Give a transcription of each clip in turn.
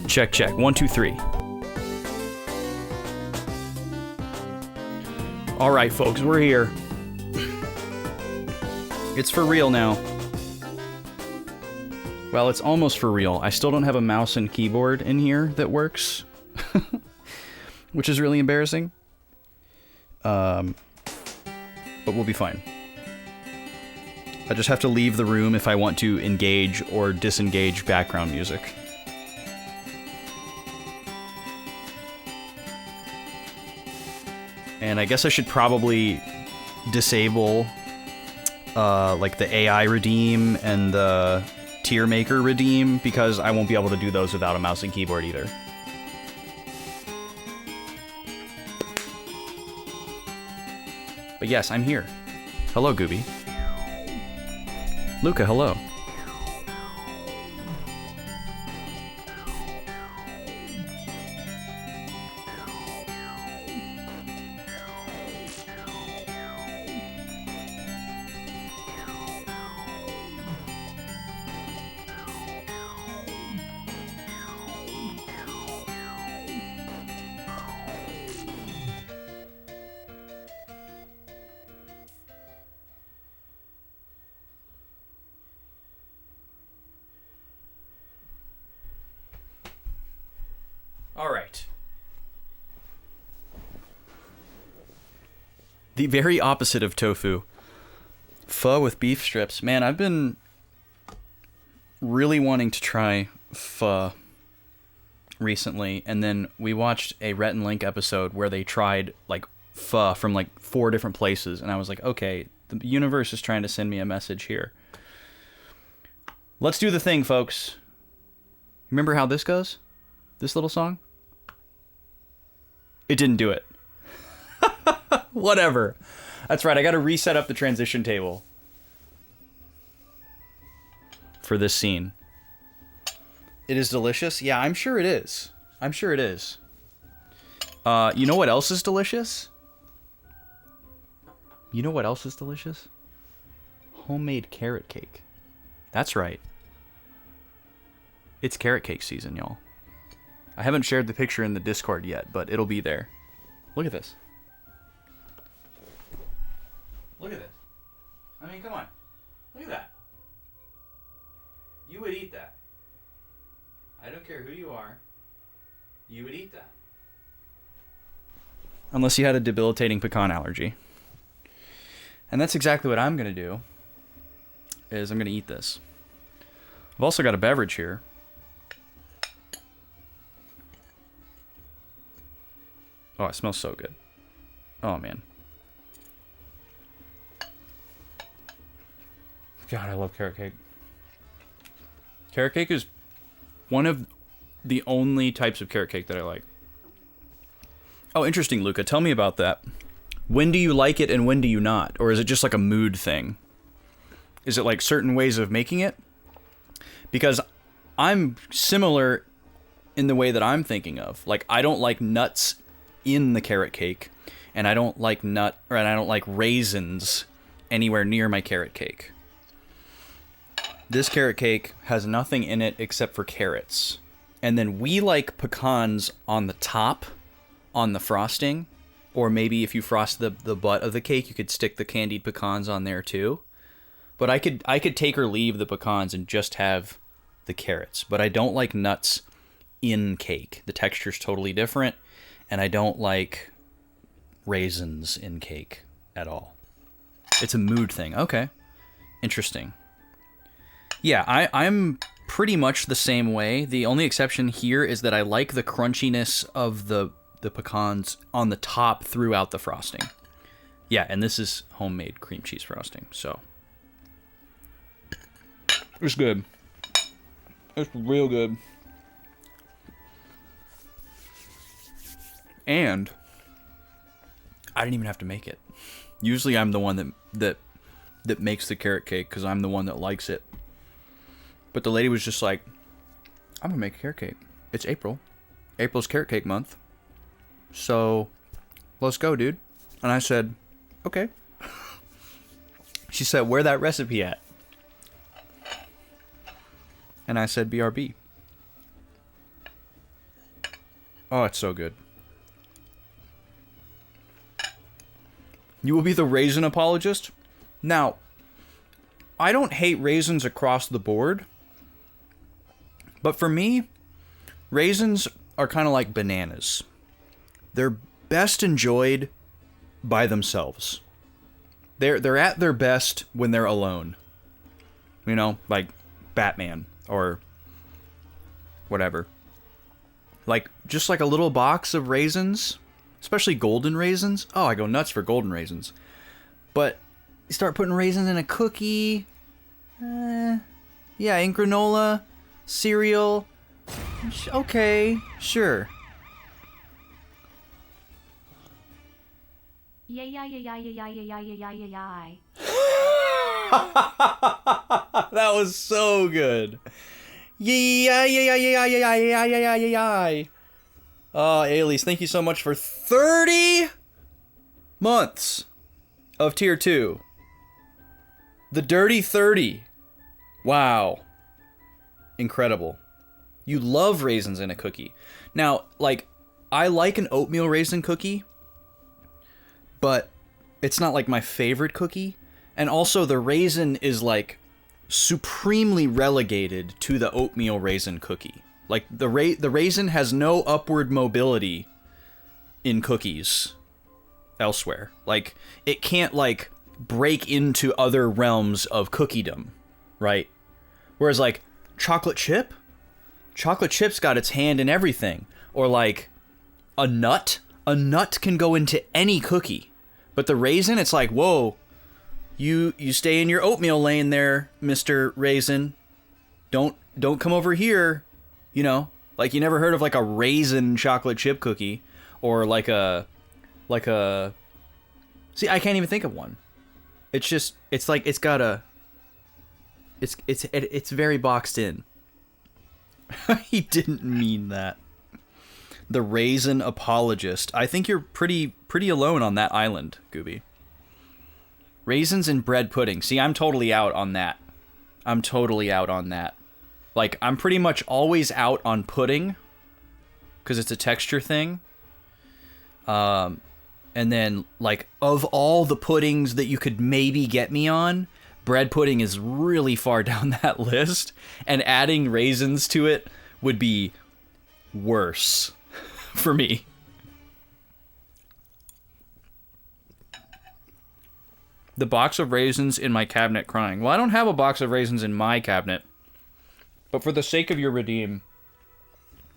Check, check. 1, 2, 3. All right, folks, we're here. It's for real now. Well, it's almost for real. I still don't have a mouse and keyboard in here that works, which is really embarrassing. But we'll be fine. I just have to leave the room if I want to engage or disengage background music. And I guess I should probably disable like the AI redeem and the tier maker redeem, because I won't be able to do those without a mouse and keyboard either. But yes, I'm here. Hello, Gooby. Luca, hello. All right. The very opposite of tofu. Pho with beef strips. Man, I've been really wanting to try pho recently, and then we watched a Rhett and Link episode where they tried like pho from like 4 different places, and I was like, okay, the universe is trying to send me a message here. Let's do the thing, folks. Remember how this goes? This little song? It didn't do it. Whatever. That's right, I gotta reset up the transition table for this scene. It is delicious? Yeah, I'm sure it is. I'm sure it is. You know what else is delicious? You know what else is delicious? Homemade carrot cake. That's right. It's carrot cake season, y'all. I haven't shared the picture in the Discord yet, but it'll be there. Look at this. Look at this. I mean, come on. Look at that. You would eat that. I don't care who you are. You would eat that. Unless you had a debilitating pecan allergy. And that's exactly what I'm going to do. Is I'm going to eat this. I've also got a beverage here. Oh, it smells so good. Oh, man. God, I love carrot cake. Carrot cake is one of the only types of carrot cake that I like. Oh, interesting, Luca. Tell me about that. When do you like it and when do you not? Or is it just like a mood thing? Is it like certain ways of making it? Because I'm similar in the way that I'm thinking of. Like, I don't like nuts in the carrot cake, and I don't like I don't like raisins anywhere near my carrot cake. This carrot cake has nothing in it except for carrots. And then we like pecans on the top, on the frosting, or maybe if you frost the butt of the cake, you could stick the candied pecans on there too. But I could take or leave the pecans and just have the carrots. But I don't like nuts in cake. The texture's totally different. And I don't like raisins in cake at all. It's a mood thing. Okay. Interesting. Yeah, I'm pretty much the same way. The only exception here is that I like the crunchiness of the pecans on the top throughout the frosting. Yeah, and this is homemade cream cheese frosting, so. It's good. It's real good. And I didn't even have to make it. Usually I'm the one that makes the carrot cake because I'm the one that likes it. But the lady was just like, I'm gonna make a carrot cake. It's April. April's carrot cake month. So let's go, dude. And I said, okay. She said, where that recipe at? And I said, BRB. Oh, it's so good. You will be the raisin apologist? Now, I don't hate raisins across the board, but for me, raisins are kind of like bananas. They're best enjoyed by themselves. They're at their best when they're alone. You know, like Batman or whatever. Like, just like a little box of raisins, especially golden raisins. Oh, I go nuts for golden raisins. But you start putting raisins in a cookie. Yeah, in granola, cereal. Okay, sure. Yeah, yeah, yeah, yeah, yeah, yeah, yeah, yeah, yeah, yeah. That was so good. Yeah, yeah, yeah, yeah, yeah, yeah, yeah, yeah, yeah. Oh, Ailey, thank you so much for 30 months of tier 2. The dirty 30. Wow. Incredible. You love raisins in a cookie. Now, like, I like an oatmeal raisin cookie, but it's not like my favorite cookie. And also the raisin is like supremely relegated to the oatmeal raisin cookie. Like the raisin has no upward mobility in cookies elsewhere. Like it can't like break into other realms of cookiedom, right? Whereas like chocolate chip's got its hand in everything. Or like a nut can go into any cookie. But the raisin, it's like, whoa, you stay in your oatmeal lane there, Mr. Raisin. Don't come over here, you know? Like you never heard of like a raisin chocolate chip cookie or like a See, I can't even think of one. It's just it's like it's got a it's very boxed in. He didn't mean that. The raisin apologist. I think you're pretty alone on that island, Gooby. Raisins and bread pudding. See, I'm totally out on that. Like, I'm pretty much always out on pudding, because it's a texture thing. And then, like, of all the puddings that you could maybe get me on, bread pudding is really far down that list, and adding raisins to it would be worse for me. The box of raisins in my cabinet crying. Well, I don't have a box of raisins in my cabinet, but for the sake of your redeem,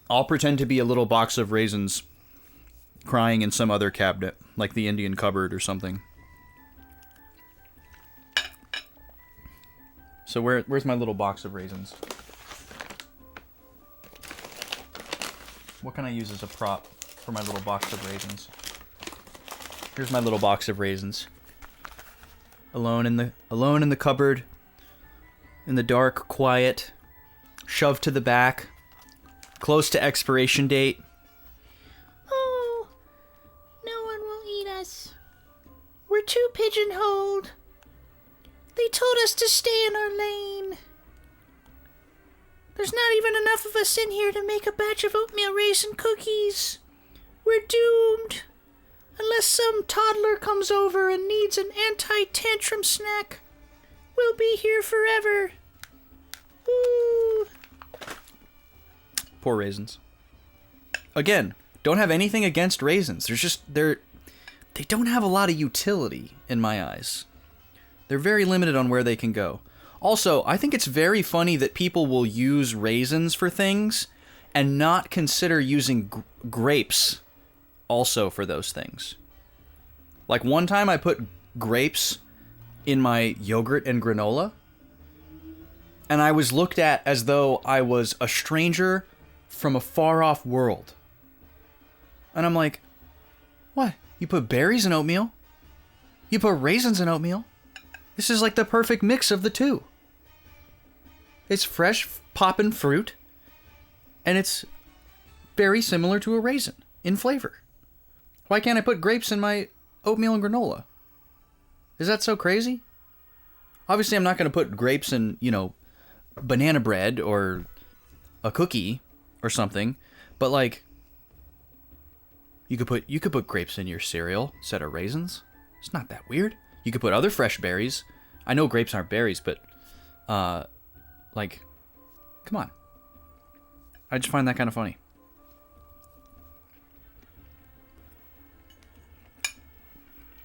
I'll pretend to be a little box of raisins crying in some other cabinet, like the Indian cupboard or something. So where's my little box of raisins? What can I use as a prop for my little box of raisins? Here's my little box of raisins. Alone in the cupboard, in the dark, quiet, shoved to the back, close to expiration date. Oh, no one will eat us. We're too pigeonholed. They told us to stay in our lane. There's not even enough of us in here to make a batch of oatmeal raisin cookies. We're doomed. Unless some toddler comes over and needs an anti-tantrum snack, we'll be here forever. Ooh. Poor raisins. Again, don't have anything against raisins. They don't have a lot of utility in my eyes. They're very limited on where they can go. Also, I think it's very funny that people will use raisins for things and not consider using grapes also for those things. Like one time I put grapes in my yogurt and granola, and I was looked at as though I was a stranger from a far-off world. And I'm like, what? You put berries in oatmeal? You put raisins in oatmeal? This is like the perfect mix of the two. It's fresh, poppin' fruit, and it's very similar to a raisin in flavor. Why can't I put grapes in my oatmeal and granola? Is that so crazy? Obviously, I'm not going to put grapes in, banana bread or a cookie or something, but like, You could put grapes in your cereal instead of raisins. It's not that weird. You could put other fresh berries. I know grapes aren't berries, but like, come on. I just find that kind of funny.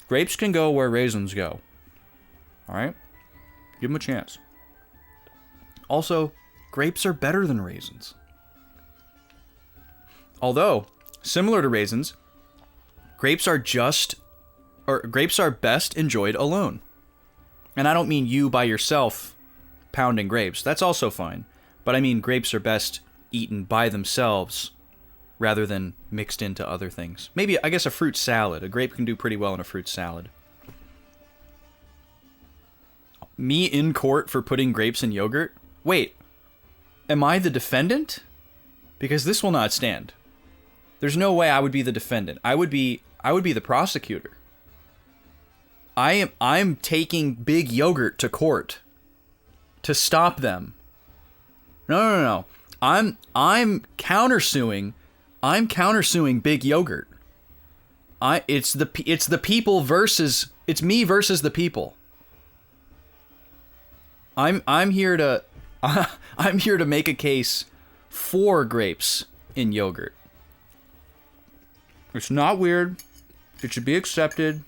Grapes can go where raisins go. All right? Give them a chance. Also, grapes are better than raisins. Although, similar to raisins, grapes are best enjoyed alone. And I don't mean you by yourself pounding grapes. That's also fine. But I mean grapes are best eaten by themselves rather than mixed into other things. Maybe, I guess, a fruit salad. A grape can do pretty well in a fruit salad. Me in court for putting grapes in yogurt? Wait, am I the defendant? Because this will not stand. There's no way I would be the defendant. I would be the prosecutor. I'm taking Big Yogurt to court to stop them. No. I'm countersuing. I'm countersuing Big Yogurt. It's the people versus it's me versus the people. I'm here to I'm here to make a case for grapes in yogurt. It's not weird. It should be accepted.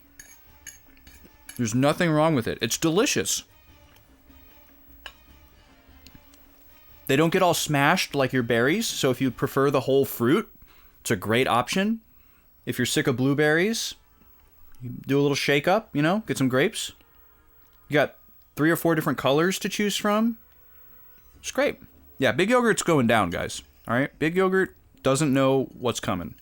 There's nothing wrong with it. It's delicious. They don't get all smashed like your berries, so if you prefer the whole fruit, it's a great option. If you're sick of blueberries, you do a little shake up, get some grapes. You got 3 or 4 different colors to choose from. It's great. Yeah, Big Yogurt's going down, guys. All right? Big Yogurt doesn't know what's coming.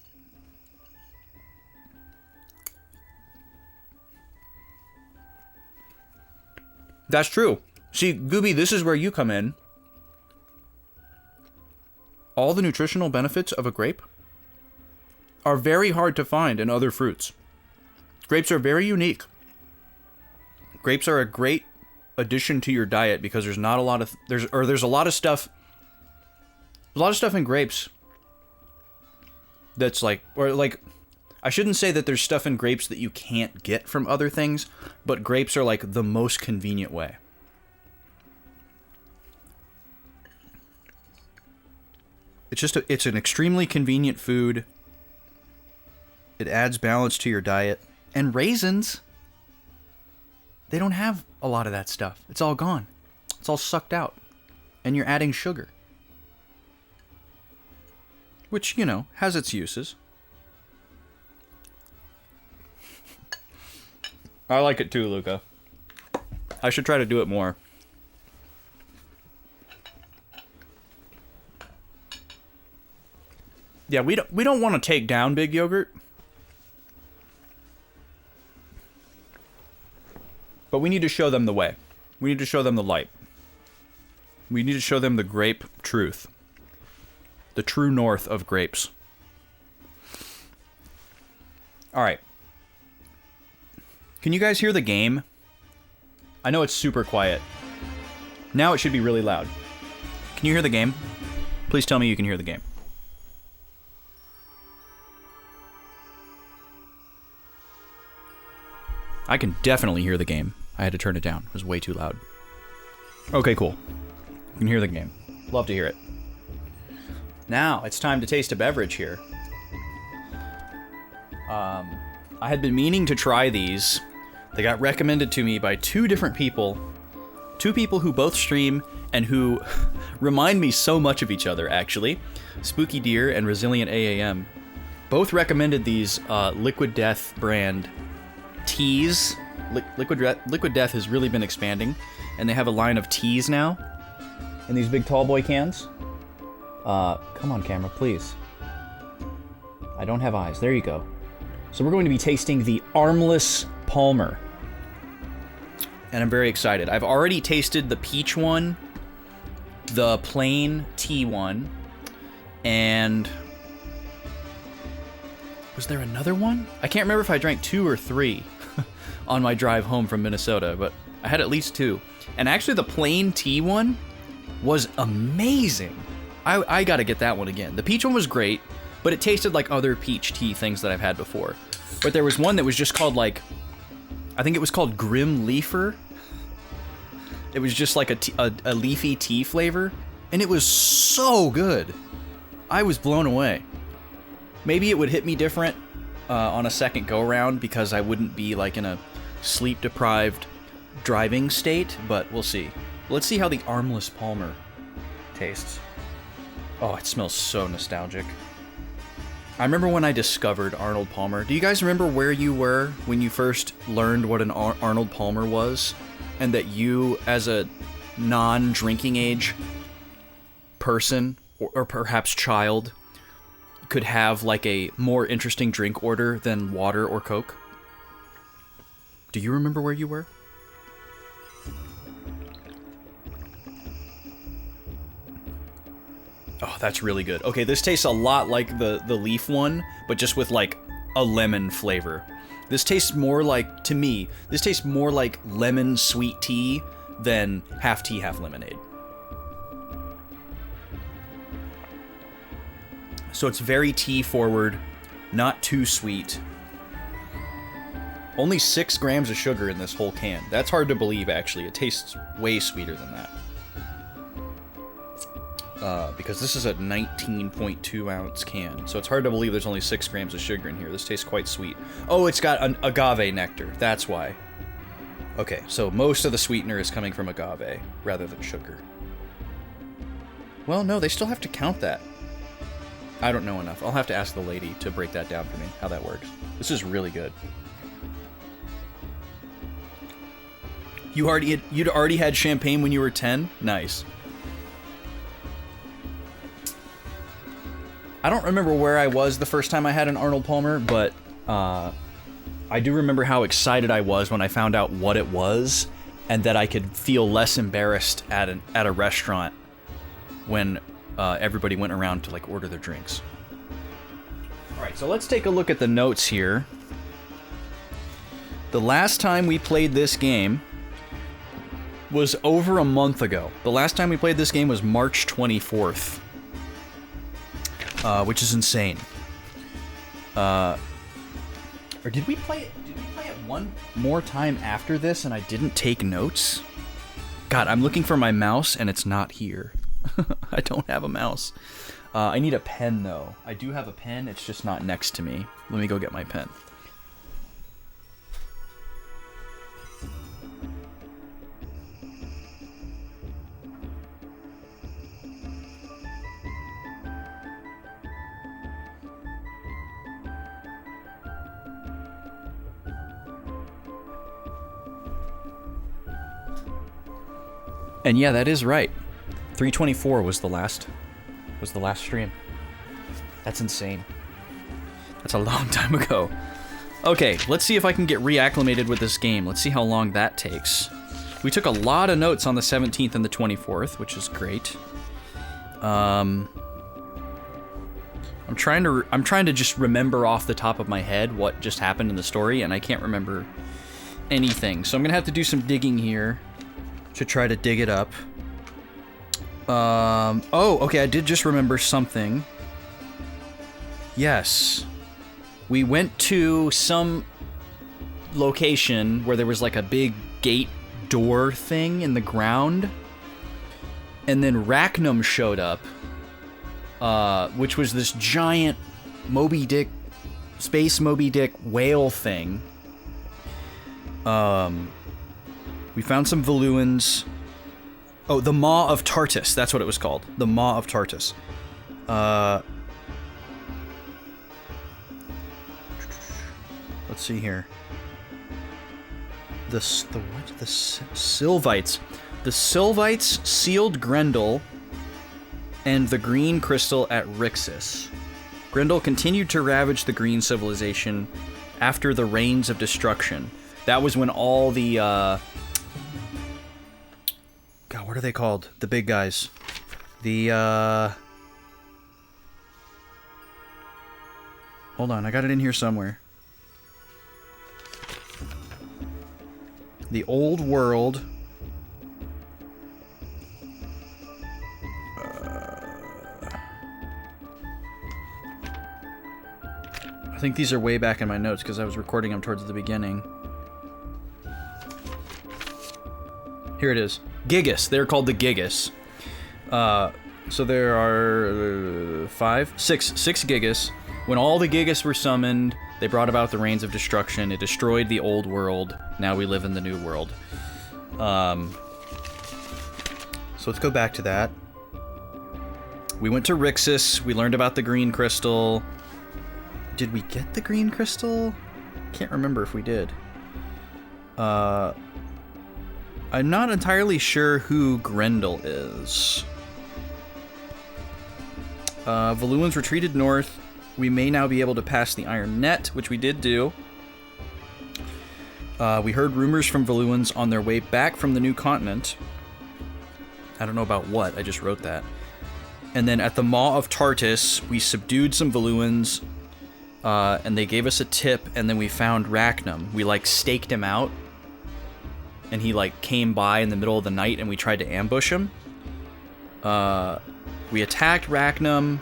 That's true. See, Gooby, this is where you come in. All the nutritional benefits of a grape are very hard to find in other fruits. Grapes are very unique. Grapes are a great addition to your diet because there's not a lot of there's a lot of stuff in grapes that's like I shouldn't say that there's stuff in grapes that you can't get from other things, but grapes are like the most convenient way. It's an extremely convenient food. It adds balance to your diet. And raisins, they don't have a lot of that stuff. It's all gone. It's all sucked out. And you're adding sugar. Which, has its uses. I like it too, Luca. I should try to do it more. Yeah, we don't want to take down Big Yogurt. But we need to show them the way. We need to show them the light. We need to show them the grape truth. The true north of grapes. Alright. Can you guys hear the game? I know it's super quiet. Now it should be really loud. Can you hear the game? Please tell me you can hear the game. I can definitely hear the game. I had to turn it down. It was way too loud. Okay, cool. You can hear the game. Love to hear it. Now, it's time to taste a beverage here. I had been meaning to try these. They got recommended to me by 2 different people. 2 people who both stream and who remind me so much of each other, actually. Spooky Deer and Resilient AAM. Both recommended these Liquid Death brand teas. Liquid Death has really been expanding, and they have a line of teas now in these big tall boy cans. Come on, camera, please. I don't have eyes. There you go. So we're going to be tasting the Armless Palmer, and I'm very excited. I've already tasted the peach one, the plain tea one, and was there another one? I can't remember if I drank 2 or 3 on my drive home from Minnesota, but I had at least 2. And actually the plain tea one was amazing. I gotta get that one again. The peach one was great. but it tasted like other peach tea things that I've had before. But there was one that was just called like, I think it was called Grim Leafer. It was just like a leafy tea flavor, and it was so good. I was blown away. Maybe it would hit me different on a second go-around because I wouldn't be like in a sleep-deprived driving state, but we'll see. Let's see how the Armless Palmer tastes. Oh, it smells so nostalgic. I remember when I discovered Arnold Palmer. Do you guys remember where you were when you first learned what an Arnold Palmer was? And that you, as a non-drinking age person, or perhaps child, could have like a more interesting drink order than water or Coke? Do you remember where you were? Oh, that's really good. Okay, this tastes a lot like the leaf one, but just with like a lemon flavor. This tastes more like, to me, this tastes more like lemon sweet tea than half tea, half lemonade. So it's very tea forward, not too sweet. Only 6 grams of sugar in this whole can. That's hard to believe, actually. It tastes way sweeter than that. Because this is a 19.2 ounce can, so it's hard to believe there's only 6 grams of sugar in here. This tastes quite sweet. Oh, it's got an agave nectar. That's why. Okay, so most of the sweetener is coming from agave rather than sugar. Well, no, they still have to count that. I don't know enough. I'll have to ask the lady to break that down for me, how that works. This is really good. You'd already had champagne when you were 10? Nice. I don't remember where I was the first time I had an Arnold Palmer, but I do remember how excited I was when I found out what it was, and that I could feel less embarrassed at a restaurant when everybody went around to like order their drinks. All right, so let's take a look at the notes here. The last time we played this game was over a month ago. The last time we played this game was March 24th. Which is insane. Or did we play it one more time after this and I didn't take notes? God, I'm looking for my mouse and it's not here. I don't have a mouse. I need a pen though. I do have a pen, it's just not next to me. Let me go get my pen. And yeah, that is right. 324 was the last stream. That's insane. That's a long time ago. Okay, let's see if I can get reacclimated with this game. Let's see how long that takes. We took a lot of notes on the 17th and the 24th, which is great. I'm trying to just remember off the top of my head what just happened in the story, and I can't remember anything. So I'm gonna have to do some digging here to try to dig it up. Oh, okay, I did just remember something. Yes. We went to some location where there was like a big gate door thing in the ground, and then Rachnum showed up, which was this giant space Moby Dick whale thing. We found some Valuans. Oh, the Maw of Tartus. That's what it was called. The Maw of Tartus. Let's see here. The Sylvites. The Sylvites sealed Grendel and the Green Crystal at Rixus. Grendel continued to ravage the Green civilization after the Rains of Destruction. That was when all the, God, what are they called? The big guys. The, hold on, I got it in here somewhere. The old world. I think these are way back in my notes because I was recording them towards the beginning. Here it is. Gigas. They're called the Gigas. So there are six Gigas. When all the Gigas were summoned, they brought about the Rains of Destruction. It destroyed the old world. Now we live in the new world. So let's go back to that. We went to Rixus. We learned about the green crystal. Did we get the green crystal? Can't remember if we did. I'm not entirely sure who Grendel is. Valuans retreated north. We may now be able to pass the Iron Net, which we did do. We heard rumors from Valuans on their way back from the new continent. I don't know about what, I just wrote that. And then at the Maw of Tartus, we subdued some Valuans, and they gave us a tip, and then we found Rachnum. We, like, staked him out, and he, like, came by in the middle of the night, and we tried to ambush him. We attacked Rachnum.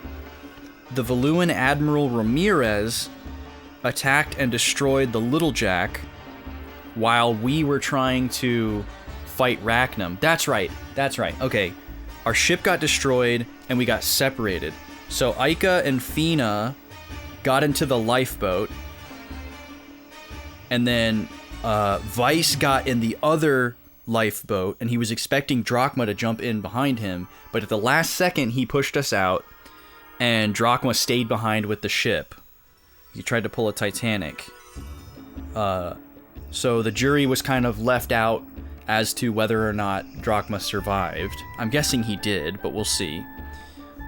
The Valuan Admiral Ramirez attacked and destroyed the Little Jack while we were trying to fight Rachnum. That's right. Okay. Our ship got destroyed, and we got separated. So Ica and Fina got into the lifeboat, and then Vice got in the other lifeboat, and he was expecting Drachma to jump in behind him, but at the last second, he pushed us out, and Drachma stayed behind with the ship. He tried to pull a Titanic. So the jury was kind of left out as to whether or not Drachma survived. I'm guessing he did, but we'll see.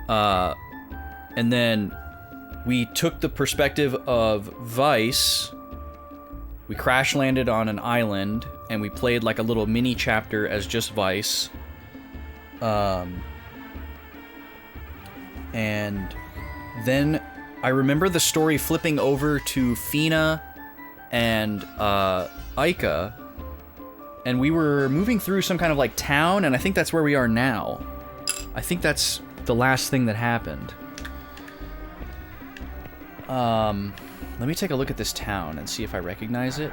And then we took the perspective of Vice. We crash landed on an island, and we played like a little mini chapter as just Vice. And then I remember the story flipping over to Fina and Ica, and we were moving through some kind of like town, and I think that's where we are now. I think that's the last thing that happened. Let me take a look at this town and see if I recognize it.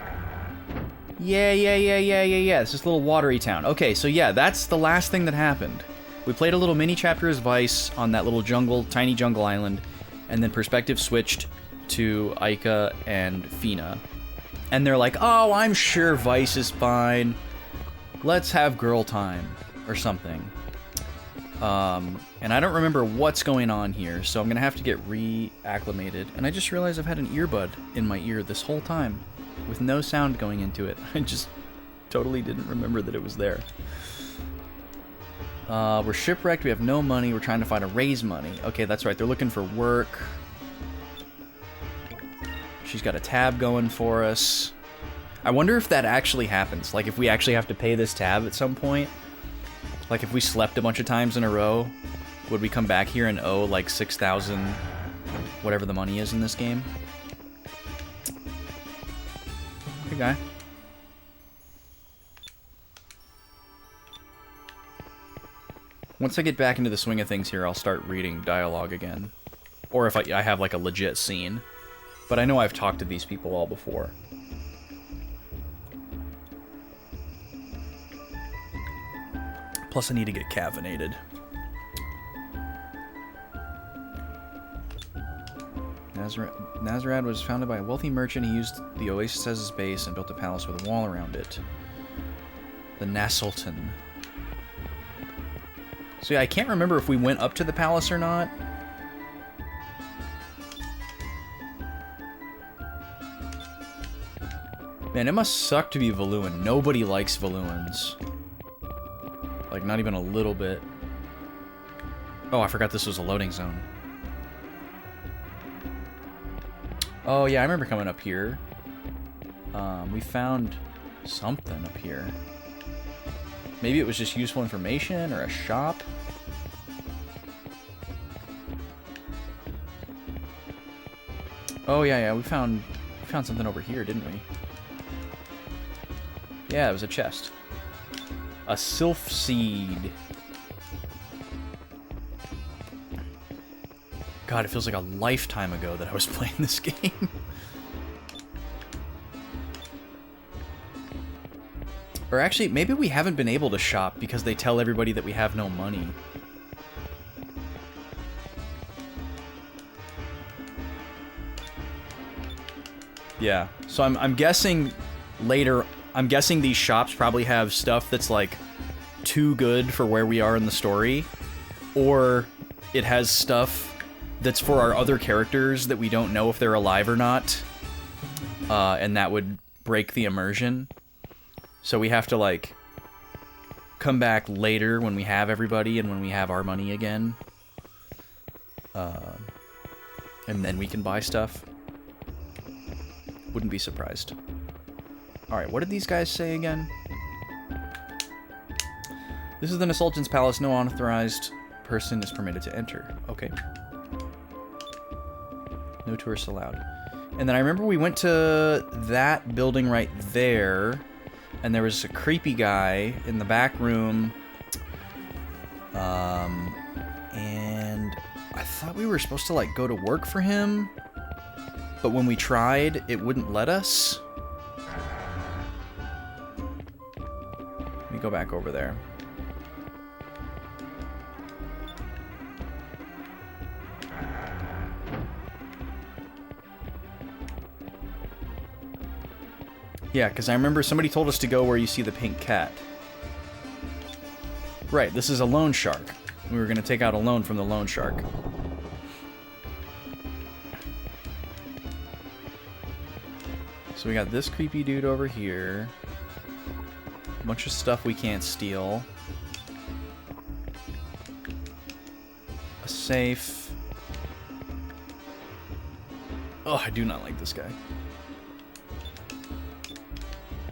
Yeah. It's this little watery town. Okay, so yeah, that's the last thing that happened. We played a little mini chapter as Vice on that little tiny jungle island, and then perspective switched to Ica and Fina. And they're like, oh, I'm sure Vice is fine. Let's have girl time, or something. And I don't remember what's going on here, so I'm gonna have to get reacclimated. And I just realized I've had an earbud in my ear this whole time, with no sound going into it. I just totally didn't remember that it was there. We're shipwrecked, we have no money, we're trying to find raise money. Okay, that's right, they're looking for work. She's got a tab going for us. I wonder if that actually happens, like if we actually have to pay this tab at some point. Like if we slept a bunch of times in a row, would we come back here and owe like 6,000, whatever the money is in this game? Good guy. Once I get back into the swing of things here, I'll start reading dialogue again. Or if I have like a legit scene. But I know I've talked to these people all before. Plus I need to get caffeinated. Nazarad was founded by a wealthy merchant. He used the oasis as his base and built a palace with a wall around it. The Nassultan. So yeah, I can't remember if we went up to the palace or not. Man, it must suck to be Valuan. Nobody likes Valuans. Like, not even a little bit. Oh, I forgot this was a loading zone. Oh, yeah, I remember coming up here. We found something up here. Maybe it was just useful information or a shop. Oh, yeah, we found something over here, didn't we? Yeah, it was a chest. A sylph seed. God, it feels like a lifetime ago that I was playing this game. Or actually, maybe we haven't been able to shop because they tell everybody that we have no money. Yeah, so I'm guessing later, I'm guessing these shops probably have stuff that's like too good for where we are in the story, or it has stuff that's for our other characters that we don't know if they're alive or not, and that would break the immersion. So we have to like come back later when we have everybody and when we have our money again, and then we can buy stuff. Wouldn't be surprised. Alright, what did these guys say again? This is the Sultan's palace. No unauthorized person is permitted to enter. Okay. No tourists allowed. And then I remember we went to that building right there, and there was a creepy guy in the back room. And I thought we were supposed to, like, go to work for him. But when we tried, it wouldn't let us. Let me go back over there. Yeah, because I remember somebody told us to go where you see the pink cat. Right, this is a loan shark. We were going to take out a loan from the loan shark. So we got this creepy dude over here. A bunch of stuff we can't steal. A safe. Oh, I do not like this guy.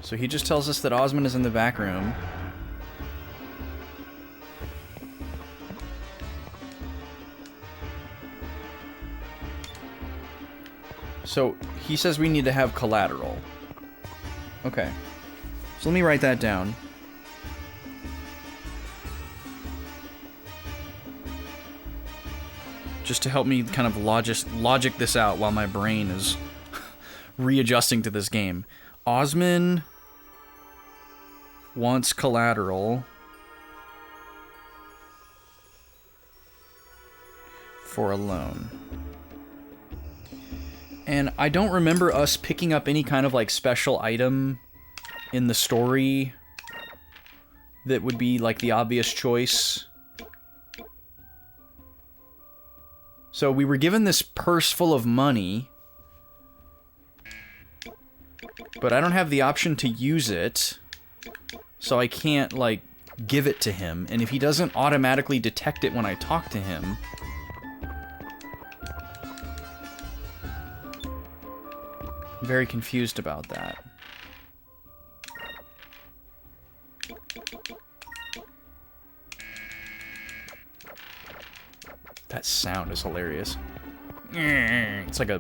So he just tells us that Osmond is in the back room. So he says we need to have collateral. Okay. So let me write that down. Just to help me kind of logic this out while my brain is readjusting to this game. Osmond wants collateral for a loan. And I don't remember us picking up any kind of, like, special item in the story that would be, like, the obvious choice. So we were given this purse full of money, but I don't have the option to use it, so I can't, like, give it to him. And if he doesn't automatically detect it when I talk to him... I'm very confused about that. That sound is hilarious. It's like a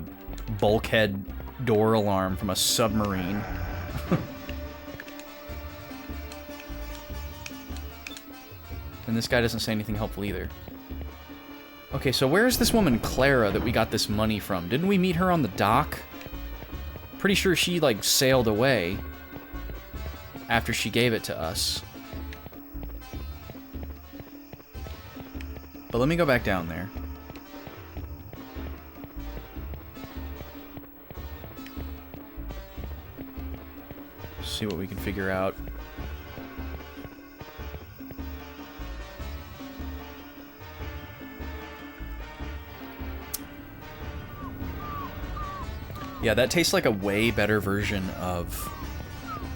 bulkhead door alarm from a submarine. And this guy doesn't say anything helpful either. Okay, so where is this woman Clara that we got this money from? Didn't we meet her on the dock? Pretty sure she, like, sailed away after she gave it to us. But let me go back down there. See what we can figure out. Yeah, that tastes like a way better version of,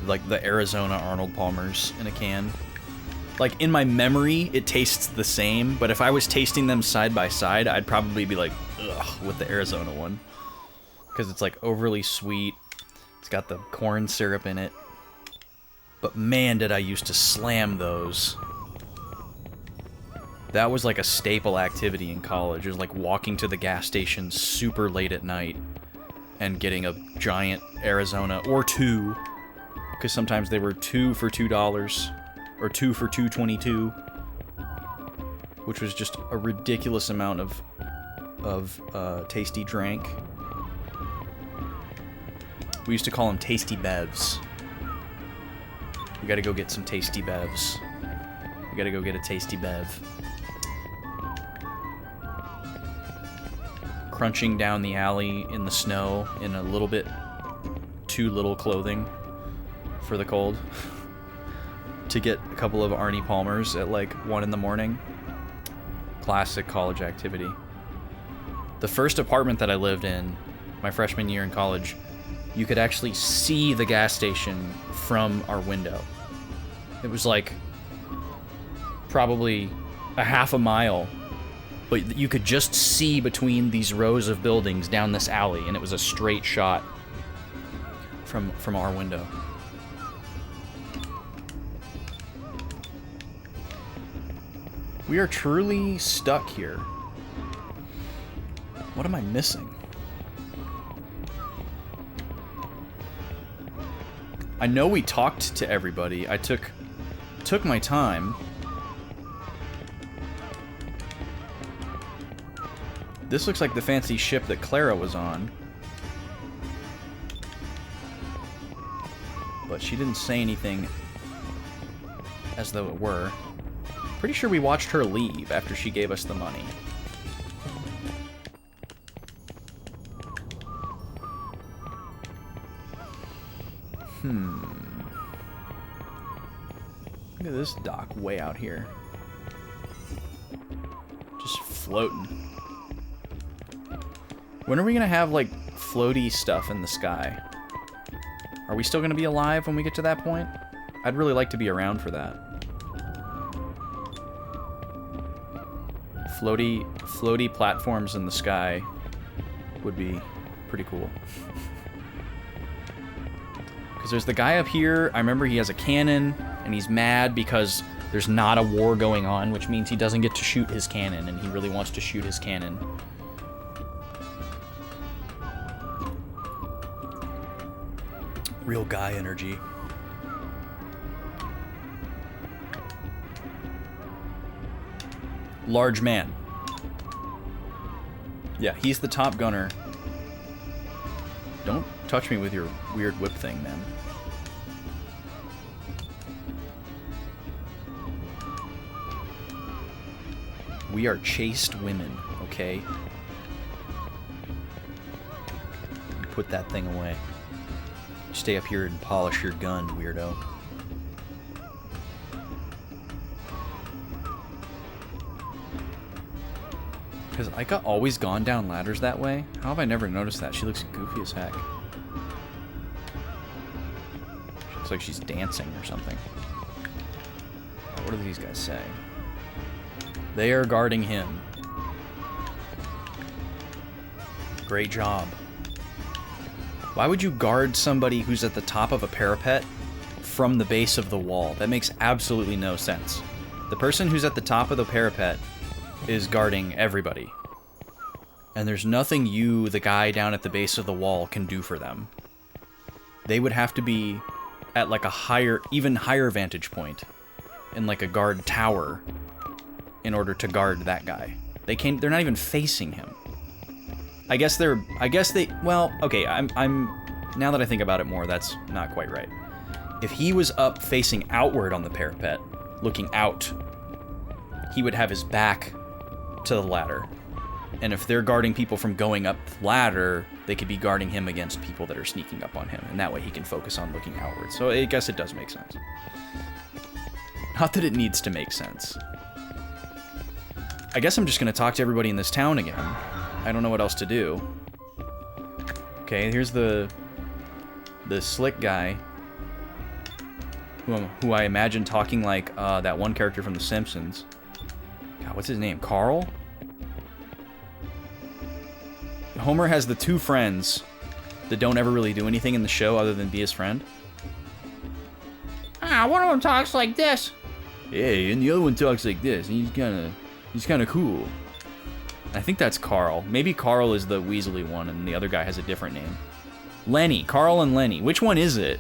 like, the Arizona Arnold Palmers in a can. Like, in my memory, it tastes the same, but if I was tasting them side by side, I'd probably be like, ugh, with the Arizona one. Because it's, like, overly sweet. It's got the corn syrup in it. But man, did I used to slam those. That was, like, a staple activity in college. It was like walking to the gas station super late at night and getting a giant Arizona, or two, because sometimes they were 2 for $2, or 2 for $2.22, which was just a ridiculous amount of tasty drink. We used to call them tasty bevs. We gotta go get some tasty bevs. We gotta go get a tasty bev. Crunching down the alley in the snow in a little bit too little clothing for the cold to get a couple of Arnie Palmers at like 1 in the morning. Classic college activity. The first apartment that I lived in, my freshman year in college, you could actually see the gas station from our window. It was like probably a half a mile, but you could just see between these rows of buildings down this alley, and it was a straight shot from our window. We are truly stuck here. What am I missing? I know we talked to everybody. I took my time. This looks like the fancy ship that Clara was on. But she didn't say anything as though it were. Pretty sure we watched her leave after she gave us the money. Look at this dock way out here. Just floating. When are we gonna have, like, floaty stuff in the sky? Are we still gonna be alive when we get to that point? I'd really like to be around for that. Floaty platforms in the sky would be pretty cool. Because there's the guy up here, I remember he has a cannon, and he's mad because there's not a war going on, which means he doesn't get to shoot his cannon, and he really wants to shoot his cannon. Real guy energy. Large man. Yeah, he's the top gunner. Don't touch me with your weird whip thing, man. We are chaste women, okay? You put that thing away. Stay up here and polish your gun, weirdo. Because I got always gone down ladders that way. How have I never noticed that? She looks goofy as heck. She looks like she's dancing or something. What do these guys say? They are guarding him. Great job. Why would you guard somebody who's at the top of a parapet from the base of the wall? That makes absolutely no sense. The person who's at the top of the parapet is guarding everybody. And there's nothing you, the guy down at the base of the wall, can do for them. They would have to be at like a higher, even higher vantage point in like a guard tower in order to guard that guy. They're not even facing him. Well, okay, now that I think about it more, that's not quite right. If he was up facing outward on the parapet, looking out, he would have his back to the ladder. And if they're guarding people from going up the ladder, they could be guarding him against people that are sneaking up on him. And that way he can focus on looking outward. So I guess it does make sense. Not that it needs to make sense. I guess I'm just going to talk to everybody in this town again. I don't know what else to do. Okay, here's the slick guy. Who I imagine talking like that one character from The Simpsons. God, what's his name? Carl? Homer has the two friends that don't ever really do anything in the show other than be his friend. One of them talks like this. Hey, and the other one talks like this. And he's kind of cool. I think that's Carl. Maybe Carl is the Weasley one, and the other guy has a different name. Lenny. Carl and Lenny. Which one is it?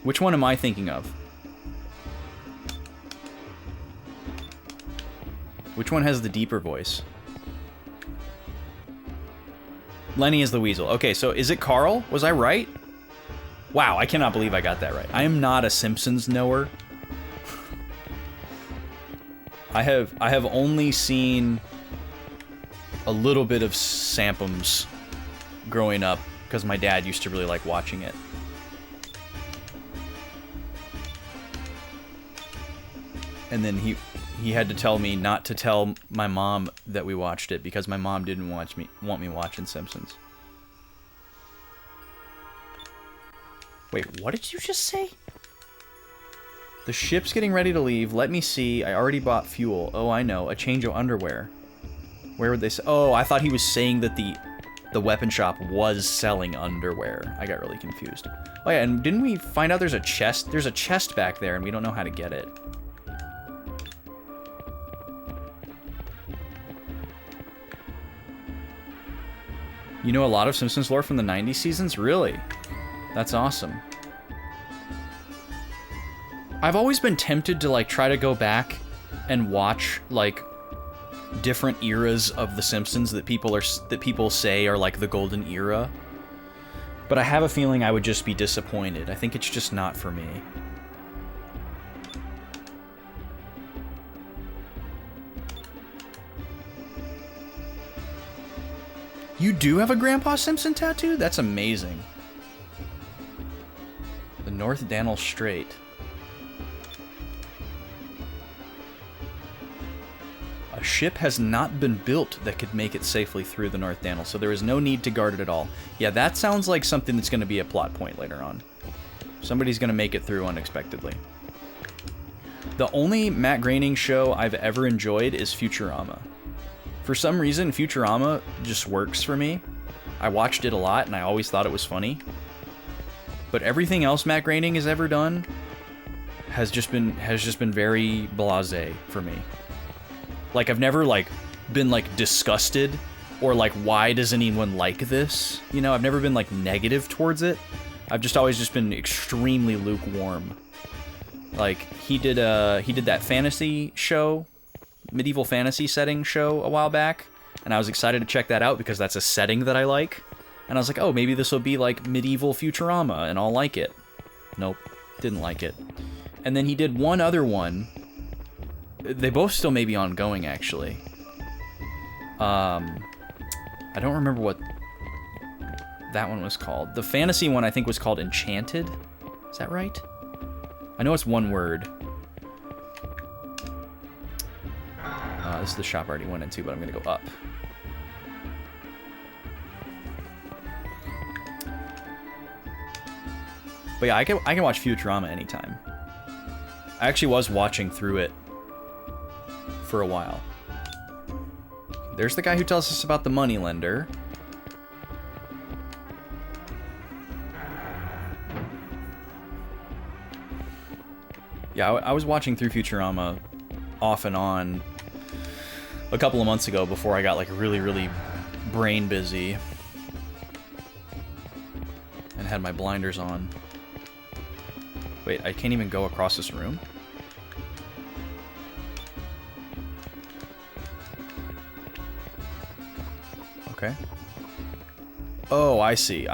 Which one am I thinking of? Which one has the deeper voice? Lenny is the Weasel. Okay, so is it Carl? Was I right? Wow, I cannot believe I got that right. I am not a Simpsons knower. I have only seen a little bit of Sampums growing up because my dad used to really like watching it. And then he had to tell me not to tell my mom that we watched it because my mom didn't want me watching Simpsons. Wait, what did you just say? The ship's getting ready to leave. Let me see. I already bought fuel. Oh, I know. A change of underwear. Where would they say? Oh, I thought he was saying that the weapon shop was selling underwear. I got really confused. Oh yeah, and didn't we find out there's a chest? There's a chest back there and we don't know how to get it. You know a lot of Simpsons lore from the 90s seasons? Really? That's awesome. I've always been tempted to like try to go back and watch like different eras of the Simpsons that people say are like the golden era. But I have a feeling I would just be disappointed. I think it's just not for me. You do have a Grandpa Simpson tattoo? That's amazing. The North Dannel Strait. A ship has not been built that could make it safely through the North Dannel, so there is no need to guard it at all. Yeah, that sounds like something that's going to be a plot point later on. Somebody's going to make it through unexpectedly. The only Matt Groening show I've ever enjoyed is Futurama. For some reason, Futurama just works for me. I watched it a lot, and I always thought it was funny. But everything else Matt Groening has ever done has just been very blasé for me. Like, I've never, like, been, like, disgusted or, like, why does anyone like this? You know, I've never been, like, negative towards it. I've just always just been extremely lukewarm. Like, he did that fantasy show, medieval fantasy setting show a while back, and I was excited to check that out because that's a setting that I like. And I was like, oh, maybe this will be like medieval Futurama, and I'll like it. Nope, didn't like it. And then he did one other one. They both still may be ongoing, actually. I don't remember what that one was called. The fantasy one, I think, was called Enchanted. Is that right? I know it's one word. This is the shop I already went into, but I'm going to go up. But yeah, I can watch Futurama anytime. I actually was watching through it for a while. There's the guy who tells us about the moneylender. Yeah, I was watching through Futurama off and on a couple of months ago before I got like really brain busy and had my blinders on. Wait, I can't even go across this room? Okay. Oh, I see.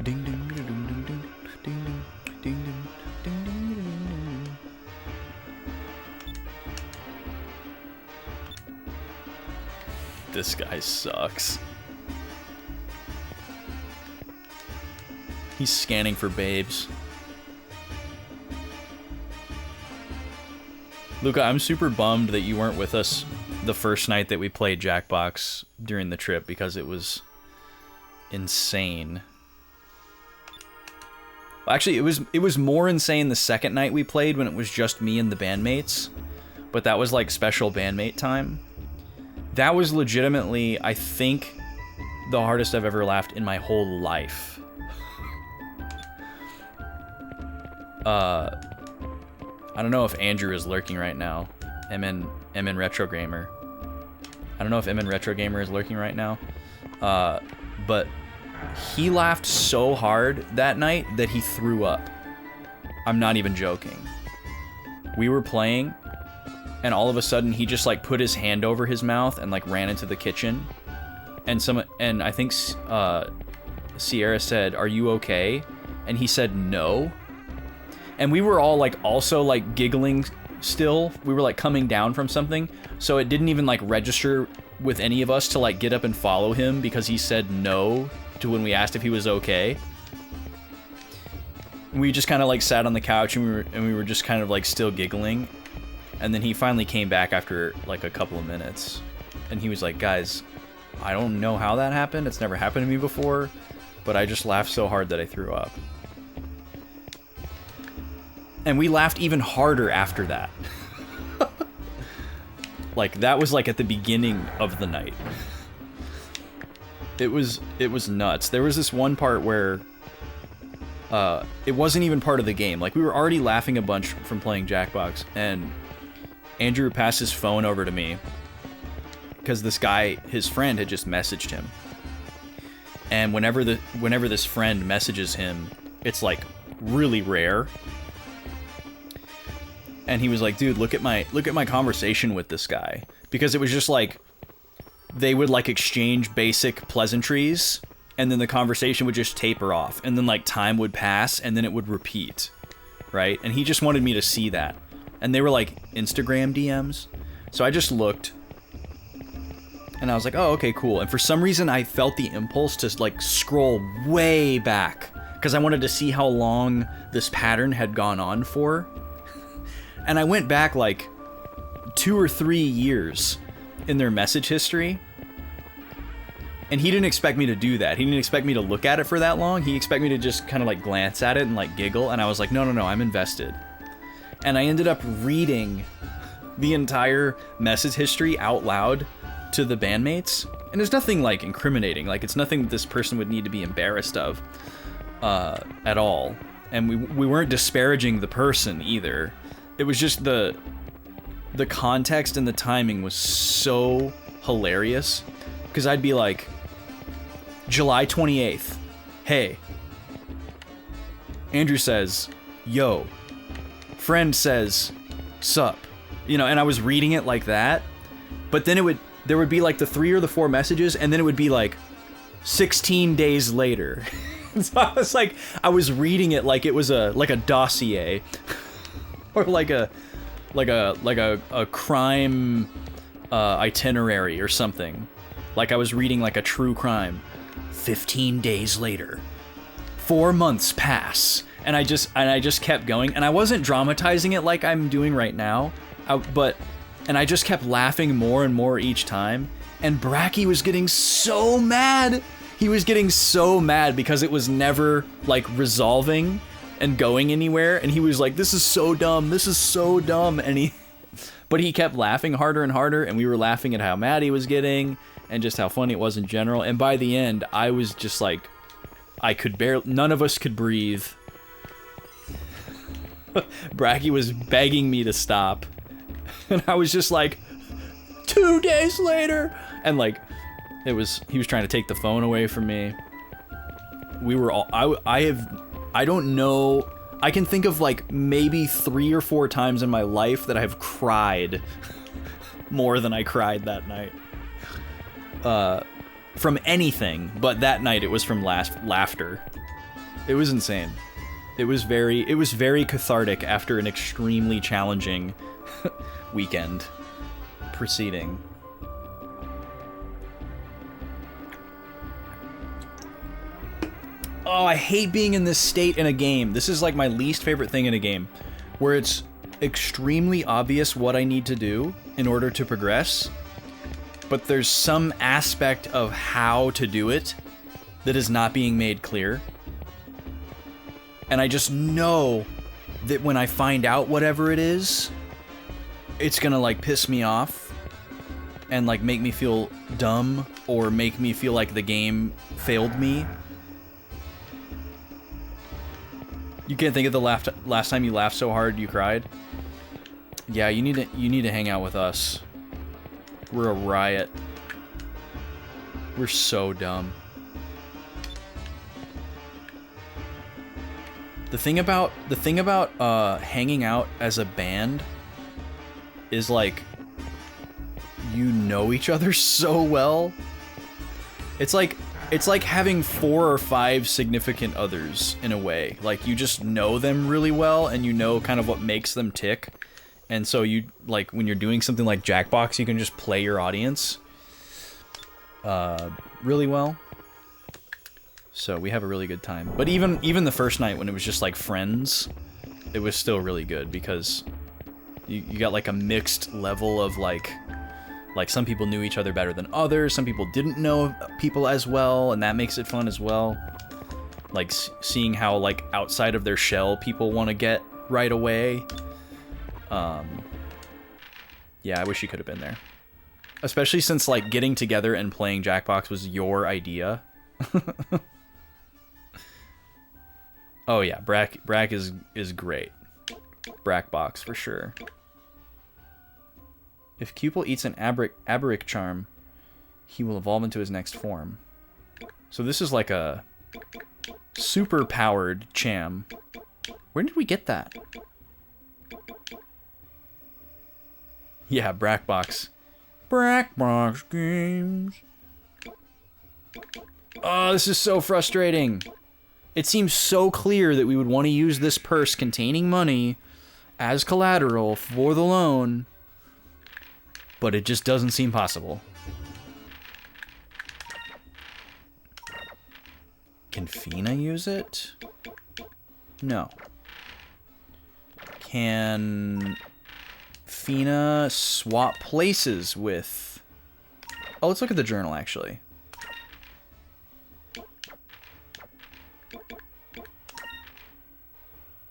Ding ding ding ding ding ding ding ding ding ding ding. This guy sucks. He's scanning for babes. Luca, I'm super bummed that you weren't with us the first night that we played Jackbox during the trip because it was insane. Actually, it was more insane the second night we played when it was just me and the bandmates, but that was like special bandmate time. That was legitimately, I think, the hardest I've ever laughed in my whole life. I don't know if Andrew is lurking right now. MN Retro Gamer. I don't know if MN Retro Gamer is lurking right now. But he laughed so hard that night that he threw up. I'm not even joking. we were playing, and all of a sudden he just like put his hand over his mouth and like ran into the kitchen, and I think Sierra said, "Are you okay?" And he said no, and we were all like also like giggling still. We were like coming down from something, so it didn't even like register with any of us to like get up and follow him because he said no to when we asked if he was okay. We just kind of like sat on the couch and we were just kind of like still giggling, and then he finally came back after like a couple of minutes, and he was like, "Guys, I don't know how that happened. It's never happened to me before, but I just laughed so hard that I threw up." And we laughed even harder after that. Like that was like at the beginning of the night. It was nuts. There was this one part where it wasn't even part of the game. Like we were already laughing a bunch from playing Jackbox, and Andrew passed his phone over to me because this guy, his friend, had just messaged him. And whenever this friend messages him, it's like really rare. And he was like, "Dude, look at my conversation with this guy," because it was just like they would like exchange basic pleasantries, and then the conversation would just taper off, and then like time would pass, and then it would repeat, right? And he just wanted me to see that, and they were like Instagram DMs, so I just looked, and I was like, "Oh, okay, cool." And for some reason, I felt the impulse to like scroll way back because I wanted to see how long this pattern had gone on for. And I went back like 2 or 3 years in their message history. And he didn't expect me to do that. He didn't expect me to look at it for that long. He expected me to just kind of like glance at it and like giggle. And I was like, no, I'm invested. And I ended up reading the entire message history out loud to the bandmates. And there's nothing like incriminating. Like it's nothing that this person would need to be embarrassed of at all. And we weren't disparaging the person either. It was just the context and the timing was so hilarious, because I'd be like, July 28th, hey. Andrew says, yo. Friend says, sup. You know, and I was reading it like that, but then there would be like the 3 or the 4 messages, and then it would be like 16 days later. So I was reading it like it was a dossier. Or like a crime itinerary or something. Like I was reading like a true crime. 15 days later, 4 months pass, and I just kept going, and I wasn't dramatizing it like I'm doing right now, and I just kept laughing more and more each time. And Bracky was getting so mad. He was getting so mad because it was never like resolving and going anywhere, and he was like, this is so dumb, but he kept laughing harder and harder, and we were laughing at how mad he was getting and just how funny it was in general. And by the end, I was just like, none of us could breathe. Bracky was begging me to stop, and I was just like, 2 days later, and like he was trying to take the phone away from me. We were all, I don't know. I can think of like maybe 3 or 4 times in my life that I have cried more than I cried that night. From anything, but that night it was from laughter. It was insane. It was very cathartic after an extremely challenging weekend proceeding. Oh, I hate being in this state in a game. This is like my least favorite thing in a game, where it's extremely obvious what I need to do in order to progress, but there's some aspect of how to do it that is not being made clear. And I just know that when I find out whatever it is, it's gonna like piss me off and like make me feel dumb or make me feel like the game failed me. You can't think of the last time you laughed so hard you cried? Yeah, you need to hang out with us. We're a riot. We're so dumb. The thing about hanging out as a band is like you know each other so well. It's like having 4 or 5 significant others in a way. Like you just know them really well and you know kind of what makes them tick. And so you like when you're doing something like Jackbox, you can just play your audience really well. So we have a really good time. But even the first night when it was just like friends, it was still really good because you got like a mixed level of like some people knew each other better than others, some people didn't know people as well, and that makes it fun as well. Like seeing how like outside of their shell people want to get right away. Yeah, I wish you could have been there. Especially since like getting together and playing Jackbox was your idea. Oh yeah, Brack is great. Brackbox for sure. If Cupil eats an Aberic charm, he will evolve into his next form. So this is like a super powered Cham. Where did we get that? Yeah, Brackbox. Brackbox games. Oh, this is so frustrating. It seems so clear that we would want to use this purse containing money as collateral for the loan, but it just doesn't seem possible. Can Fina use it? No. Can Fina swap places with... Oh, let's look at the journal, actually.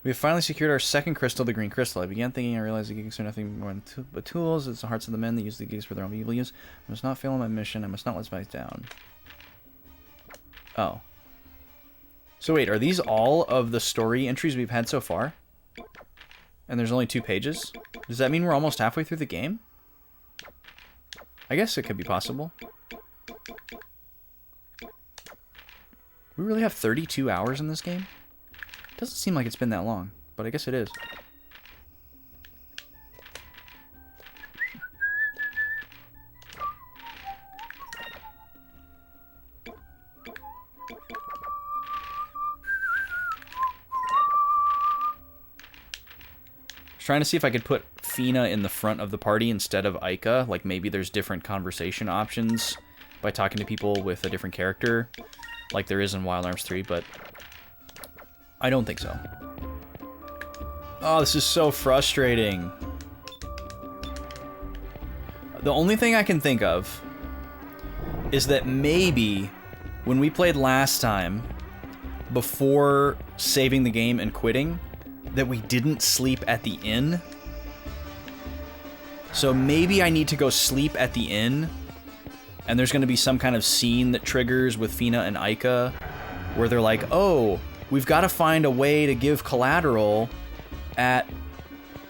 We have finally secured our second crystal, the green crystal. I began thinking I realized the geeks are nothing more than but tools. It's the hearts of the men that use the geeks for their own evil use. I must not fail in my mission. I must not let spies down. Oh. So wait, are these all of the story entries we've had so far? And there's only 2 pages? Does that mean we're almost halfway through the game? I guess it could be possible. We really have 32 hours in this game? Doesn't seem like it's been that long, but I guess it is. Trying to see if I could put Fina in the front of the party instead of Aika. Like maybe there's different conversation options by talking to people with a different character, like there is in Wild Arms 3, but I don't think so. Oh, this is so frustrating. The only thing I can think of is that maybe when we played last time, before saving the game and quitting, that we didn't sleep at the inn. So maybe I need to go sleep at the inn, and there's going to be some kind of scene that triggers with Fina and Aika, where they're like, oh, we've got to find a way to give collateral at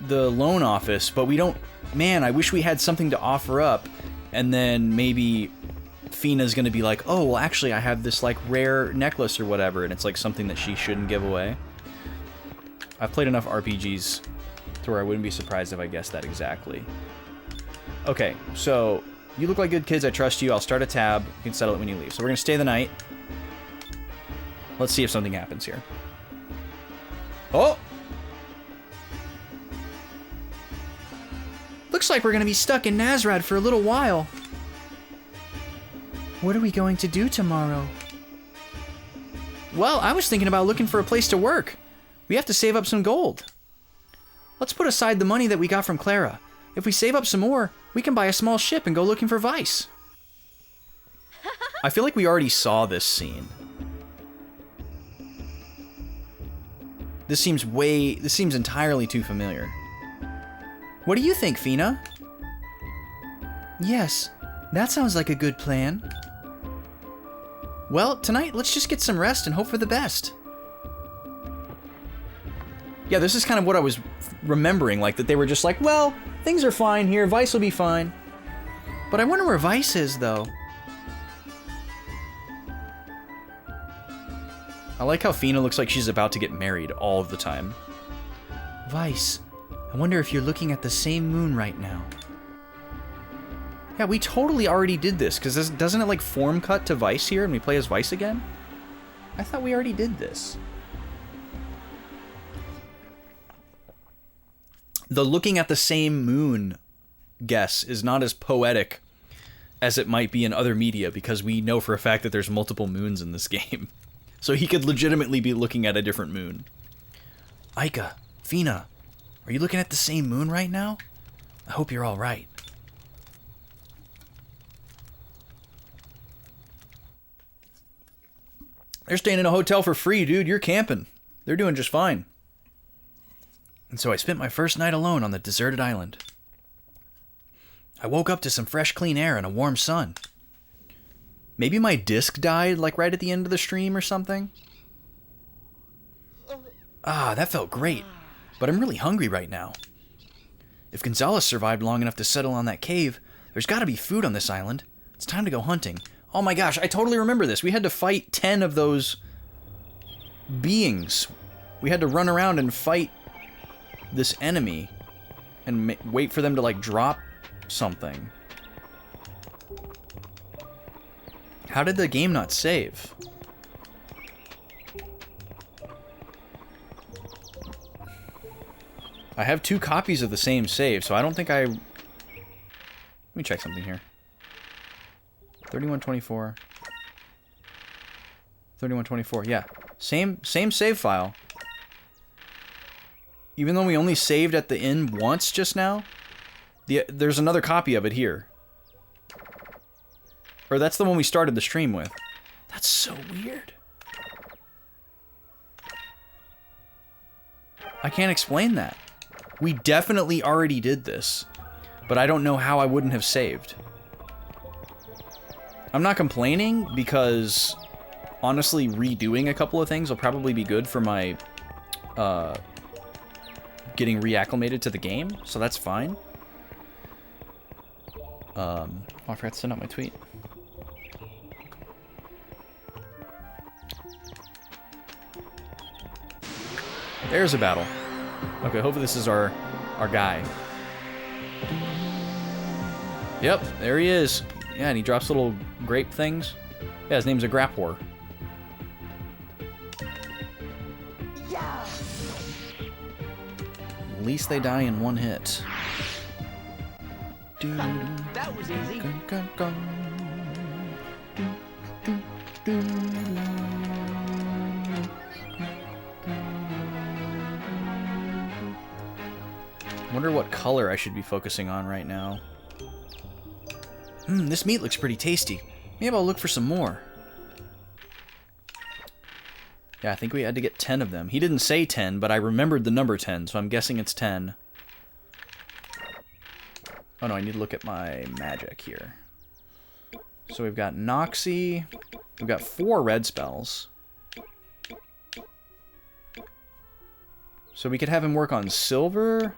the loan office, but we don't... Man, I wish we had something to offer up. And then maybe Fina's going to be like, oh, well, actually, I have this, like, rare necklace or whatever, and it's, like, something that she shouldn't give away. I've played enough RPGs to where I wouldn't be surprised if I guessed that exactly. Okay, so you look like good kids. I trust you. I'll start a tab. You can settle it when you leave. So we're going to stay the night. Let's see if something happens here. Oh! Looks like we're going to be stuck in Nazrad for a little while. What are we going to do tomorrow? Well, I was thinking about looking for a place to work. We have to save up some gold. Let's put aside the money that we got from Clara. If we save up some more, we can buy a small ship and go looking for Vice. I feel like we already saw this scene. This seems entirely too familiar. What do you think, Fina? Yes, that sounds like a good plan. Well, tonight, let's just get some rest and hope for the best. Yeah, this is kind of what I was remembering, like that they were just like, well, things are fine here, Vice will be fine. But I wonder where Vice is, though. I like how Fina looks like she's about to get married all of the time. Vice, I wonder if you're looking at the same moon right now. Yeah, we totally already did this, because doesn't it like form cut to Vice here and we play as Vice again? I thought we already did this. The looking at the same moon guess is not as poetic as it might be in other media, because we know for a fact that there's multiple moons in this game. So he could legitimately be looking at a different moon. Aika, Fina, are you looking at the same moon right now? I hope you're all right. They're staying in a hotel for free, dude. You're camping. They're doing just fine. And so I spent my first night alone on the deserted island. I woke up to some fresh, clean air and a warm sun. Maybe my disc died, like, right at the end of the stream or something? Ah, that felt great. But I'm really hungry right now. If Gonzalez survived long enough to settle on that cave, there's gotta be food on this island. It's time to go hunting. Oh my gosh, I totally remember this. We had to fight 10 of those beings. We had to run around and fight this enemy and wait for them to, like, drop something. How did the game not save? I have 2 copies of the same save, so I don't think I... Let me check something here. 3124. 3124, yeah. Same save file. Even though we only saved at the inn once just now, there's another copy of it here. Or that's the one we started the stream with. That's so weird. I can't explain that. We definitely already did this, but I don't know how I wouldn't have saved. I'm not complaining because, honestly, redoing a couple of things will probably be good for my getting reacclimated to the game, so that's fine. Oh, I forgot to send out my tweet. There's a battle. Okay, hopefully this is our guy. Yep, there he is. Yeah, and he drops little grape things. Yeah, his name's a Grapwar. Yeah. At least they die in one hit. That was easy. Wonder what color I should be focusing on right now. This meat looks pretty tasty. Maybe I'll look for some more. Yeah, I think we had to get 10 of them. He didn't say 10, but I remembered the number 10, so I'm guessing it's 10. Oh no, I need to look at my magic here. So we've got Noxy. We've got 4 red spells. So we could have him work on silver.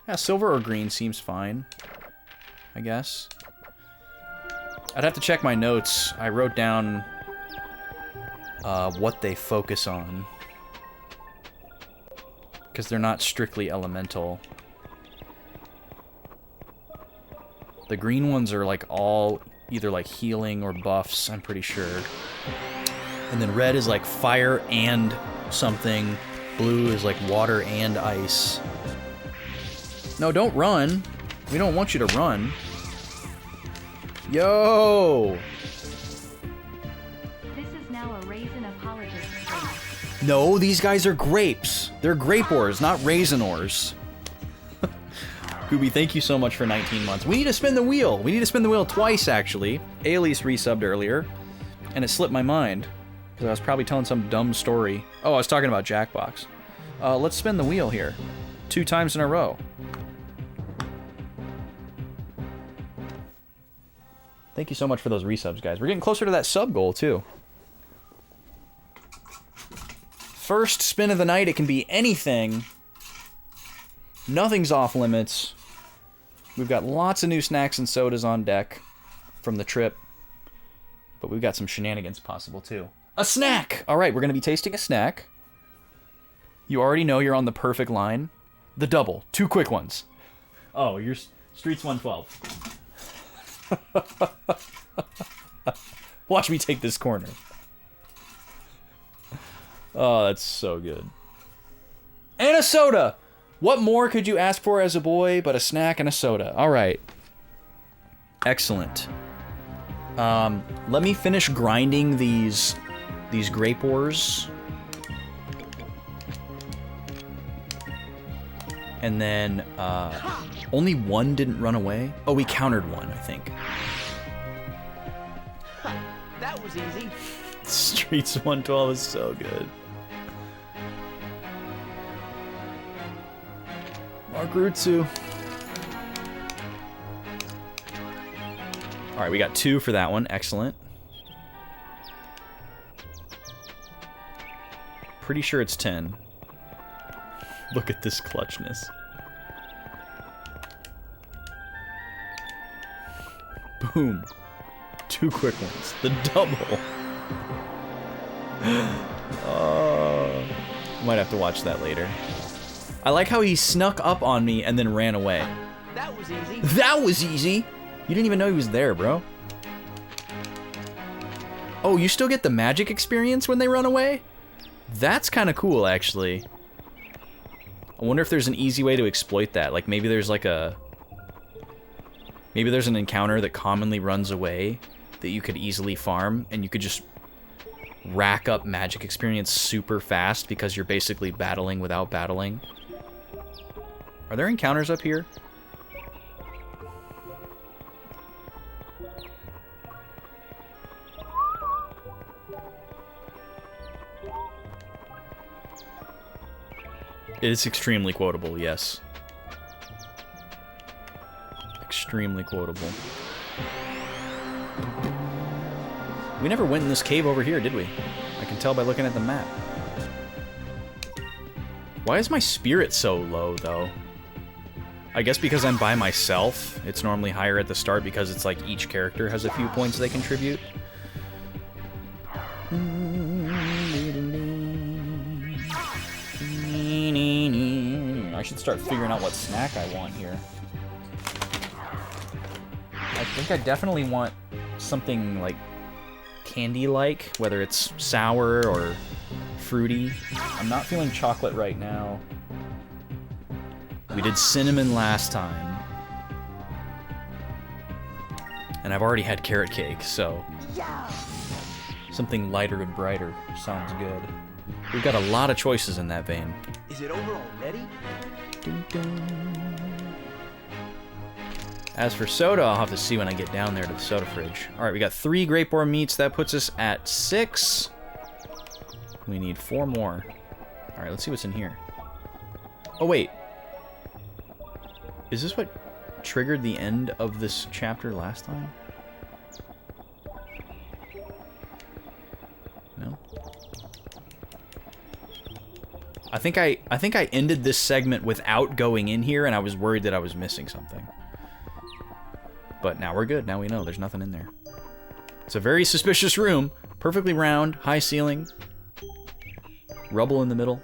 Yeah, silver or green seems fine, I guess. I'd have to check my notes. I wrote down what they focus on, because they're not strictly elemental. The green ones are like all either like healing or buffs, I'm pretty sure. And then red is like fire and something. Blue is like water and ice. No, don't run. We don't want you to run. Yo! This is now a raisin apologist stream. No, these guys are grapes. They're grape ores, not raisin ores. Gooby, thank you so much for 19 months. We need to spin the wheel. We need to spin the wheel twice, actually. Alias resubbed earlier, and it slipped my mind, because I was probably telling some dumb story. Oh, I was talking about Jackbox. Let's spin the wheel here. 2 times in a row. Thank you so much for those resubs, guys. We're getting closer to that sub goal, too. First spin of the night, it can be anything. Nothing's off limits. We've got lots of new snacks and sodas on deck from the trip. But we've got some shenanigans possible, too. A snack! All right, we're going to be tasting a snack. You already know you're on the perfect line. The double. 2 quick ones. Oh, you're Streets 112. Watch me take this corner. Oh, that's so good. And a soda! What more could you ask for as a boy but a snack and a soda? All right. Excellent. Let me finish grinding these grape ores. And then, only one didn't run away. Oh, we countered one, I think. That was easy. Streets 112 is so good. Margrutsu. Alright, we got 2 for that one. Excellent. Pretty sure it's 10. Look at this clutchness. Boom. 2 quick ones. The double. Oh. Might have to watch that later. I like how he snuck up on me and then ran away. That was easy. That was easy! You didn't even know he was there, bro. Oh, you still get the magic experience when they run away? That's kind of cool, actually. I wonder if there's an easy way to exploit that. Like, maybe there's like a... Maybe there's an encounter that commonly runs away that you could easily farm, and you could just rack up magic experience super fast because you're basically battling without battling. Are there encounters up here? It is extremely quotable, yes. Extremely quotable. We never went in this cave over here, did we? I can tell by looking at the map. Why is my spirit so low, though? I guess because I'm by myself. It's normally higher at the start because it's like each character has a few points they contribute. I should start figuring out what snack I want here. I think I definitely want something like candy-like, whether it's sour or fruity. I'm not feeling chocolate right now. We did cinnamon last time. And I've already had carrot cake, so something lighter and brighter sounds good. We've got a lot of choices in that vein. Is it over already? As for soda, I'll have to see when I get down there to the soda fridge. Alright, we got 3 grape ore meats. That puts us at 6. We need 4 more. Alright, let's see what's in here. Oh, wait. Is this what triggered the end of this chapter last time? No? I think I ended this segment without going in here, and I was worried that I was missing something. But now we're good. Now we know there's nothing in there. It's a very suspicious room. Perfectly round, high ceiling. Rubble in the middle.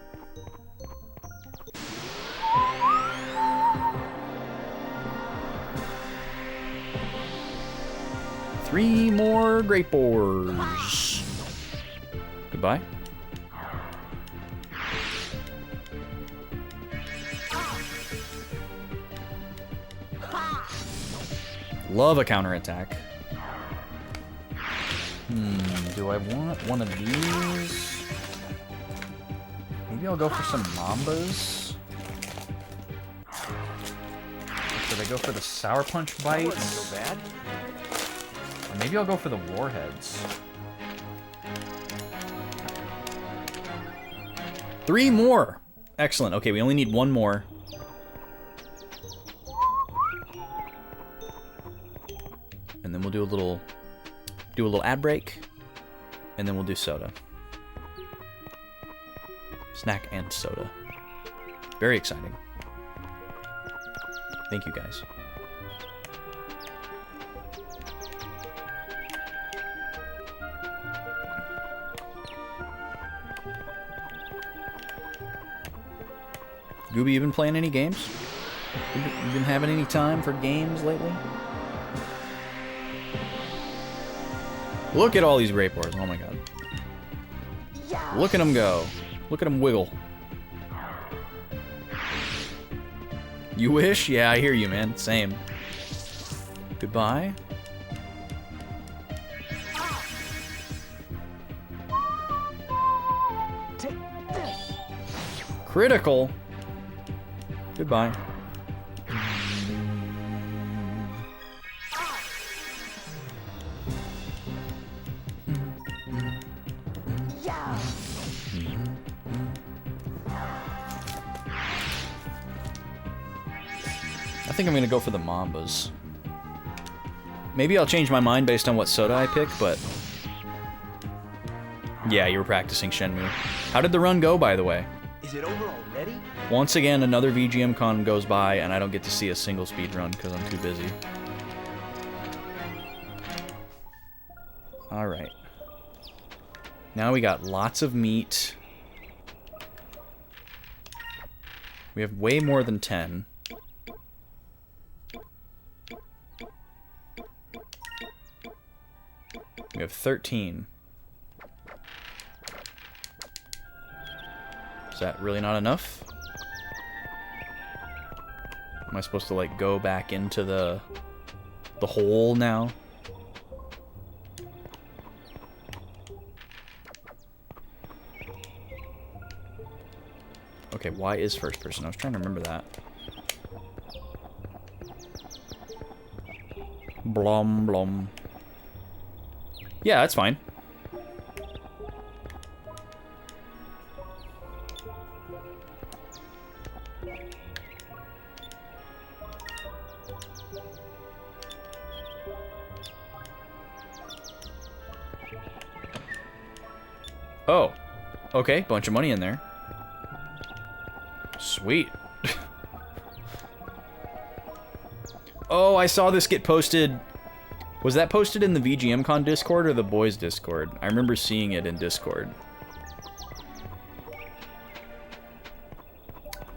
Three more grape ores. Goodbye. Love a counterattack. Do I want one of these? Maybe I'll go for some Mambas. Should I go for the Sour Punch bites? So bad. Or maybe I'll go for the Warheads. 3 more! Excellent. Okay, we only need 1 more. And then we'll do a little ad break, and then we'll do soda. Snack and soda. Very exciting. Thank you, guys. Gooby, you been playing any games? You been having any time for games lately? Look at all these great boards. Oh my god. Look at them go. Look at them wiggle. You wish? Yeah, I hear you, man. Same. Goodbye. Critical. Goodbye. I think I'm gonna go for the Mambas. Maybe I'll change my mind based on what soda I pick, but... Yeah, you were practicing Shenmue. How did the run go, by the way? Is it over already? Once again, another VGM con goes by, and I don't get to see a single speed run because I'm too busy. Alright. Now we got lots of meat. We have way more than 10. We have 13. Is that really not enough? Am I supposed to, like, go back into the hole now? Okay, why is first person? I was trying to remember that. Blom, blom. Yeah, that's fine. Oh. Okay, bunch of money in there. Sweet. Oh, I saw this get posted. Was that posted in the VGMCon Discord or the boys Discord? I remember seeing it in Discord.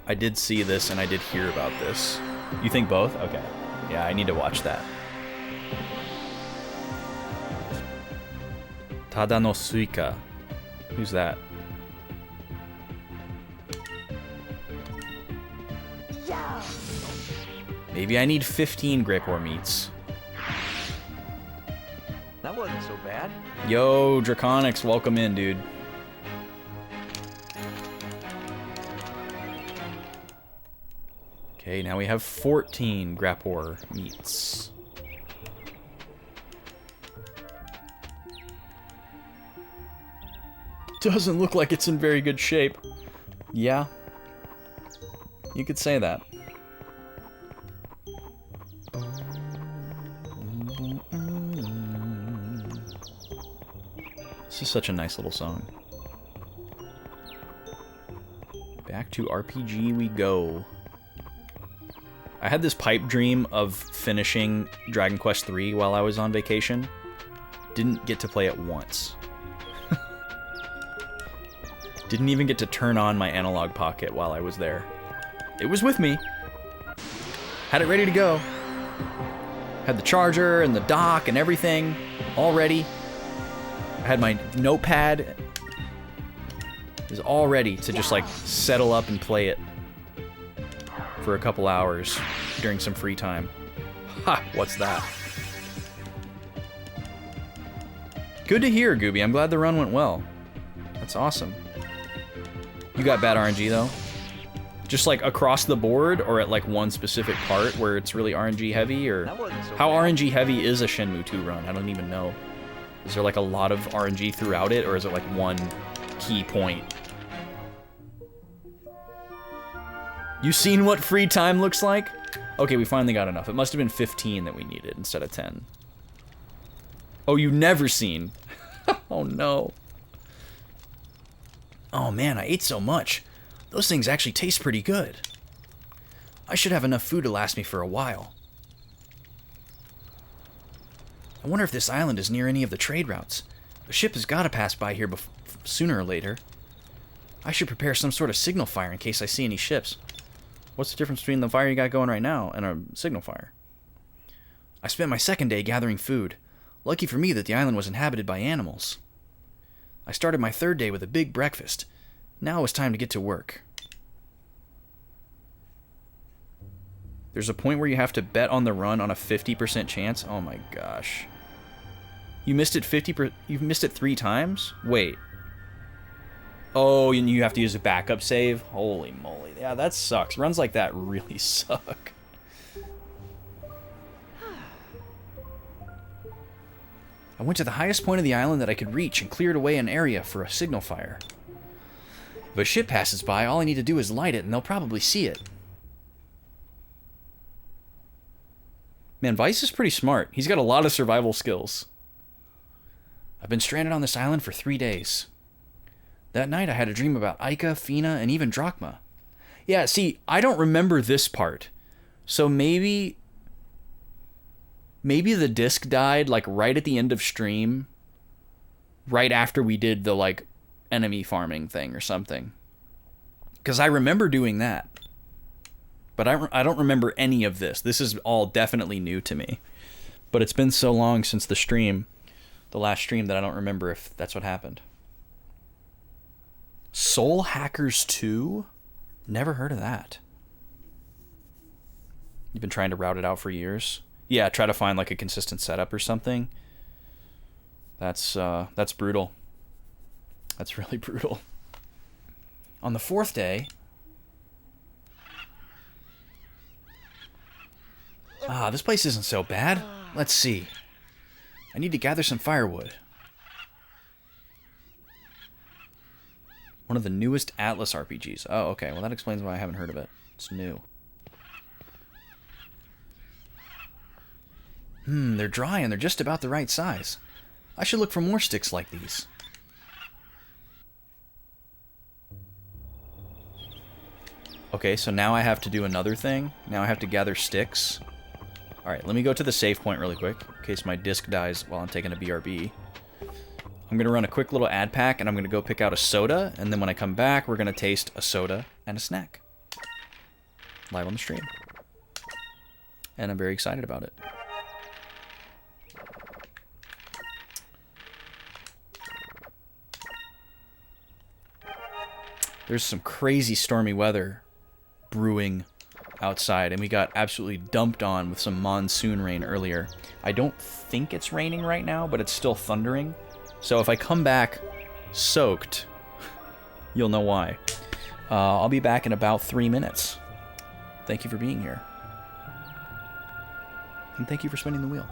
I did see this and I did hear about this. You think both? Okay. Yeah, I need to watch that. Tada no Suika. Who's that? Maybe I need 15 grape ore meats. That wasn't so bad. Yo, Draconics, welcome in, dude. Okay, now we have 14 grape ore meats. Doesn't look like it's in very good shape. Yeah. You could say that. This is such a nice little song. Back to RPG we go. I had this pipe dream of finishing Dragon Quest III while I was on vacation. Didn't get to play it once. Didn't even get to turn on my analog pocket while I was there. It was with me. Had it ready to go. Had the charger and the dock and everything all ready. I had my notepad. It was all ready to just like settle up and play it for a couple hours during some free time. Ha! What's that? Good to hear, Gooby. I'm glad the run went well. That's awesome. You got bad RNG though? Just like across the board, or at like one specific part where it's really RNG heavy, or how RNG heavy is a Shenmue 2 run? I don't even know. Is there like a lot of RNG throughout it, or is it like one key point? You seen what free time looks like? Okay, we finally got enough. It must have been 15 that we needed instead of 10. Oh, you never seen? Oh no. Oh man, I ate so much. Those things actually taste pretty good. I should have enough food to last me for a while. I wonder if this island is near any of the trade routes. A ship has got to pass by here sooner or later. I should prepare some sort of signal fire in case I see any ships. What's the difference between the fire you got going right now and a signal fire? I spent my second day gathering food. Lucky for me that the island was inhabited by animals. I started my third day with a big breakfast. Now it was time to get to work. There's a point where you have to bet on the run on a 50% chance. Oh my gosh. You missed it you've missed it 3 times? Wait. Oh, and you have to use a backup save? Holy moly. Yeah, that sucks. Runs like that really suck. I went to the highest point of the island that I could reach and cleared away an area for a signal fire. If a ship passes by, all I need to do is light it and they'll probably see it. Man, Vice is pretty smart. He's got a lot of survival skills. I've been stranded on this island for 3 days. That night I had a dream about Ica, Fina, and even Drachma. Yeah, see, I don't remember this part. So maybe the disc died like right at the end of stream. Right after we did the like enemy farming thing or something. Because I remember doing that. But I don't remember any of this. This is all definitely new to me. But it's been so long since the stream, the last stream, that I don't remember if that's what happened. Soul Hackers 2? Never heard of that. You've been trying to route it out for years? Yeah, try to find like a consistent setup or something. That's brutal. That's really brutal. On the 4th day... this place isn't so bad. Let's see. I need to gather some firewood. One of the newest Atlas RPGs. Oh, okay. Well, that explains why I haven't heard of it. It's new. They're dry and they're just about the right size. I should look for more sticks like these. Okay, so now I have to do another thing. Now I have to gather sticks. Alright, let me go to the save point really quick, in case my disc dies while I'm taking a BRB. I'm going to run a quick little ad pack, and I'm going to go pick out a soda, and then when I come back, we're going to taste a soda and a snack. Live on the stream. And I'm very excited about it. There's some crazy stormy weather brewing outside, and we got absolutely dumped on with some monsoon rain earlier. I don't think it's raining right now, but it's still thundering. So if I come back soaked, you'll know why. I'll be back in about 3 minutes. Thank you for being here. And thank you for spinning the wheel.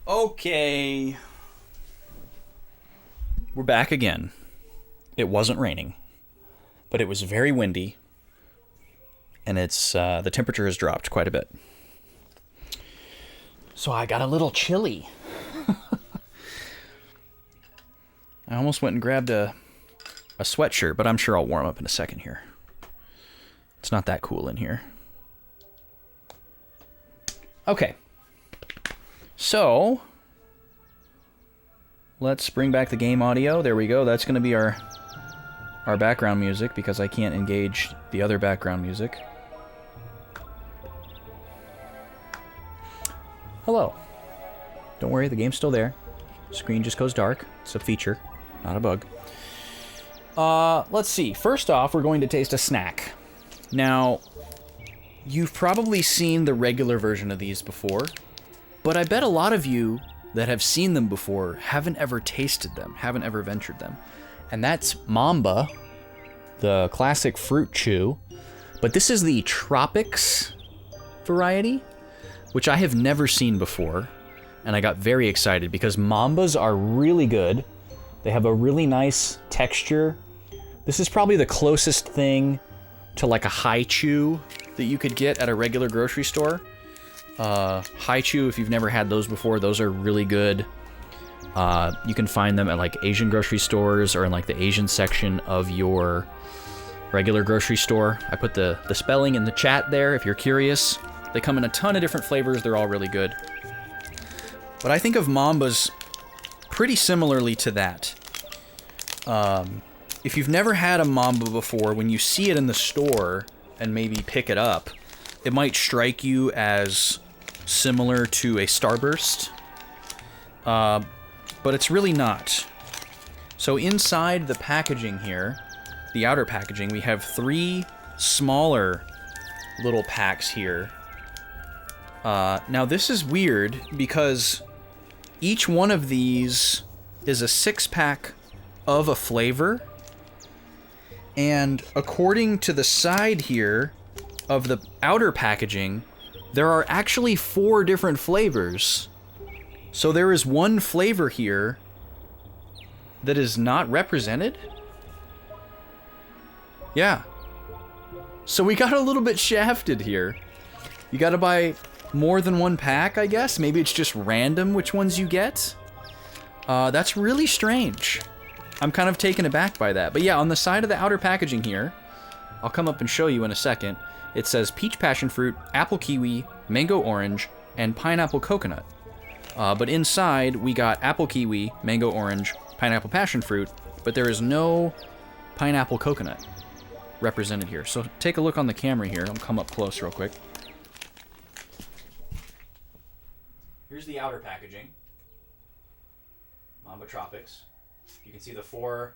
Okay. We're back again. It wasn't raining, but it was very windy, and it's the temperature has dropped quite a bit. So I got a little chilly. I almost went and grabbed a sweatshirt, but I'm sure I'll warm up in a second here. It's not that cool in here. Okay. So, let's bring back the game audio. There we go. That's going to be our background music because I can't engage the other background music. Hello. Don't worry, the game's still there. Screen just goes dark. It's a feature, not a bug. Let's see. First off, we're going to taste a snack. Now, you've probably seen the regular version of these before, but I bet a lot of you that have seen them before haven't ever tasted them, haven't ever ventured them. And that's Mamba, the classic fruit chew, but this is the Tropics variety, which I have never seen before, and I got very excited because Mambas are really good. They have a really nice texture. This is probably the closest thing to like a high chew that you could get at a regular grocery store. High chew, if you've never had those before, those are really good. You can find them at like Asian grocery stores or in like the Asian section of your regular grocery store. I put the spelling in the chat there if you're curious. They come in a ton of different flavors. They're all really good. But I think of Mambas pretty similarly to that. If you've never had a Mamba before, when you see it in the store and maybe pick it up, it might strike you as similar to a Starburst. But it's really not. So inside the packaging here, the outer packaging, we have 3 smaller little packs here. Now this is weird because each one of these is a 6-pack of a flavor. And according to the side here of the outer packaging, there are actually 4 different flavors. So there is one flavor here that is not represented? Yeah. So we got a little bit shafted here. You gotta buy more than one pack, I guess? Maybe it's just random which ones you get? That's really strange. I'm kind of taken aback by that. But yeah, on the side of the outer packaging here, I'll come up and show you in a second, it says peach passion fruit, apple kiwi, mango orange, and pineapple coconut. But inside, we got apple kiwi, mango orange, pineapple passion fruit, but there is no pineapple coconut represented here. So take a look on the camera here. I'll come up close real quick. Here's the outer packaging. Mamba Tropics. You can see the four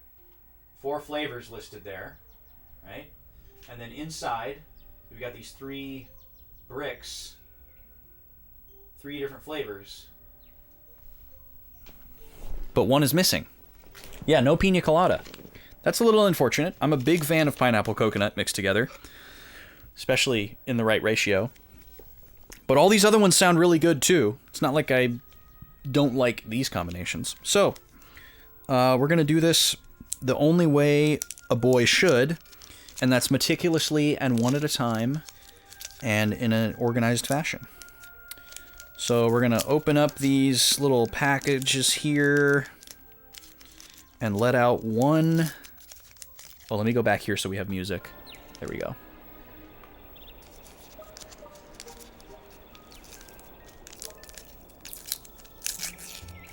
flavors listed there, right? And then inside, we've got these 3 bricks, 3 different flavors. But one is missing. Yeah, no pina colada. That's a little unfortunate. I'm a big fan of pineapple coconut mixed together, especially in the right ratio. But all these other ones sound really good too. It's not like I don't like these combinations. So, we're going to do this the only way a boy should, and that's meticulously and one at a time and in an organized fashion. So we're going to open up these little packages here and let out one. Oh, let me go back here so we have music. There we go.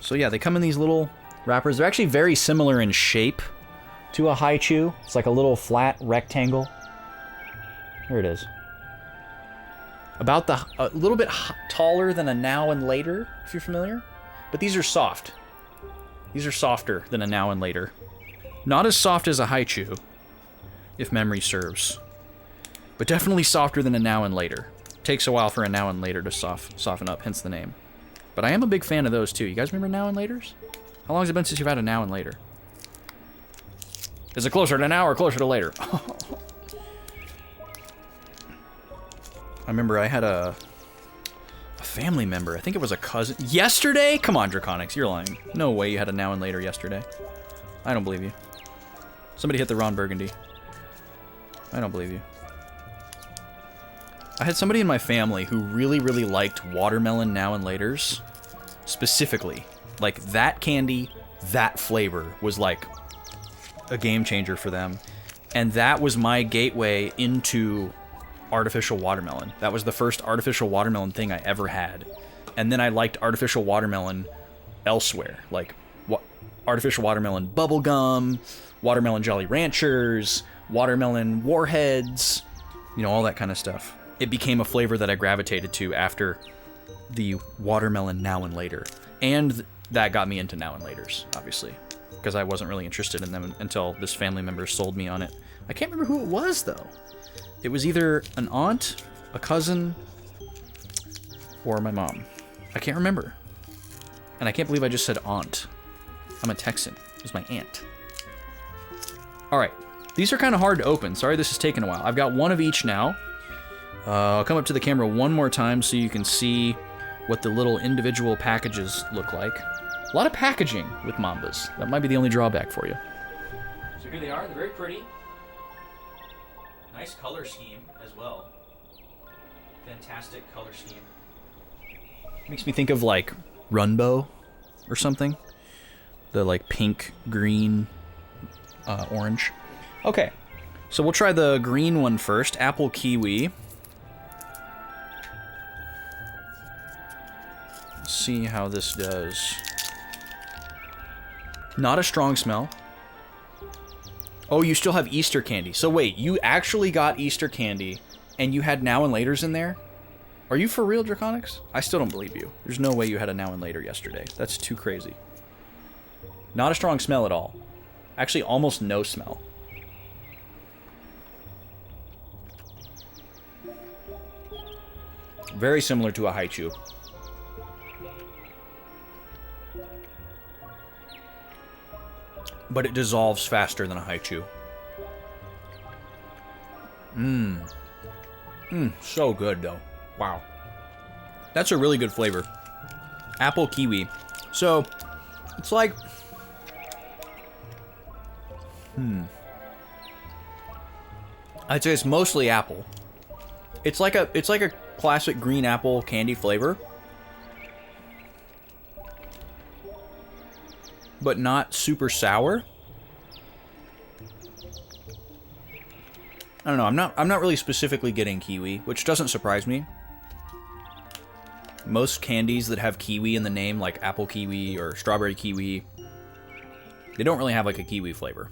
So yeah, they come in these little wrappers. They're actually very similar in shape to a high chew. It's like a little flat rectangle. Here it is. About a little bit taller than a Now and Later, if you're familiar. But these are soft. These are softer than a Now and Later. Not as soft as a high chew, if memory serves. But definitely softer than a Now and Later. Takes a while for a Now and Later to soften up, hence the name. But I am a big fan of those too. You guys remember Now and Laters? How long has it been since you've had a Now and Later? Is it closer to now or closer to later? I remember I had a family member. I think it was a cousin. Yesterday? Come on, Draconics, you're lying. No way you had a now and later yesterday. I don't believe you. Somebody hit the Ron Burgundy. I don't believe you. I had somebody in my family who really, really liked watermelon now and laters. Specifically. Like, that candy, that flavor was like a game changer for them. And that was my gateway into artificial watermelon. That was the first artificial watermelon thing I ever had. And then I liked artificial watermelon elsewhere. Like, artificial watermelon bubblegum, watermelon Jolly Ranchers, watermelon Warheads, you know, all that kind of stuff. It became a flavor that I gravitated to after the watermelon now and later. And that got me into now and laters, obviously, because I wasn't really interested in them until this family member sold me on it. I can't remember who it was, though. It was either an aunt, a cousin, or my mom. I can't remember. And I can't believe I just said aunt. I'm a Texan. It was my aunt. Alright. These are kind of hard to open. Sorry this has taken a while. I've got one of each now. I'll come up to the camera one more time so you can see what the little individual packages look like. A lot of packaging with Mambas. That might be the only drawback for you. So here they are. They're very pretty. Nice color scheme as well. Fantastic color scheme. Makes me think of like Runbow or something. The like pink, green, orange. Okay, so we'll try the green one first. Apple kiwi. Let's see how this does. Not a strong smell. Oh, you still have Easter candy. So wait, you actually got Easter candy and you had now and laters in there? Are you for real, Draconics? I still don't believe you. There's no way you had a now and later yesterday. That's too crazy. Not a strong smell at all. Actually, almost no smell. Very similar to a Haichu. But it dissolves faster than a Haichu. So good though. Wow. That's a really good flavor. Apple kiwi. So, it's like... I'd say it's mostly apple. It's like a classic green apple candy flavor. But not super sour. I don't know, I'm not really specifically getting kiwi, which doesn't surprise me. Most candies that have kiwi in the name, like apple kiwi or strawberry kiwi, they don't really have like a kiwi flavor.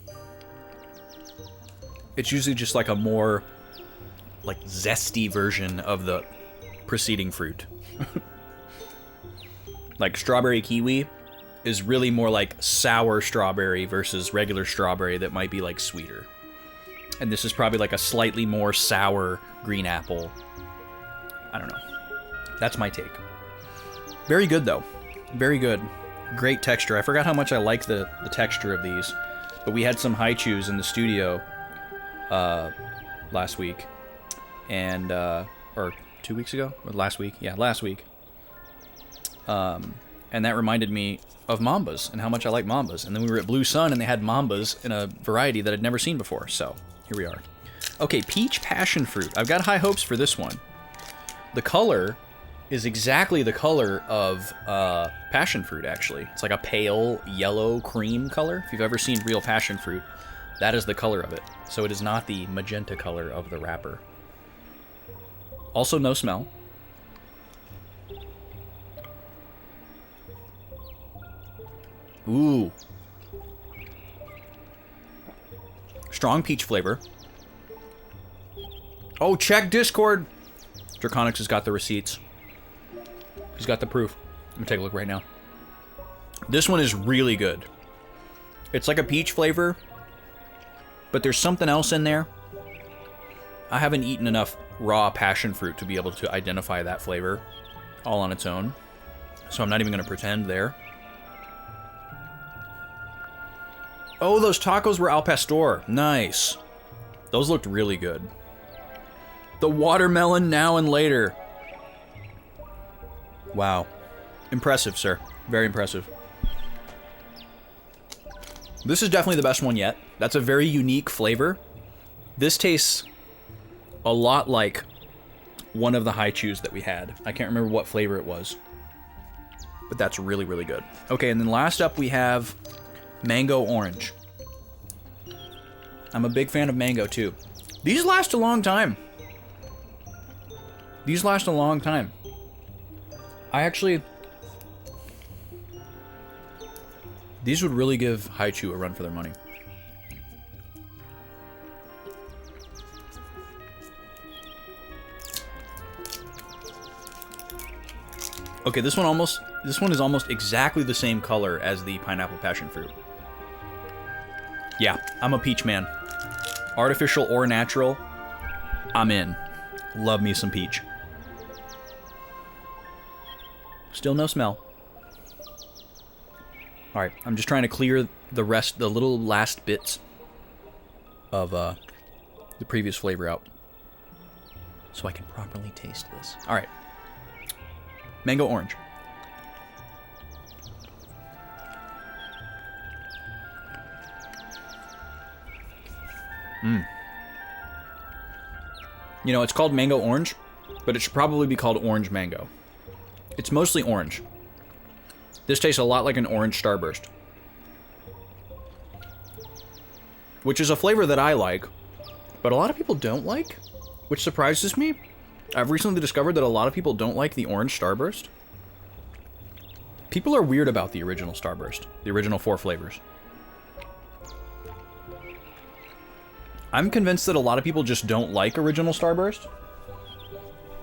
It's usually just like a more like zesty version of the preceding fruit. Like strawberry kiwi is really more like sour strawberry versus regular strawberry that might be like sweeter. And this is probably like a slightly more sour green apple. I don't know. That's my take. Very good though. Very good. Great texture. I forgot how much I like the texture of these. But we had some Haichus in the studio last week. And, or 2 weeks ago? Or last week? Yeah, last week. And that reminded me of Mambas and how much I like Mambas. And then we were at Blue Sun and they had Mambas in a variety that I'd never seen before. So, here we are. Okay, Peach Passion Fruit. I've got high hopes for this one. The color is exactly the color of passion fruit, actually. It's like a pale yellow cream color. If you've ever seen real passion fruit, that is the color of it. So it is not the magenta color of the wrapper. Also, no smell. Ooh. Strong peach flavor. Oh, check Discord! Draconics has got the receipts. He's got the proof. Let me take a look right now. This one is really good. It's like a peach flavor, but there's something else in there. I haven't eaten enough raw passion fruit to be able to identify that flavor all on its own, so I'm not even going to pretend there. Oh, those tacos were al pastor. Nice. Those looked really good. The watermelon now and later. Wow. Impressive, sir. Very impressive. This is definitely the best one yet. That's a very unique flavor. This tastes a lot like one of the haichus that we had. I can't remember what flavor it was. But that's really, really good. Okay, and then last up we have mango orange. I'm a big fan of mango too. These last a long time. These last a long time. These would really give haichu a run for their money. Okay, this one is almost exactly the same color as the pineapple passion fruit. Yeah, I'm a peach man. Artificial or natural, I'm in. Love me some peach. Still no smell. Alright, I'm just trying to clear the little last bits of the previous flavor out, so I can properly taste this. Alright. Mango orange. You know, it's called mango orange, but it should probably be called orange mango. It's mostly orange. This tastes a lot like an orange starburst, which is a flavor that I like, but a lot of people don't like, which surprises me. I've recently discovered that a lot of people don't like the orange starburst. People are weird about the original starburst, the original 4 flavors. I'm convinced that a lot of people just don't like original starburst,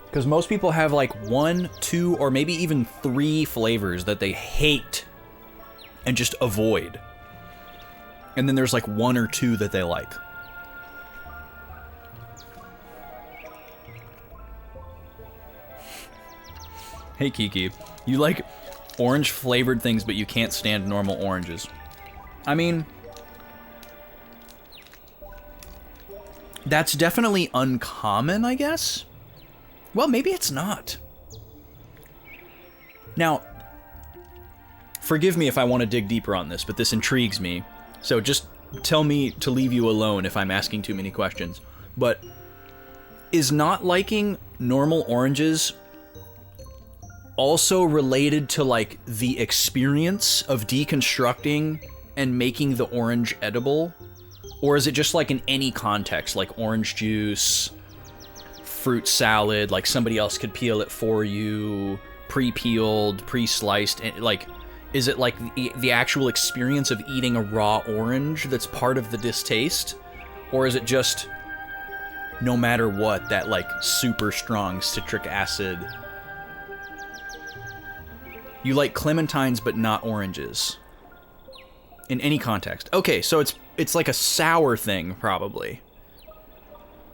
because most people have like 1, 2, or maybe even 3 flavors that they hate and just avoid. And then there's like 1 or 2 that they like. Hey Kiki, you like orange flavored things, but you can't stand normal oranges. I mean, that's definitely uncommon, I guess. Well, maybe it's not. Now, forgive me if I want to dig deeper on this, but this intrigues me. So just tell me to leave you alone if I'm asking too many questions. But is not liking normal oranges also related to, like, the experience of deconstructing and making the orange edible? Or is it just, like, in any context, like orange juice, fruit salad, like somebody else could peel it for you, pre-peeled, pre-sliced, and, like, is it like the actual experience of eating a raw orange that's part of the distaste? Or is it just, no matter what, that, like, super strong citric acid? You like clementines but not oranges. In any context. Okay, so it's like a sour thing, probably.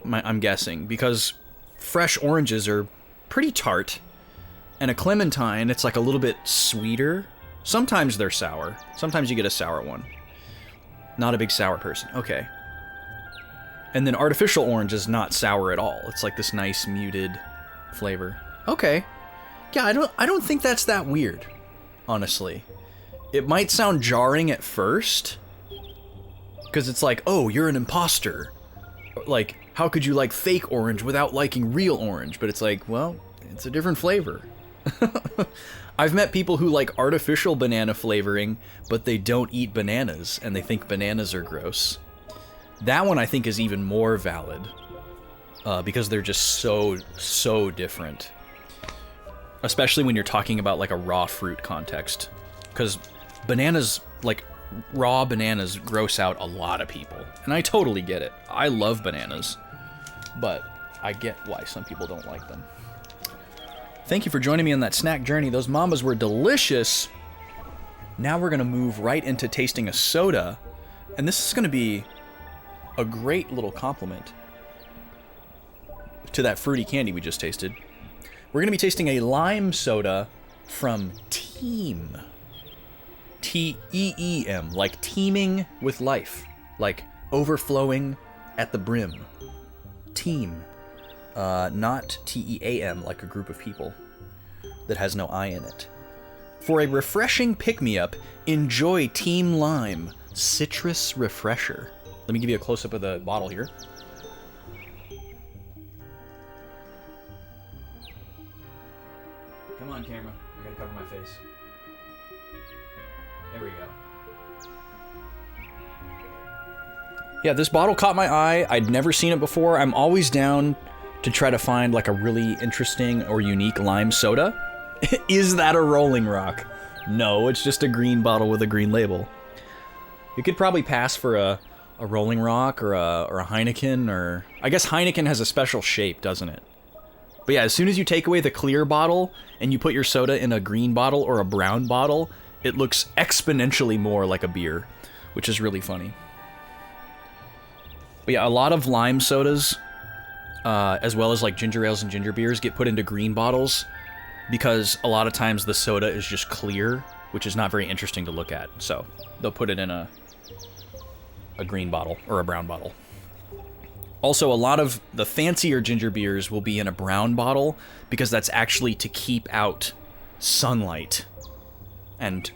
I'm guessing, because fresh oranges are pretty tart, and a clementine, it's like a little bit sweeter. Sometimes they're sour. Sometimes you get a sour one. Not a big sour person. Okay. And then artificial orange is not sour at all. It's like this nice muted flavor. Okay. Yeah, I don't think that's that weird, honestly. It might sound jarring at first, because it's like, oh, you're an imposter. Like, how could you like fake orange without liking real orange? But it's like, well, it's a different flavor. I've met people who like artificial banana flavoring, but they don't eat bananas, and they think bananas are gross. That one I think is even more valid, because they're just so different. Especially when you're talking about like a raw fruit context. Because bananas, like raw bananas, gross out a lot of people. And I totally get it. I love bananas. But I get why some people don't like them. Thank you for joining me on that snack journey. Those mambas were delicious. Now we're going to move right into tasting a soda. And this is going to be a great little compliment to that fruity candy we just tasted. We're going to be tasting a lime soda from Team. T-E-E-M, like teeming with life, like overflowing at the brim. Team, not T-E-A-M, like a group of people. that has no I in it. For a refreshing pick-me-up, enjoy Team Lime Citrus Refresher. Let me give you a close-up of the bottle here. Come on, camera. I gotta cover my face. There we go. Yeah, this bottle caught my eye. I'd never seen it before. I'm always down to try to find like a really interesting or unique lime soda. Is that a Rolling Rock? No, it's just a green bottle with a green label. You could probably pass for a Rolling Rock or a Heineken, or... I guess Heineken has a special shape, doesn't it? But yeah, as soon as you take away the clear bottle and you put your soda in a green bottle or a brown bottle, it looks exponentially more like a beer, which is really funny. But yeah, a lot of lime sodas, as well as like ginger ales and ginger beers, get put into green bottles because a lot of times the soda is just clear, which is not very interesting to look at. So they'll put it in a green bottle or a brown bottle. Also, a lot of the fancier ginger beers will be in a brown bottle because that's actually to keep out sunlight and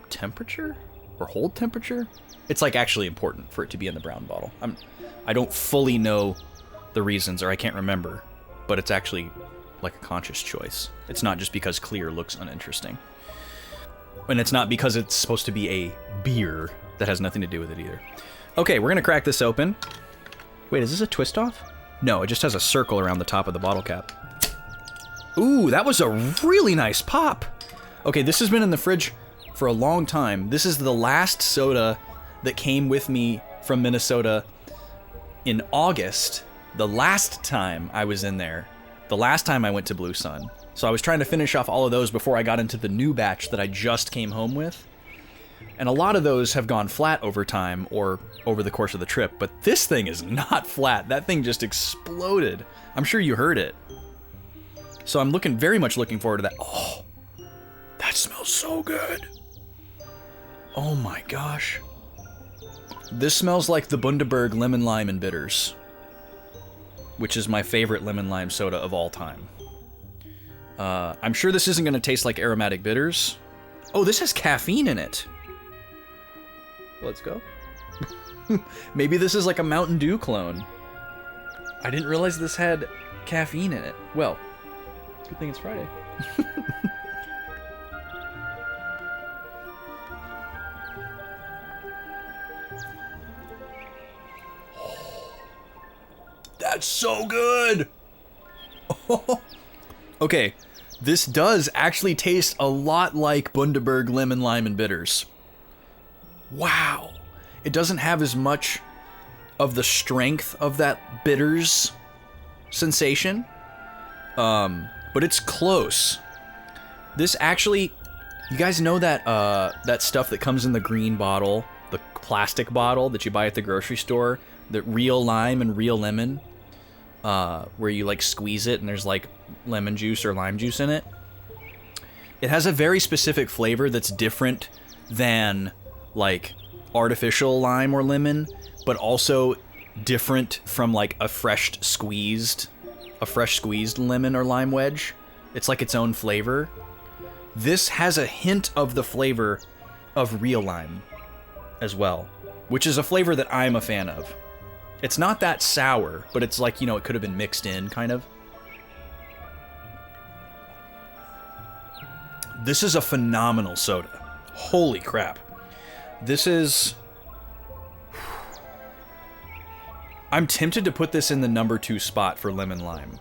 temperature or hold temperature. It's like actually important for it to be in the brown bottle. I don't fully know the reasons, or I can't remember, but it's actually like a conscious choice. It's not just because clear looks uninteresting. And it's not because it's supposed to be a beer that has nothing to do with it either. Okay, we're gonna crack this open. Wait, is this a twist off? No, it just has a circle around the top of the bottle cap. Ooh, that was a really nice pop. Okay, this has been in the fridge for a long time. This is the last soda that came with me from Minnesota in August, the last time I was in there, the last time I went to Blue Sun. So I was trying to finish off all of those before I got into the new batch that I just came home with. And a lot of those have gone flat over time or over the course of the trip, but this thing is not flat. That thing just exploded. I'm sure you heard it. So I'm very much looking forward to that. Oh, that smells so good. Oh my gosh. This smells like the Bundaberg Lemon Lime and Bitters, which is my favorite lemon lime soda of all time. I'm sure this isn't going to taste like aromatic bitters. Oh, this has caffeine in it. Let's go. Maybe this is like a Mountain Dew clone. I didn't realize this had caffeine in it. Well, good thing it's Friday. That's so good! Okay, this does actually taste a lot like Bundaberg Lemon Lime and Bitters. Wow. It doesn't have as much of the strength of that bitters sensation, but it's close. This actually, you guys know that that stuff that comes in the green bottle, the plastic bottle that you buy at the grocery store, the real lime and real lemon, where you like squeeze it and there's like lemon juice or lime juice in it. It has a very specific flavor that's different than like artificial lime or lemon, but also different from like a fresh squeezed lemon or lime wedge. It's like its own flavor. This has a hint of the flavor of real lime as well, which is a flavor that I'm a fan of. It's not that sour, but it's like, you know, it could have been mixed in, kind of. This is a phenomenal soda. Holy crap. This is... I'm tempted to put this in the number 2 spot for Lemon Lime.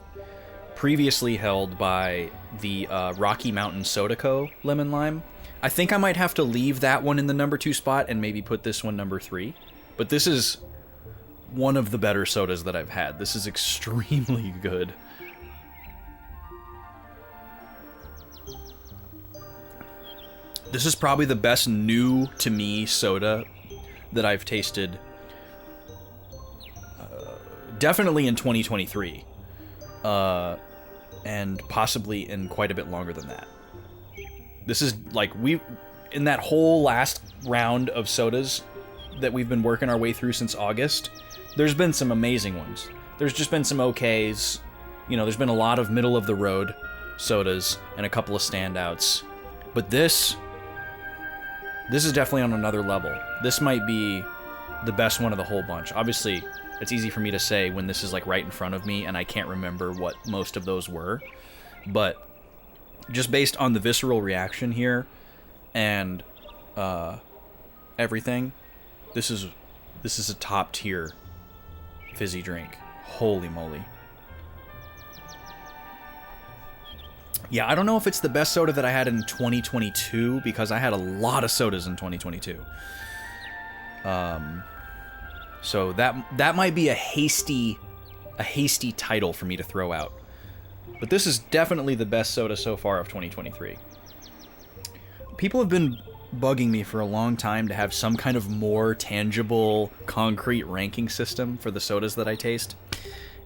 Previously held by the Rocky Mountain Soda Co. Lemon Lime. I think I might have to leave that one in the number 2 spot and maybe put this one number 3. But this is one of the better sodas that I've had. This is extremely good. This is probably the best new to me soda that I've tasted. Definitely in 2023. And possibly in quite a bit longer than that. This is like, in that whole last round of sodas that we've been working our way through since August, there's been some amazing ones. There's just been some okays. You know, there's been a lot of middle of the road. sodas and a couple of standouts. But this is definitely on another level. This might be the best one of the whole bunch. Obviously, it's easy for me to say when this is like right in front of me and I can't remember what most of those were. But just based on the visceral reaction here and everything, this is a top tier fizzy drink. Holy moly. Yeah, I don't know if it's the best soda that I had in 2022 because I had a lot of sodas in 2022. So that might be a hasty title for me to throw out. But this is definitely the best soda so far of 2023. People have been bugging me for a long time to have some kind of more tangible, concrete ranking system for the sodas that I taste.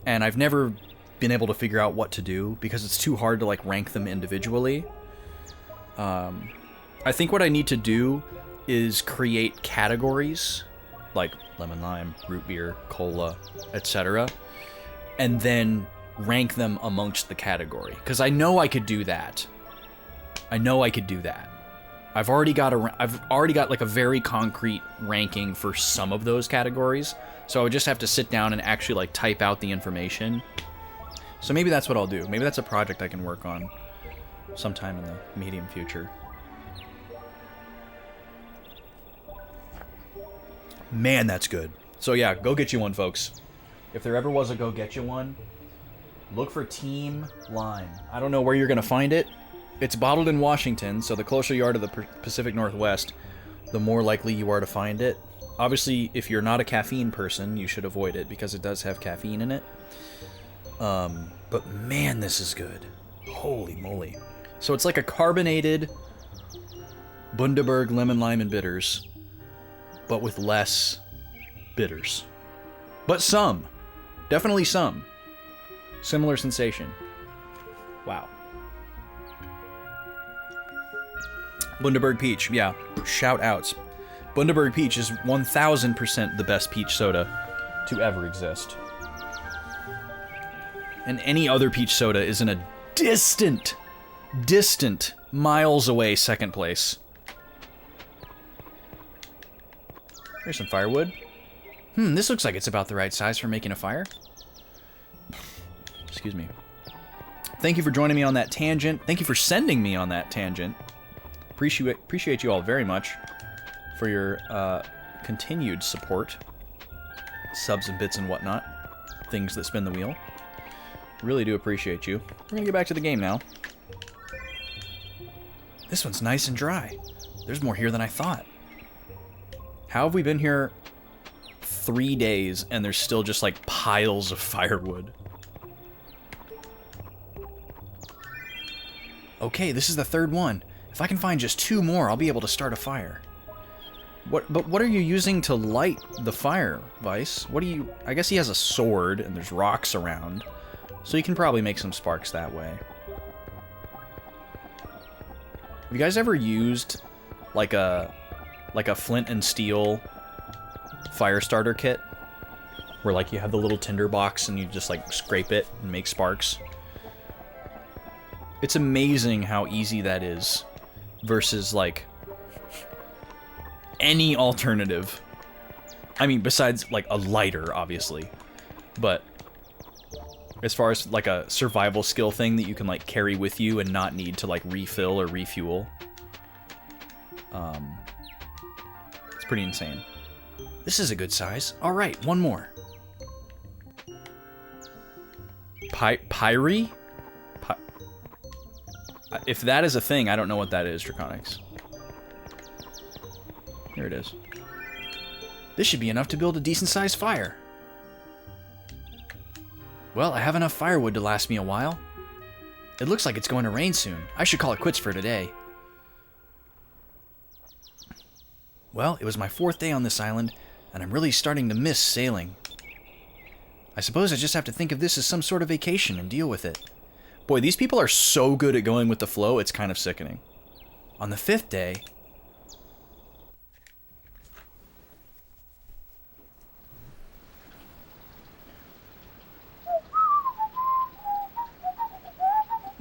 And I've never been able to figure out what to do because it's too hard to like rank them individually. I think what I need to do is create categories like lemon lime, root beer, cola, etc. and then rank them amongst the category because I know I could do that. I've already got like a very concrete ranking for some of those categories, so I would just have to sit down and actually like type out the information. So maybe that's what I'll do. Maybe that's a project I can work on sometime in the medium future. Man, that's good. So yeah, go get you one, folks. If there ever was a go get you one, look for Team Lime. I don't know where you're going to find it. It's bottled in Washington, so the closer you are to the Pacific Northwest, the more likely you are to find it. Obviously, if you're not a caffeine person, you should avoid it because it does have caffeine in it. But man, this is good. Holy moly. So it's like a carbonated Bundaberg lemon, lime, and bitters, but with less bitters. But some. Definitely some. Similar sensation. Wow. Bundaberg Peach, yeah. Shout outs. Bundaberg Peach is 1000% the best peach soda to ever exist. And any other peach soda is in a distant miles away second place. Here's some firewood. This looks like it's about the right size for making a fire. Excuse me. Thank you for joining me on that tangent. Thank you for sending me on that tangent. Appreciate you all very much for your continued support. Subs and bits and whatnot. Things that spin the wheel. Really do appreciate you. We're gonna get back to the game now. This one's nice and dry. There's more here than I thought. How have we been here 3 days and there's still just like piles of firewood? Okay, this is the third one. If I can find just 2 more, I'll be able to start a fire. But what are you using to light the fire, Vice? What do you... I guess he has a sword and there's rocks around. So you can probably make some sparks that way. Have you guys ever used like a flint and steel fire starter kit? Where like you have the little tinder box and you just like scrape it and make sparks? It's amazing how easy that is versus like any alternative. I mean, besides like a lighter, obviously. But as far as like a survival skill thing that you can like carry with you and not need to like refill or refuel. It's pretty insane. This is a good size. All right, one more. Pyre? If that is a thing, I don't know what that is, Draconics. Here it is. This should be enough to build a decent-sized fire. Well, I have enough firewood to last me a while. It looks like it's going to rain soon. I should call it quits for today. Well, it was my 4th day on this island, and I'm really starting to miss sailing. I suppose I just have to think of this as some sort of vacation and deal with it. Boy, these people are so good at going with the flow, it's kind of sickening. On the 5th day...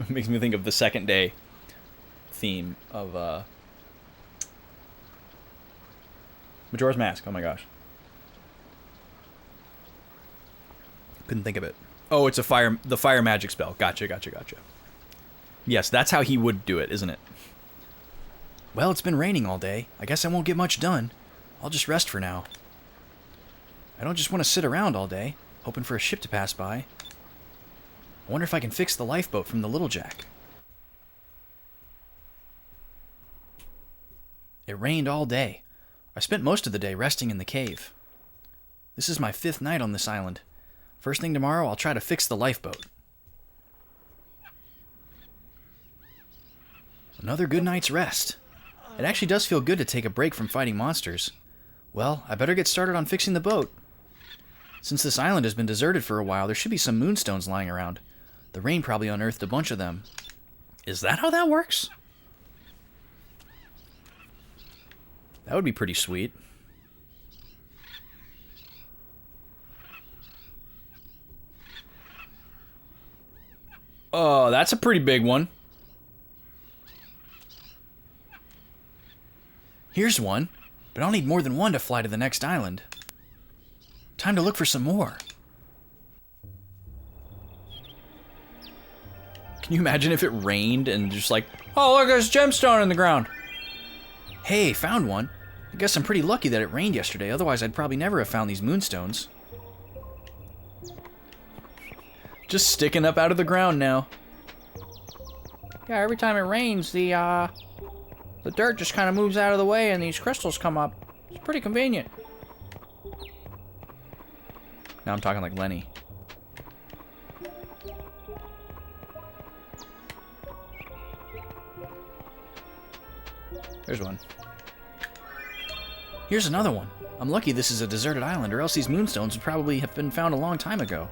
Makes me think of the second day theme of Majora's Mask. Oh my gosh. Couldn't think of it. Oh, it's the fire magic spell. Gotcha. Yes, that's how he would do it, isn't it? Well, it's been raining all day. I guess I won't get much done. I'll just rest for now. I don't just want to sit around all day, hoping for a ship to pass by. I wonder if I can fix the lifeboat from the Little Jack. It rained all day. I spent most of the day resting in the cave. This is my 5th night on this island. First thing tomorrow, I'll try to fix the lifeboat. Another good night's rest. It actually does feel good to take a break from fighting monsters. Well, I better get started on fixing the boat. Since this island has been deserted for a while, there should be some moonstones lying around. The rain probably unearthed a bunch of them. Is that how that works? That would be pretty sweet. Oh, that's a pretty big one. Here's one, but I'll need more than one to fly to the next island. Time to look for some more. Can you imagine if it rained and just like, oh look, there's a gemstone in the ground. Hey, found one. I guess I'm pretty lucky that it rained yesterday, otherwise I'd probably never have found these moonstones. Just sticking up out of the ground now. Yeah, every time it rains, the dirt just kind of moves out of the way and these crystals come up. It's pretty convenient. Now I'm talking like Lenny. There's one. Here's another one. I'm lucky this is a deserted island, or else these moonstones would probably have been found a long time ago.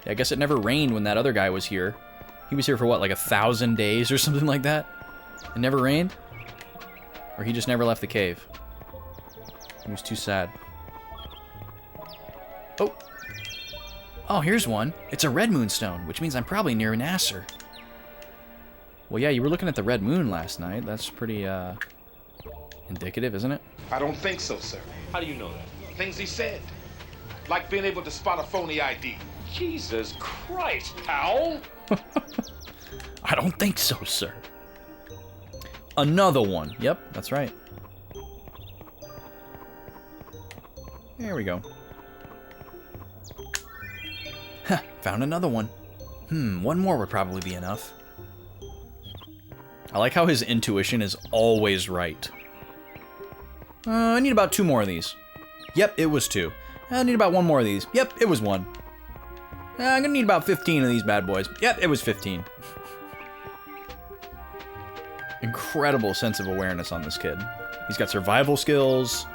Yeah, I guess it never rained when that other guy was here. He was here for what, like 1,000 days or something like that? It never rained? Or he just never left the cave? He was too sad. Oh! Oh, here's one. It's a red moonstone, which means I'm probably near Nasser. Well, yeah, you were looking at the red moon last night. That's pretty, indicative, isn't it? I don't think so, sir. How do you know that? Things he said. Like being able to spot a phony ID. Jesus Christ, pal! I don't think so, sir. Another one. Yep, that's right. There we go. Huh, found another one. One more would probably be enough. I like how his intuition is always right. I need about 2 more of these. Yep, it was 2. I need about 1 more of these. Yep, it was 1. I'm gonna need about 15 of these bad boys. Yep, it was 15. Incredible sense of awareness on this kid. He's got survival skills,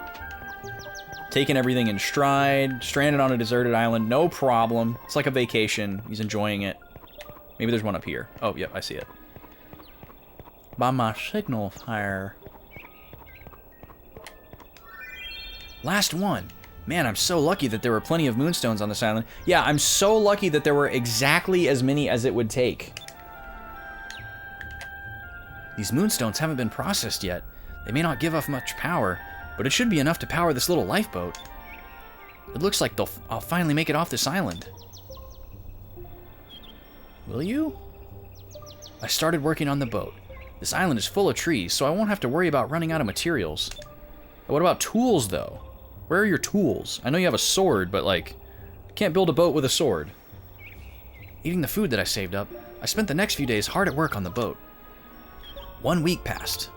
taking everything in stride, stranded on a deserted island, no problem. It's like a vacation. He's enjoying it. Maybe there's one up here. Oh, yep, I see it. By my signal fire. Last one. Man, I'm so lucky that there were plenty of moonstones on this island. Yeah, I'm so lucky that there were exactly as many as it would take. These moonstones haven't been processed yet. They may not give off much power, but it should be enough to power this little lifeboat. It looks like I'll finally make it off this island. Will you? I started working on the boat. This island is full of trees, so I won't have to worry about running out of materials. What about tools, though? Where are your tools? I know you have a sword, but, like, you can't build a boat with a sword. Eating the food that I saved up, I spent the next few days hard at work on the boat. 1 week passed.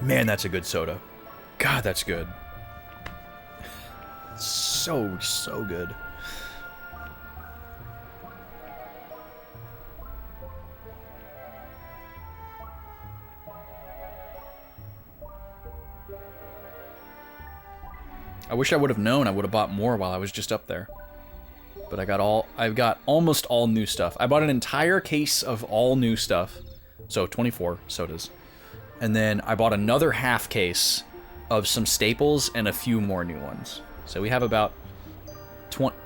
Man, that's a good soda. God, that's good. So, so good. I wish I would have known. I would have bought more while I was just up there. But I've got almost all new stuff. I bought an entire case of all new stuff. So 24 sodas. And then I bought another half case of some staples and a few more new ones. So we have about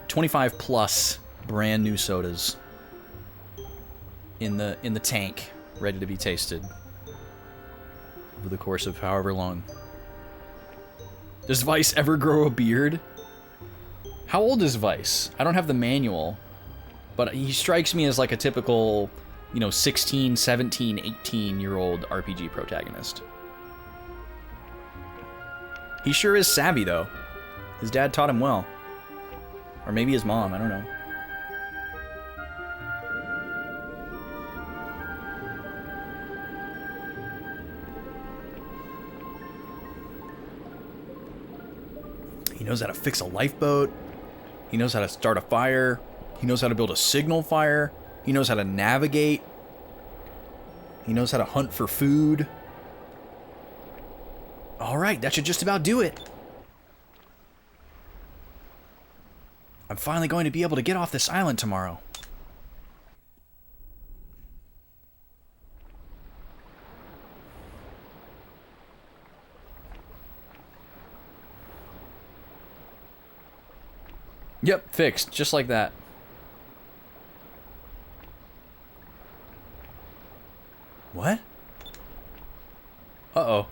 25 plus brand new sodas in the tank, ready to be tasted over the course of however long. Does Vice ever grow a beard? How old is Vice? I don't have the manual, but he strikes me as like a typical, you know, 16, 17, 18-year-old RPG protagonist. He sure is savvy, though. His dad taught him well. Or maybe his mom, I don't know. He knows how to fix a lifeboat. He knows how to start a fire. He knows how to build a signal fire. He knows how to navigate. He knows how to hunt for food. Alright, that should just about do it. I'm finally going to be able to get off this island tomorrow. Yep, fixed. Just like that. What? Uh-oh.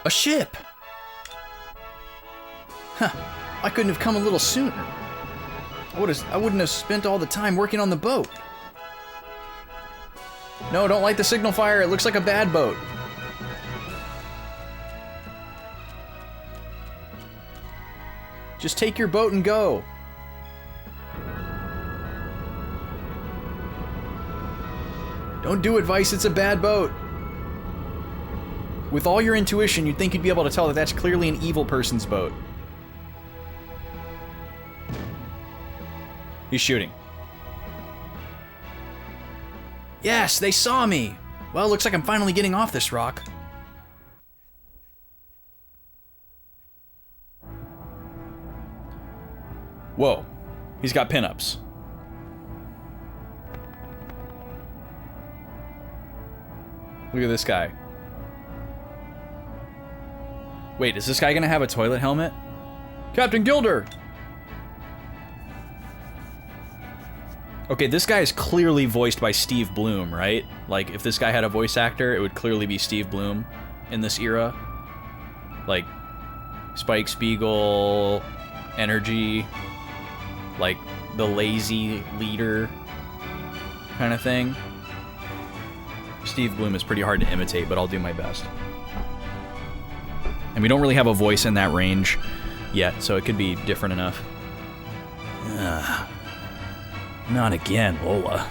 A ship! Huh. I couldn't have come a little sooner. I wouldn't have spent all the time working on the boat. No, don't light the signal fire. It looks like a bad boat. Just take your boat and go. Don't do it, Vice. It's a bad boat. With all your intuition, you'd think you'd be able to tell that that's clearly an evil person's boat. He's shooting. Yes, they saw me. Well, looks like I'm finally getting off this rock. Whoa, he's got pinups. Look at this guy. Wait, is this guy gonna have a toilet helmet? Captain Gilder! Okay, this guy is clearly voiced by Steve Bloom, right? Like, if this guy had a voice actor, it would clearly be Steve Bloom in this era. Like, Spike Spiegel, Energy, like, the lazy leader kind of thing. Steve Bloom is pretty hard to imitate, but I'll do my best. And we don't really have a voice in that range yet, so it could be different enough. Not again, Lola.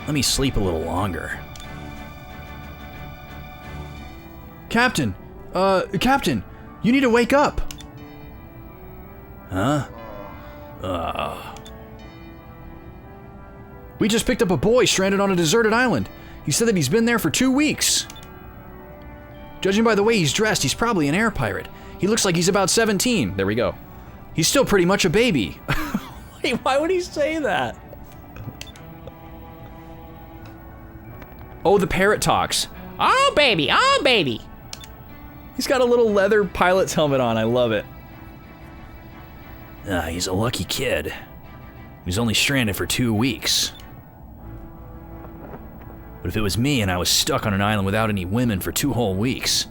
Let me sleep a little longer. Captain! Captain! You need to wake up! Huh? We just picked up a boy stranded on a deserted island. He said that he's been there for 2 weeks. Judging by the way he's dressed, he's probably an air pirate. He looks like he's about 17. There we go. He's still pretty much a baby. Wait, why would he say that? Oh, the parrot talks. Oh, baby, oh, baby. He's got a little leather pilot's helmet on. I love it. He's a lucky kid. He's only stranded for 2 weeks. But if it was me and I was stuck on an island without any women for 2 whole weeks,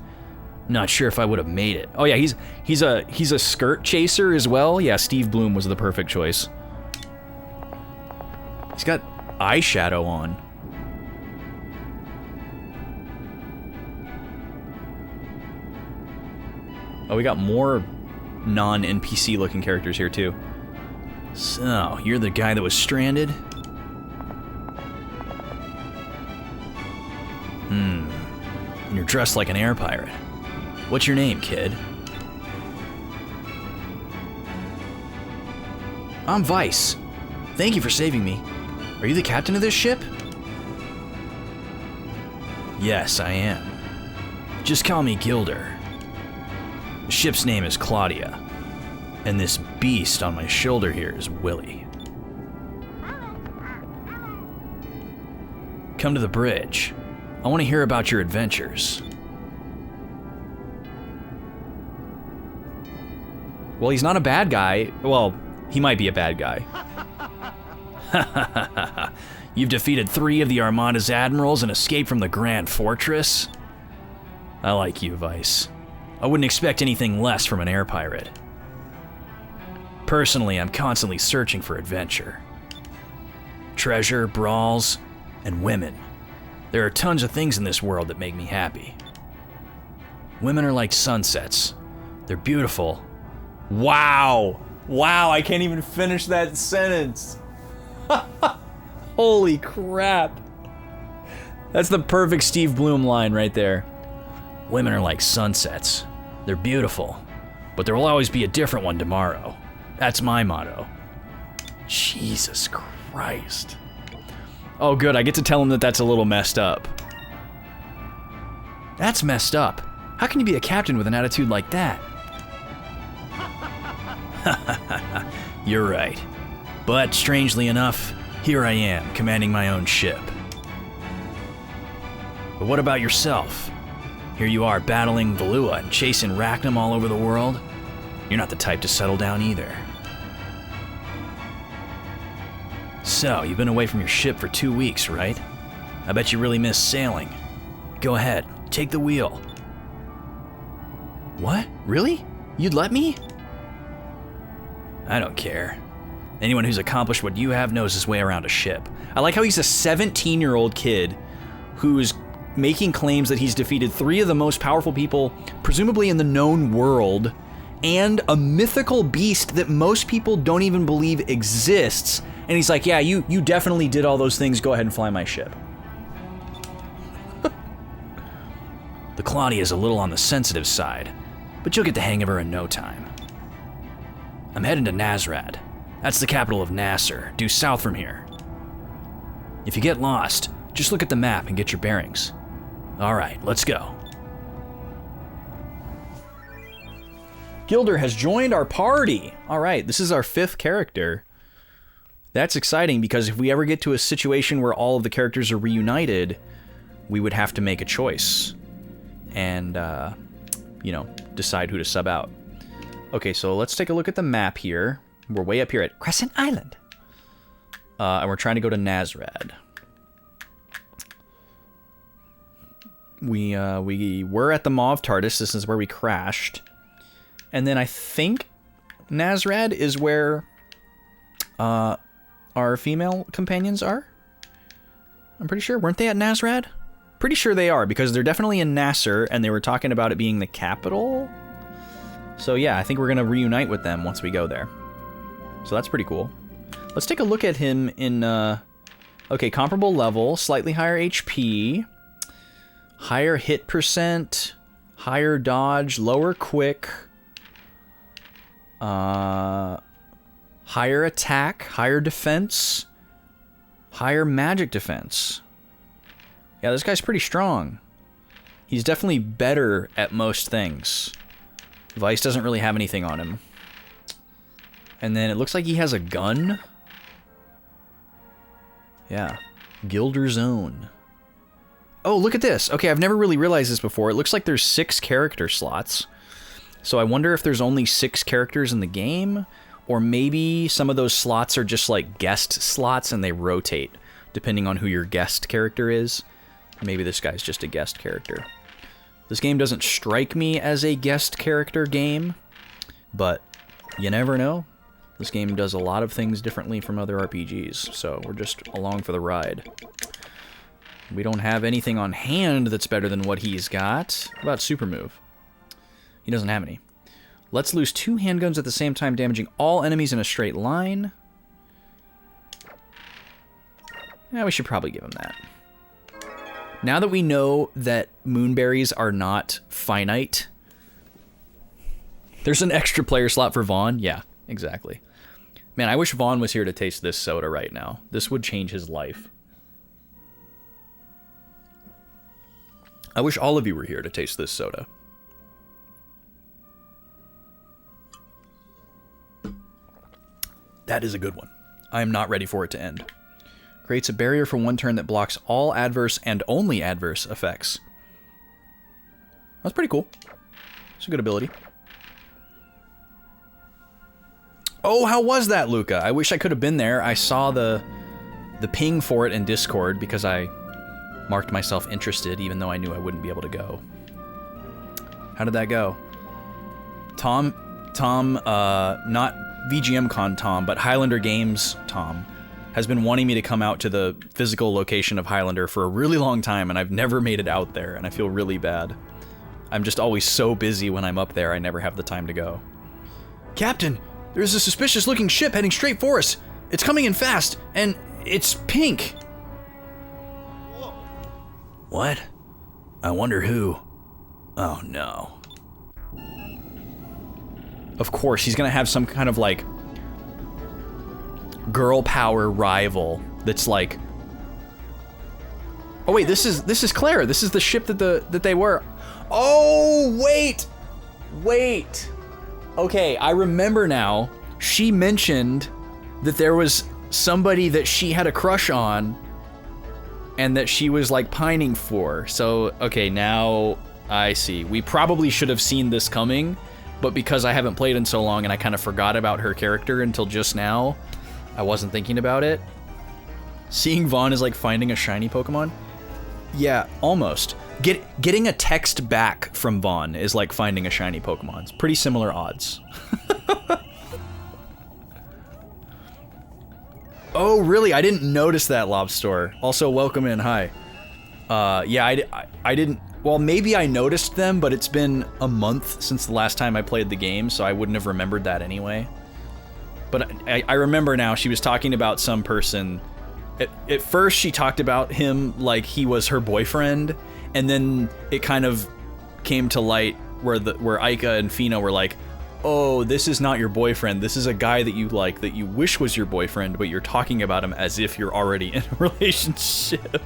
I'm not sure if I would have made it. Oh yeah, he's a skirt chaser as well. Yeah, Steve Bloom was the perfect choice. He's got eyeshadow on. Oh, we got more non-NPC looking characters here too. So, you're the guy that was stranded? And you're dressed like an air pirate. What's your name, kid? I'm Vice. Thank you for saving me. Are you the captain of this ship? Yes, I am. Just call me Gilder. The ship's name is Claudia, and this beast on my shoulder here is Willie. come to the bridge. I want to hear about your adventures. Well, he's not a bad guy. Well, he might be a bad guy. You've defeated 3 of the Armada's admirals and escaped from the Grand Fortress? I like you, Vice. I wouldn't expect anything less from an air pirate. Personally, I'm constantly searching for adventure. Treasure, brawls, and women. There are tons of things in this world that make me happy. Women are like sunsets. They're beautiful. Wow! Wow, I can't even finish that sentence. Holy crap. That's the perfect Steve Bloom line right there. Women are like sunsets. They're beautiful, but there will always be a different one tomorrow. That's my motto. Jesus Christ. Oh good, I get to tell him that that's a little messed up. That's messed up. How can you be a captain with an attitude like that? You're right. But strangely enough, here I am, commanding my own ship. But what about yourself? Here you are battling Valua and chasing Rachnum all over the world. You're not the type to settle down either. So, you've been away from your ship for 2 weeks, right? I bet you really miss sailing. Go ahead, take the wheel. What? Really? You'd let me? I don't care. Anyone who's accomplished what you have knows his way around a ship. I like how he's a 17-year-old kid who's making claims that he's defeated 3 of the most powerful people, presumably in the known world, and a mythical beast that most people don't even believe exists. And he's like, yeah, you definitely did all those things. Go ahead and fly my ship. The Claudia is a little on the sensitive side, but you'll get the hang of her in no time. I'm heading to Nazrad. That's the capital of Nasser, due south from here. If you get lost, just look at the map and get your bearings. All right, let's go. Gilder has joined our party. All right, this is our 5th character. That's exciting because if we ever get to a situation where all of the characters are reunited, we would have to make a choice and, you know, decide who to sub out. Okay, so let's take a look at the map here. We're way up here at Crescent Island. And we're trying to go to Nazrad. We were at the Mauve TARDIS. This is where we crashed. And then I think Nazrad is where our female companions are. I'm pretty sure. Weren't they at Nazrad? Pretty sure they are, because they're definitely in Nasser, and they were talking about it being the capital. So yeah, I think we're going to reunite with them once we go there. So that's pretty cool. Let's take a look at him in... okay, comparable level, slightly higher HP, higher hit percent, higher dodge, lower quick, higher attack, higher defense, higher magic defense. Yeah, this guy's pretty strong. He's definitely better at most things. Vice doesn't really have anything on him. And then it looks like he has a gun. Yeah. Gilder's Own. Oh, look at this. Okay, I've never really realized this before. It looks like there's 6 character slots. So I wonder if there's only 6 characters in the game, or maybe some of those slots are just like guest slots and they rotate depending on who your guest character is. Maybe this guy's just a guest character. This game doesn't strike me as a guest character game, but you never know. This game does a lot of things differently from other RPGs, so we're just along for the ride. We don't have anything on hand that's better than what he's got. How about super move? He doesn't have any. Let's loose 2 handguns at the same time, damaging all enemies in a straight line. Yeah, we should probably give him that. Now that we know that moonberries are not finite, there's an extra player slot for Vaughn. Yeah, exactly. Man, I wish Vaughn was here to taste this soda right now. This would change his life. I wish all of you were here to taste this soda. That is a good one. I am not ready for it to end. Creates a barrier for 1 turn that blocks all adverse and only adverse effects. That's pretty cool. It's a good ability. Oh, how was that, Luca? I wish I could have been there. I saw the ping for it in Discord because I marked myself interested even though I knew I wouldn't be able to go. How did that go? Tom, not VGMCon Tom, but Highlander Games Tom, has been wanting me to come out to the physical location of Highlander for a really long time, and I've never made it out there, and I feel really bad. I'm just always so busy when I'm up there, I never have the time to go. Captain, there's a suspicious-looking ship heading straight for us. It's coming in fast, and it's pink. What? I wonder who. Oh, no. Of course, he's gonna have some kind of, like, girl power rival that's like... Oh, wait, this is Clara. This is the ship that they were... Oh, wait! Wait! Okay, I remember now. She mentioned that there was somebody that she had a crush on and that she was, like, pining for. So, okay, now I see. We probably should have seen this coming, but because I haven't played in so long and I kind of forgot about her character until just now, I wasn't thinking about it. Seeing Vaughn is like finding a shiny Pokemon? Yeah, almost. Getting a text back from Vaughn is like finding a shiny Pokemon. It's pretty similar odds. Oh, really? I didn't notice that, Lobster. Also, welcome in. Hi. Yeah, I didn't... Well, maybe I noticed them, but it's been a month since the last time I played the game, so I wouldn't have remembered that anyway. But I remember now, she was talking about some person. At first, she talked about him like he was her boyfriend, and then it kind of came to light where Aika and Fina were like, oh, this is not your boyfriend. This is a guy that you like, that you wish was your boyfriend, but you're talking about him as if you're already in a relationship.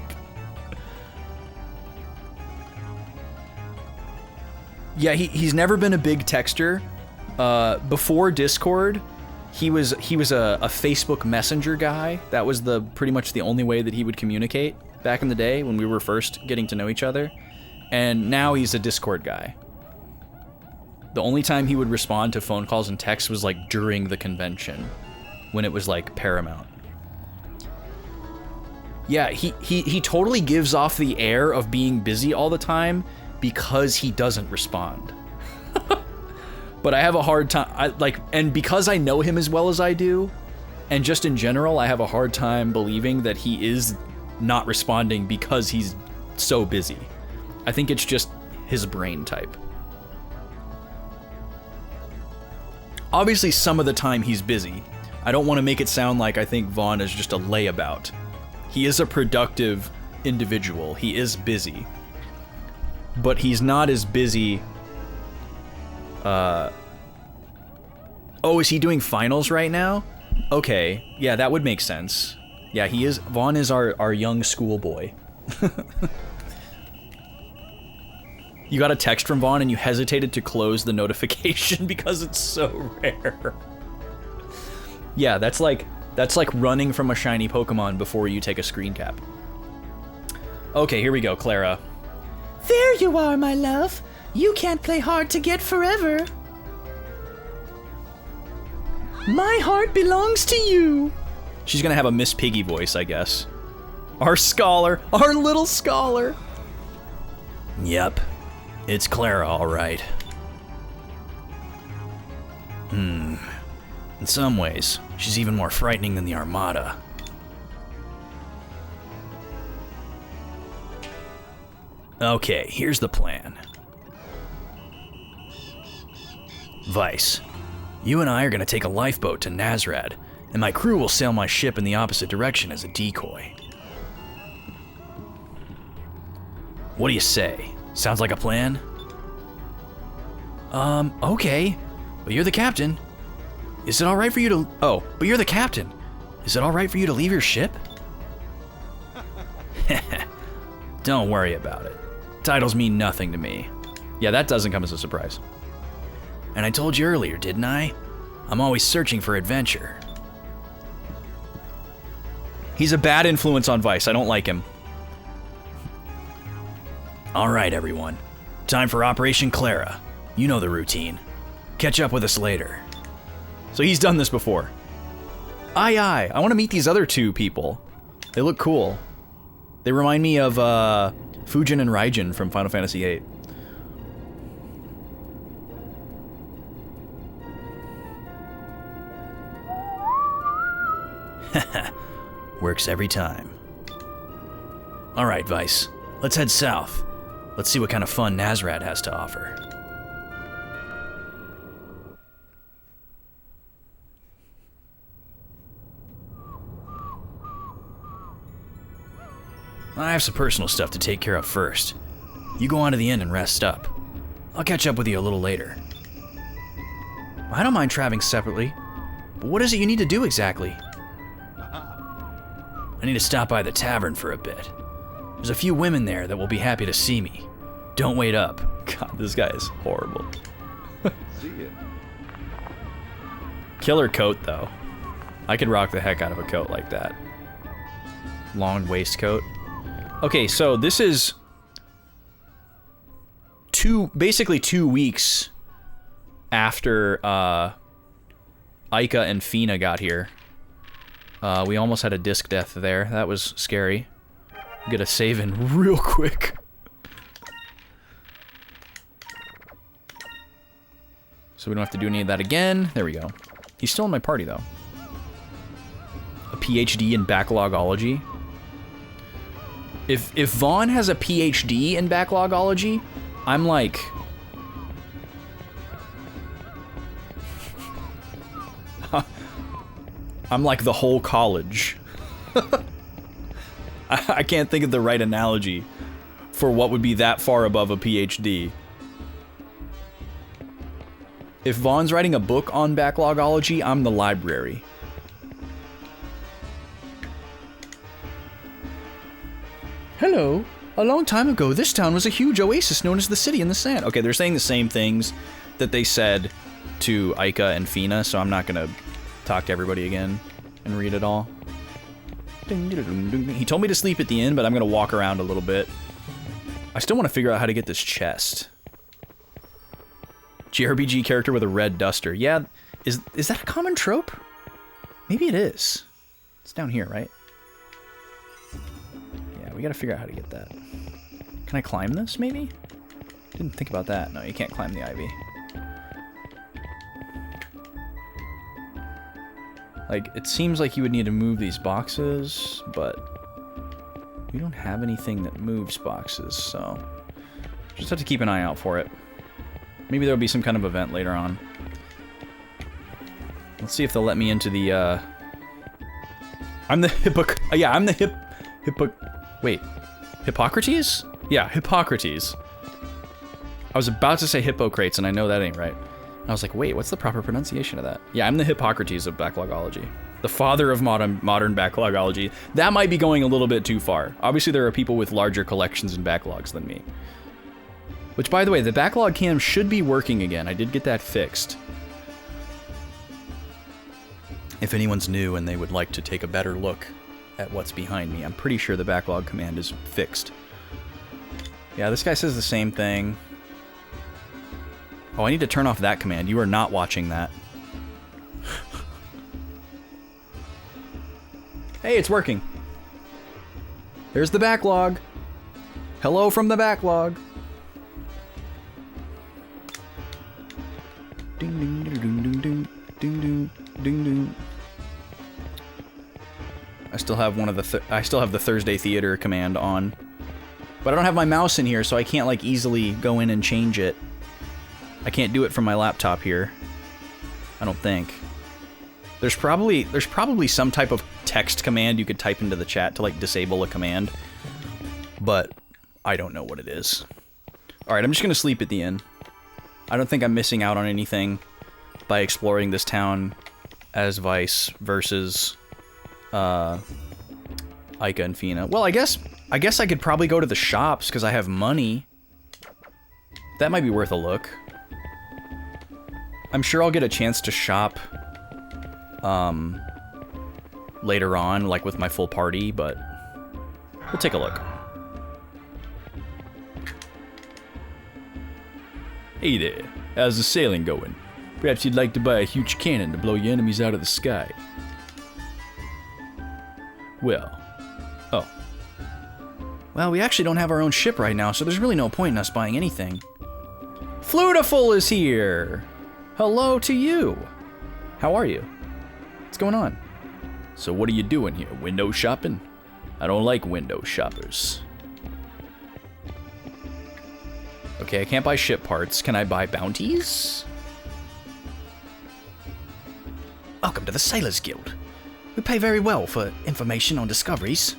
Yeah, he's never been a big texter. Before Discord, he was a Facebook Messenger guy. That was pretty much the only way that he would communicate back in the day when we were first getting to know each other. And now he's a Discord guy. The only time he would respond to phone calls and texts was like during the convention, when it was like paramount. Yeah, he totally gives off the air of being busy all the time because he doesn't respond. But I have a hard time, and because I know him as well as I do, and just in general, I have a hard time believing that he is not responding because he's so busy. I think it's just his brain type. Obviously, some of the time he's busy. I don't want to make it sound like I think Vaughn is just a layabout. He is a productive individual. He is busy. But he's not as busy... Oh, is he doing finals right now? Okay, yeah, that would make sense. Yeah, he is. Vaughn is our young schoolboy. You got a text from Vaughn and you hesitated to close the notification because it's so rare. Yeah, that's like running from a shiny Pokemon before you take a screen cap. Okay, here we go, Clara. There you are, my love. You can't play hard to get forever. My heart belongs to you. She's gonna have a Miss Piggy voice, I guess. Our scholar, our little scholar. Yep, it's Clara, all right. In some ways, she's even more frightening than the Armada. Okay, here's the plan. Vice, you and I are gonna take a lifeboat to Nazrad, and my crew will sail my ship in the opposite direction as a decoy. What do you say? Sounds like a plan? Okay. But you're the captain. Is it alright for you to... Oh, but you're the captain. Is it alright for you to leave your ship? Don't worry about it. Titles mean nothing to me. Yeah, that doesn't come as a surprise. And I told you earlier, didn't I? I'm always searching for adventure. He's a bad influence on Vice. I don't like him. Alright, everyone. Time for Operation Clara. You know the routine. Catch up with us later. So he's done this before. Aye, aye. I want to meet these other two people. They look cool. They remind me of Fujin and Raijin from Final Fantasy VIII. Works every time. Alright, Vice. Let's head south. Let's see what kind of fun Nazrad has to offer. I have some personal stuff to take care of first. You go on to the inn and rest up. I'll catch up with you a little later. I don't mind traveling separately, but what is it you need to do exactly? I need to stop by the tavern for a bit. There's a few women there that will be happy to see me. Don't wait up. God, this guy is horrible. See ya. Killer coat, though. I could rock the heck out of a coat like that. Long waistcoat. Okay, so this is basically 2 weeks after Aika and Fina got here. We almost had a disc death there. That was scary. Get a save in real quick. So we don't have to do any of that again. There we go. He's still in my party, though. A PhD in Backlogology. If Vaughn has a PhD in Backlogology, I'm like... I'm like the whole college. I can't think of the right analogy for what would be that far above a PhD. If Vaughn's writing a book on Backlogology, I'm the library. Hello. A long time ago, this town was a huge oasis known as the City in the Sand. Okay, they're saying the same things that they said to Aika and Fina, so I'm not gonna talk to everybody again and read it all. He told me to sleep at the inn, but I'm gonna walk around a little bit. I still want to figure out how to get this chest. JRPG character with a red duster. Yeah, is that a common trope? Maybe it is. It's down here, right? Yeah, we gotta figure out how to get that. Can I climb this, maybe? Didn't think about that. No, you can't climb the ivy. Like, it seems like you would need to move these boxes, but we don't have anything that moves boxes, so just have to keep an eye out for it. Maybe there'll be some kind of event later on. Let's see if they'll let me into the, I'm the I'm the wait. Hippocrates? Yeah, Hippocrates. I was about to say Hippocrates, and I know that ain't right. I was like, wait, what's the proper pronunciation of that? Yeah, I'm the Hippocrates of Backlogology. The father of modern Backlogology. That might be going a little bit too far. Obviously, there are people with larger collections and backlogs than me. Which, by the way, the backlog cam should be working again. I did get that fixed. If anyone's new and they would like to take a better look at what's behind me, I'm pretty sure the backlog command is fixed. Yeah, this guy says the same thing. Oh, I need to turn off that command. You are not watching that. Hey, it's working. There's the backlog. Hello from the backlog. Ding ding ding ding ding ding ding ding ding. I still have the Thursday Theater command on, but I don't have my mouse in here, so I can't like easily go in and change it. I can't do it from my laptop here. I don't think. There's probably some type of text command you could type into the chat to like disable a command, but I don't know what it is. All right, I'm just gonna sleep at the inn. I don't think I'm missing out on anything by exploring this town as Vice versus Aika and Fina. Well, I guess I could probably go to the shops because I have money. That might be worth a look. I'm sure I'll get a chance to shop later on, like with my full party, but we'll take a look. Hey there, how's the sailing going? Perhaps you'd like to buy a huge cannon to blow your enemies out of the sky. Well, Well, we actually don't have our own ship right now, so there's really no point in us buying anything. Flutiful is here! Hello to you! How are you? What's going on? So what are you doing here? Window shopping? I don't like window shoppers. Okay, I can't buy ship parts. Can I buy bounties? Welcome to the Sailors Guild. We pay very well for information on discoveries.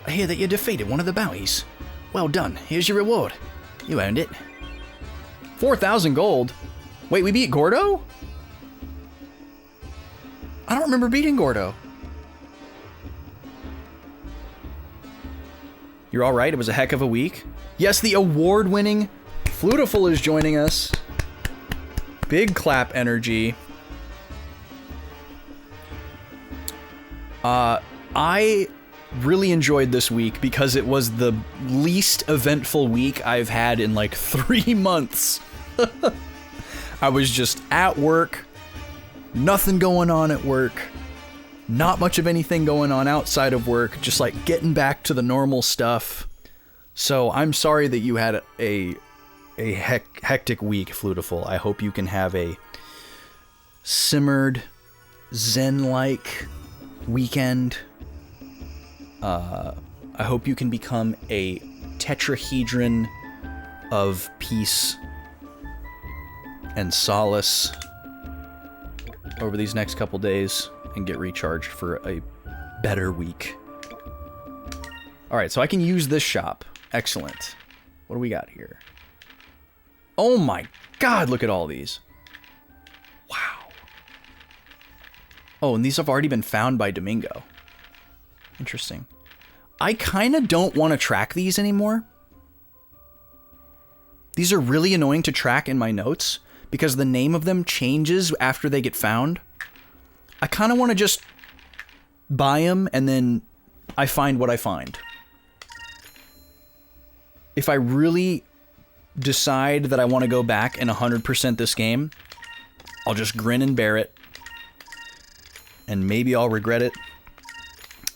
I hear that you defeated one of the bounties. Well done. Here's your reward. You earned it. 4,000 gold? Wait, we beat Gordo? I don't remember beating Gordo. You're alright? It was a heck of a week. Yes, the award-winning Flutiful is joining us. Big clap energy. I really enjoyed this week because it was the least eventful week I've had in like 3 months. I was just at work, nothing going on at work, not much of anything going on outside of work, just like getting back to the normal stuff. So I'm sorry that you had a hectic week, Flutiful. I hope you can have a simmered, zen-like weekend. I hope you can become a tetrahedron of peace and solace over these next couple days and get recharged for a better week. Alright, so I can use this shop. Excellent. What do we got here? Oh my god, look at all these. Wow. Oh, and these have already been found by Domingo. Interesting. I kind of don't want to track these anymore. These are really annoying to track in my notes because the name of them changes after they get found. I kind of want to just buy them and then I find what I find. If I really decide that I want to go back and 100% this game, I'll just grin and bear it. And maybe I'll regret it.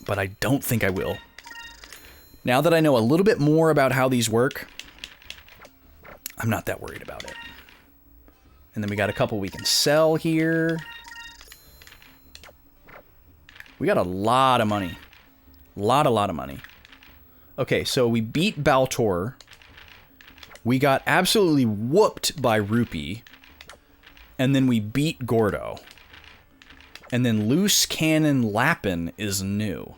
But I don't think I will. Now that I know a little bit more about how these work, I'm not that worried about it. And then we got a couple we can sell here. We got a lot of money. Lot of money. Okay, so we beat Baltor. We got absolutely whooped by Rupee. And then we beat Gordo. And then Loose Cannon Lappin is new.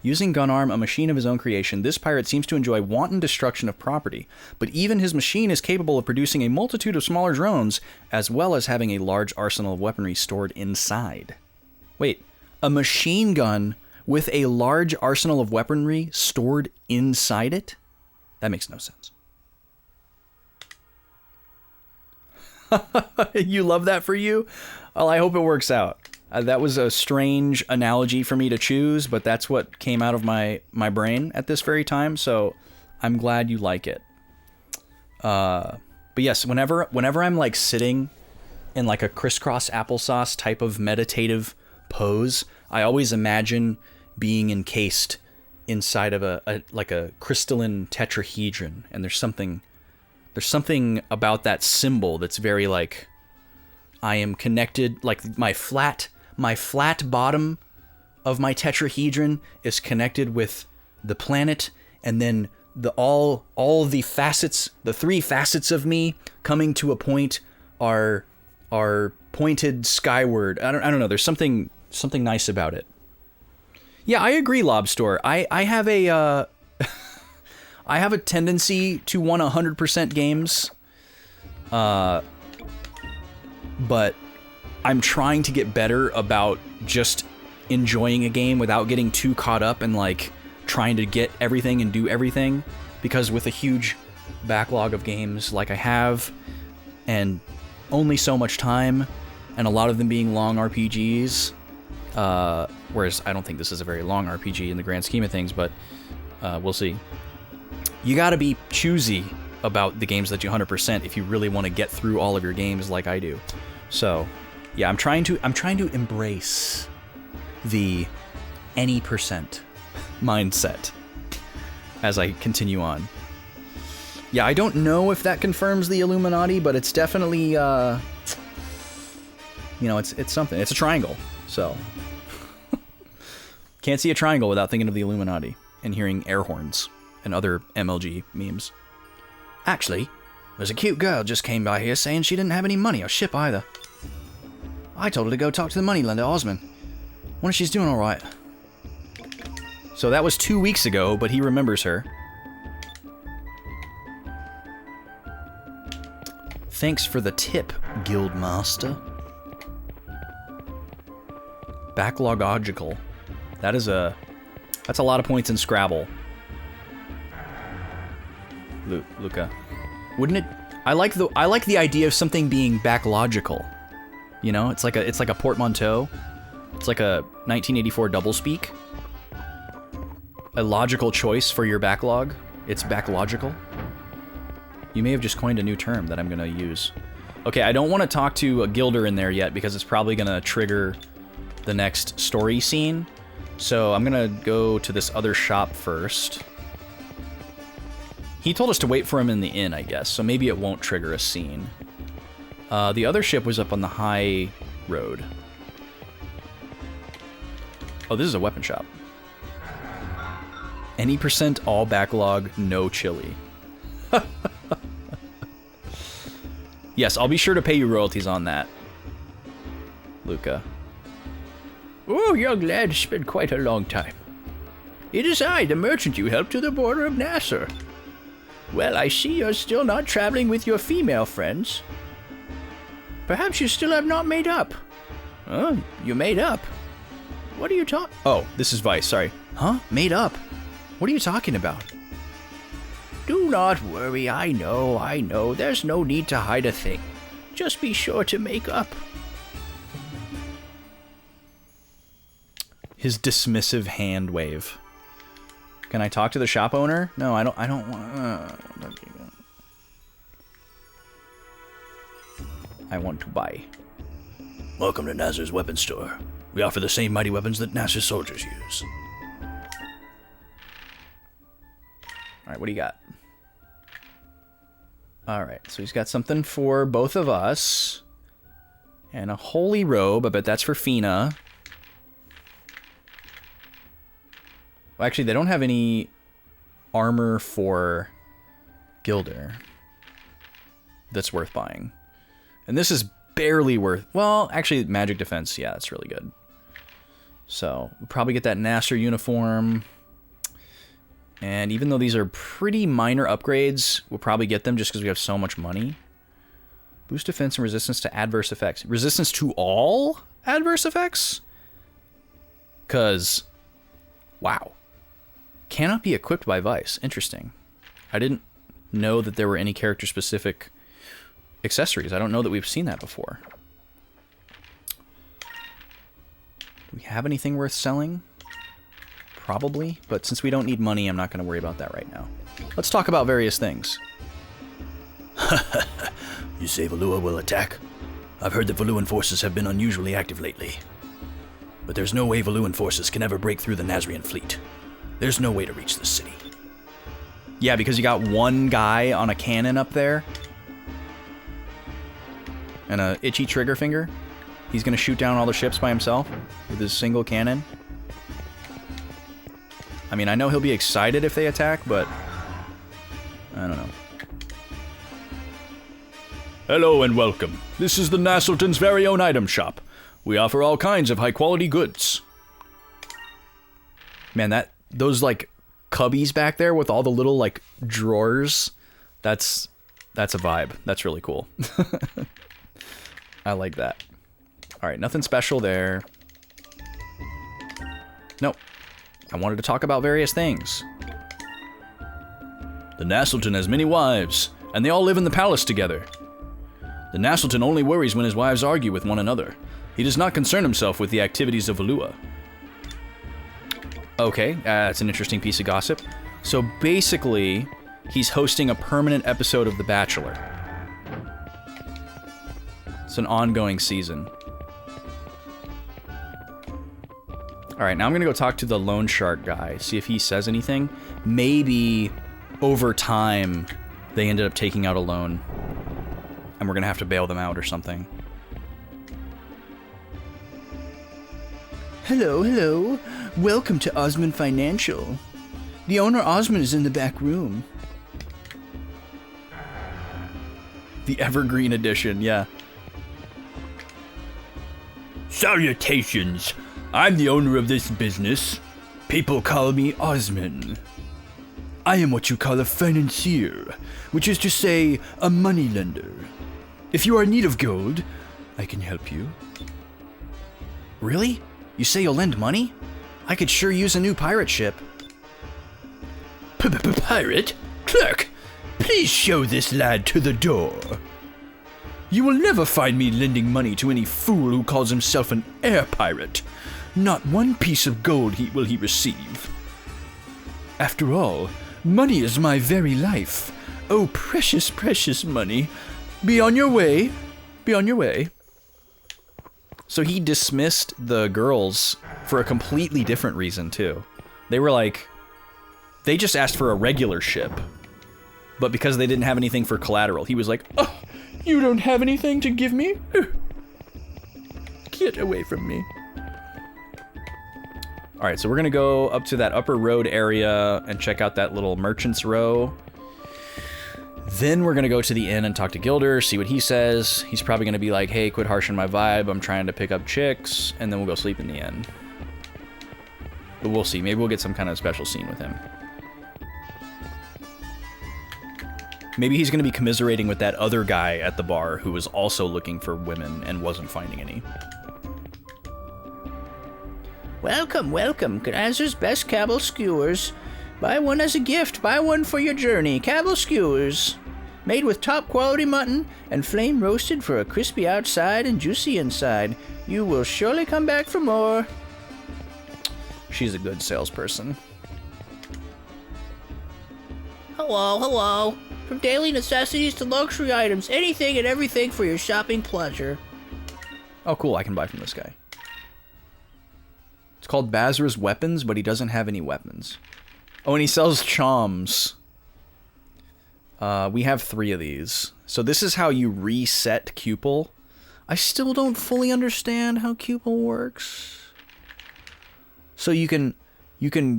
Using Gunarm, a machine of his own creation, this pirate seems to enjoy wanton destruction of property, but even his machine is capable of producing a multitude of smaller drones, as well as having a large arsenal of weaponry stored inside. Wait, a machine gun with a large arsenal of weaponry stored inside it? That makes no sense. You love that for you? Well, I hope it works out. That was a strange analogy for me to choose, but that's what came out of my brain at this very time, so I'm glad you like it. But yes, whenever I'm like sitting in like a crisscross applesauce type of meditative pose, I always imagine being encased inside of a crystalline tetrahedron, and there's something about that symbol that's very like I am connected, like my flat bottom of my tetrahedron is connected with the planet, and then all the facets, the 3 facets of me coming to a point are pointed skyward. I don't know. There's something nice about it. Yeah, I agree, Lobster. I have a I have a tendency to want 100% games, but I'm trying to get better about just enjoying a game without getting too caught up and like trying to get everything and do everything, because with a huge backlog of games like I have and only so much time and a lot of them being long RPGs, Whereas I don't think this is a very long RPG in the grand scheme of things, but we'll see. You gotta be choosy about the games that you 100% if you really want to get through all of your games like I do. So, yeah, I'm trying to embrace the any percent mindset as I continue on. Yeah, I don't know if that confirms the Illuminati, but it's definitely, you know, it's something. It's a triangle, so. Can't see a triangle without thinking of the Illuminati and hearing air horns and other MLG memes. Actually, there's a cute girl just came by here saying she didn't have any money or ship either. I told her to go talk to the moneylender, Osman. Wonder if she's doing alright. So that was 2 weeks ago, but he remembers her. Thanks for the tip, Guildmaster. Backlogical. That's a lot of points in Scrabble. Luca. Wouldn't it? I like the idea of something being backlogical. You know, it's like a portmanteau. It's like a 1984 doublespeak. A logical choice for your backlog. It's backlogical. You may have just coined a new term that I'm gonna use. Okay, I don't want to talk to a guilder in there yet because it's probably gonna trigger the next story scene. So I'm gonna go to this other shop first. He told us to wait for him in the inn, I guess, so maybe it won't trigger a scene. The other ship was up on the high road. Oh, this is a weapon shop. Any percent all backlog, no chili. Yes, I'll be sure to pay you royalties on that, Luca. Oh, young lad, it's been quite a long time. It is I, the merchant you helped to the border of Nasser. Well, I see you're still not traveling with your female friends. Perhaps you still have not made up. Oh, you made up? What are you talking? Oh, this is Vice, sorry. Huh? Made up? What are you talking about? Do not worry, I know. There's no need to hide a thing. Just be sure to make up. His dismissive hand wave. Can I talk to the shop owner? No, I don't want. I want to buy. Welcome to Nasser's weapon store. We offer the same mighty weapons that Nasser's soldiers use. All right, what do you got? All right, so he's got something for both of us, and a holy robe. I bet that's for Fina. Well, actually, they don't have any armor for Gilder that's worth buying. And this is barely worth... Well, actually, magic defense, yeah, that's really good. So, we'll probably get that Nasser uniform. And even though these are pretty minor upgrades, we'll probably get them just because we have so much money. Boost defense and resistance to adverse effects. Resistance to all adverse effects? Because... Wow. Cannot be equipped by Vice. Interesting. I didn't know that there were any character-specific accessories. I don't know that we've seen that before. Do we have anything worth selling? Probably, but since we don't need money, I'm not going to worry about that right now. Let's talk about various things. You say Valua will attack? I've heard that Valuan forces have been unusually active lately. But there's no way Valuan forces can ever break through the Nazrian fleet. There's no way to reach this city. Yeah, because you got one guy on a cannon up there. And a itchy trigger finger. He's going to shoot down all the ships by himself with his single cannon. I mean, I know he'll be excited if they attack, but I don't know. Hello and welcome. This is the Nasselton's very own item shop. We offer all kinds of high-quality goods. Man, those, like, cubbies back there with all the little, like, drawers, that's a vibe. That's really cool. I like that. All right, nothing special there. Nope. I wanted to talk about various things. The Nasselton has many wives, and they all live in the palace together. The Nasselton only worries when his wives argue with one another. He does not concern himself with the activities of Valua. Okay, that's an interesting piece of gossip. So basically, he's hosting a permanent episode of The Bachelor. It's an ongoing season. Alright, now I'm gonna go talk to the loan shark guy, see if he says anything. Maybe over time they ended up taking out a loan and we're gonna have to bail them out or something. Hello, hello. Welcome to Osmond Financial. The owner Osmond is in the back room. The Evergreen Edition, yeah. Salutations. I'm the owner of this business. People call me Osmond. I am what you call a financier, which is to say, a moneylender. If you are in need of gold, I can help you. Really? You say you'll lend money? I could sure use a new pirate ship. Pirate? Clerk, please show this lad to the door. You will never find me lending money to any fool who calls himself an air pirate. Not one piece of gold will he receive. After all, money is my very life. Oh, precious, precious money. Be on your way. Be on your way. So he dismissed the girls for a completely different reason, too. They were like... They just asked for a regular ship. But because they didn't have anything for collateral, he was like, "Oh, you don't have anything to give me? Get away from me." Alright, so we're gonna go up to that upper road area and check out that little merchant's row. Then we're gonna go to the inn and talk to Gilder, see what he says. He's probably gonna be like, "Hey, quit harshing my vibe, I'm trying to pick up chicks," and then we'll go sleep in the inn. But we'll see, maybe we'll get some kind of special scene with him. Maybe he's gonna be commiserating with that other guy at the bar who was also looking for women and wasn't finding any. Welcome, welcome. Granzer's best cabble skewers. Buy one as a gift. Buy one for your journey. Cabble skewers. Made with top quality mutton and flame roasted for a crispy outside and juicy inside. You will surely come back for more. She's a good salesperson. Hello, hello. From daily necessities to luxury items, anything and everything for your shopping pleasure. Oh, cool, I can buy from this guy. It's called Bazra's Weapons, but he doesn't have any weapons. Oh, and he sells choms. We have 3 of these. So this is how you reset Cupel. I still don't fully understand how Cupel works. So you can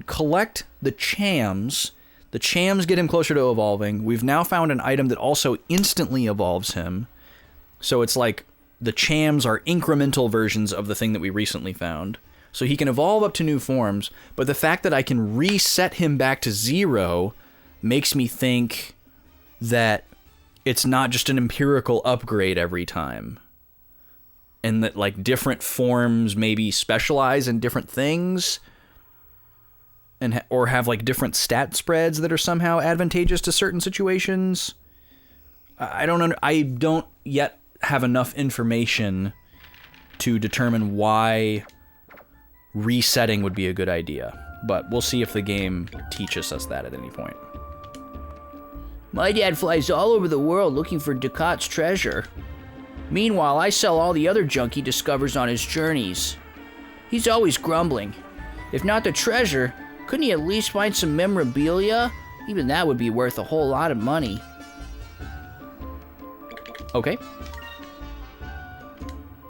collect the chams. The chams get him closer to evolving. We've now found an item that also instantly evolves him. So it's like the chams are incremental versions of the thing that we recently found. So he can evolve up to new forms, but the fact that I can reset him back to 0 makes me think that it's not just an empirical upgrade every time. And that, like, different forms maybe specialize in different things, and or have, like, different stat spreads that are somehow advantageous to certain situations. I don't yet have enough information to determine why resetting would be a good idea, but we'll see if the game teaches us that at any point. My dad flies all over the world looking for Ducat's treasure. Meanwhile, I sell all the other junk he discovers on his journeys. He's always grumbling. If not the treasure, couldn't he at least find some memorabilia? Even that would be worth a whole lot of money. Okay.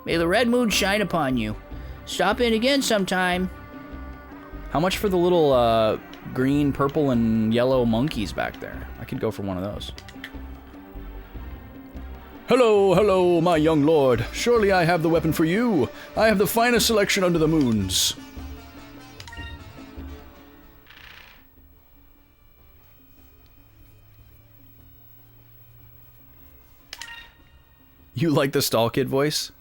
May the red moon shine upon you. Stop in again sometime. How much for the little green, purple, and yellow monkeys back there? I could go for one of those. Hello, hello, my young lord. Surely I have the weapon for you. I have the finest selection under the moons. You like the Stall Kid voice?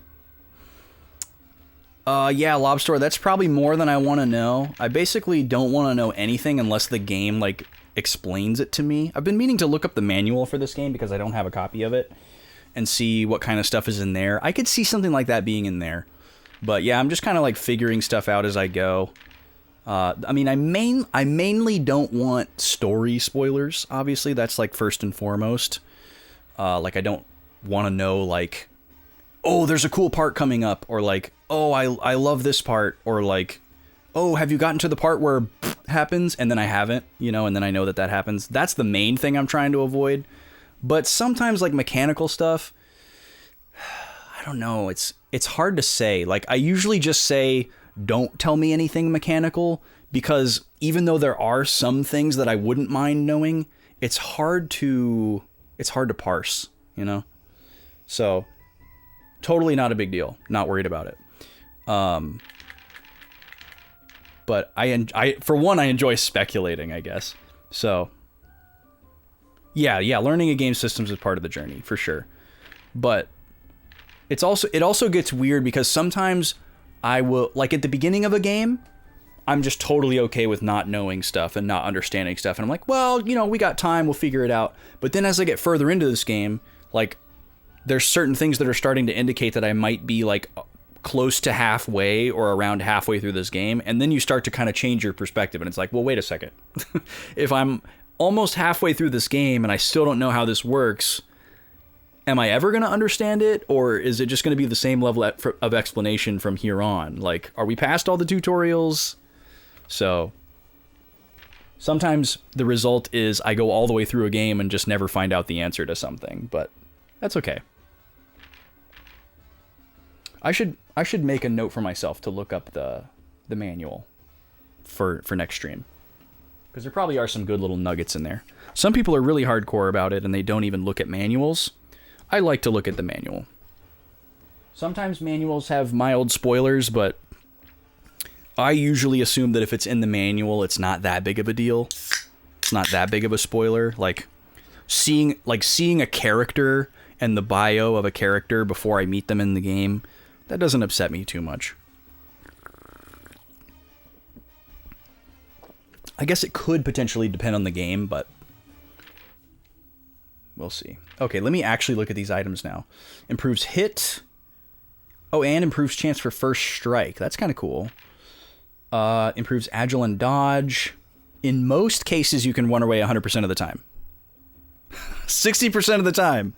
Yeah, Lobster, that's probably more than I want to know. I basically don't want to know anything unless the game, like, explains it to me. I've been meaning to look up the manual for this game because I don't have a copy of it and see what kind of stuff is in there. I could see something like that being in there. But yeah, I'm just kind of like figuring stuff out as I go. I mean, I mainly don't want story spoilers. Obviously, that's like first and foremost. Like I don't want to know like, oh, there's a cool part coming up, or like, oh, I love this part, or like, oh, have you gotten to the part where happens? And then I haven't, you know, and then I know that happens. That's the main thing I'm trying to avoid. But sometimes like mechanical stuff, I don't know. It's hard to say. Like I usually just say, don't tell me anything mechanical, because even though there are some things that I wouldn't mind knowing, it's hard to parse, you know? So totally not a big deal. Not worried about it. But I for one, I enjoy speculating, I guess. So yeah, learning a game systems is part of the journey for sure. But it also gets weird because sometimes I will, like at the beginning of a game, I'm just totally okay with not knowing stuff and not understanding stuff. And I'm like, well, you know, we got time, we'll figure it out. But then as I get further into this game, like there's certain things that are starting to indicate that I might be like close to halfway or around halfway through this game. And then you start to kind of change your perspective. And it's like, well, wait a second. If I'm almost halfway through this game and I still don't know how this works, am I ever going to understand it, or is it just going to be the same level of explanation from here on? Like, are we past all the tutorials? So sometimes the result is I go all the way through a game and just never find out the answer to something, but that's okay. I should make a note for myself to look up the manual for next stream, because there probably are some good little nuggets in there. Some people are really hardcore about it and they don't even look at manuals. I like to look at the manual. Sometimes manuals have mild spoilers, but I usually assume that if it's in the manual, it's not that big of a deal. It's not that big of a spoiler. Like seeing a character and the bio of a character before I meet them in the game, that doesn't upset me too much. I guess it could potentially depend on the game, but we'll see. Okay, let me actually look at these items now. Improves hit. Oh, and improves chance for first strike. That's kind of cool. Improves agile and dodge. In most cases, you can run away 100% of the time. 60% of the time.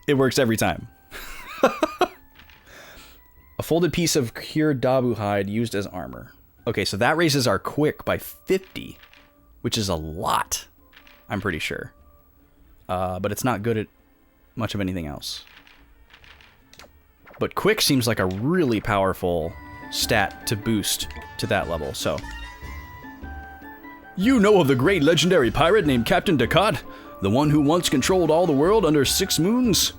It works every time. A folded piece of cured dabu hide used as armor. Okay, so that raises our quick by 50, which is a lot, I'm pretty sure. But it's not good at much of anything else. But quick seems like a really powerful stat to boost to that level, so. You know of the great legendary pirate named Captain Ducat? The one who once controlled all the world under 6 moons?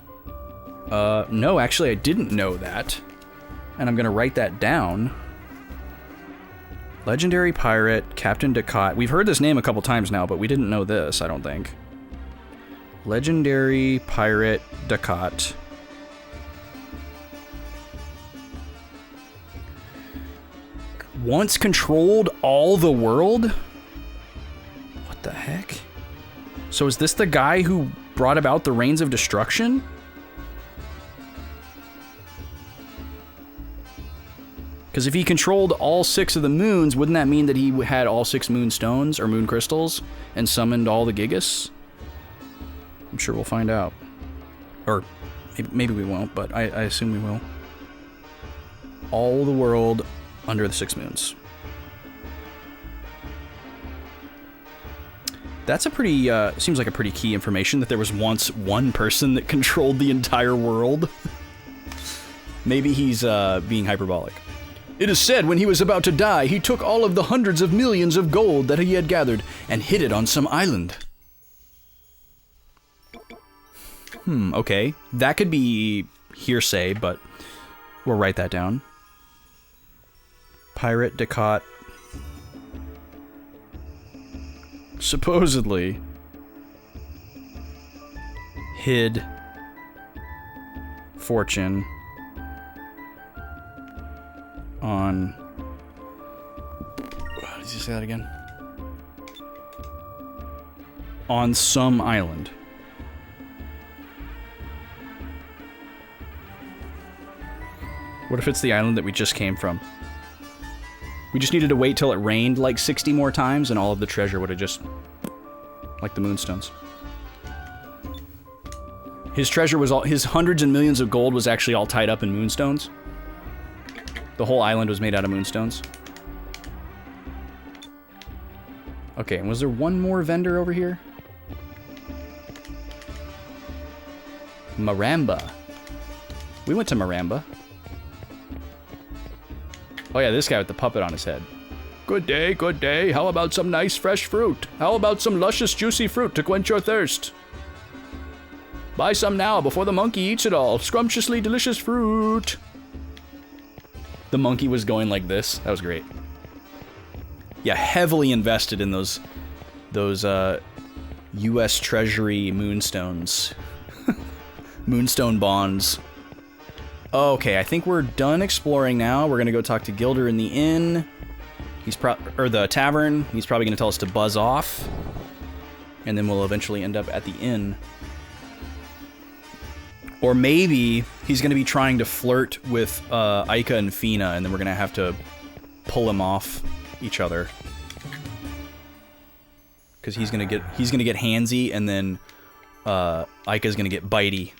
No, actually I didn't know that. And I'm gonna write that down. Legendary pirate, Captain Ducat. We've heard this name a couple times now, but we didn't know this, I don't think. Legendary pirate Ducat. Once controlled all the world? What the heck? So is this the guy who brought about the Reigns of Destruction? Because if he controlled all 6 of the moons, wouldn't that mean that he had all 6 moon stones or moon crystals and summoned all the Gigas? I'm sure we'll find out. Or maybe we won't, but I assume we will. All the world under the 6 moons. That's a pretty, seems like a pretty key information, that there was once one person that controlled the entire world. Maybe he's being hyperbolic. It is said when he was about to die, he took all of the hundreds of millions of gold that he had gathered and hid it on some island. Okay. That could be hearsay, but we'll write that down. Pirate Ducat. Supposedly hid fortune on... Did you say that again? On some island. What if it's the island that we just came from? We just needed to wait till it rained like 60 more times and all of the treasure would have just... like the moonstones. His treasure was all... his hundreds and millions of gold was actually all tied up in moonstones. The whole island was made out of moonstones. Okay, and was there one more vendor over here? Maramba. We went to Maramba. Oh yeah, this guy with the puppet on his head. Good day, good day. How about some nice fresh fruit? How about some luscious juicy fruit to quench your thirst? Buy some now before the monkey eats it all. Scrumptiously delicious fruit. The monkey was going like this. That was great. Yeah, heavily invested in those U.S. Treasury moonstones. Moonstone bonds. Okay, I think we're done exploring now. We're gonna go talk to Gilder in the inn. Or the tavern. He's probably gonna tell us to buzz off. And then we'll eventually end up at the inn. Or maybe he's gonna be trying to flirt with Aika and Fina, and then we're gonna have to pull him off each other. Because he's gonna get handsy, and then Aika's gonna get bitey.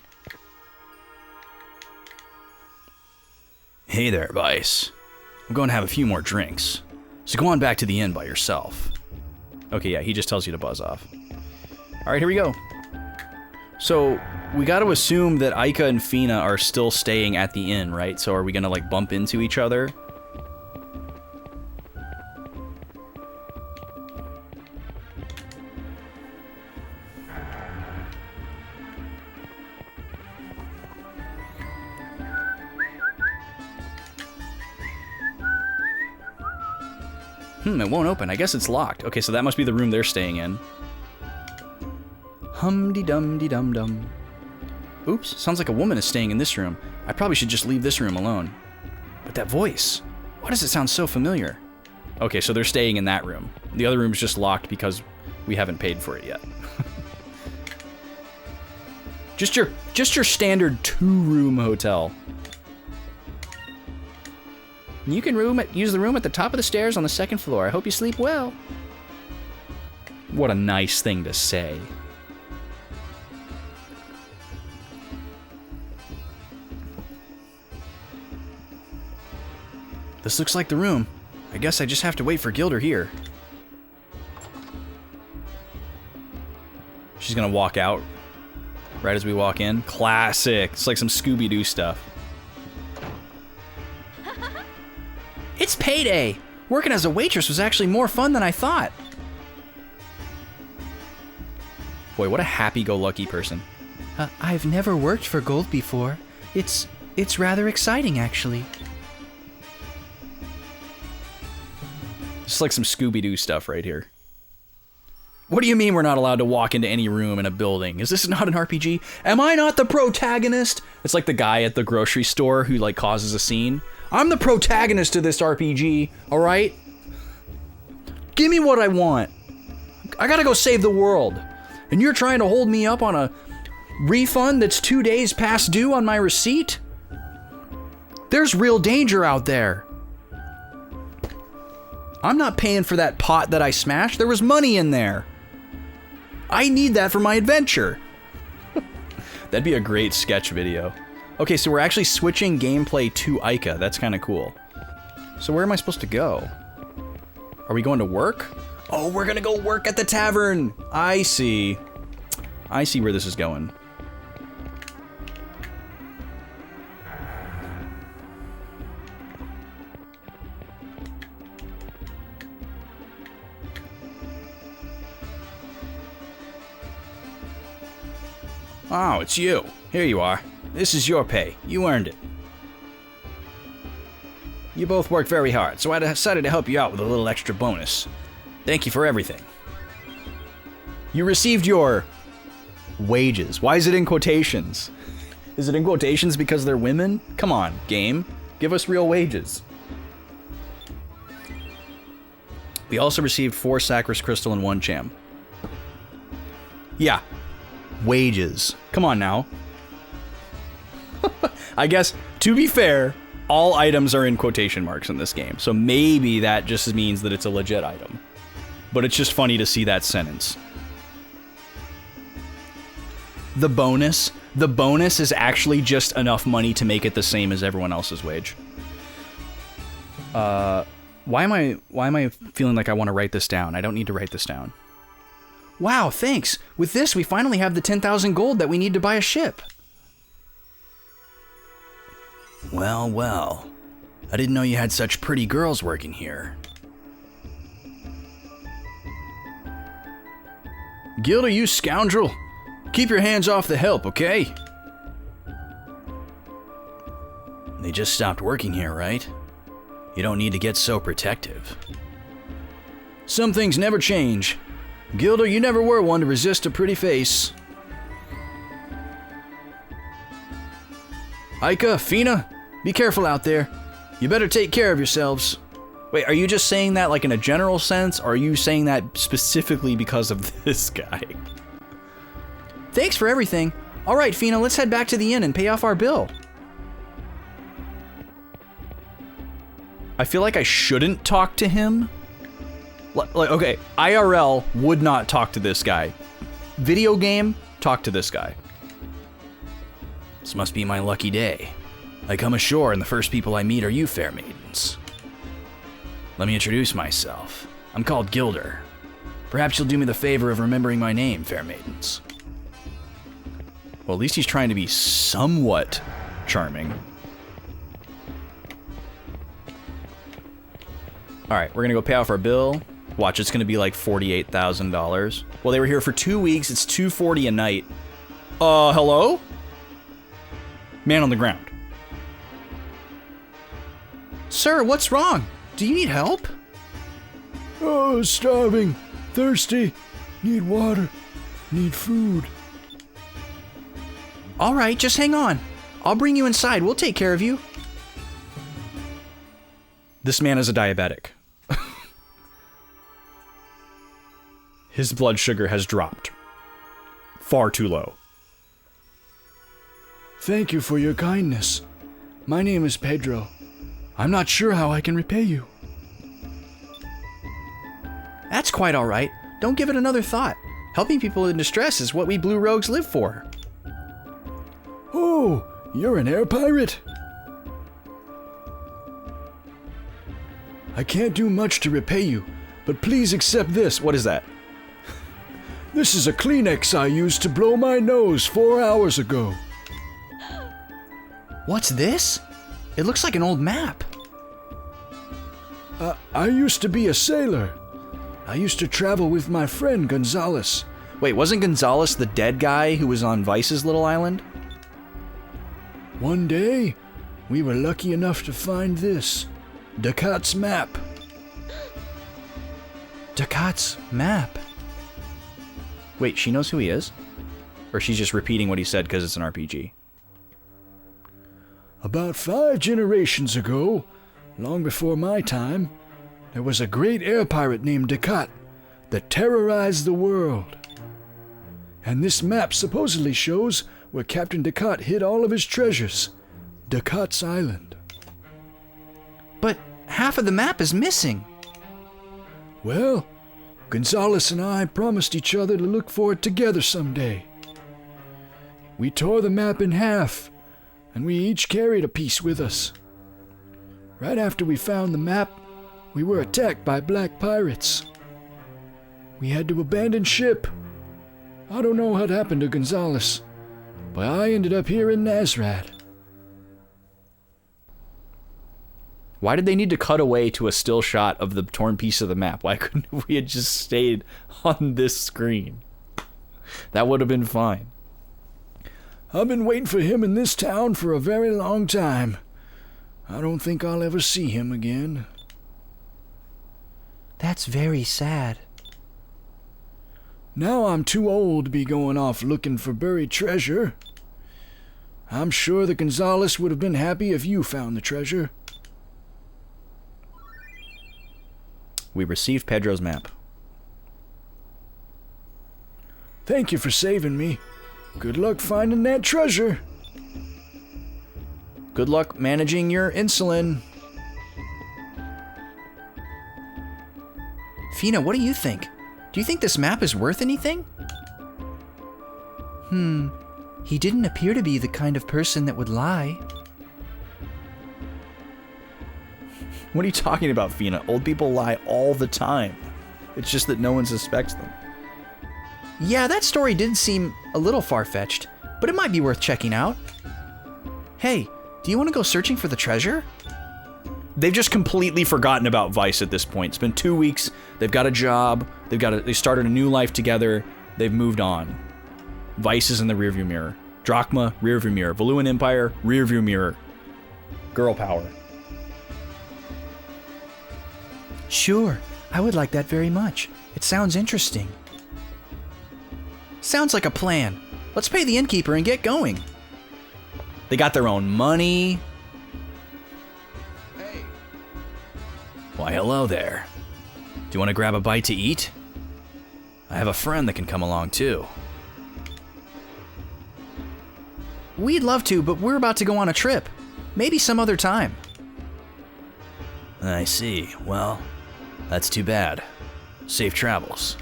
Hey there, Vice. I'm going to have a few more drinks. So go on back to the inn by yourself. Okay, yeah, he just tells you to buzz off. Alright, here we go. So, we gotta assume that Aika and Fina are still staying at the inn, right? So are we gonna, like, bump into each other? It won't open. I guess it's locked. Okay, so that must be the room they're staying in. Hum-de-dum-de-dum-dum. Oops, sounds like a woman is staying in this room. I probably should just leave this room alone. But that voice, why does it sound so familiar? Okay, so they're staying in that room. The other room's just locked because we haven't paid for it yet. Just your standard 2-room hotel. You can use the room at the top of the stairs on the 2nd floor. I hope you sleep well. What a nice thing to say. This looks like the room. I guess I just have to wait for Gilder here. She's gonna walk out right as we walk in. Classic. It's like some Scooby-Doo stuff. It's payday! Working as a waitress was actually more fun than I thought. Boy, what a happy-go-lucky person. I've never worked for gold before. It's rather exciting, actually. It's like some Scooby-Doo stuff right here. What do you mean we're not allowed to walk into any room in a building? Is this not an RPG? Am I not the protagonist? It's like the guy at the grocery store who, like, causes a scene. I'm the protagonist of this RPG, alright? Give me what I want. I gotta go save the world. And you're trying to hold me up on a refund that's 2 days past due on my receipt? There's real danger out there. I'm not paying for that pot that I smashed. There was money in there. I need that for my adventure. That'd be a great sketch video. Okay, so we're actually switching gameplay to Aika. That's kind of cool. So where am I supposed to go? Are we going to work? Oh, we're gonna go work at the tavern! I see. I see where this is going. Oh, it's you. Here you are. This is your pay. You earned it. You both worked very hard, so I decided to help you out with a little extra bonus. Thank you for everything. You received your wages. Why is it in quotations? Is it in quotations because they're women? Come on, game. Give us real wages. We also received 4 Sacris Crystal and 1 Cham. Yeah. Wages. Come on now. I guess, to be fair, all items are in quotation marks in this game, so maybe that just means that it's a legit item. But it's just funny to see that sentence. The bonus is actually just enough money to make it the same as everyone else's wage. Why am I feeling like I want to write this down? I don't need to write this down. Wow, thanks. With this, we finally have the 10,000 gold that we need to buy a ship. Well, well. I didn't know you had such pretty girls working here. Gilda, you scoundrel. Keep your hands off the help, okay? They just stopped working here, right? You don't need to get so protective. Some things never change. Gilda, you never were one to resist a pretty face. Ika, Fina, be careful out there. You better take care of yourselves. Wait, are you just saying that like in a general sense, or are you saying that specifically because of this guy? Thanks for everything. All right, Fina, let's head back to the inn and pay off our bill. I feel like I shouldn't talk to him. Like, okay, IRL would not talk to this guy. Video game, talk to this guy. This must be my lucky day. I come ashore and the first people I meet are you fair maidens. Let me introduce myself. I'm called Gilder. Perhaps you'll do me the favor of remembering my name, fair maidens. Well, at least he's trying to be somewhat charming. Alright, we're gonna go pay off our bill. Watch, it's gonna be like $48,000. Well, they were here for 2 weeks, it's $240 a night. Hello? Man on the ground. Sir, what's wrong? Do you need help? Oh, starving, thirsty, need water, need food. Alright, just hang on. I'll bring you inside, we'll take care of you. This man is a diabetic. His blood sugar has dropped. Far too low. Thank you for your kindness. My name is Pedro. I'm not sure how I can repay you. That's quite alright. Don't give it another thought. Helping people in distress is what we blue rogues live for. Oh, you're an air pirate? I can't do much to repay you, but please accept this. What is that? This is a Kleenex I used to blow my nose 4 hours ago. What's this? It looks like an old map. I used to be a sailor. I used to travel with my friend Gonzalez. Wait, wasn't Gonzalez the dead guy who was on Vice's little island? One day, we were lucky enough to find this. Ducat's map. Ducat's map? Wait, she knows who he is? Or she's just repeating what he said because it's an RPG? About 5 generations ago, long before my time, there was a great air pirate named Ducat that terrorized the world. And this map supposedly shows where Captain Ducat hid all of his treasures. Ducat's Island. But half of the map is missing. Well, Gonzalez and I promised each other to look for it together someday. We tore the map in half, and we each carried a piece with us. Right after we found the map, we were attacked by black pirates. We had to abandon ship. I don't know what happened to Gonzalez, but I ended up here in Nazrad. Why did they need to cut away to a still shot of the torn piece of the map? Why couldn't we have just stayed on this screen? That would have been fine. I've been waiting for him in this town for a very long time. I don't think I'll ever see him again. That's very sad. Now I'm too old to be going off looking for buried treasure. I'm sure that Gonzalez would have been happy if you found the treasure. We received Pedro's map. Thank you for saving me. Good luck finding that treasure. Good luck managing your insulin. Fina, what do you think? Do you think this map is worth anything? He didn't appear to be the kind of person that would lie. What are you talking about, Fina? Old people lie all the time. It's just that no one suspects them. Yeah, that story did seem a little far-fetched, but it might be worth checking out. Hey, do you want to go searching for the treasure? They've just completely forgotten about Vice at this point. It's been 2 weeks. They've got a job. They started a new life together. They've moved on. Vice is in the rearview mirror. Drachma, rearview mirror. Valuan Empire, rearview mirror. Girl power. Sure, I would like that very much. It sounds interesting. Sounds like a plan. Let's pay the innkeeper and get going. They got their own money. Hey, Why, hello there. Do you want to grab a bite to eat? I have a friend that can come along too. We'd love to, but we're about to go on a trip. Maybe some other time. I see. Well, that's too bad. Safe travels.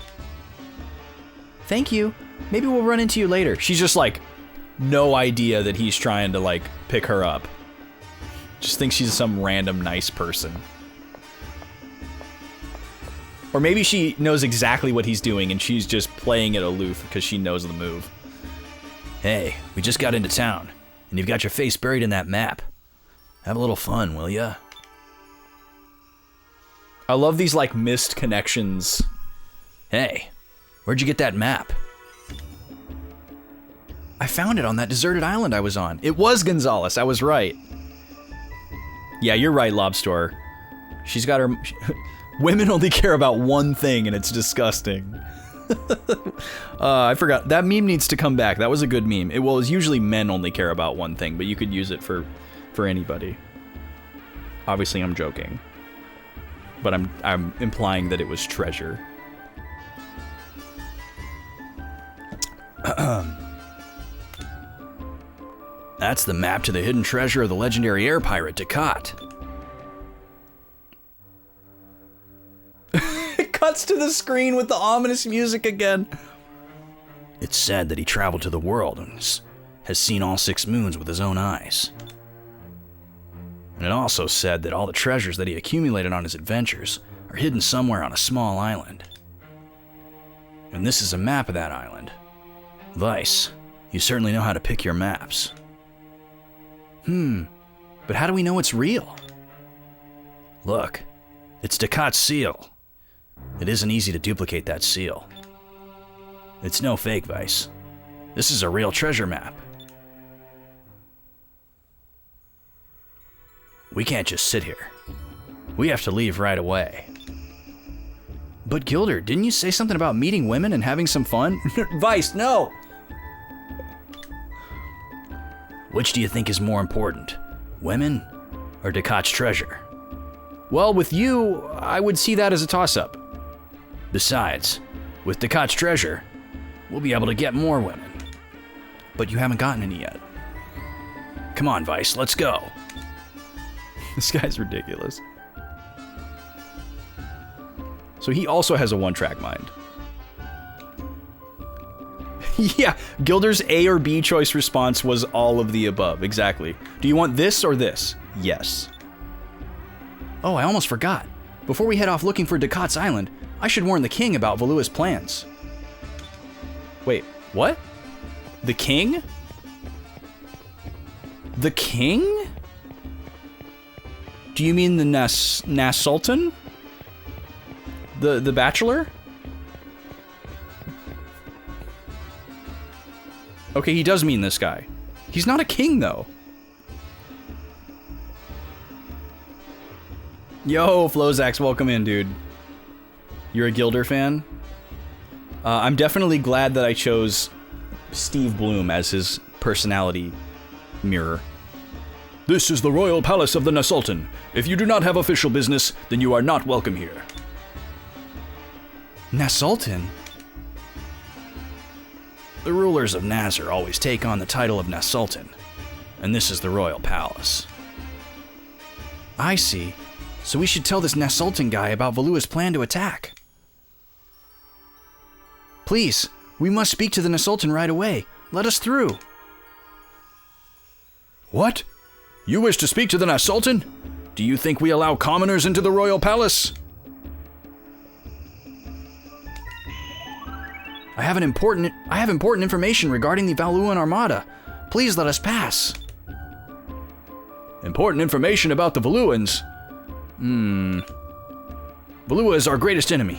Thank you. Maybe we'll run into you later. She's just like, no idea that he's trying to like pick her up. Just thinks she's some random nice person. Or maybe she knows exactly what he's doing and she's just playing it aloof because she knows the move. Hey, we just got into town, and you've got your face buried in that map. Have a little fun, will ya? I love these, like, missed connections. Hey, where'd you get that map? I found it on that deserted island I was on. It was Gonzalez, I was right. Yeah, you're right, Lobster. She's got her... Women only care about one thing, and it's disgusting. I forgot. That meme needs to come back. That was a good meme. It was usually men only care about one thing, but you could use it for anybody. Obviously, I'm joking. But I'm implying that it was treasure. That's the map to the hidden treasure of the legendary air pirate, Ducat. It cuts to the screen with the ominous music again. It's said that he traveled to the world and has seen all 6 moons with his own eyes. And it also said that all the treasures that he accumulated on his adventures are hidden somewhere on a small island. And this is a map of that island. Vice, you certainly know how to pick your maps. But how do we know it's real? Look, it's Ducat's seal. It isn't easy to duplicate that seal. It's no fake, Vice. This is a real treasure map. We can't just sit here. We have to leave right away. But Gilder, didn't you say something about meeting women and having some fun? Vice, no! Which do you think is more important? Women or Ducat's treasure? Well, with you, I would see that as a toss-up. Besides, with Ducat's treasure, we'll be able to get more women. But you haven't gotten any yet. Come on, Vice, let's go. This guy's ridiculous. So he also has a one-track mind. Yeah, Gilder's A or B choice response was all of the above, exactly. Do you want this or this? Yes. Oh, I almost forgot. Before we head off looking for Ducat's Island, I should warn the king about Valua's plans. Wait, what? The king? The king? Do you mean the Nas Sultan? The bachelor? Okay, he does mean this guy. He's not a king, though. Yo, Flozax, welcome in, dude. You're a Gilder fan? I'm definitely glad that I chose Steve Bloom as his personality mirror. This is the royal palace of the Nasultan. If you do not have official business, then you are not welcome here. Nasultan? The rulers of Nazar always take on the title of Nasultan. and this is the royal palace. I see. So we should tell this Nasultan guy about Valua's plan to attack. Please, we must speak to the Nasultan right away. Let us through. What? You wish to speak to the Nasultan? Do you think we allow commoners into the royal palace? I have important information regarding the Valuan Armada. Please let us pass. Important information about the Valuans? Valua is our greatest enemy.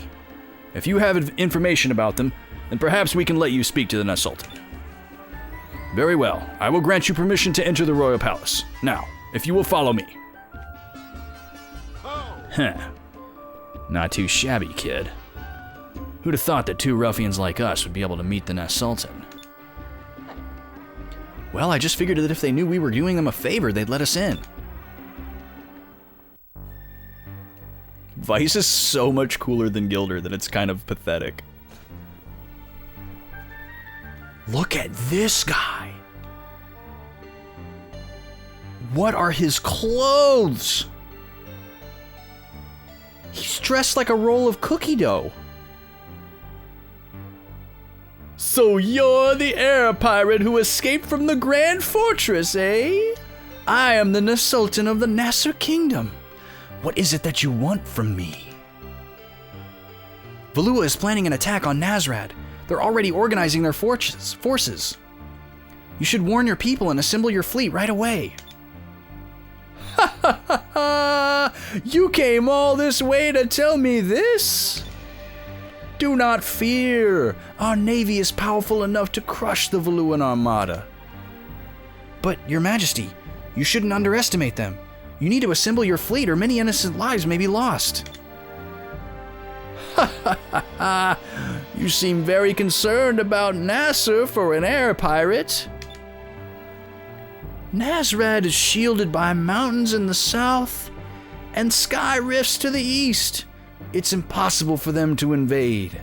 If you have information about them, then perhaps we can let you speak to the Nasultan. Very well. I will grant you permission to enter the royal palace. Now, if you will follow me. Huh. Not too shabby, kid. Who'd have thought that two ruffians like us would be able to meet the Nasultan? Well, I just figured that if they knew we were doing them a favor, they'd let us in. Vice is so much cooler than Gilder that it's kind of pathetic. Look at this guy. What are his clothes? He's dressed like a roll of cookie dough. So you're the air pirate who escaped from the Grand Fortress, eh? I am the Nasultan of the Nasser Kingdom. What is it that you want from me? Valua is planning an attack on Nazrad. They're already organizing their forces. You should warn your people and assemble your fleet right away. Ha ha ha ha! You came all this way to tell me this? Do not fear. Our navy is powerful enough to crush the Valuan Armada. But, Your Majesty, you shouldn't underestimate them. You need to assemble your fleet or many innocent lives may be lost. Ha ha ha ha! You seem very concerned about Nasser for an air pirate. Nazrad is shielded by mountains in the south and sky rifts to the east. It's impossible for them to invade.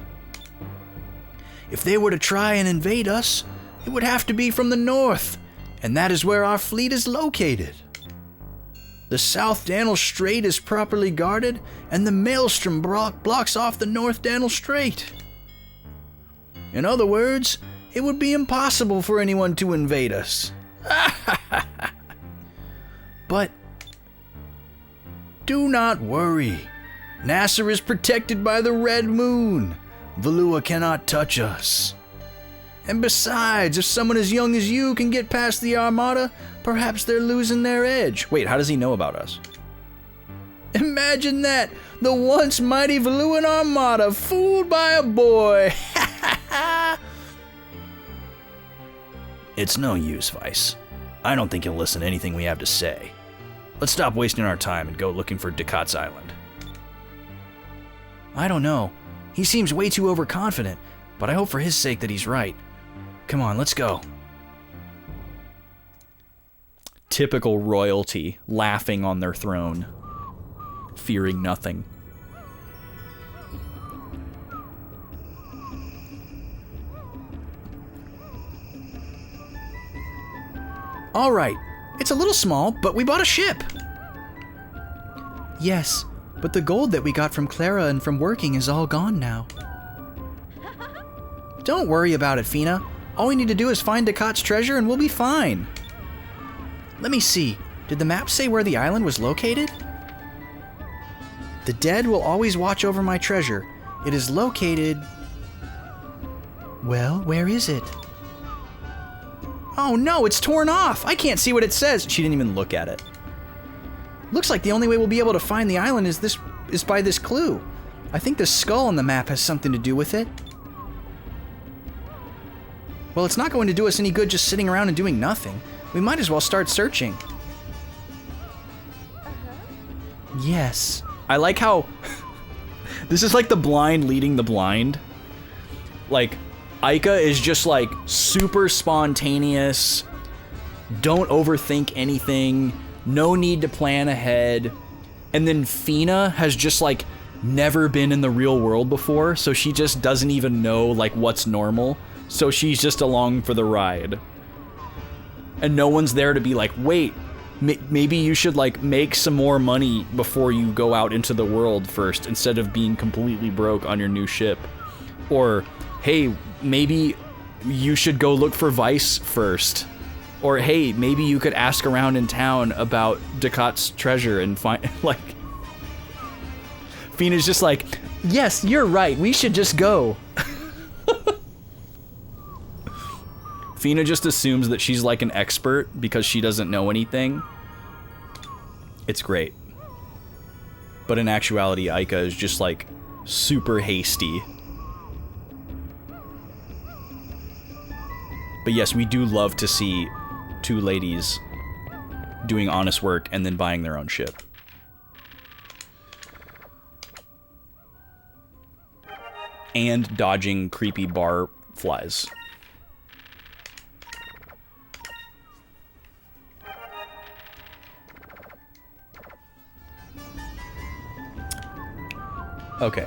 If they were to try and invade us, it would have to be from the north, and that is where our fleet is located. The South Daniel Strait is properly guarded, and the Maelstrom blocks off the North Daniel Strait. In other words, it would be impossible for anyone to invade us. But do not worry. Nasser is protected by the Red Moon. Valua cannot touch us. And besides, if someone as young as you can get past the Armada, perhaps they're losing their edge. Wait, how does he know about us? Imagine that! The once mighty Valuan Armada fooled by a boy! It's no use, Vice. I don't think he'll listen to anything we have to say. Let's stop wasting our time and go looking for Ducat's Island. I don't know. He seems way too overconfident, but I hope for his sake that he's right. Come on, let's go. Typical royalty, laughing on their throne, fearing nothing. All right, it's a little small, but we bought a ship. Yes, but the gold that we got from Clara and from working is all gone now. Don't worry about it, Fina. All we need to do is find Ducat's treasure and we'll be fine. Let me see. Did the map say where the island was located? The dead will always watch over my treasure. It is located... Well, where is it? Oh no, it's torn off! I can't see what it says! She didn't even look at it. Looks like the only way we'll be able to find the island is by this clue. I think the skull on the map has something to do with it. Well, it's not going to do us any good just sitting around and doing nothing. We might as well start searching. Yes. I like how... this is like the blind leading the blind. Like, Aika is just like super spontaneous. Don't overthink anything. No need to plan ahead. And then Fina has just like never been in the real world before, so she just doesn't even know like what's normal. So she's just along for the ride. And no one's there to be like, wait, maybe you should like make some more money before you go out into the world first instead of being completely broke on your new ship. Or, hey, maybe you should go look for Vice first. Or, hey, maybe you could ask around in town about Ducat's treasure and find, like... Fina's just like, yes, you're right, we should just go. Fina just assumes that she's like an expert because she doesn't know anything. It's great. But in actuality, Aika is just like super hasty. But yes, we do love to see two ladies doing honest work and then buying their own ship. And dodging creepy bar flies. Okay.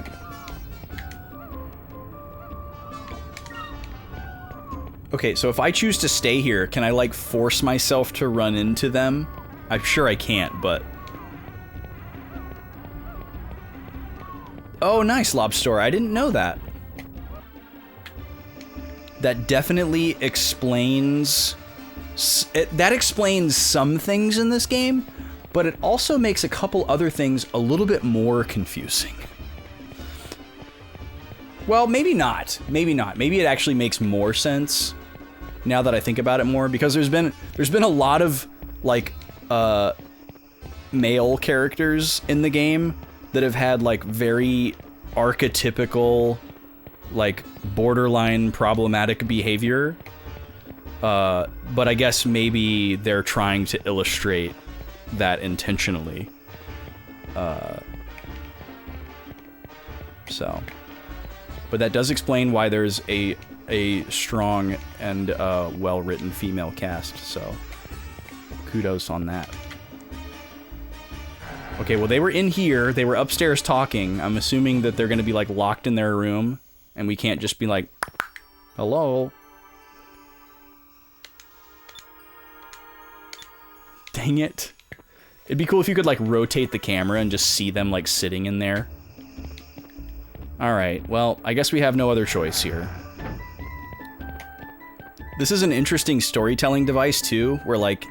Okay, so if I choose to stay here, can I, like, force myself to run into them? I'm sure I can't, but... Oh, nice, Lobster. I didn't know that. That definitely explains... that explains some things in this game, but it also makes a couple other things a little bit more confusing. Well, maybe not. Maybe not. Maybe it actually makes more sense now that I think about it more, because there's been a lot of like male characters in the game that have had like very archetypical, like borderline problematic behavior. But I guess maybe they're trying to illustrate that intentionally. But that does explain why there's a strong and well-written female cast, so kudos on that. Okay, well, they were in here, they were upstairs talking. I'm assuming that they're gonna be like locked in their room, and we can't just be like, hello? Dang it. It'd be cool if you could like rotate the camera and just see them like sitting in there. Alright, well, I guess we have no other choice here. This is an interesting storytelling device, too, where, like,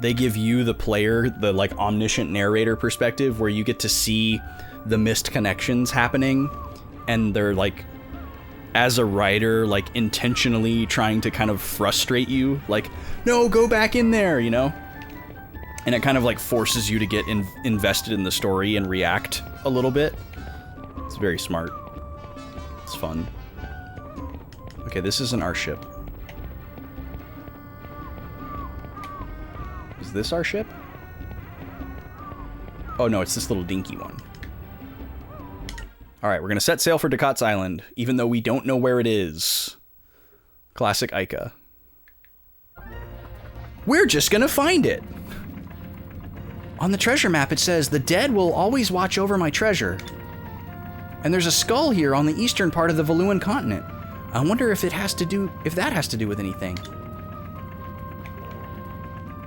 they give you, the player, the, like, omniscient narrator perspective, where you get to see the missed connections happening, and they're, like, as a writer, like, intentionally trying to kind of frustrate you, like, no, go back in there, you know? And it kind of, like, forces you to get invested in the story and react a little bit. It's very smart. It's fun. Okay, this isn't our ship. Is this our ship? Oh no, it's this little dinky one. Alright, we're gonna set sail for Ducat's Island, even though we don't know where it is. Classic Aika. We're just gonna find it! On the treasure map it says, the dead will always watch over my treasure. And there's a skull here on the eastern part of the Valuan continent. I wonder if that has to do with anything.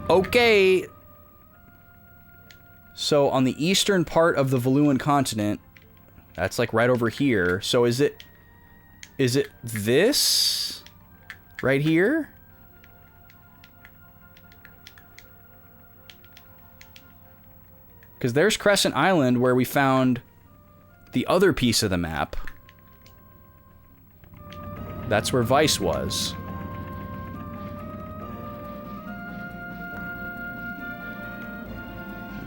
Okay. So on the eastern part of the Valuan continent, that's like right over here. So is it this right here? Because there's Crescent Island where we found the other piece of the map. That's where Vice was.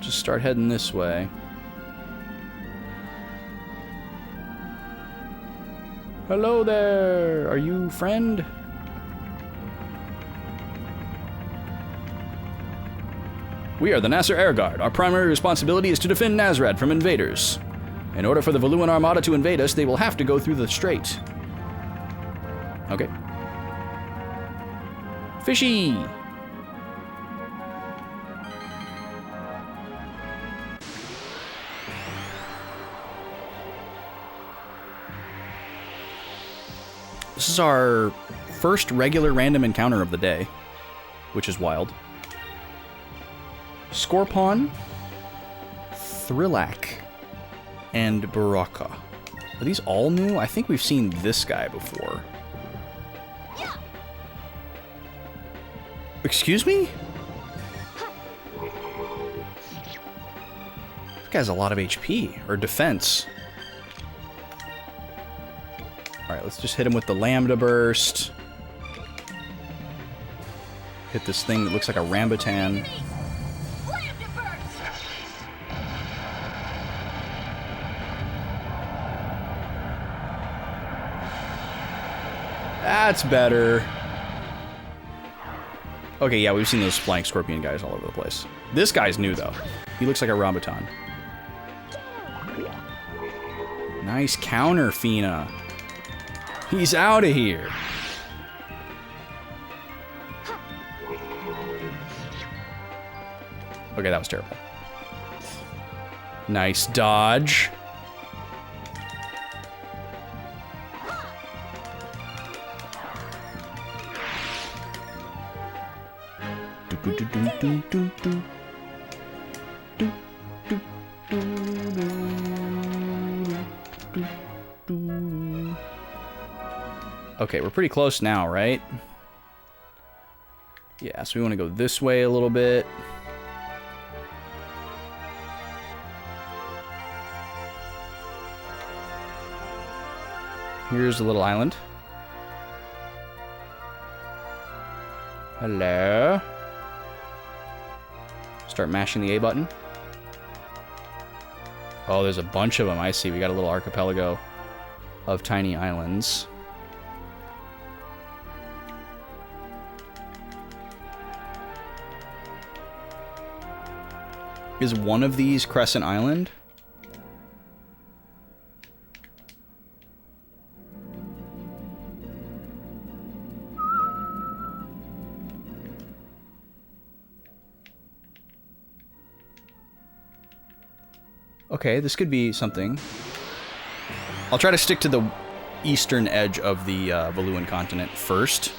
Just start heading this way. Hello there! Are you friend? We are the Nasser Air Guard. Our primary responsibility is to defend Nazrad from invaders. In order for the Valuan Armada to invade us, they will have to go through the strait. Okay. Fishy! This is our first regular random encounter of the day, which is wild. Scorpon, Thrillac, and Baraka. Are these all new? I think we've seen this guy before. Excuse me? This guy has a lot of HP, or defense. Alright, let's just hit him with the Lambda Burst. Hit this thing that looks like a rambutan. That's better. Okay, yeah, we've seen those flying scorpion guys all over the place. This guy's new, though. He looks like a rambutan. Nice counter, Fina. He's out of here. Okay, that was terrible. Nice dodge. Okay, we're pretty close now, right? Yeah, so we want to go this way a little bit. Here's a little island. Hello. Start mashing the A button. Oh, there's a bunch of them. I see. We got a little archipelago of tiny islands. Is one of these Crescent Island? Okay, this could be something. I'll try to stick to the eastern edge of the Valuan continent first.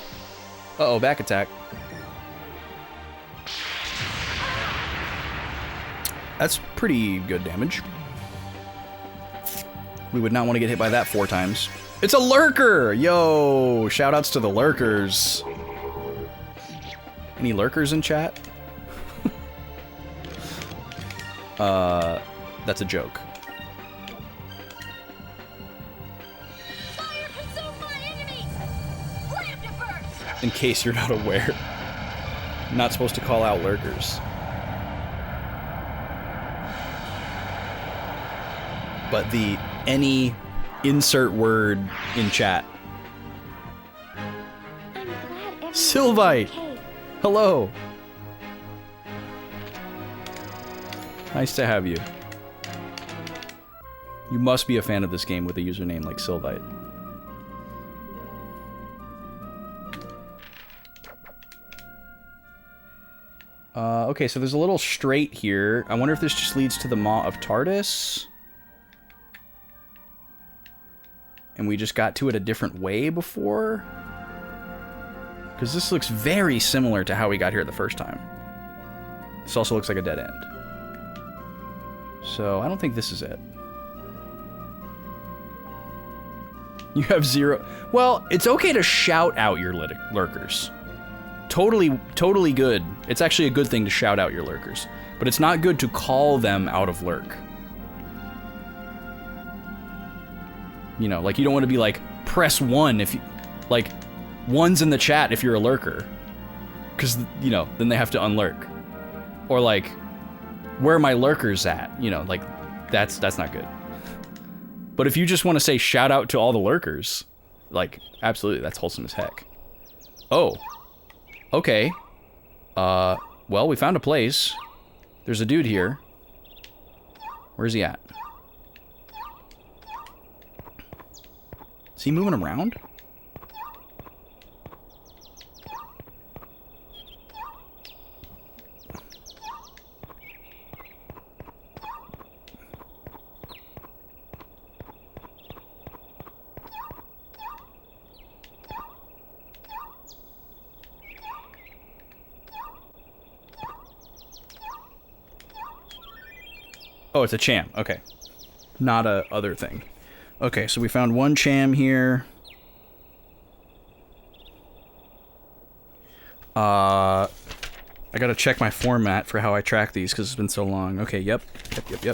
Uh-oh, back attack. That's pretty good damage. We would not want to get hit by that 4 times. It's a lurker! Yo! Shoutouts to the lurkers. Any lurkers in chat? That's a joke. In case you're not aware. Not supposed to call out lurkers. But the any insert word in chat. Sylvite! Hello! Nice to have you. You must be a fan of this game with a username like Sylvite. Okay, so there's a little strait here. I wonder if this just leads to the Maw of Tardis? And we just got to it a different way before? Because this looks very similar to how we got here the first time. This also looks like a dead end. So, I don't think this is it. You have 0... Well, it's okay to shout out your lurkers. Totally good. It's actually a good thing to shout out your lurkers. But it's not good to call them out of lurk. You know, like, you don't want to be like, press 1 if you... Like, 1's in the chat if you're a lurker. Because, you know, then they have to unlurk. Or like, where are my lurkers at? You know, like, that's not good. But if you just want to say shout out to all the lurkers, like, absolutely, that's wholesome as heck. Oh. Okay. Well, we found a place. There's a dude here. Where's he at? Is he moving around? Oh, it's a cham. Okay. Not a other thing. Okay, so we found one cham here. I gotta check my format for how I track these because it's been so long. Okay, yep.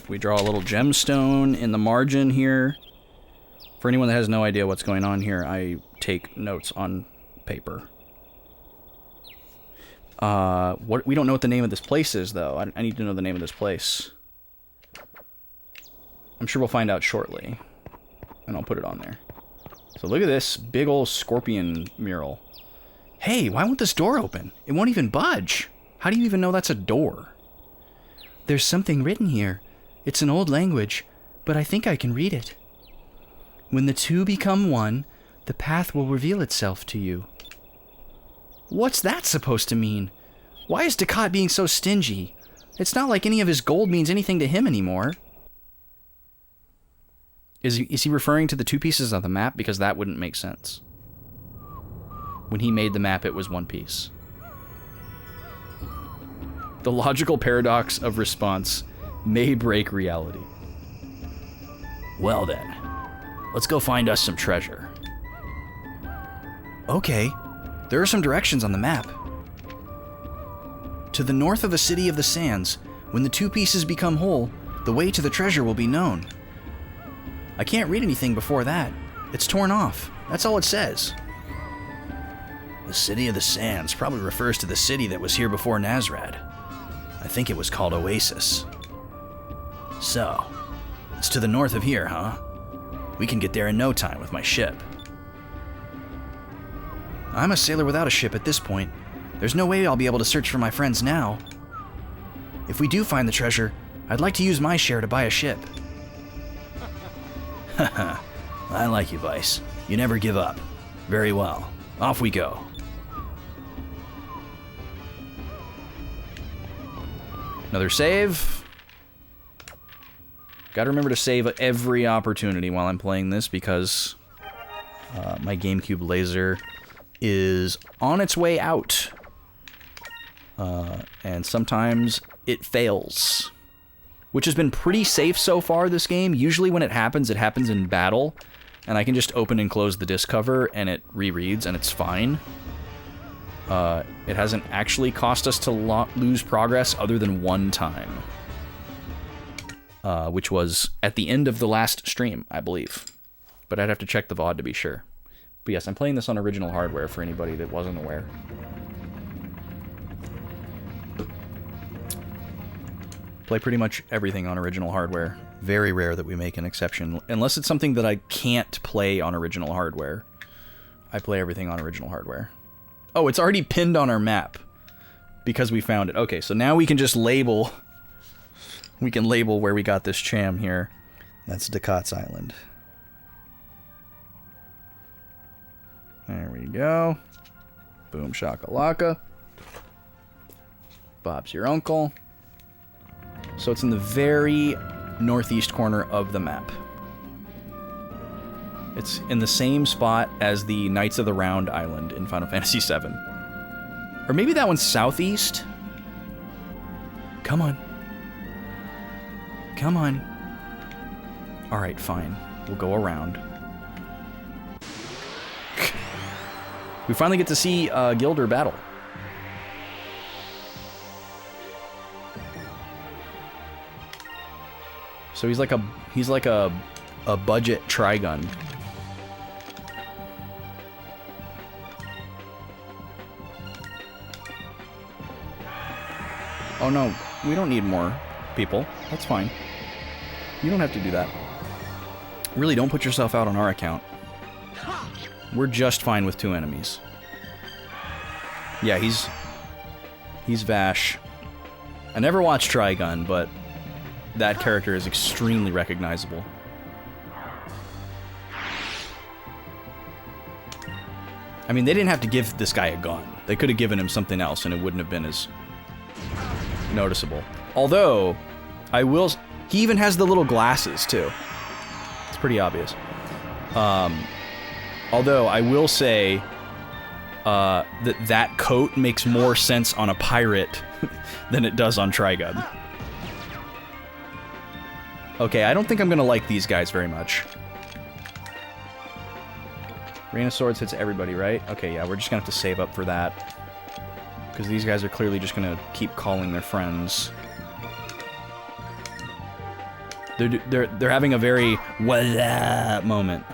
We draw a little gemstone in the margin here. For anyone that has no idea what's going on here, I take notes on paper. We don't know what the name of this place is, though. I need to know the name of this place. I'm sure we'll find out shortly. And I'll put it on there. So look at this big old scorpion mural. Hey, why won't this door open? It won't even budge. How do you even know that's a door? There's something written here. It's an old language, but I think I can read it. When the two become one, the path will reveal itself to you. What's that supposed to mean? Why is Ducat being so stingy? It's not like any of his gold means anything to him anymore. Is he referring to the two pieces of the map? Because that wouldn't make sense. When he made the map, it was one piece. The logical paradox of response may break reality. Well then, let's go find us some treasure. Okay, there are some directions on the map. To the north of the City of the Sands, when the two pieces become whole, the way to the treasure will be known. I can't read anything before that. It's torn off. That's all it says. The City of the Sands probably refers to the city that was here before Nazrad. I think it was called Oasis. So, it's to the north of here, huh? We can get there in no time with my ship. I'm a sailor without a ship at this point. There's no way I'll be able to search for my friends now. If we do find the treasure, I'd like to use my share to buy a ship. Haha, I like you, Vice. You never give up. Very well. Off we go. Another save. Gotta remember to save at every opportunity while I'm playing this because my GameCube laser is on its way out. And sometimes it fails. Which has been pretty safe so far this game. Usually when it happens in battle. And I can just open and close the disc cover and it rereads and it's fine. It hasn't actually cost us to lose progress other than one time. Which was at the end of the last stream, I believe. But I'd have to check the VOD to be sure. But yes, I'm playing this on original hardware for anybody that wasn't aware. Play pretty much everything on original hardware. Very rare that we make an exception. Unless it's something that I can't play on original hardware. I play everything on original hardware. Oh, it's already pinned on our map. Because we found it. Okay, so now we can just label... We can label where we got this cham here. That's Ducat's Island. There we go. Boom shakalaka. Bob's your uncle. So it's in the very northeast corner of the map. It's in the same spot as the Knights of the Round Island in Final Fantasy VII. Or maybe that one's southeast? Come on. Come on. Alright, fine. We'll go around. We finally get to see Gilder battle. So he's like a budget Trigun. Oh no, we don't need more people. That's fine. You don't have to do that. Really, don't put yourself out on our account. We're just fine with 2 enemies. Yeah, he's Vash. I never watched Trigun, but that character is extremely recognizable. I mean, they didn't have to give this guy a gun. They could have given him something else and it wouldn't have been as noticeable. Although, he even has the little glasses, too. It's pretty obvious. Although, I will say that coat makes more sense on a pirate than it does on Trigun. Okay, I don't think I'm gonna like these guys very much. Rain of Swords hits everybody, right? Okay, yeah, we're just gonna have to save up for that. Because these guys are clearly just gonna keep calling their friends. They're having a very wah moment.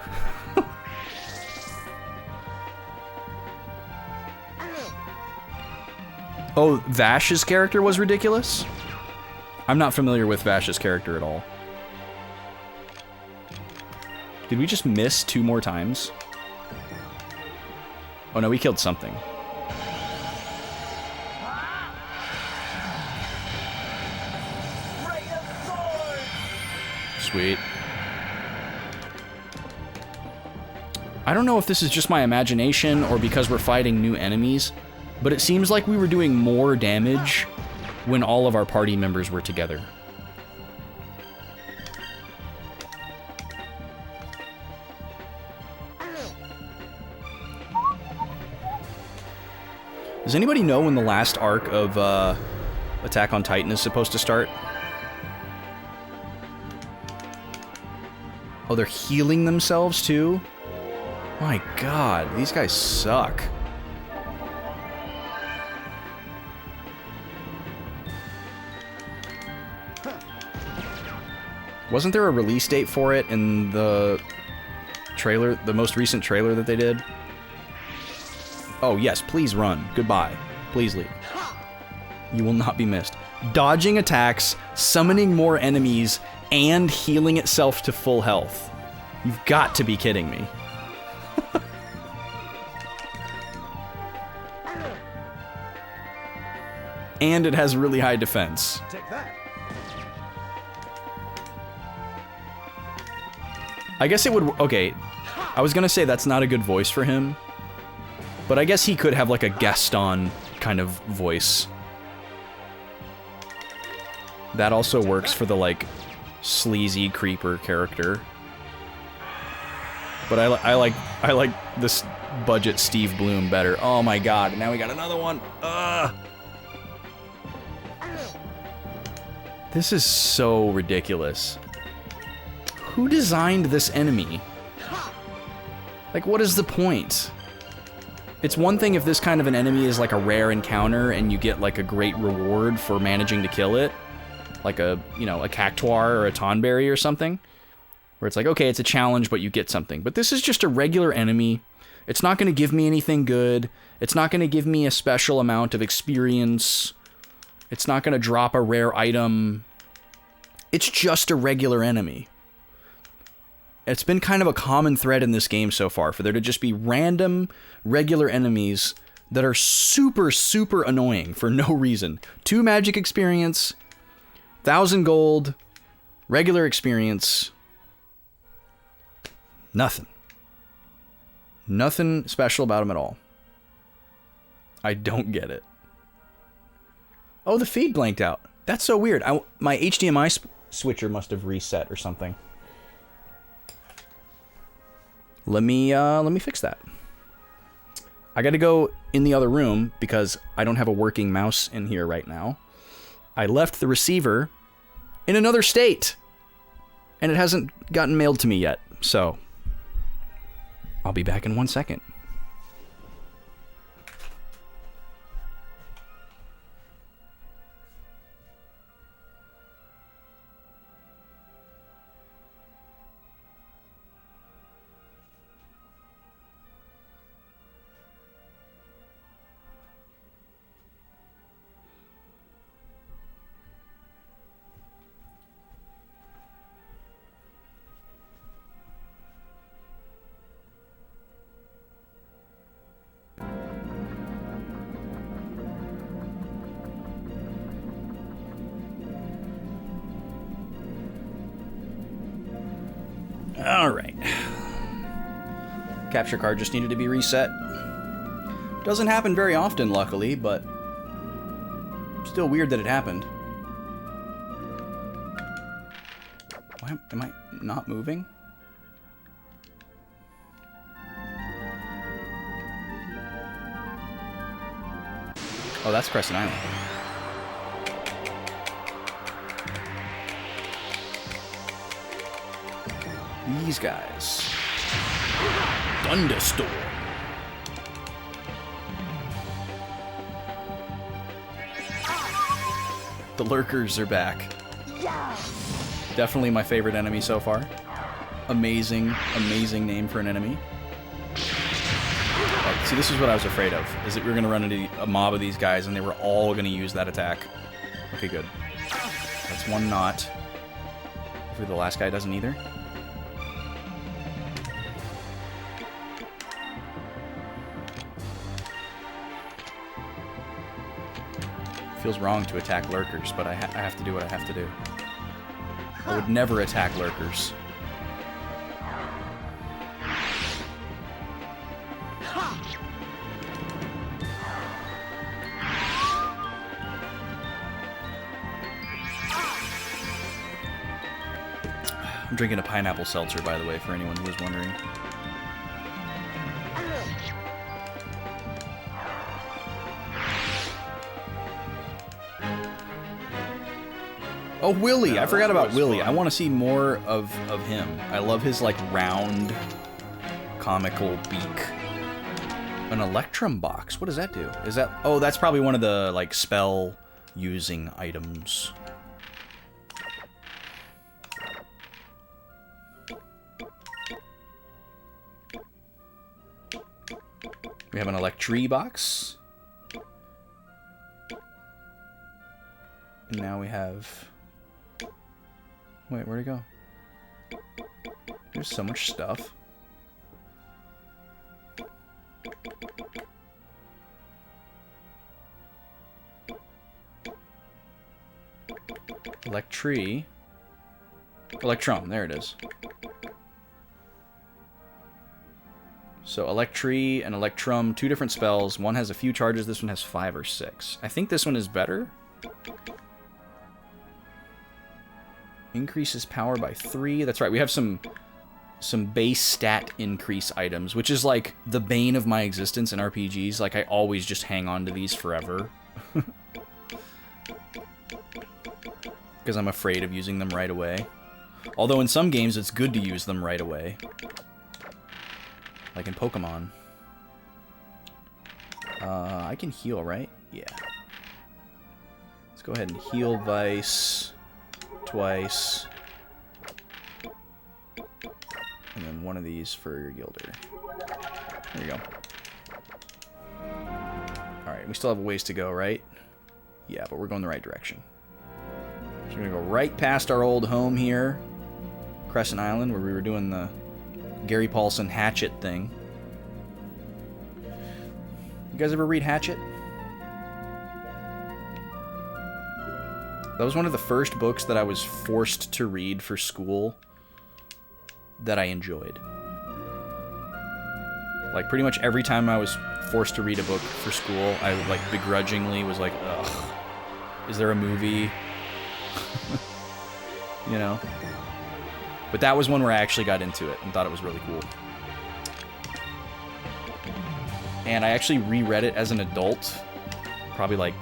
Oh, Vash's character was ridiculous? I'm not familiar with Vash's character at all. Did we just miss 2 more times? Oh no, we killed something. Sweet. I don't know if this is just my imagination or because we're fighting new enemies, but it seems like we were doing more damage when all of our party members were together. Does anybody know when the last arc of Attack on Titan is supposed to start? Oh, they're healing themselves too? My god, these guys suck. Wasn't there a release date for it in the trailer, the most recent trailer that they did? Oh yes, please run. Goodbye. Please leave. You will not be missed. Dodging attacks, summoning more enemies, and healing itself to full health. You've got to be kidding me. And it has really high defense. Take that. I guess it would... Okay, I was gonna say that's not a good voice for him, but I guess he could have like a Gaston kind of voice. That also works for the like sleazy creeper character. But I like this budget Steve Bloom better. Oh my god, now we got another one. Ugh. This is so ridiculous. Who designed this enemy? Like, what is the point? It's one thing if this kind of an enemy is like a rare encounter and you get like a great reward for managing to kill it. Like a, you know, a Cactuar or a Tonberry or something. Where it's like, okay, it's a challenge, but you get something. But this is just a regular enemy. It's not going to give me anything good. It's not going to give me a special amount of experience. It's not going to drop a rare item. It's just a regular enemy. It's been kind of a common thread in this game so far for there to just be random, regular enemies that are super, super annoying for no reason. 2 magic experience, 1,000 gold, regular experience. Nothing. Nothing special about them at all. I don't get it. Oh, the feed blanked out. That's so weird. My HDMI switcher must have reset or something. Let me fix that. I gotta go in the other room because I don't have a working mouse in here right now. I left the receiver in another state, and it hasn't gotten mailed to me yet, so I'll be back in 1 second. Alright. Capture card just needed to be reset. Doesn't happen very often, luckily, but still weird that it happened. Why am I not moving? Oh, that's Crescent Island. these guys. Thunderstorm. The lurkers are back. Definitely my favorite enemy so far. Amazing, amazing name for an enemy. Oh, see, this is what I was afraid of, is that we were going to run into a mob of these guys and they were all going to use that attack. Okay, good. That's one not. Hopefully the last guy doesn't either. Feels wrong to attack lurkers, but I have to do what I have to do. I would never attack lurkers. I'm drinking a pineapple seltzer, by the way, for anyone who was wondering. Oh, Willy! I forgot about Willy. I want to see more of him. I love his, like, round, comical beak. An Electrum box. What does that do? Is that... Oh, that's probably one of the, like, spell-using items. We have an Electree box. And now we have... Wait, where'd it go? There's so much stuff. Electree. Electrum, there it is. So Electree and Electrum, two different spells. One has a few charges, this one has 5 or 6. I think this one is better. Increases power by 3. That's right, we have some base stat increase items, which is like the bane of my existence in RPGs. Like, I always just hang on to these forever. Because I'm afraid of using them right away. Although in some games it's good to use them right away. Like in Pokemon. I can heal, right? Yeah. Let's go ahead and heal Vice twice. And then one of these for your Gilder. There you go. Alright, we still have a ways to go, right? Yeah, but we're going the right direction. So we're going to go right past our old home here. Crescent Island, where we were doing the Gary Paulson Hatchet thing. You guys ever read Hatchet? That was one of the first books that I was forced to read for school that I enjoyed. Like, pretty much every time I was forced to read a book for school, I, like, begrudgingly was like, ugh, is there a movie? You know? But that was one where I actually got into it and thought it was really cool. And I actually reread it as an adult, probably like,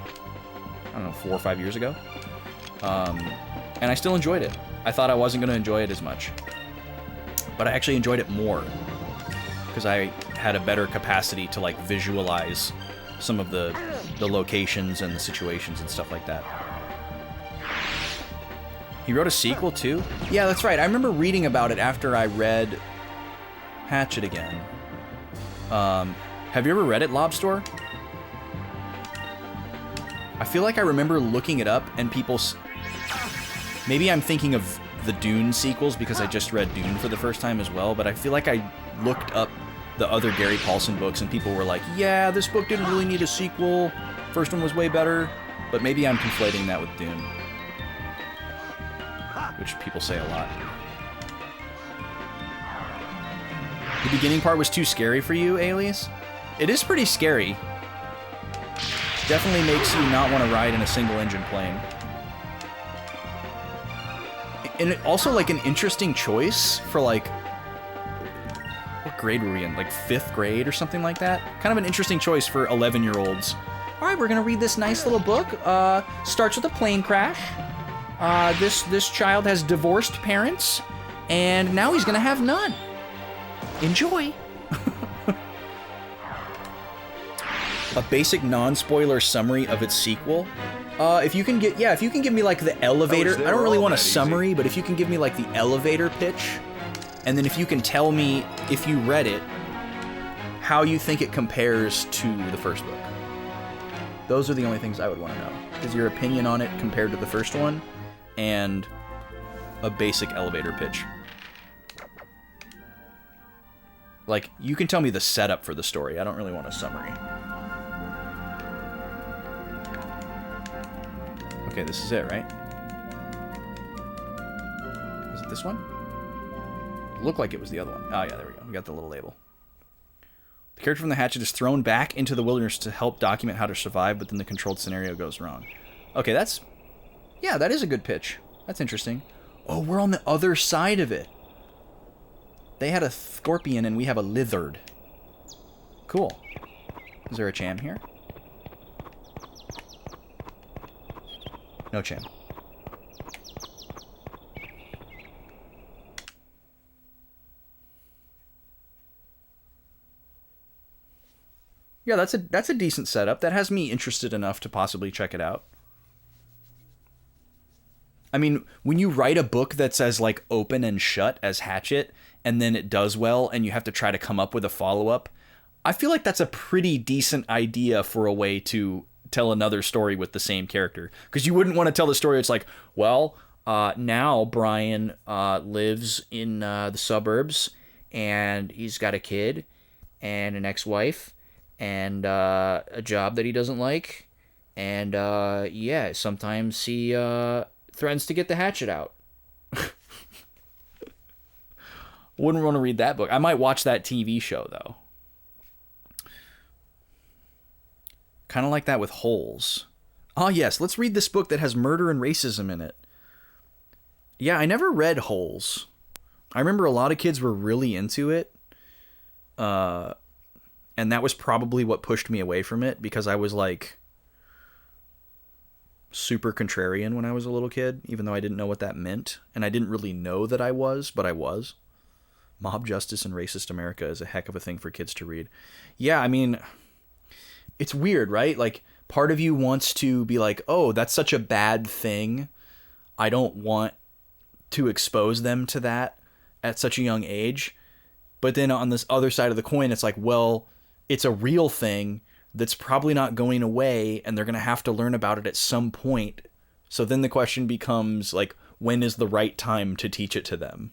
I don't know, 4 or 5 years ago. And I still enjoyed it. I thought I wasn't going to enjoy it as much. But I actually enjoyed it more. Because I had a better capacity to, like, visualize some of the locations and the situations and stuff like that. He wrote a sequel, too? Yeah, that's right. I remember reading about it after I read Hatchet again. Have you ever read it, Lobster? I feel like I remember looking it up and people... Maybe I'm thinking of the Dune sequels because I just read Dune for the first time as well, but I feel like I looked up the other Gary Paulson books and people were like, yeah, this book didn't really need a sequel. First one was way better, but maybe I'm conflating that with Dune. Which people say a lot. The beginning part was too scary for you, Alias? It is pretty scary. Definitely makes you not want to ride in a single-engine plane. And it also, like, an interesting choice for, like... What grade were we in? Like, 5th grade or something like that? Kind of an interesting choice for 11-year-olds. Alright, we're gonna read this nice little book. Starts with a plane crash. This child has divorced parents, and now he's gonna have none. Enjoy. A basic non-spoiler summary of its sequel. If you can give me like the elevator. I don't really want a summary, but if you can give me like the elevator pitch, and then if you can tell me if you read it, how you think it compares to the first book. Those are the only things I would want to know. Is your opinion on it compared to the first one, and a basic elevator pitch. Like, you can tell me the setup for the story. I don't really want a summary. Okay, this is it, right? Is it this one? It looked like it was the other one. Oh, yeah, there we go. We got the little label. The character from the hatchet is thrown back into the wilderness to help document how to survive, but then the controlled scenario goes wrong. Okay, that's... Yeah, that is a good pitch. That's interesting. Oh, we're on the other side of it. They had a scorpion and we have a lizard. Cool. Is there a Cham here? No Cham. Yeah, that's a decent setup. That has me interested enough to possibly check it out. I mean, when you write a book that's as like open and shut as Hatchet, and then it does well, and you have to try to come up with a follow-up, I feel like that's a pretty decent idea for a way to tell another story with the same character. Because you wouldn't want to tell the story, it's like, well, now Brian lives in the suburbs, and he's got a kid, and an ex-wife, and a job that he doesn't like, and yeah, sometimes he threatens to get the hatchet out. Wouldn't want to read that book. I might watch that TV show, though. Kind of like that with Holes. Oh, yes, let's read this book that has murder and racism in it. Yeah, I never read Holes. I remember a lot of kids were really into it. And that was probably what pushed me away from it, because I was like super contrarian when I was a little kid, even though I didn't know what that meant. And I didn't really know that I was, but I was. Mob Justice in Racist America is a heck of a thing for kids to read. Yeah, I mean, it's weird, right? Like, part of you wants to be like, oh, that's such a bad thing. I don't want to expose them to that at such a young age. But then on this other side of the coin, it's like, well, it's a real thing that's probably not going away, and they're going to have to learn about it at some point. So then the question becomes, like, when is the right time to teach it to them?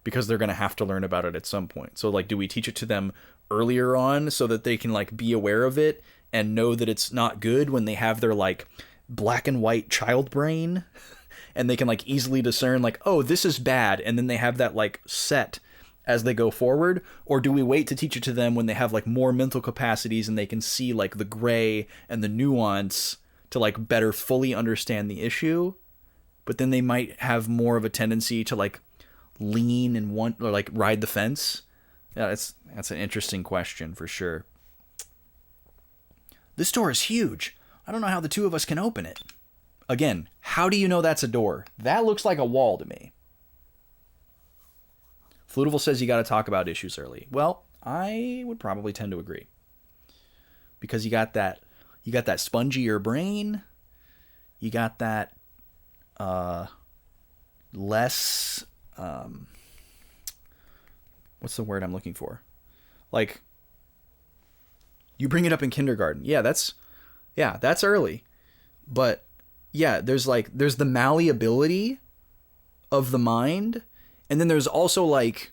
Because they're going to have to learn about it at some point. So, like, do we teach it to them earlier on so that they can, like, be aware of it and know that it's not good when they have their, like, black and white child brain? And they can, like, easily discern, like, oh, this is bad. And then they have that, like, set as they go forward? Or do we wait to teach it to them when they have, like, more mental capacities and they can see, like, the gray and the nuance to, like, better fully understand the issue? But then they might have more of a tendency to, like, lean and want, or like ride the fence. Yeah, that's an interesting question for sure. This door is huge. I don't know how the two of us can open it. Again, how do you know that's a door? That looks like a wall to me. Flutival says you got to talk about issues early. Well, I would probably tend to agree, because you got that spongier brain. You got that less. What's the word I'm looking for? Like, you bring it up in kindergarten. Yeah, that's early. But yeah, there's the malleability of the mind, and then there's also, like,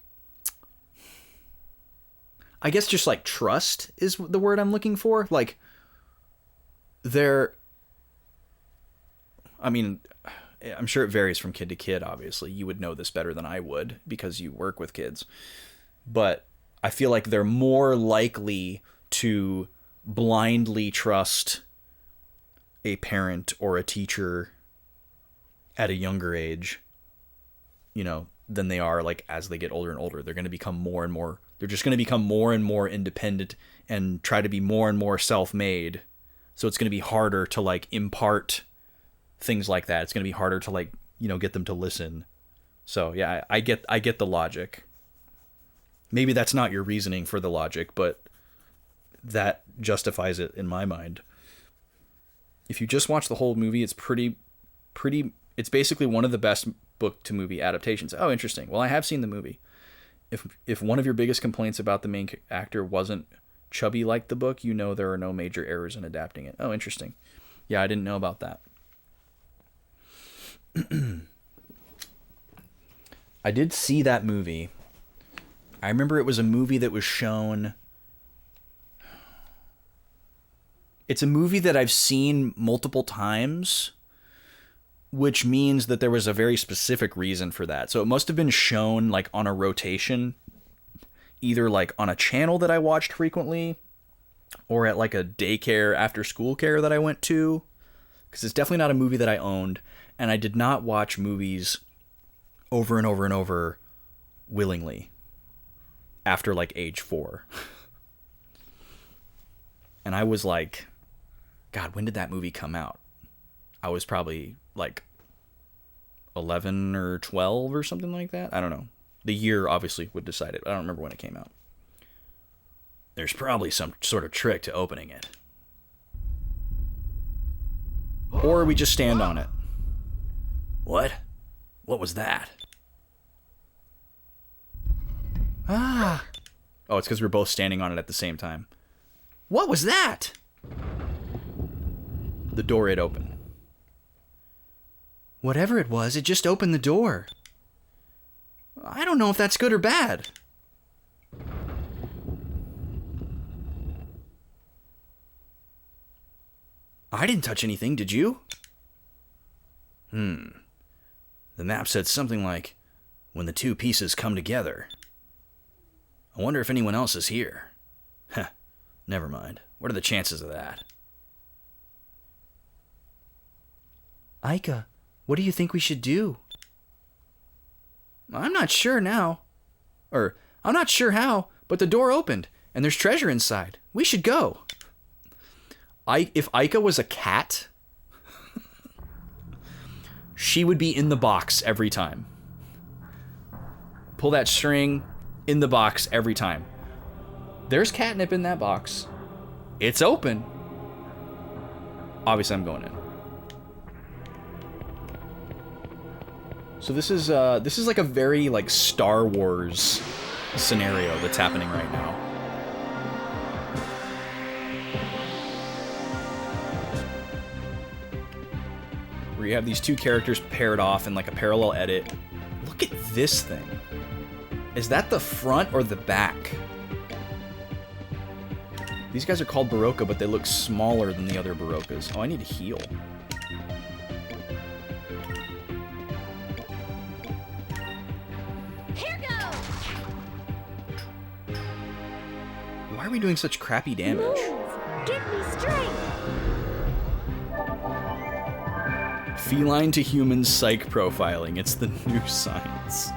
I guess just like trust is the word I'm looking for. Like, I mean, I'm sure it varies from kid to kid, obviously. You would know this better than I would because you work with kids. But I feel like they're more likely to blindly trust a parent or a teacher at a younger age, you know, than they are, like, as they get older and older. They're going to become more and more, they're just going to become more and more independent and try to be more and more self-made. So it's going to be harder to, like, impart things like that. It's going to be harder to, like, you know, get them to listen. So yeah, I get the logic. Maybe that's not your reasoning for the logic, but that justifies it in my mind. If you just watch the whole movie, it's pretty. It's basically one of the best book to movie adaptations. Oh, interesting. Well, I have seen the movie. If one of your biggest complaints about the main actor wasn't chubby like the book, you know there are no major errors in adapting it. Oh, interesting. Yeah, I didn't know about that. I did see that movie. I remember it was a movie that was shown. It's a movie that I've seen multiple times, which means that there was a very specific reason for that. So it must have been shown like on a rotation, either like on a channel that I watched frequently or at like a daycare after school care that I went to, because it's definitely not a movie that I owned, and I did not watch movies over and over and over willingly after like age 4. And I was like, God, when did that movie come out? I was probably like 11 or 12 or something like that. I don't know. The year obviously would decide it, but I don't remember when it came out. There's probably some sort of trick to opening it. Or we just stand on it. What? What was that? Ah. Oh, it's because we're both standing on it at the same time. What was that? The door had opened. Whatever it was, it just opened the door. I don't know if that's good or bad. I didn't touch anything, did you? The map said something like, when the two pieces come together. I wonder if anyone else is here. Heh, never mind. What are the chances of that? Aika, what do you think we should do? I'm not sure now. I'm not sure how, but the door opened, and there's treasure inside. We should go. If Aika was a cat, she would be in the box every time. Pull that string, in the box every time. There's catnip in that box. It's open. Obviously, I'm going in. So this is like a very like Star Wars scenario that's happening right now. Where you have these two characters paired off in like a parallel edit. Look at this thing. Is that the front or the back? These guys are called Barocca, but they look smaller than the other Baroccas. Oh, I need to heal. Why are we doing such crappy damage? Move. Give me strength. Feline to human psych profiling. It's the new science.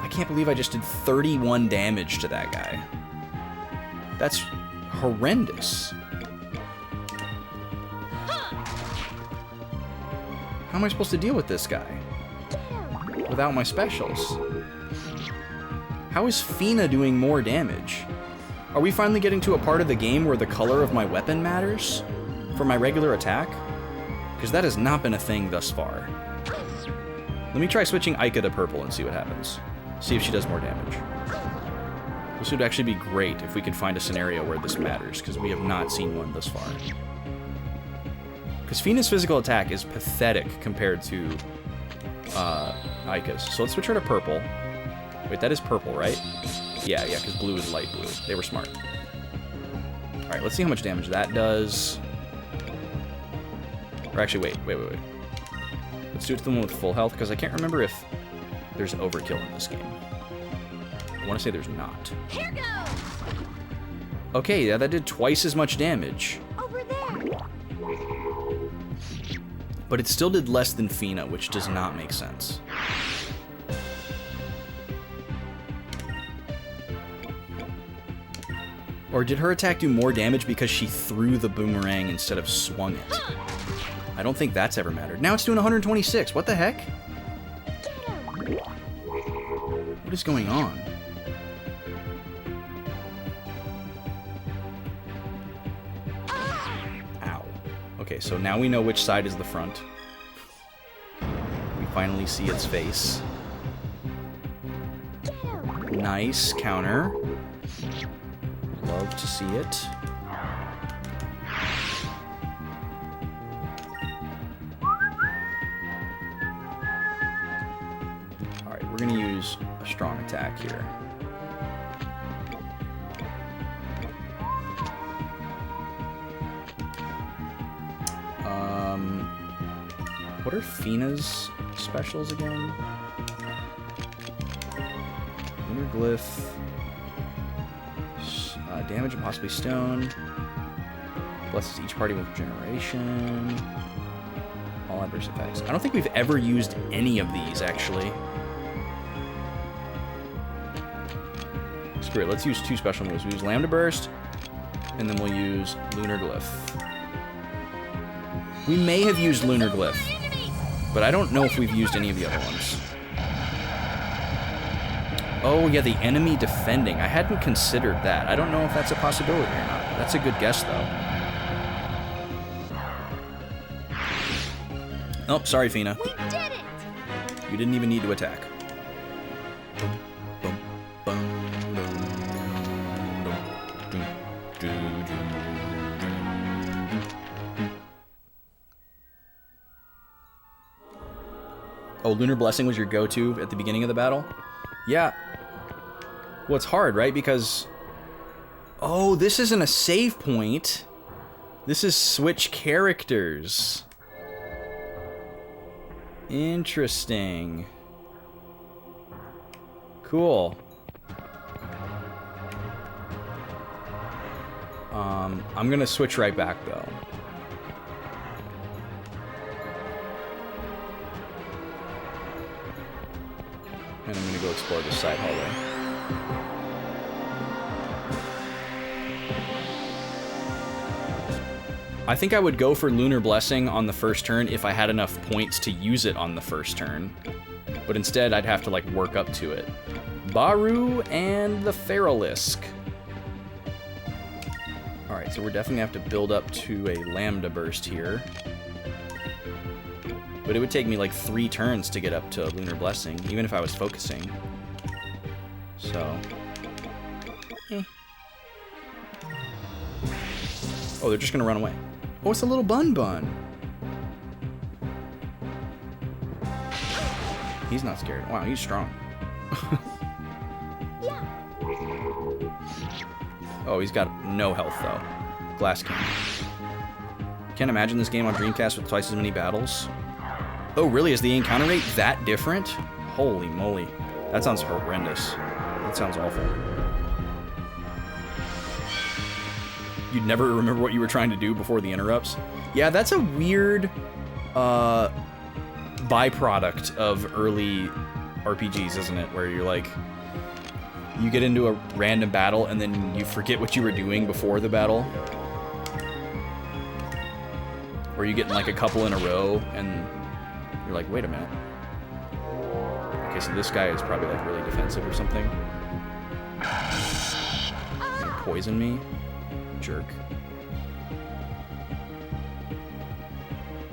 I can't believe I just did 31 damage to that guy. That's horrendous. How am I supposed to deal with this guy without my specials? How is Fina doing more damage? Are we finally getting to a part of the game where the color of my weapon matters for my regular attack? Because that has not been a thing thus far. Let me try switching Aika to purple and see what happens. See if she does more damage. This would actually be great if we could find a scenario where this matters, because we have not seen one thus far. Because Fina's physical attack is pathetic compared to Aika's. So let's switch her to purple. Wait, that is purple, right? Yeah, because blue is light blue. They were smart. Alright, let's see how much damage that does. Or actually, wait. Let's do it to the one with full health, because I can't remember if there's overkill in this game. I want to say there's not. Here goes. Okay, yeah, that did twice as much damage. Over there. But it still did less than Fina, which does not make sense. Or did her attack do more damage because she threw the boomerang instead of swung it? I don't think that's ever mattered. Now it's doing 126. What the heck? What is going on? Ow. Okay, so now we know which side is the front. We finally see its face. Nice counter. Love to see it. Alright, we're going to use a strong attack here. What are Fina's specials again? Lunar Glyph. Damage and possibly stone. Blesses each party with regeneration. All adverse effects. I don't think we've ever used any of these, actually. Screw it, let's use two special moves. We use Lambda Burst, and then we'll use Lunar Glyph. We may have used Lunar Glyph, but I don't know if we've used any of the other ones. Oh, yeah, the enemy defending. I hadn't considered that. I don't know if that's a possibility or not. That's a good guess, though. Oh, sorry, Fina. We did it! You didn't even need to attack. Oh, Lunar Blessing was your go-to at the beginning of the battle? Yeah. Well, it's hard, right? Because... Oh, this isn't a save point. This is switch characters. Interesting. Cool. I'm gonna switch right back, though. And I'm gonna go explore this side hallway. I think I would go for Lunar Blessing on the first turn if I had enough points to use it on the first turn. But instead, I'd have to, like, work up to it. Baru and the Feralisk. Alright, so we're definitely gonna have to build up to a Lambda Burst here. But it would take me like 3 turns to get up to Lunar Blessing, even if I was focusing. So... Oh, they're just gonna run away. Oh, it's a little Bun Bun. He's not scared. Wow, he's strong. Yeah. Oh, he's got no health, though. Glass Cannon. Can't imagine this game on Dreamcast with twice as many battles. Oh, really? Is the encounter rate that different? Holy moly. That sounds horrendous. That sounds awful. You'd never remember what you were trying to do before the interrupts? Yeah, that's a weird byproduct of early RPGs, isn't it? Where you're like, you get into a random battle and then you forget what you were doing before the battle. Or you get in like a couple in a row and you're like, wait a minute. Okay, so this guy is probably like really defensive or something. Gonna poison me? Jerk.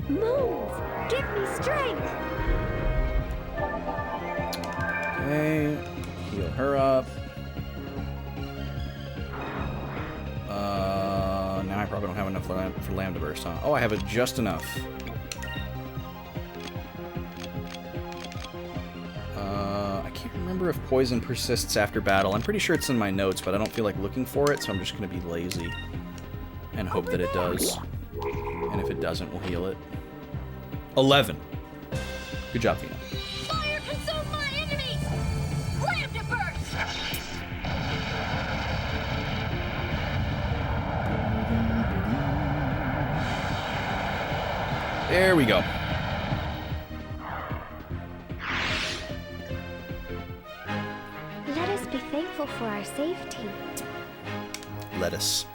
Move! Give me strength! Okay, heal her up. Now I probably don't have enough for Lambda Burst, huh? Oh, I have it just enough. I can't remember if poison persists after battle. I'm pretty sure it's in my notes, but I don't feel like looking for it, so I'm just gonna be lazy and hope that it does. And if it doesn't, we'll heal it. 11. Good job, Fina. Fire consume my enemies! Lambda burst! There we go. Let us be thankful for our safety. lettuce.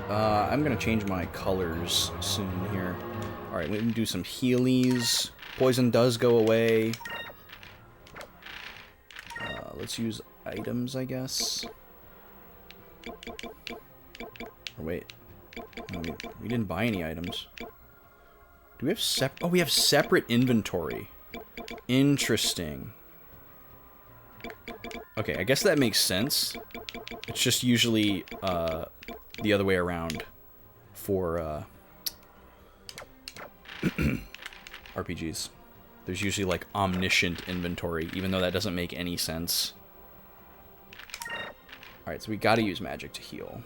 I'm gonna change my colors soon here. Alright, we can do some healies. Poison does go away. Let's use items, I guess. Or wait. No, we didn't buy any items. Do we have oh, we have separate inventory. Interesting. Okay, I guess that makes sense. It's just usually the other way around for RPGs. There's usually like omniscient inventory, even though that doesn't make any sense. Alright, so we gotta use magic to heal.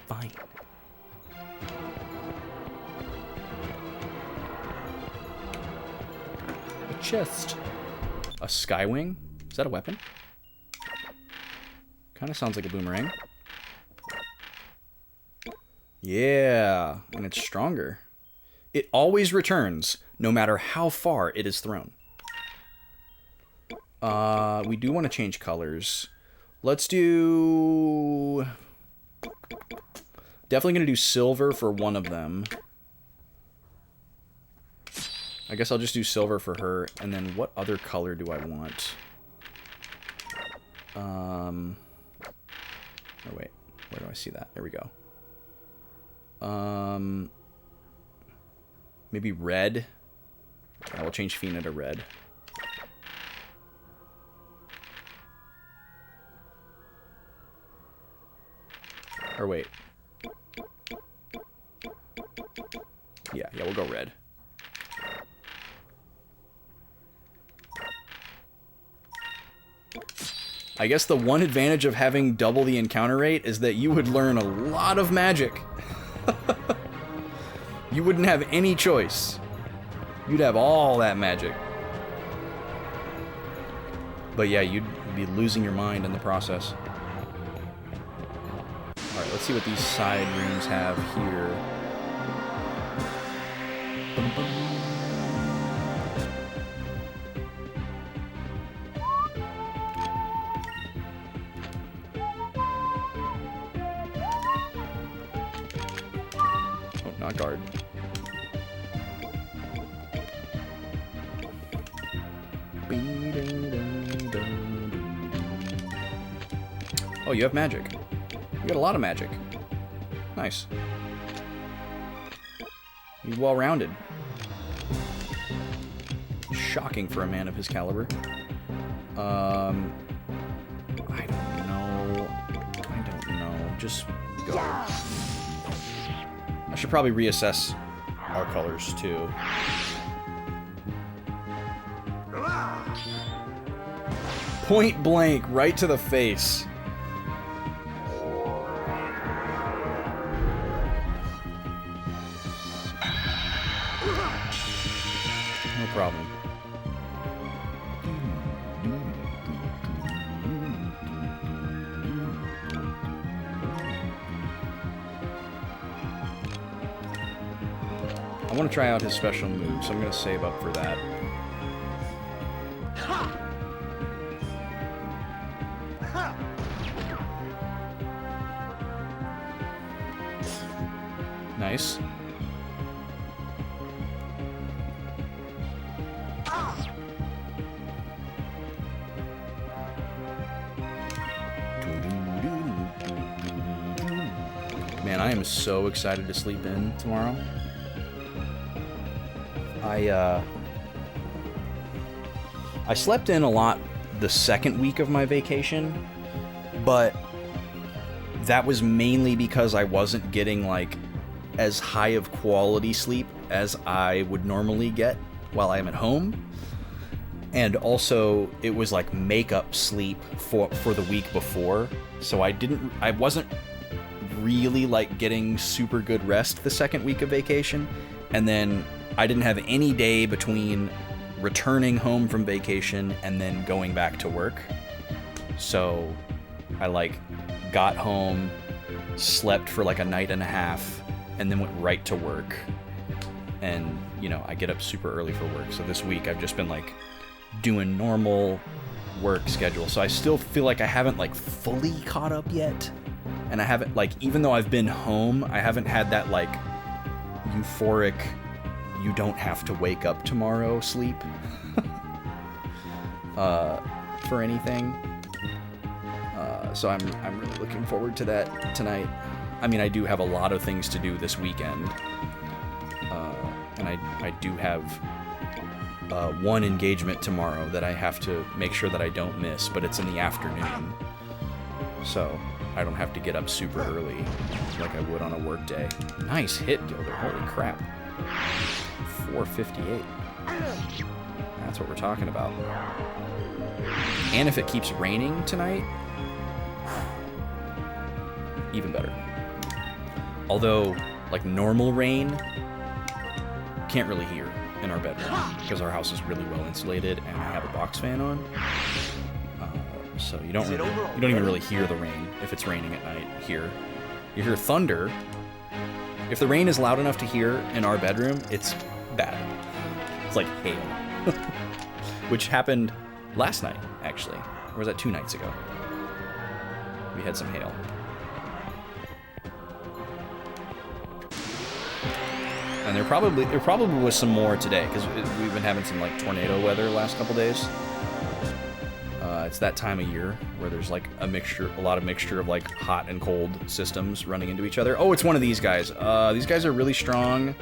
Fine. A chest. A skywing? Is that a weapon? Kind of sounds like a boomerang. Yeah, and it's stronger. It always returns, no matter how far it is thrown. We do want to change colors. Let's do... Definitely going to do silver for one of them. I guess I'll just do silver for her. And then what other color do I want? Oh, wait. Where do I see that? There we go. Maybe red. I will change Fina to red. Or wait. Yeah, we'll go red. I guess the one advantage of having double the encounter rate is that you would learn a lot of magic. You wouldn't have any choice. You'd have all that magic. But yeah, you'd be losing your mind in the process. Alright, let's see what these side rooms have here. Oh, not guard. Oh, you have magic. You got a lot of magic. Nice. You're well-rounded. Shocking for a man of his caliber. I don't know. Just go. I should probably reassess our colors, too. Point blank, right to the face. No problem. I want to try out his special move, so I'm going to save up for that. Nice. Man, I am so excited to sleep in tomorrow. I slept in a lot the second week of my vacation, but that was mainly because I wasn't getting like as high of quality sleep as I would normally get while I'm at home. And also it was like makeup sleep for the week before. So I wasn't really like getting super good rest the second week of vacation. And then I didn't have any day between returning home from vacation and then going back to work. So I like got home, slept for like a night and a half, and then went right to work. and you know, I get up super early for work. So this week I've just been like doing normal work schedule. So I still feel like I haven't like fully caught up yet. And I haven't, like, even though I've been home, I haven't had that like euphoric you don't have to wake up tomorrow sleep for anything. So I'm really looking forward to that tonight. I mean, I do have a lot of things to do this weekend. And I do have one engagement tomorrow that I have to make sure that I don't miss, but it's in the afternoon. So I don't have to get up super early like I would on a work day. Nice hit, Gilder. Holy crap. 458. That's what we're talking about. And if it keeps raining tonight, even better. Although, like, normal rain, can't really hear in our bedroom because our house is really well insulated and I have a box fan on. So you don't even really hear the rain if it's raining at night here. You hear thunder. If the rain is loud enough to hear in our bedroom, it's bad. It's like hail. Which happened last night, actually. Or was that 2 nights ago? We had some hail. And there probably was some more today, because we've been having some like tornado weather the last couple days. It's that time of year where there's like a lot of mixture of like hot and cold systems running into each other. Oh, it's one of these guys. These guys are really strong.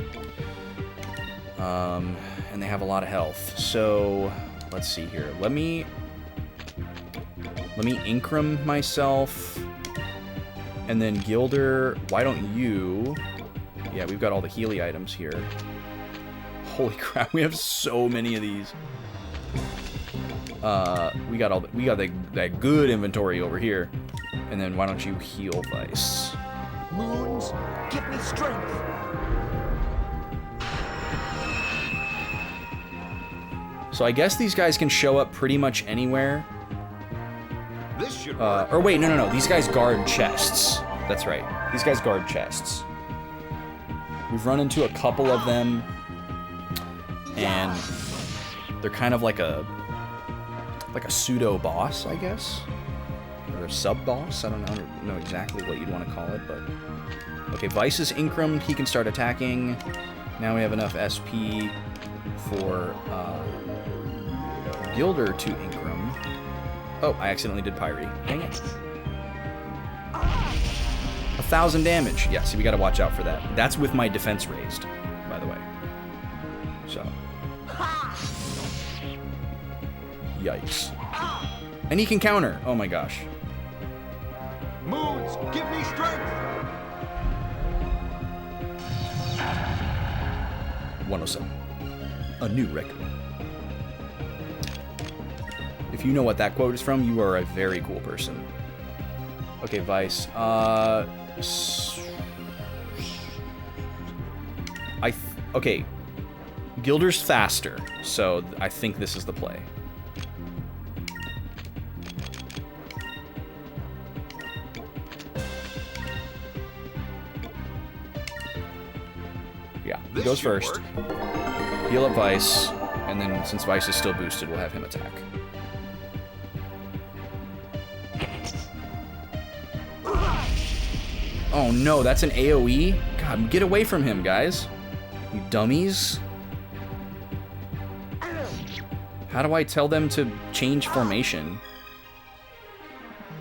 And they have a lot of health. So let's see here. Let me Incrum myself. And then Gilder, why don't you... Yeah, we've got all the Healy items here. Holy crap, we have so many of these. We got that good inventory over here. And then why don't you heal Vice? Moons, give me strength. So I guess these guys can show up pretty much anywhere. This should Or wait, no. These guys guard chests. That's right. These guys guard chests. We've run into a couple of them, and they're kind of like a pseudo boss, I guess, or a sub boss. I don't know exactly what you'd want to call it, but okay. Vice is Incrumed. He can start attacking. Now we have enough SP for Gilder to Incrum. Oh, I accidentally did Pyre. Dang it. 1,000 damage. Yeah, see, we gotta watch out for that. That's with my defense raised, by the way. So. Yikes. And he can counter. Oh my gosh. Moons, give me strength. 107. A new record. If you know what that quote is from, you are a very cool person. Okay, Vice. Okay. Gilder's faster, so I think this is the play. Yeah, he goes first. Heal up Vice, and then since Vice is still boosted, we'll have him attack. Oh no, that's an AoE? God, get away from him, guys. You dummies. How do I tell them to change formation?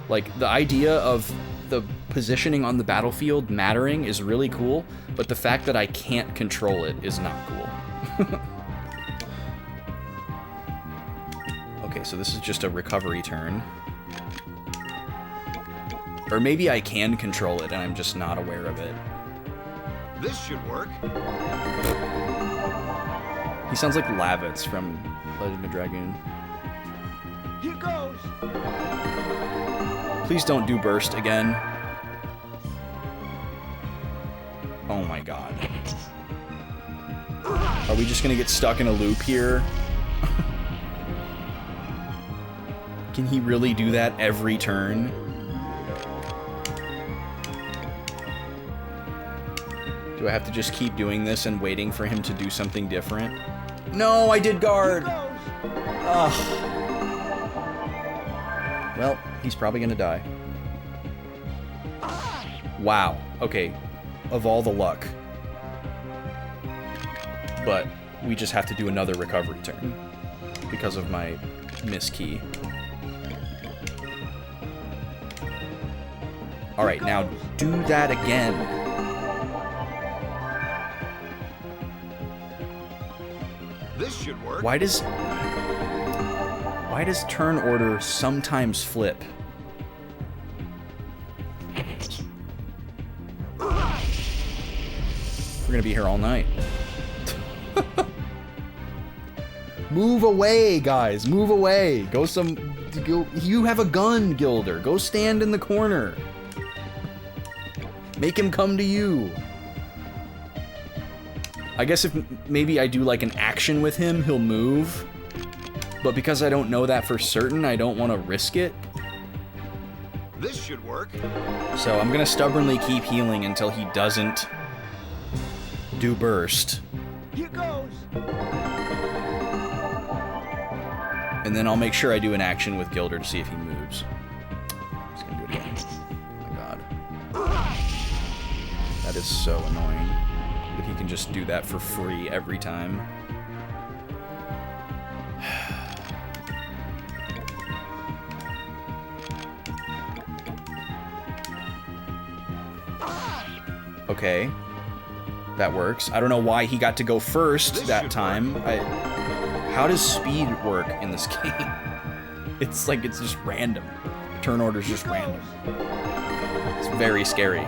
Like, the idea of the positioning on the battlefield mattering is really cool, but the fact that I can't control it is not cool. Okay, so this is just a recovery turn. Or maybe I can control it and I'm just not aware of it. This should work. He sounds like Lavitz from Legend of Dragoon. Here goes. Please don't do burst again. Oh my god. Are we just gonna get stuck in a loop here? Can he really do that every turn? Do I have to just keep doing this and waiting for him to do something different? No, I did guard! Ugh. Well, he's probably gonna die. Wow. Okay. Of all the luck. But we just have to do another recovery turn because of my miskey. Alright, now do that again. This should work. Why does turn order sometimes flip? We're gonna be here all night. Move away, guys. Move away. Go. You have a gun, Gilder. Go stand in the corner. Make him come to you. I guess if maybe I do like an action with him, he'll move. But because I don't know that for certain, I don't want to risk it. This should work. So I'm gonna stubbornly keep healing until he doesn't do burst. Here goes. And then I'll make sure I do an action with Gilder to see if he moves. Just gonna do it again. Oh my god. That is so annoying. That he can just do that for free every time. Okay. That works. I don't know why he got to go first that time. How does speed work in this game? It's like it's just random. Turn order's just random. It's very scary.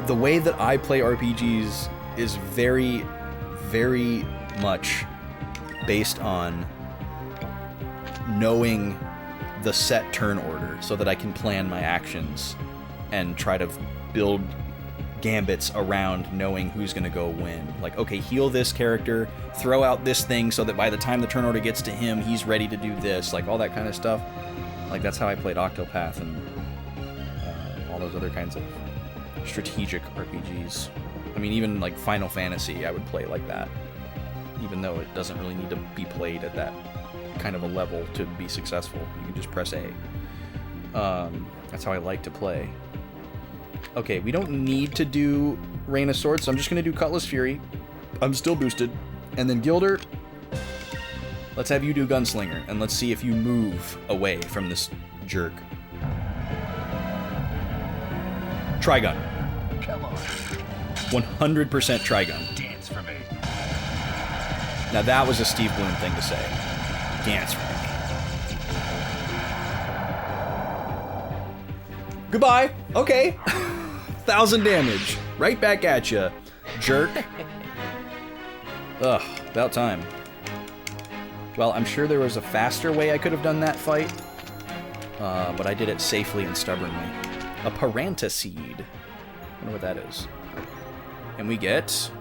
The way that I play RPGs is very, very much based on knowing the set turn order so that I can plan my actions and try to build gambits around knowing who's gonna go when. Like, okay, heal this character, throw out this thing so that by the time the turn order gets to him, he's ready to do this, like all that kind of stuff. Like, that's how I played Octopath and all those other kinds of strategic RPGs. I mean, even like Final Fantasy, I would play like that, even though it doesn't really need to be played at that kind of a level to be successful. You can just press A. That's how I like to play. Okay, we don't need to do Rain of Swords, so I'm just going to do Cutlass Fury. I'm still boosted. And then Gilder, let's have you do Gunslinger, and let's see if you move away from this jerk. Trigun. Come on. 100% Trigun. Dance for me. Now that was a Steve Bloom thing to say. Dance for me. Goodbye. Okay. 1,000 damage. Right back at ya, jerk. Ugh, about time. Well, I'm sure there was a faster way I could have done that fight, but I did it safely and stubbornly. A Paranta Seed. I wonder what that is. And we get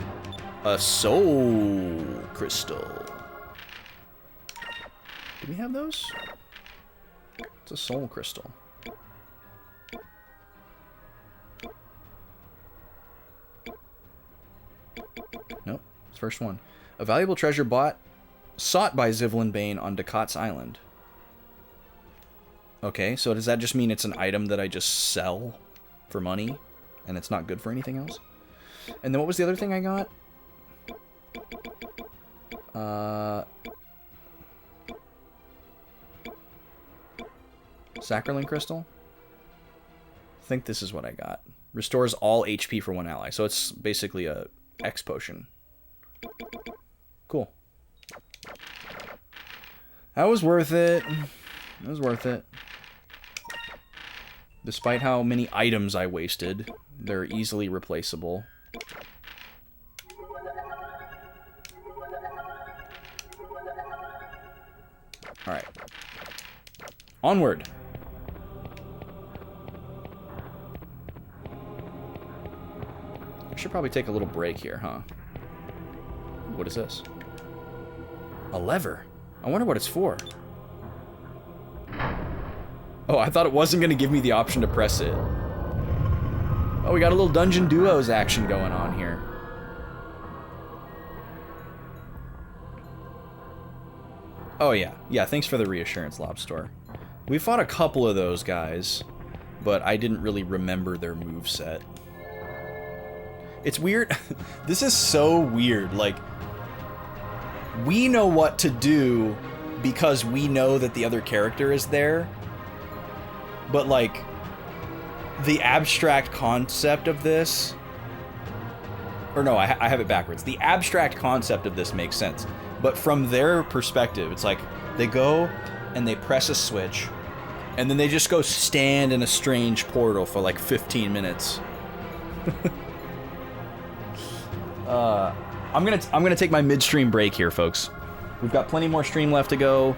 a Soul Crystal. Do we have those? It's a Soul Crystal. Nope, it's the first one. A valuable treasure sought by Zivlin Bane on Ducat's Island. Okay, so does that just mean it's an item that I just sell for money, and it's not good for anything else? And then what was the other thing I got? Saccharin Crystal? I think this is what I got. Restores all HP for one ally, so it's basically a X potion. Cool. That was worth it. It was worth it. Despite how many items I wasted, they're easily replaceable. Alright. Onward! I should probably take a little break here, huh? What is this? A lever. I wonder what it's for. Oh, I thought it wasn't going to give me the option to press it. Oh, we got a little Dungeon Duos action going on here. Oh, yeah. Yeah, thanks for the reassurance, Lobster. We fought a couple of those guys, but I didn't really remember their moveset. It's weird. This is so weird. Like, we know what to do because we know that the other character is there, but, like, the abstract concept of this... Or no, I have it backwards. The abstract concept of this makes sense. But from their perspective, it's like, they go and they press a switch, and then they just go stand in a strange portal for like 15 minutes. I'm gonna take my midstream break here, folks. We've got plenty more stream left to go.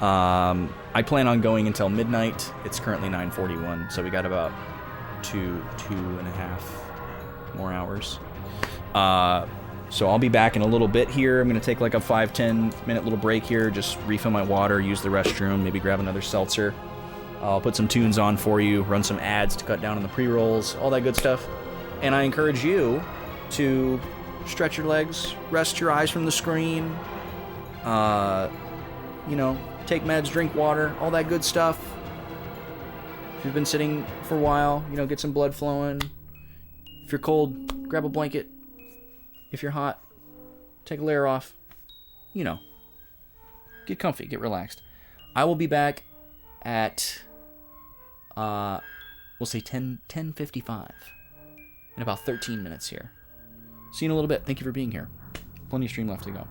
I plan on going until midnight. It's currently 9:41, so we got about two and a half more hours. So I'll be back in a little bit here. I'm gonna take like a 5-10 minute little break here, just refill my water, use the restroom, maybe grab another seltzer. I'll put some tunes on for you, run some ads to cut down on the pre-rolls, all that good stuff. And I encourage you to stretch your legs, rest your eyes from the screen, you know, take meds, drink water, all that good stuff. If you've been sitting for a while, you know, get some blood flowing. If you're cold, grab a blanket. If you're hot, take a layer off. You know, get comfy, get relaxed. I will be back at, we'll say 10:55 in about 13 minutes here. See you in a little bit. Thank you for being here. Plenty of stream left to go.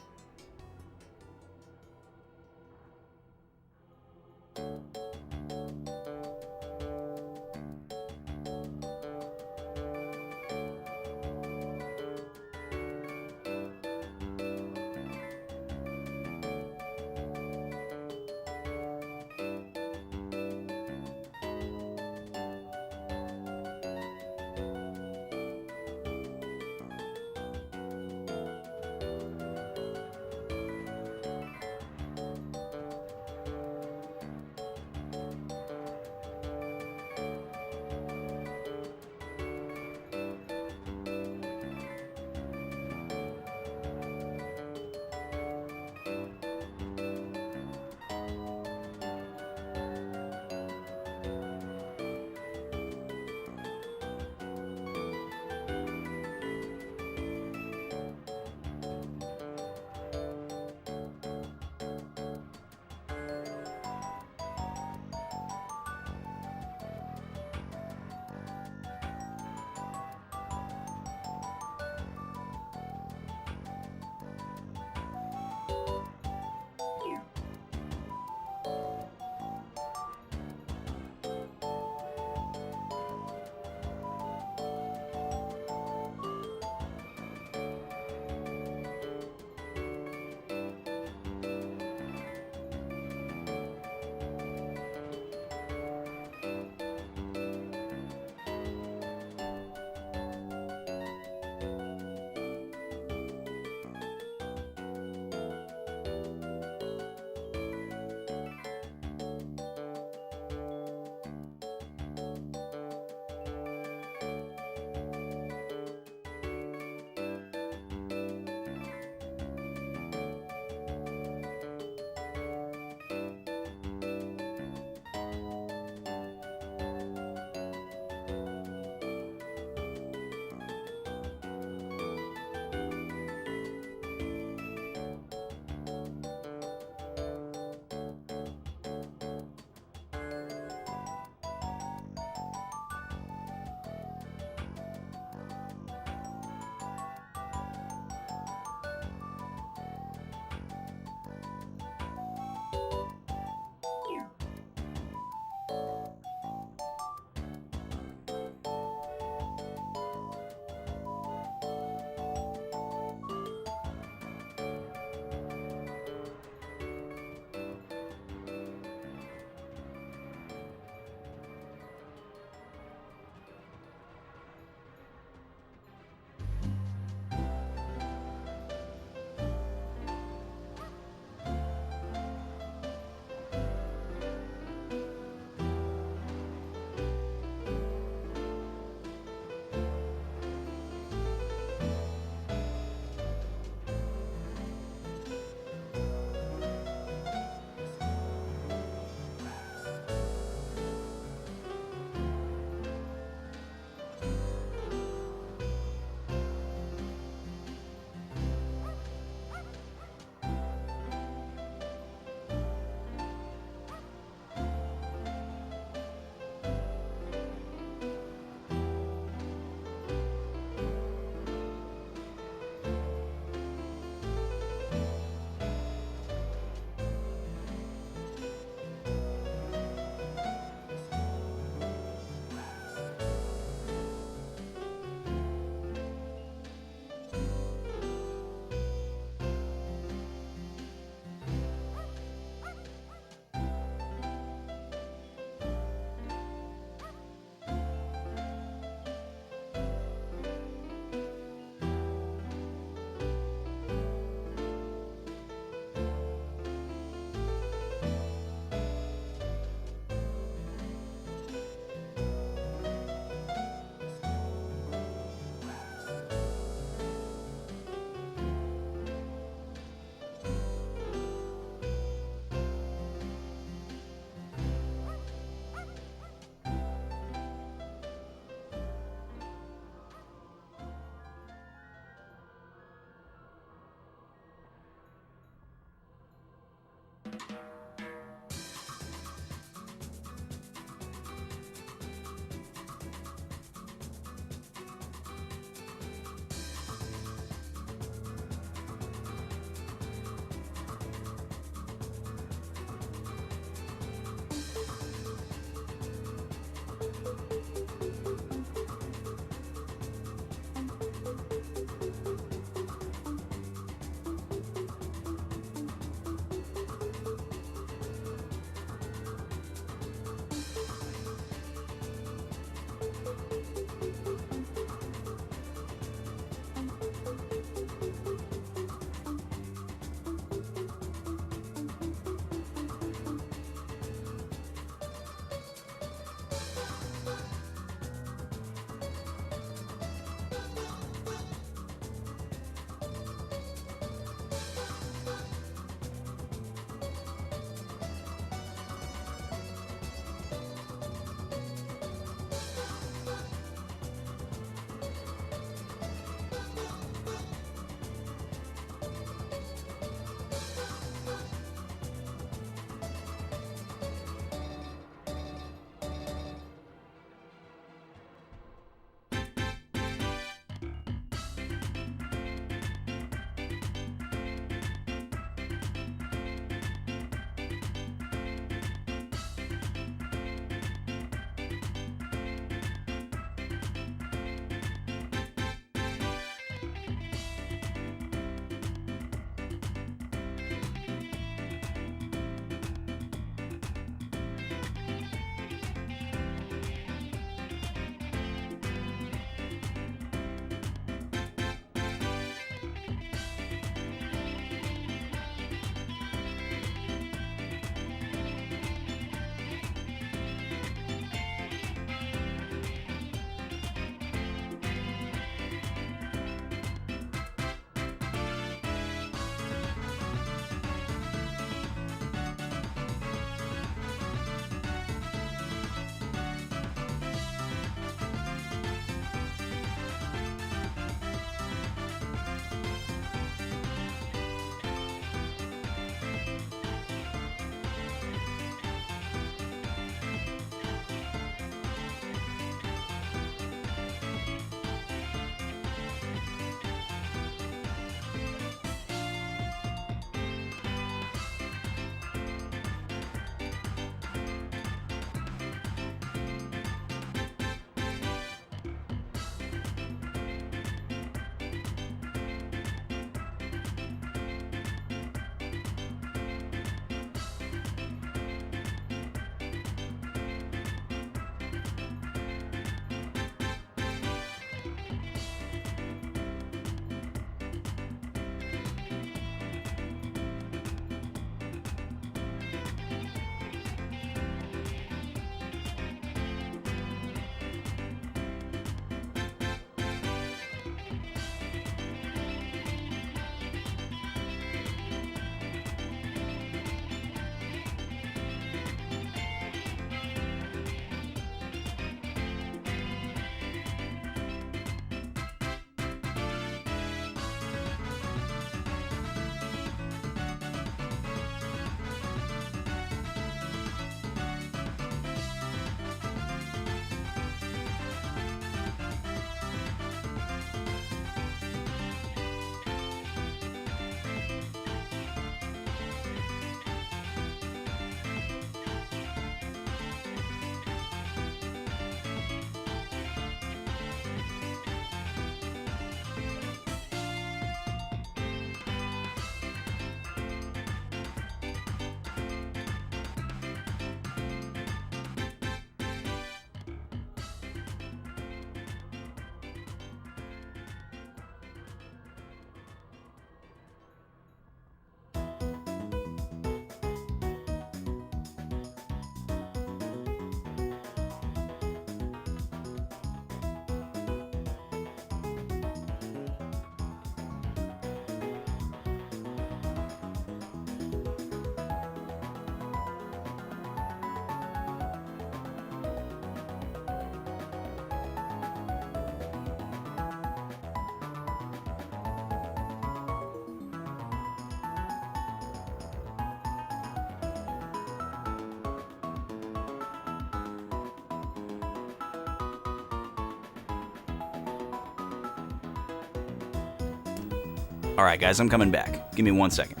All right, guys, I'm coming back. Give me 1 second.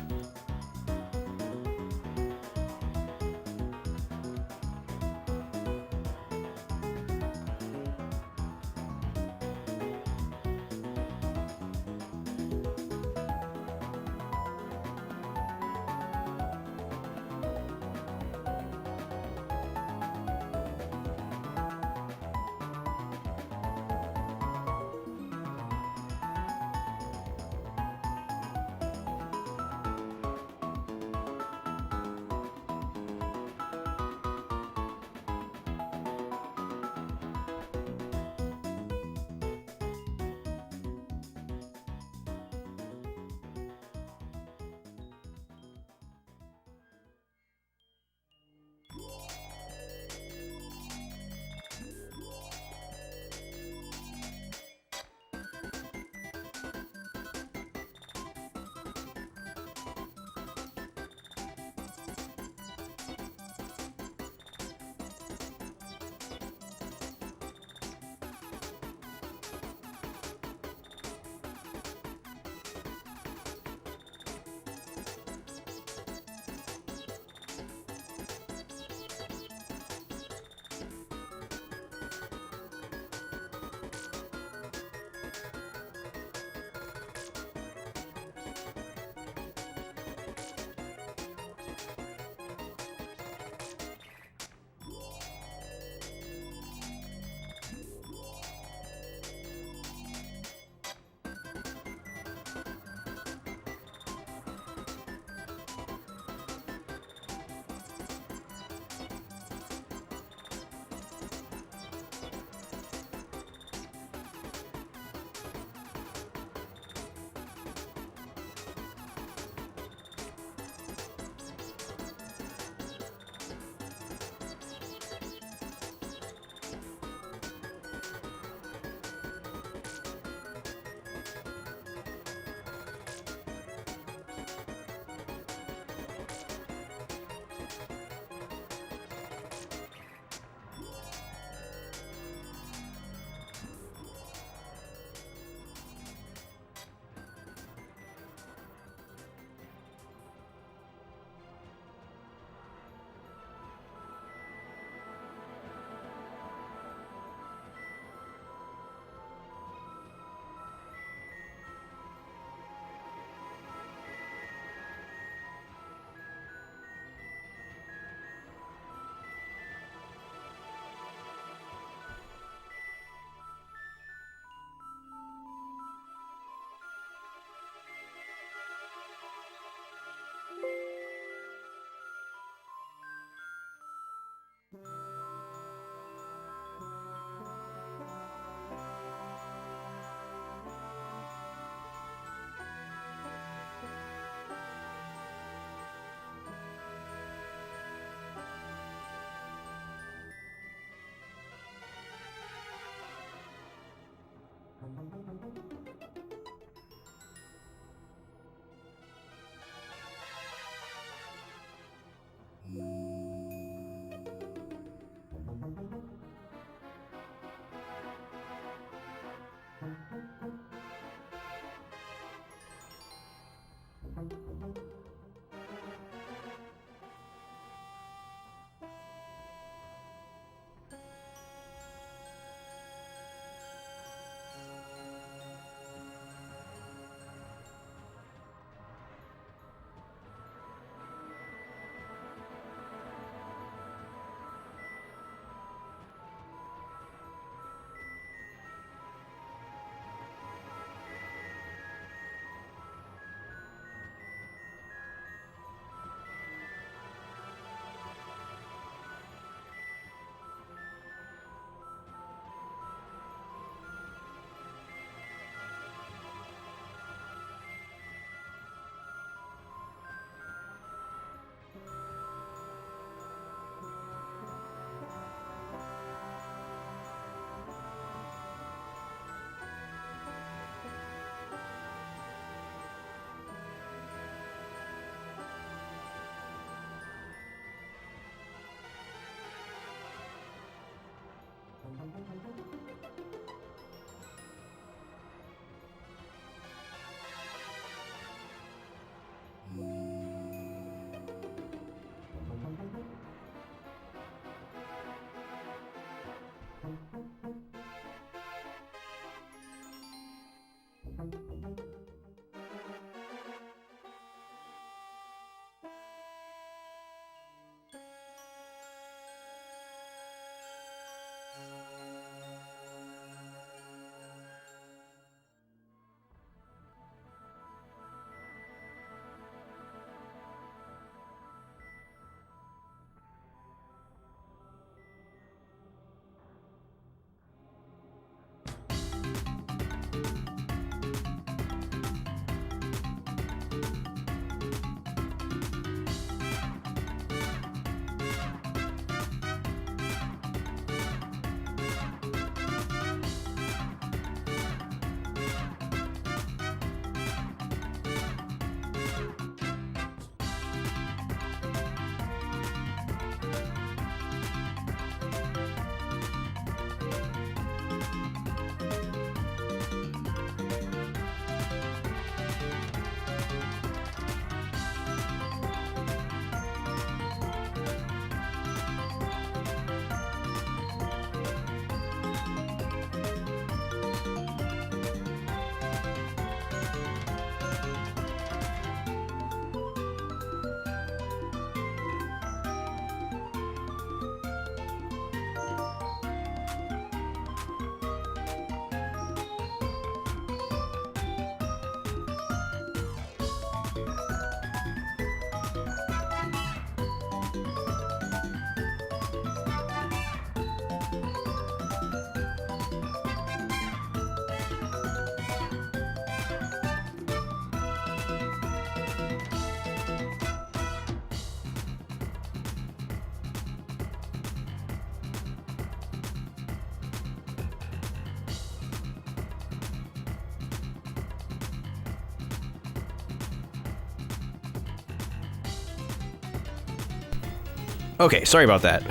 Okay, sorry about that.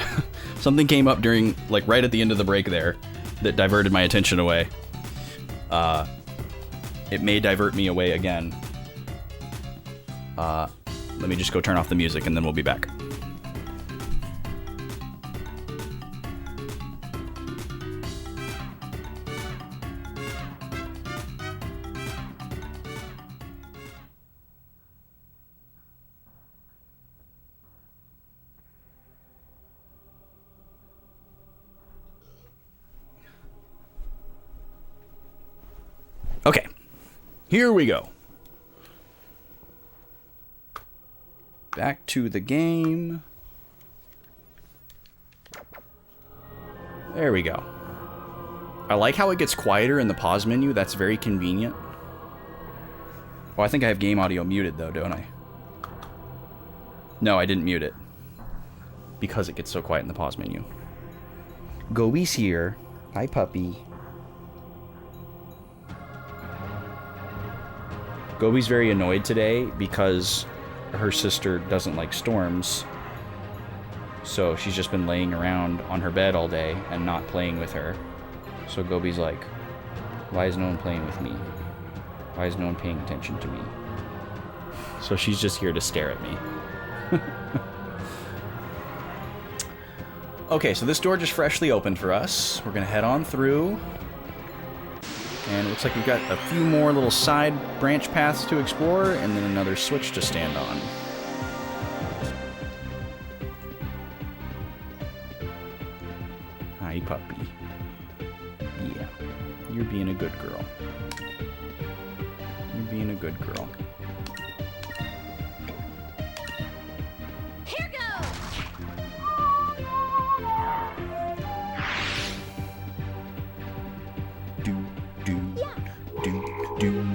Something came up during, like, right at the end of the break there that diverted my attention away. It may divert me away again. Let me just go turn off the music and then we'll be back. Okay, here we go. Back to the game. There we go. I like how it gets quieter in the pause menu. That's very convenient. Oh, I think I have game audio muted though, don't I? No, I didn't mute it. Because it gets so quiet in the pause menu. Gobi's here. Hi, puppy. Gobi's very annoyed today because her sister doesn't like storms. So she's just been laying around on her bed all day and not playing with her. So Gobi's like, why is no one playing with me? Why is no one paying attention to me? So she's just here to stare at me. Okay, so this door just freshly opened for us. We're gonna head on through. And it looks like we've got a few more little side branch paths to explore, and then another switch to stand on. Hi, puppy. Yeah, you're being a good girl. You're being a good girl. Here goes! Do, do, do, do.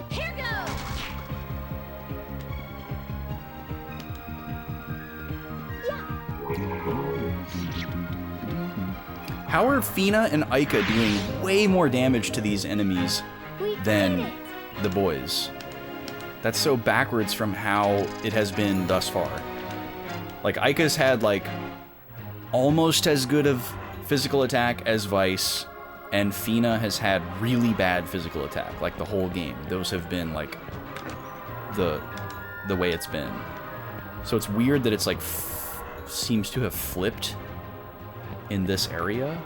Here goes! How are Fina and Aika doing way more damage to these enemies than the boys? That's so backwards from how it has been thus far. Like, Aika's had, like, almost as good of physical attack as Vice, and Fina has had really bad physical attack, like, the whole game. Those have been, like, the way it's been. So it's weird that it's, like, seems to have flipped in this area.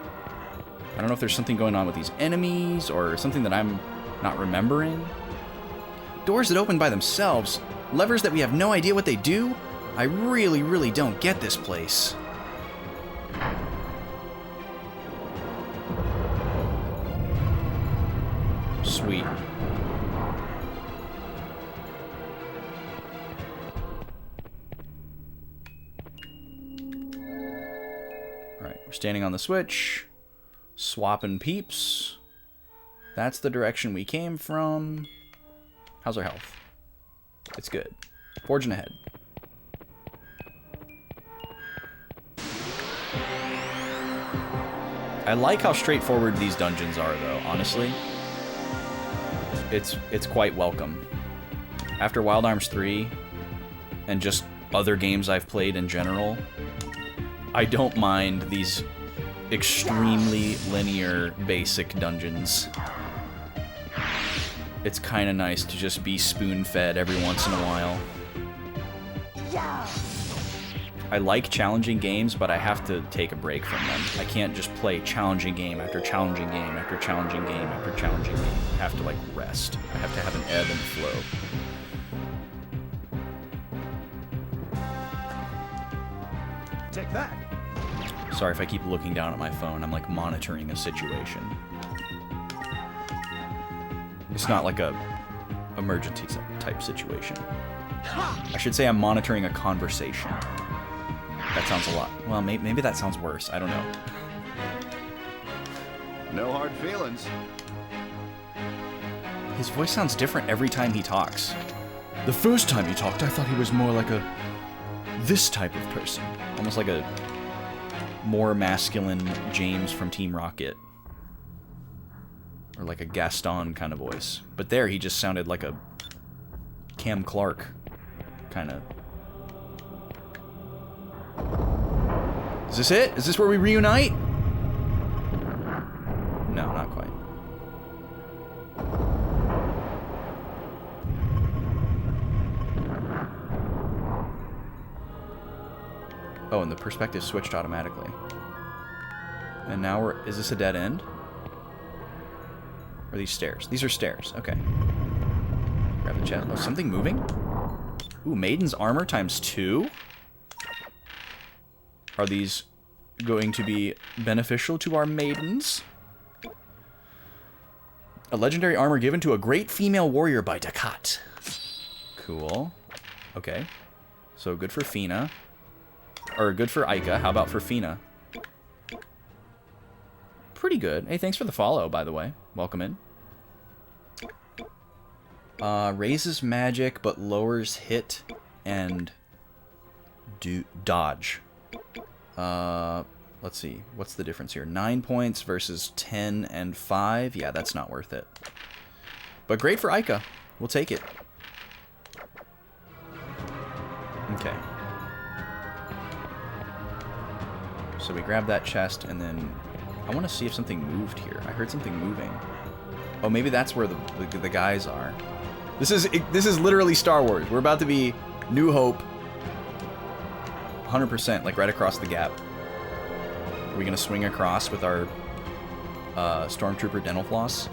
I don't know if there's something going on with these enemies or something that I'm not remembering. Doors that open by themselves, levers that we have no idea what they do. I really, really don't get this place. Sweet. Alright, we're standing on the switch, swapping peeps. That's the direction we came from. How's our health? It's good. Forging ahead. I like how straightforward these dungeons are, though, honestly. It's quite welcome. After Wild Arms 3, and just other games I've played in general, I don't mind these extremely linear, basic dungeons. It's kind of nice to just be spoon-fed every once in a while. I like challenging games, but I have to take a break from them. I can't just play challenging game after challenging game after challenging game after challenging game. I have to, like, rest. I have to have an ebb and flow. Take that. Sorry if I keep looking down at my phone. I'm, like, monitoring a situation. It's not like a emergency type situation. I should say I'm monitoring a conversation. That sounds a lot. Well, maybe that sounds worse. I don't know. No hard feelings. His voice sounds different every time he talks. The first time he talked, I thought he was more like this type of person. Almost like a more masculine James from Team Rocket. Or like a Gaston kind of voice. But there, he just sounded like a Cam Clark kind of. Is this it? Is this where we reunite? No, not quite. Oh, and the perspective switched automatically. And now we're... Is this a dead end? Or are these stairs? These are stairs. Okay. Grab the chest. Oh, something moving? Ooh, Maiden's armor ×2? Are these going to be beneficial to our maidens? A legendary armor given to a great female warrior by Dakat. Cool. Okay. So good for Fina. Or good for Aika. How about for Fina? Pretty good. Hey, thanks for the follow, by the way. Welcome in. Raises magic, but lowers hit and dodge. Let's see. What's the difference here? 9 points versus 10 and 5. Yeah, that's not worth it. But great for Aika. We'll take it. Okay. So we grab that chest, and then I want to see if something moved here. I heard something moving. Oh, maybe that's where the guys are. This is literally Star Wars. We're about to be New Hope. 100%, like right across the gap. Are we gonna swing across with our Stormtrooper dental floss?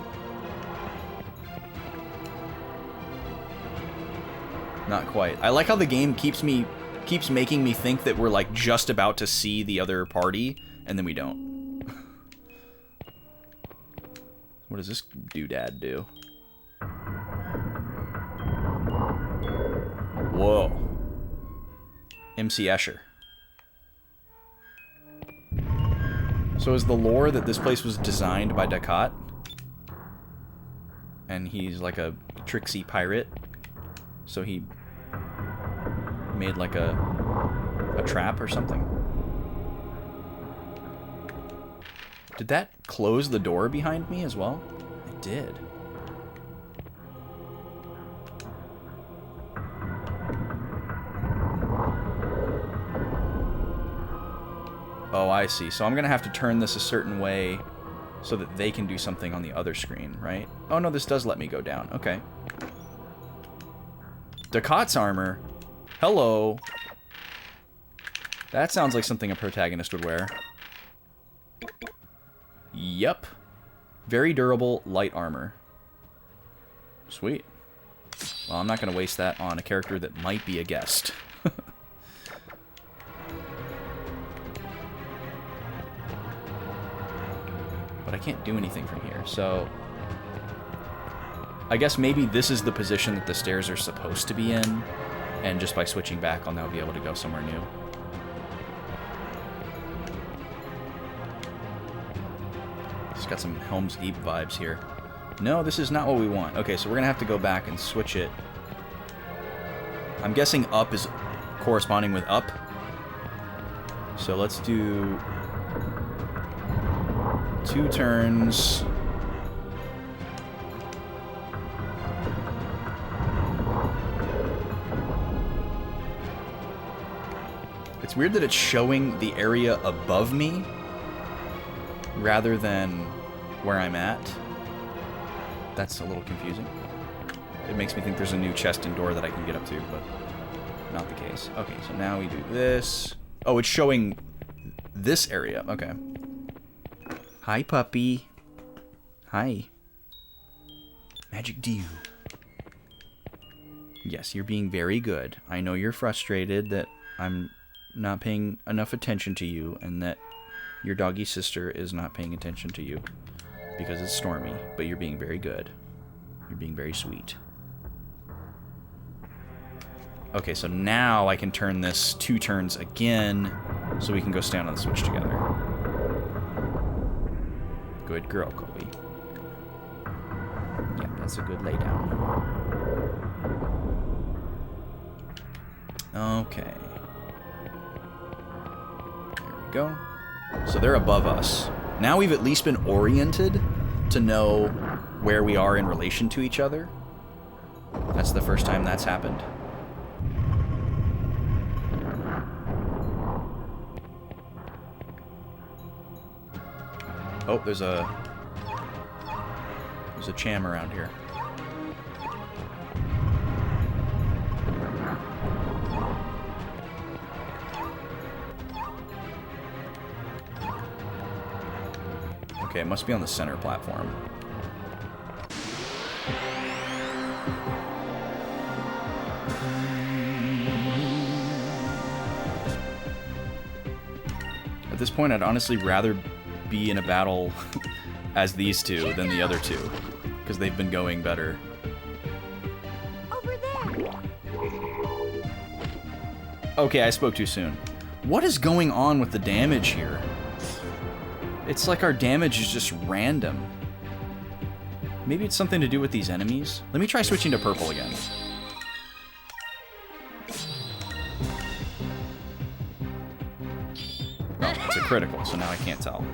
Not quite. I like how the game keeps making me think that we're like just about to see the other party, and then we don't. What does this doodad do? Whoa. MC Escher. So is the lore that this place was designed by Dakat? And he's like a tricksy pirate? So he made like a trap or something? Did that close the door behind me as well? It did. Oh, I see. So I'm going to have to turn this a certain way so that they can do something on the other screen, right? Oh, no, this does let me go down. Okay. Dakat's armor. Hello. That sounds like something a protagonist would wear. Yep. Very durable, light armor. Sweet. Well, I'm not going to waste that on a character that might be a guest. But I can't do anything from here, so... I guess maybe this is the position that the stairs are supposed to be in, and just by switching back, I'll now be able to go somewhere new. It's got some Helm's Deep vibes here. No, this is not what we want. Okay, so we're gonna have to go back and switch it. I'm guessing up is corresponding with up. So let's do 2 turns. It's weird that it's showing the area above me rather than where I'm at. That's a little confusing. It makes me think there's a new chest and door that I can get up to, but not the case. Okay, so now we do this. Oh, it's showing this area. Okay. Hi, puppy. Hi. Magic Dew. Yes, you're being very good. I know you're frustrated that I'm not paying enough attention to you and that your doggy sister is not paying attention to you because it's stormy, but you're being very good. You're being very sweet. Okay, so now I can turn this 2 turns again, so we can go stand on the switch together. Good girl, Colby. Yeah, that's a good laydown. Okay. There we go. So they're above us. Now we've at least been oriented to know where we are in relation to each other. That's the first time that's happened. Oh, there's a cham around here. Okay, it must be on the center platform. At this point, I'd honestly rather be in a battle as these two than the other two, because they've been going better. Over there. Okay, I spoke too soon. What is going on with the damage here? It's like our damage is just random. Maybe it's something to do with these enemies? Let me try switching to purple again. Oh, it's a critical, so now I can't tell.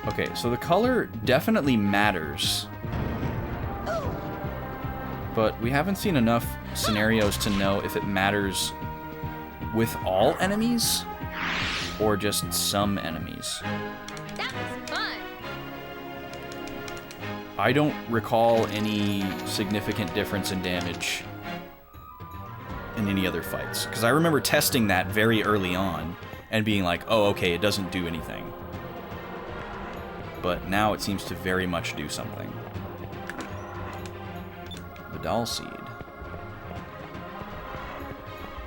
Okay, so the color definitely matters. But we haven't seen enough scenarios to know if it matters with all enemies or just some enemies. That was fun. I don't recall any significant difference in damage in any other fights, because I remember testing that very early on and being like, oh, okay, it doesn't do anything. But now it seems to very much do something. Vidal seed.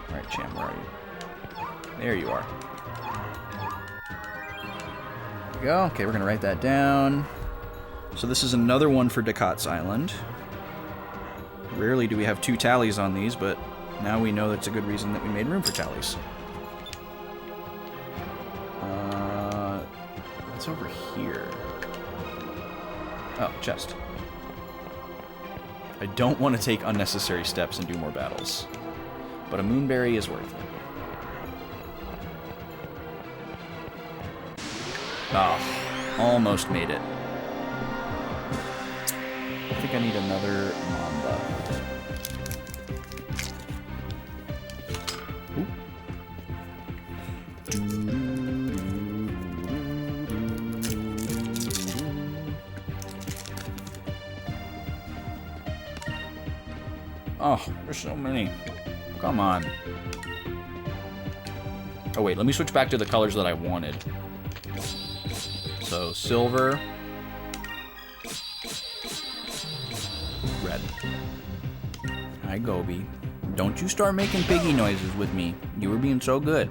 Alright, Cham, where are you? There you are. There we go. Okay, we're gonna write that down. So this is another one for Decat's Island. Rarely do we have 2 tallies on these, but now we know that's a good reason that we made room for tallies. What's over here? Oh, chest. I don't want to take unnecessary steps and do more battles, but a moonberry is worth it. Ah, almost made it. I think I need another Mamba. Ooh. Oh, there's so many. Come on. Oh wait, let me switch back to the colors that I wanted. So, silver. Red. Hi, Gobi. Don't you start making piggy noises with me. You were being so good.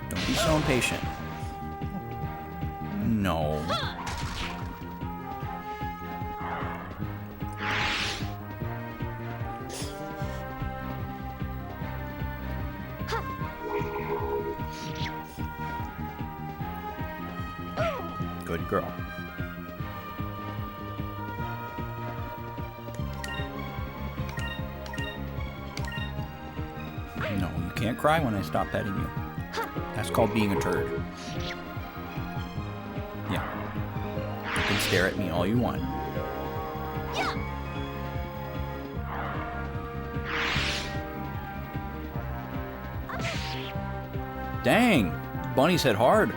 Don't be so impatient. No. Good girl. No, you can't cry when I stop petting you. That's called being a turd. Yeah. You can stare at me all you want. Dang! Bunnies hit hard.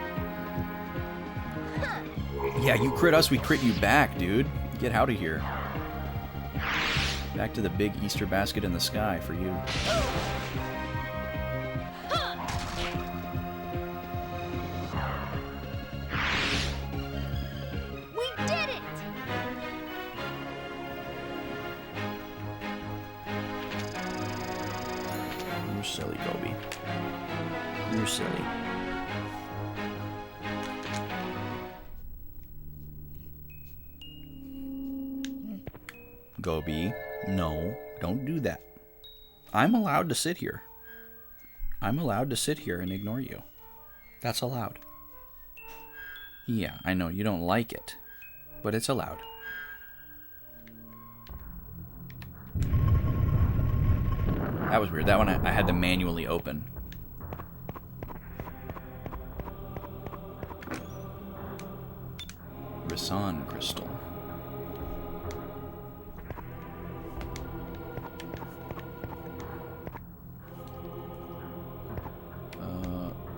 Yeah, you crit us, we crit you back, dude. Get out of here. Back to the big Easter basket in the sky for you. We did it! You're silly, Gobi. You're silly. Gobi. No, don't do that. I'm allowed to sit here. I'm allowed to sit here and ignore you. That's allowed. Yeah, I know you don't like it, but it's allowed. That was weird. That one I had to manually open. Rasan crystal.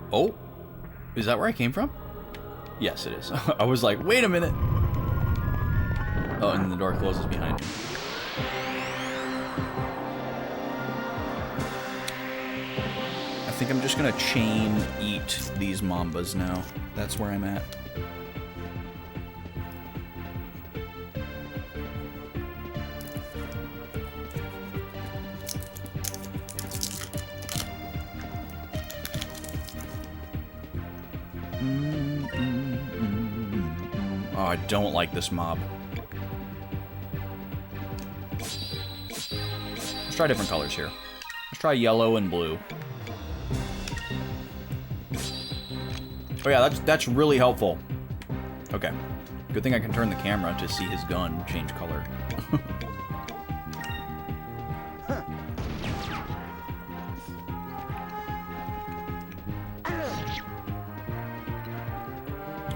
Oh, is that where I came from? Yes, it is. I was like, wait a minute. Oh, and the door closes behind me. I think I'm just gonna chain eat these mambas now. That's where I'm at. Oh, I don't like this mob. Let's try different colors here. Let's try yellow and blue. Oh yeah, that's really helpful. Okay. Good thing I can turn the camera to see his gun change color.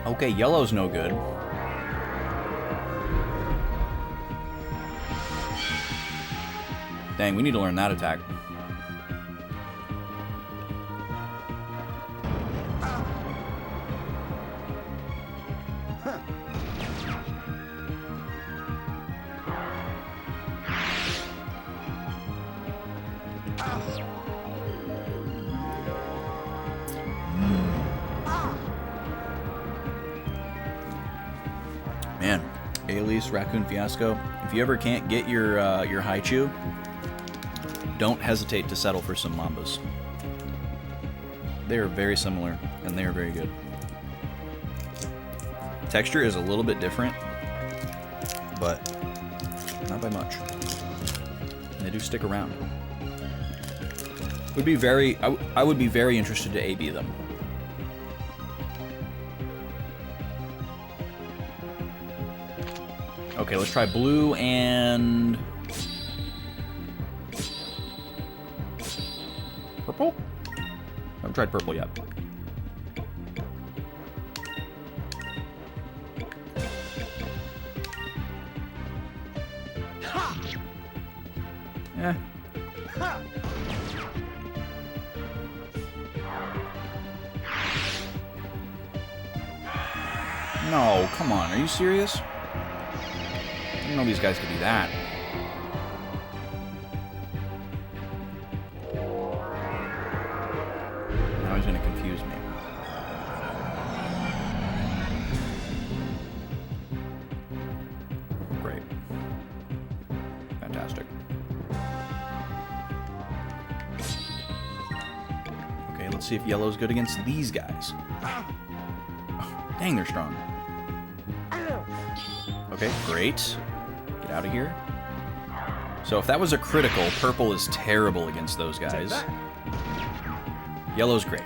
Okay, yellow's no good. Dang, we need to learn that attack. Man, Alias Raccoon Fiasco. If you ever can't get your Haichu, don't hesitate to settle for some Mambas. They are very similar, and they are very good. Texture is a little bit different, but not by much. And they do stick around. Would be very, I would be very interested to AB them. Okay, let's try blue and purple? I haven't tried purple yet. Eh. No, come on, are you serious? I didn't know these guys could do that. Now he's gonna confuse me. Great. Fantastic. Okay, let's see if yellow's good against these guys. Oh, dang, they're strong. Okay, great. Get out of here. So if that was a critical, purple is terrible against those guys. Yellow's great.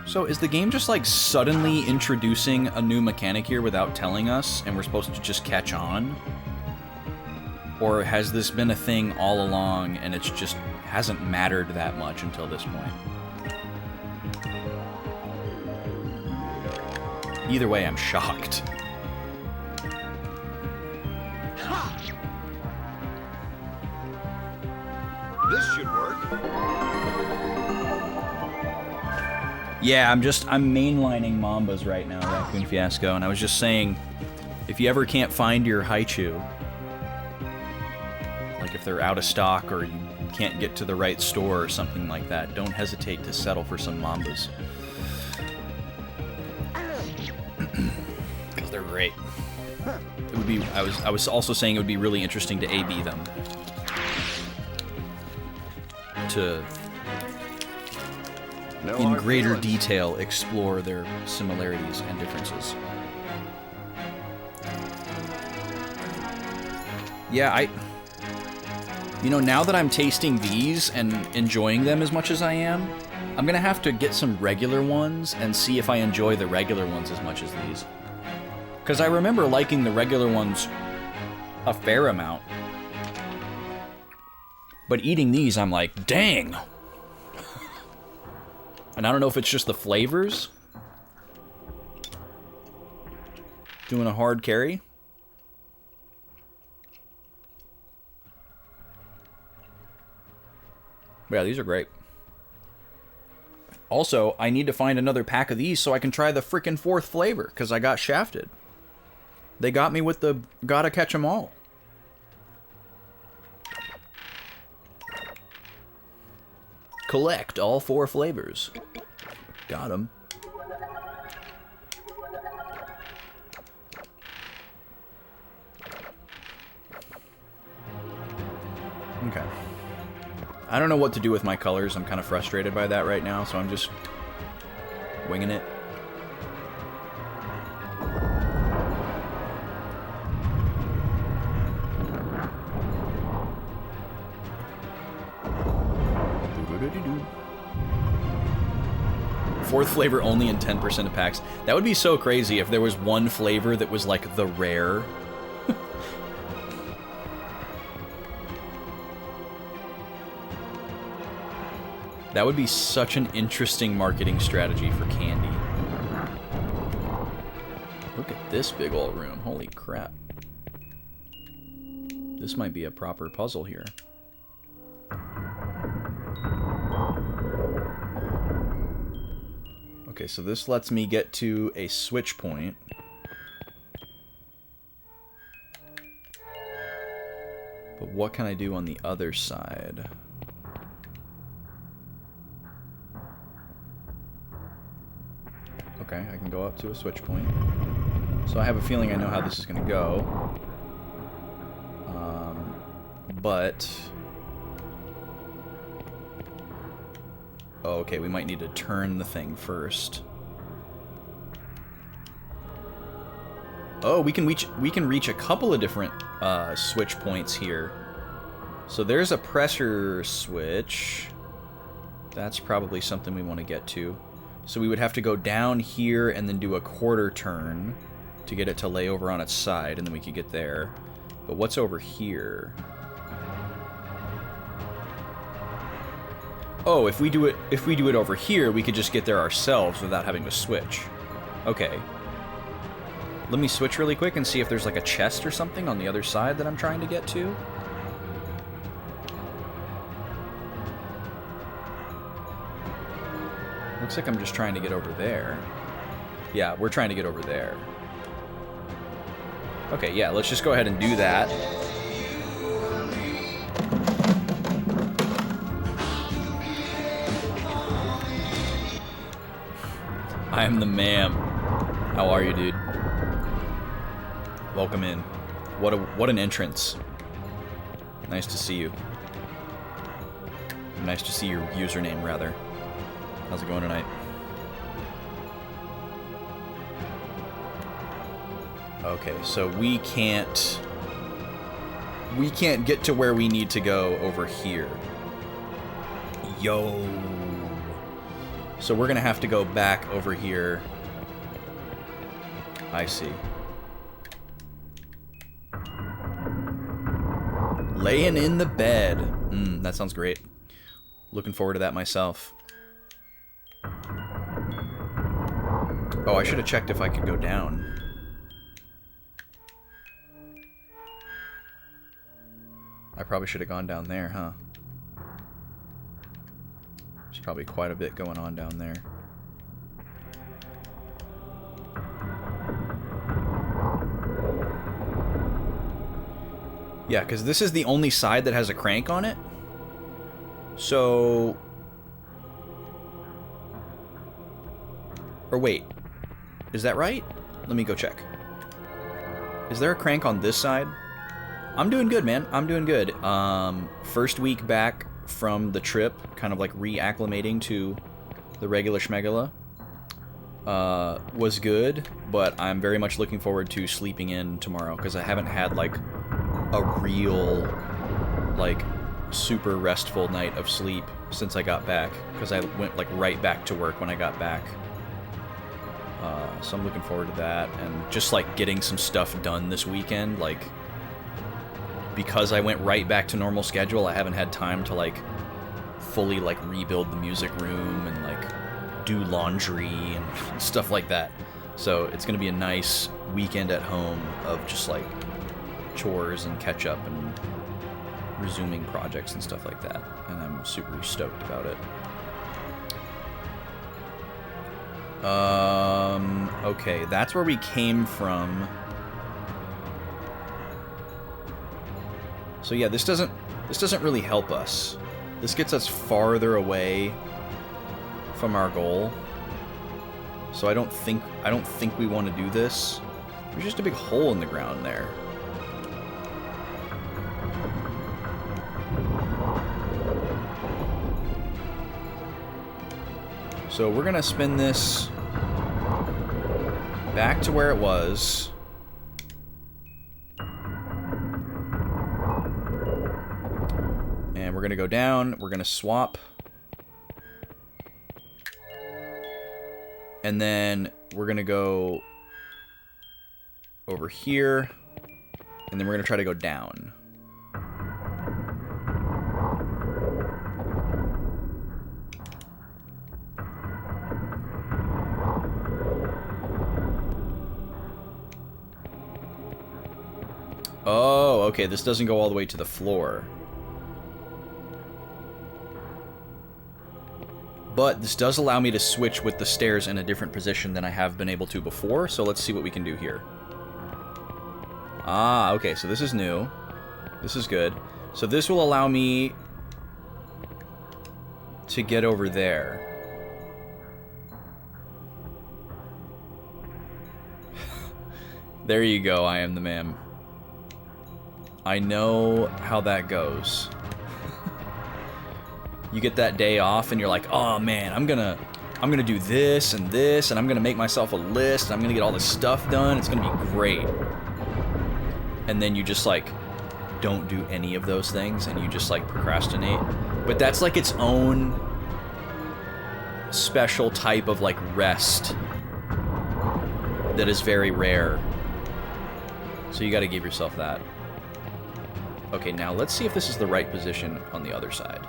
So is the game just like suddenly introducing a new mechanic here without telling us, and we're supposed to just catch on? Or has this been a thing all along and it's just hasn't mattered that much until this point? Either way, I'm shocked. This should work. Yeah, I'm mainlining Mambas right now, Raccoon Fiasco, and I was just saying, if you ever can't find your Haichu, like if they're out of stock or you can't get to the right store or something like that, don't hesitate to settle for some Mambas. Because they're great. It would be, I was also saying it would be really interesting to AB them. To in greater detail explore their similarities and differences. Yeah, you know, now that I'm tasting these and enjoying them as much as I am, I'm gonna have to get some regular ones and see if I enjoy the regular ones as much as these. Because I remember liking the regular ones a fair amount. But eating these, I'm like, dang! And I don't know if it's just the flavors. Doing a hard carry. But yeah, these are great. Also, I need to find another pack of these so I can try the frickin' 4th flavor, because I got shafted. They got me with the gotta catch 'em all. Collect all 4 flavors. Got 'em. Okay. I don't know what to do with my colors. I'm kind of frustrated by that right now, so I'm just winging it. Fourth flavor only in 10% of packs. That would be so crazy if there was one flavor that was like the rare. That would be such an interesting marketing strategy for candy. Look at this big old room. Holy crap. This might be a proper puzzle here. Okay, so this lets me get to a switch point. But what can I do on the other side? Okay, I can go up to a switch point. So I have a feeling I know how this is going to go. But... oh, okay, we might need to turn the thing first. Oh, we can reach a couple of different switch points here. So there's a pressure switch. That's probably something we want to get to. So we would have to go down here and then do a quarter turn to get it to lay over on its side, and then we could get there. But what's over here? Oh, if we do it over here, we could just get there ourselves without having to switch. Okay. Let me switch really quick and see if there's like a chest or something on the other side that I'm trying to get to. Looks like I'm just trying to get over there. Yeah, we're trying to get over there. Okay, yeah, let's just go ahead and do that. I am the ma'am. How are you, dude? Welcome in. What an entrance. Nice to see you. Nice to see your username, rather. How's it going tonight? Okay, so we can't get to where we need to go over here. Yo. So we're gonna have to go back over here. I see. Laying in the bed. That sounds great. Looking forward to that myself. Oh, I should have checked if I could go down. I probably should have gone down there, huh? There's probably quite a bit going on down there. Yeah, because this is the only side that has a crank on it. So... or wait. Is that right? Let me go check. Is there a crank on this side? I'm doing good, man. I'm doing good. First week back from the trip, kind of like reacclimating to the regular schmegula. Was good, but I'm very much looking forward to sleeping in tomorrow, because I haven't had like a real, like, super restful night of sleep since I got back, because I went, like, right back to work when I got back. So I'm looking forward to that, and just, like, getting some stuff done this weekend, like, because I went right back to normal schedule, I haven't had time to, like, fully, like, rebuild the music room and, like, do laundry and stuff like that. So it's going to be a nice weekend at home of just, like, chores and catch up and resuming projects and stuff like that. And I'm super stoked about it. Okay, that's where we came from. So yeah, this doesn't really help us. This gets us farther away from our goal. So I don't think we want to do this. There's just a big hole in the ground there. So we're gonna spin this back to where it was. And we're gonna go down, we're gonna swap. And then we're gonna go over here. And then we're gonna try to go down. Oh, okay, this doesn't go all the way to the floor. But this does allow me to switch with the stairs in a different position than I have been able to before, so let's see what we can do here. Ah, okay, so this is new. This is good. So this will allow me to get over there. There you go, I am the man. I know how that goes. You get that day off and you're like, oh man, I'm gonna do this, and I'm gonna make myself a list, and I'm gonna get all this stuff done, it's gonna be great. And then you just like don't do any of those things and you just like procrastinate. But that's like its own special type of like rest that is very rare. So you gotta give yourself that. Okay, now let's see if this is the right position on the other side.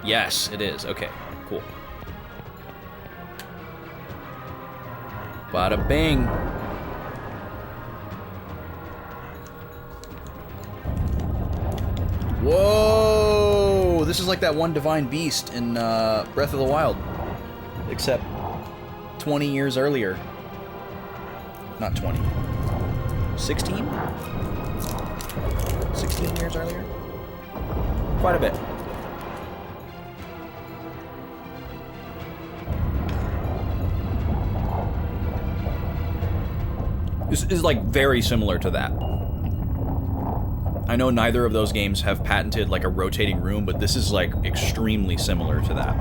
Yes, it is. Okay, cool. Bada bing. Whoa! This is like that one divine beast in Breath of the Wild. Except 20 years earlier. Not 20. 16? 16 years earlier? Quite a bit. This is like very similar to that. I know neither of those games have patented like a rotating room, but this is like extremely similar to that.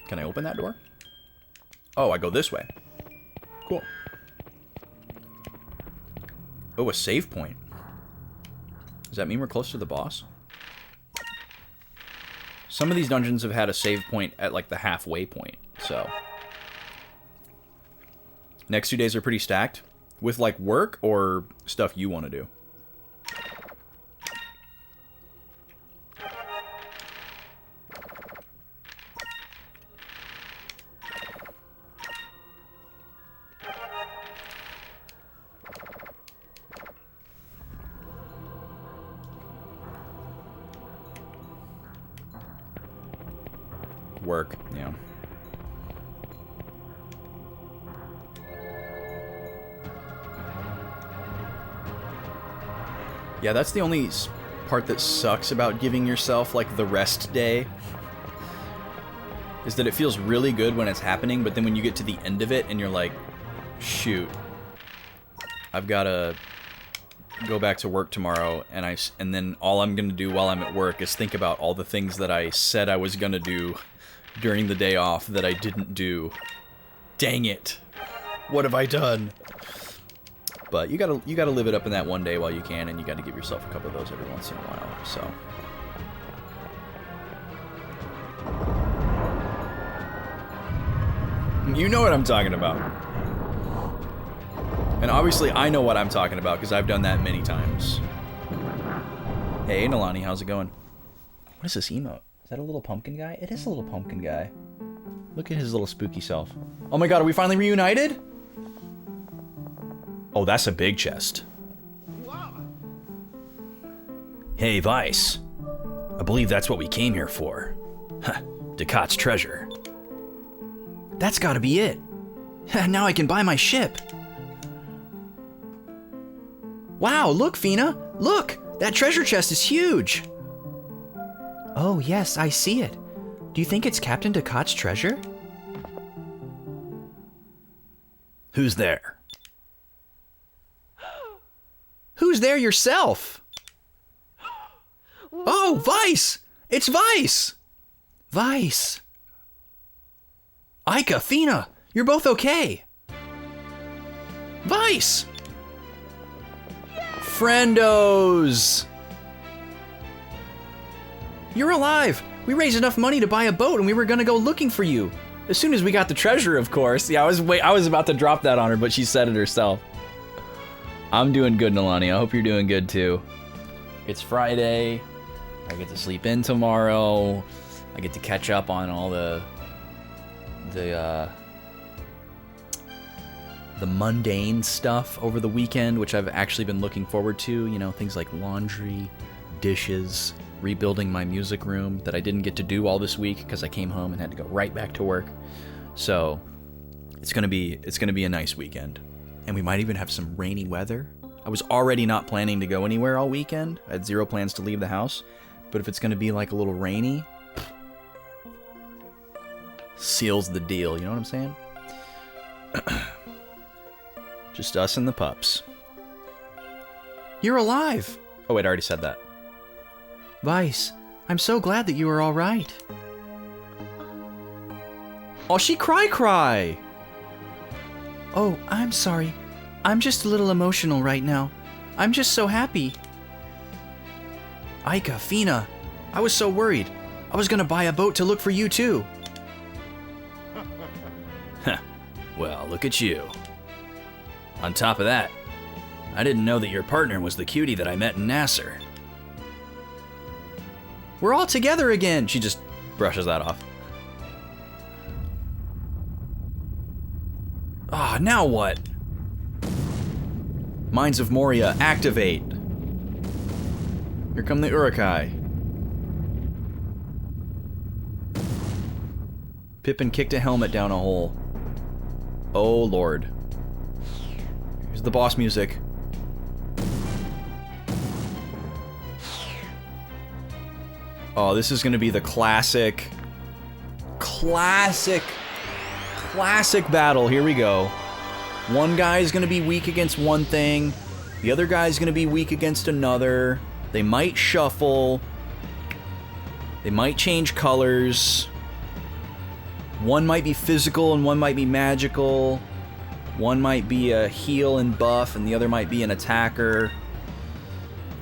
Can I open that door? Oh, I go this way. Cool. Oh, a save point. Does that mean we're close to the boss? Some of these dungeons have had a save point at like the halfway point, so. Next 2 days are pretty stacked. With like work or stuff you want to do? Work, yeah. Yeah, that's the only part that sucks about giving yourself, like, the rest day. Is that it feels really good when it's happening, but then when you get to the end of it and you're like, shoot, I've got to go back to work tomorrow, and then all I'm going to do while I'm at work is think about all the things that I said I was going to do during the day off that I didn't do. Dang it. What have I done? But you gotta live it up in that one day while you can, and you gotta give yourself a couple of those every once in a while. So. You know what I'm talking about. And obviously I know what I'm talking about because I've done that many times. Hey, Nalani, how's it going? What is this emote? Is that a little pumpkin guy? It is a little pumpkin guy. Look at his little spooky self. Oh my god, are we finally reunited? Oh, that's a big chest. Hey, Vice. I believe that's what we came here for. Huh, Ducat's treasure. That's gotta be it. Now I can buy my ship. Wow, look, Fina. Look, that treasure chest is huge. Oh, yes, I see it. Do you think it's Captain Ducat's treasure? Who's there? Who's there yourself? Oh, Vice! It's Vice! Vice! Aika, Fina, you're both okay. Vice! Friendos! You're alive! We raised enough money to buy a boat and we were gonna go looking for you. As soon as we got the treasure, of course. Yeah, I was about to drop that on her, but she said it herself. I'm doing good, Nalani. I hope you're doing good too. It's Friday. I get to sleep in tomorrow. I get to catch up on all the mundane stuff over the weekend, which I've actually been looking forward to. You know, things like laundry, dishes, rebuilding my music room that I didn't get to do all this week because I came home and had to go right back to work. So it's gonna be a nice weekend, and we might even have some rainy weather. I was already not planning to go anywhere all weekend. I had zero plans to leave the house, but if it's gonna be like a little rainy, seals the deal. You know what I'm saying? Just us and the pups. You're alive! Oh wait, I already said that. Vice, I'm so glad that you are all right. Oh, she cry! Oh, I'm sorry. I'm just a little emotional right now. I'm just so happy. Aika, Fina, I was so worried. I was gonna buy a boat to look for you too. Well, look at you. On top of that, I didn't know that your partner was the cutie that I met in Nasser. We're all together again. She just brushes that off. Ah, now what? Mines of Moria, activate. Here come the Urukai. Pippin kicked a helmet down a hole. Oh, Lord. Here's the boss music. Oh, this is gonna be the classic battle. Here we go. One guy's gonna be weak against one thing. The other guy's gonna be weak against another. They might shuffle. They might change colors. One might be physical and one might be magical. One might be a heal and buff and the other might be an attacker.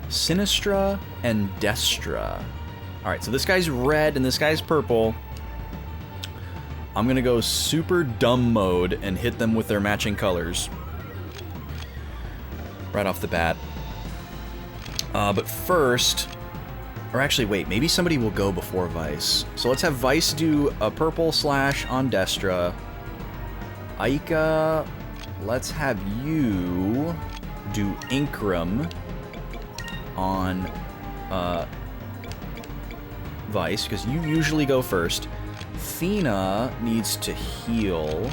Sinistra and Destra. Alright, so this guy's red and this guy's purple. I'm gonna go super dumb mode and hit them with their matching colors. Right off the bat. But first... Or actually, wait, maybe somebody will go before Vice. So let's have Vice do a purple slash on Destra. Aika, let's have you do Inkram on Vice, because you usually go first. Fina needs to heal.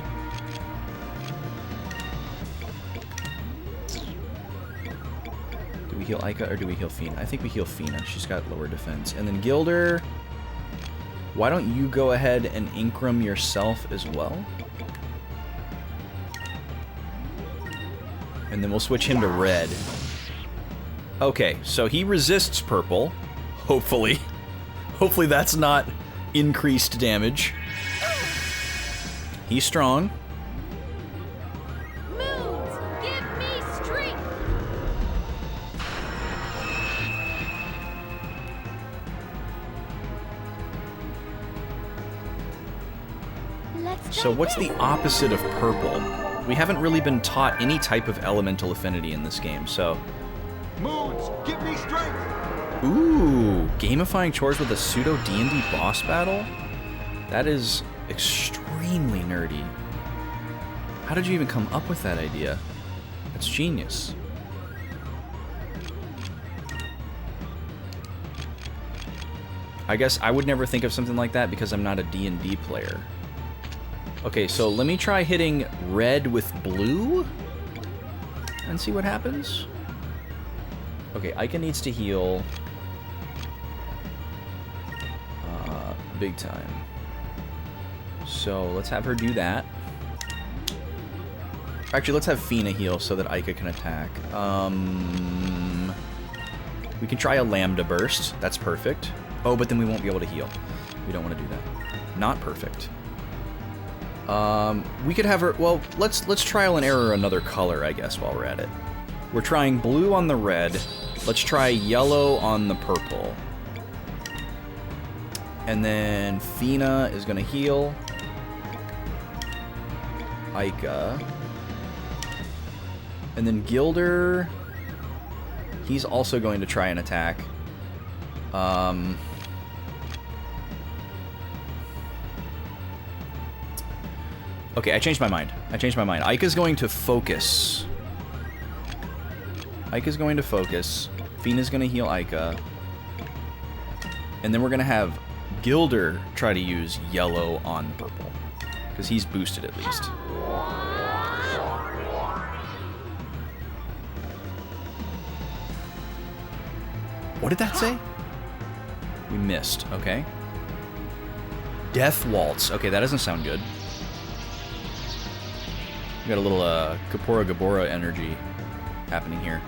Do we heal Aika or do we heal Fina? I think we heal Fina. She's got lower defense. And then Gilder, why don't you go ahead and Inkram yourself as well? And then we'll switch him to red. Okay, so he resists purple. Hopefully. Hopefully that's not increased damage. He's strong. Moons, give me strength. So what's the opposite of purple? We haven't really been taught any type of elemental affinity in this game, so... Moons, give me strength. Ooh, gamifying chores with a pseudo D&D boss battle? That is extremely nerdy. How did you even come up with that idea? That's genius. I guess I would never think of something like that because I'm not a D&D player. Okay, so let me try hitting red with blue and see what happens. Okay, Ica needs to heal big time. So let's have her do that. Actually, let's have Fina heal so that Ica can attack. We can try a Lambda Burst. That's perfect. Oh, but then we won't be able to heal. We don't want to do that. Not perfect. We could have her... Well, let's trial and error another color, I guess, while we're at it. We're trying blue on the red. Let's try yellow on the purple. And then Fina is going to heal Ica. And then Gilder... He's also going to try and attack. Okay, I changed my mind. Ica's going to focus. Fina's going to heal Ica. And then we're going to have Gilder try to use yellow on purple. Because he's boosted at least. What did that say? We missed. Okay. Death Waltz. Okay, that doesn't sound good. We got a little Kapora Gabora energy happening here.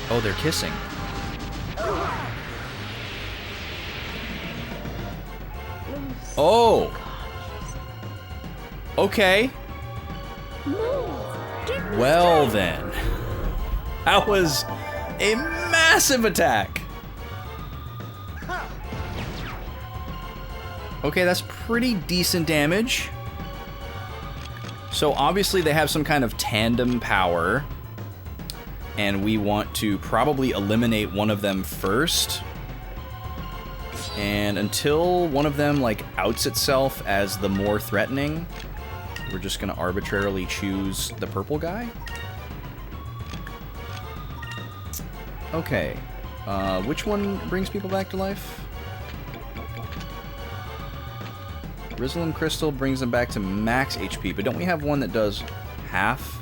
Oh, they're kissing. Oh! Okay. Well then. That was a massive attack. Okay, that's pretty decent damage. So obviously they have some kind of tandem power, and we want to probably eliminate one of them first. And until one of them like outs itself as the more threatening, we're just gonna arbitrarily choose the purple guy. Okay, which one brings people back to life? Rizzle Crystal brings them back to max HP, but don't we have one that does half?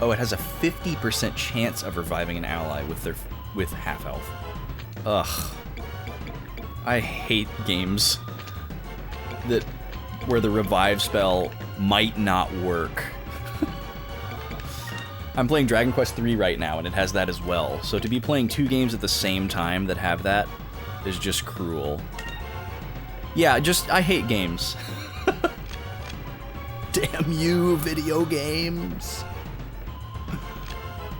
Oh, it has a 50% chance of reviving an ally with half health. Ugh. I hate games where the revive spell might not work. I'm playing Dragon Quest III right now, and it has that as well. So to be playing two games at the same time that have that is just cruel. Yeah, I hate games. Damn you, video games.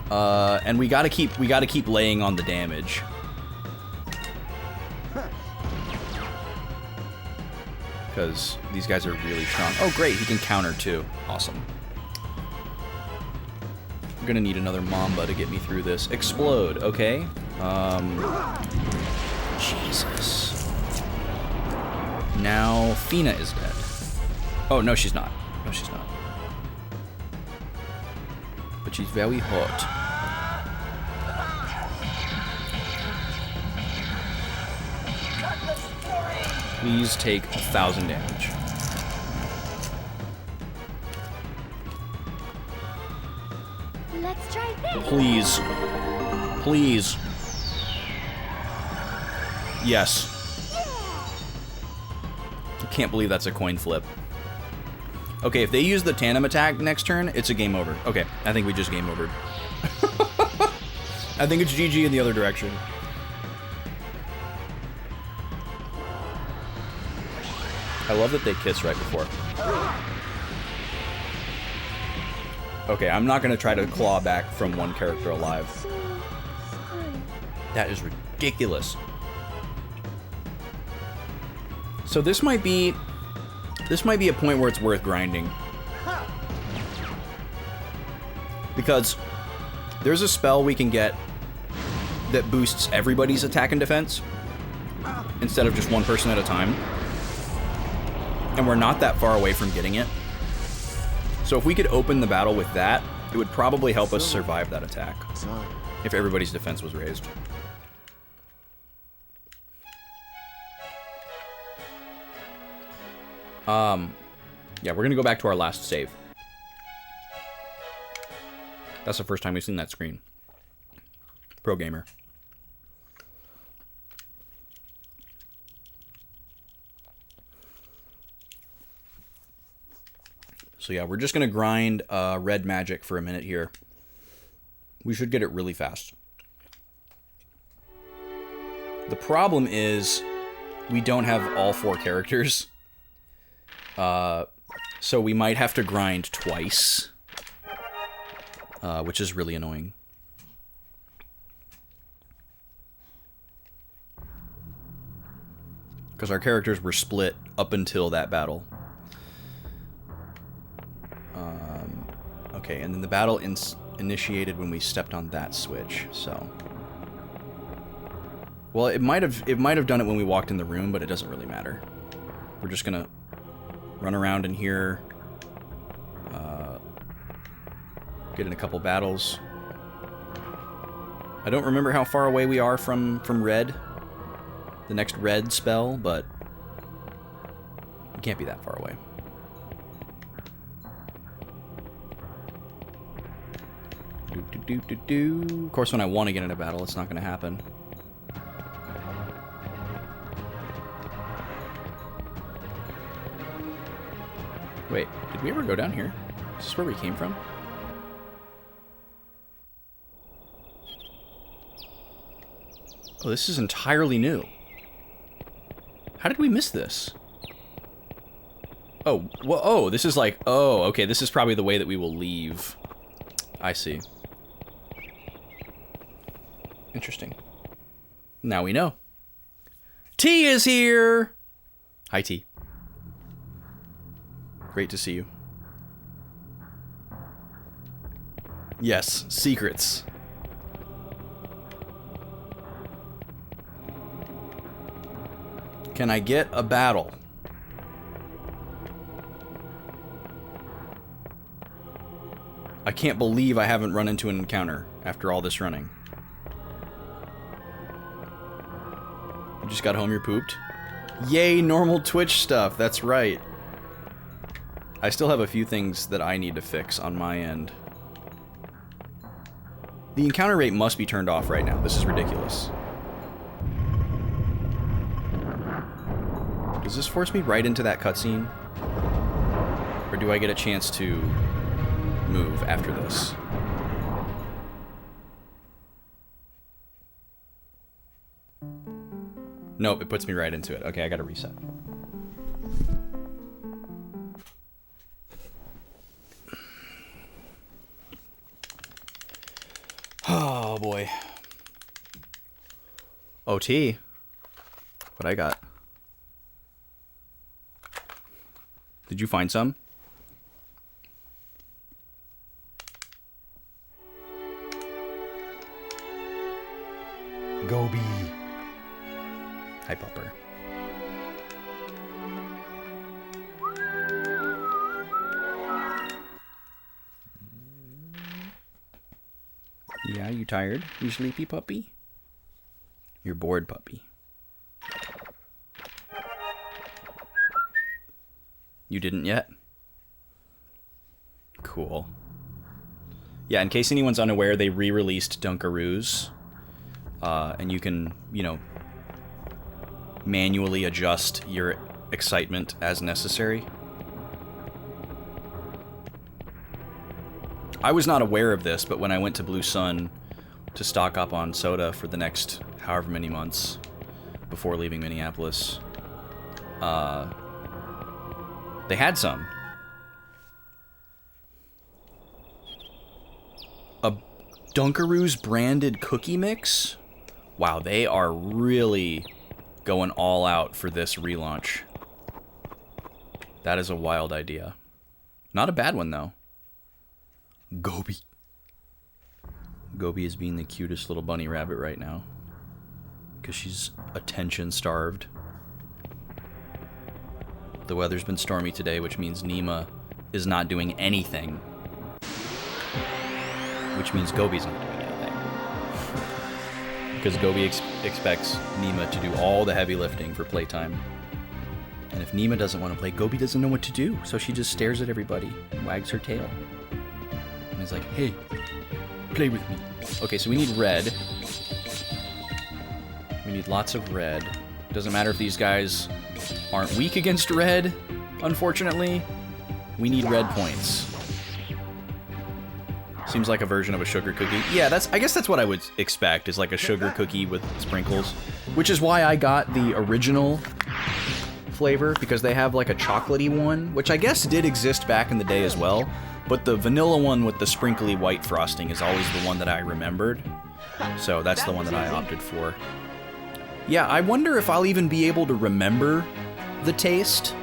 And we gotta keep laying on the damage. Because these guys are really strong. Oh, great, he can counter too. Awesome. I'm gonna need another Mamba to get me through this. Explode, okay. Jesus. Now Fina is dead. Oh, no, she's not. No, she's not. But she's very hot. Please take 1,000 damage. Let's try this. Please. Please. Yes. I can't believe that's a coin flip. Okay, if they use the tandem attack next turn, it's a game over. Okay, I think we just game overed. I think it's GG in the other direction. I love that they kiss right before. Okay, I'm not gonna try to claw back from one character alive. That is ridiculous. So this might be a point where it's worth grinding. Because there's a spell we can get that boosts everybody's attack and defense instead of just one person at a time. And we're not that far away from getting it. So if we could open the battle with that, it would probably help us survive that attack. If everybody's defense was raised. Yeah, we're gonna go back to our last save. That's the first time we've seen that screen. Pro gamer. So yeah, we're just gonna grind red magic for a minute here. We should get it really fast. The problem is we don't have all 4 characters. So we might have to grind twice. Which is really annoying. Because our characters were split up until that battle. Okay, and then the battle initiated when we stepped on that switch, so... Well, it might have done it when we walked in the room, but it doesn't really matter. We're just gonna run around in here, get in a couple battles. I don't remember how far away we are from red, the next red spell, but we can't be that far away. Of course, when I want to get in a battle, it's not going to happen. Wait, did we ever go down here? Is this where we came from? Oh, this is entirely new. How did we miss this? Oh, well, oh, this is like, oh, okay, this is probably the way that we will leave. I see. Interesting. Now we know. T is here! Hi, T. Great to see you. Yes, secrets. Can I get a battle? I can't believe I haven't run into an encounter after all this running. You just got home, you're pooped? Yay, normal Twitch stuff, that's right. I still have a few things that I need to fix on my end. The encounter rate must be turned off right now. This is ridiculous. Does this force me right into that cutscene? Or do I get a chance to move after this? Nope, it puts me right into it. Okay, I gotta reset. Oh boy. OT. What I got? Did you find some? Gobi. Hi, Pupper. Yeah, you tired? You sleepy, puppy? You're bored, puppy. You didn't yet? Cool. Yeah, in case anyone's unaware, they re-released Dunkaroos. And you can, you know, manually adjust your excitement as necessary. I was not aware of this, but when I went to Blue Sun to stock up on soda for the next however many months before leaving Minneapolis, they had some. A Dunkaroos branded cookie mix? Wow, they are really going all out for this relaunch. That is a wild idea. Not a bad one, though. Gobi. Gobi is being the cutest little bunny rabbit right now. Because she's attention-starved. The weather's been stormy today, which means Nima is not doing anything. Which means Gobi's not doing anything. Because Gobi expects Nima to do all the heavy lifting for playtime. And if Nima doesn't want to play, Gobi doesn't know what to do. So she just stares at everybody and wags her tail. And is like, hey, play with me. Okay, so we need red. We need lots of red. Doesn't matter if these guys aren't weak against red, unfortunately. We need red points. Seems like a version of a sugar cookie. Yeah, I guess that's what I would expect, is like a sugar cookie with sprinkles. Which is why I got the original flavor, because they have like a chocolatey one, which I guess did exist back in the day as well. But the vanilla one with the sprinkly white frosting is always the one that I remembered. So that's the one that I opted for. Yeah, I wonder if I'll even be able to remember the taste.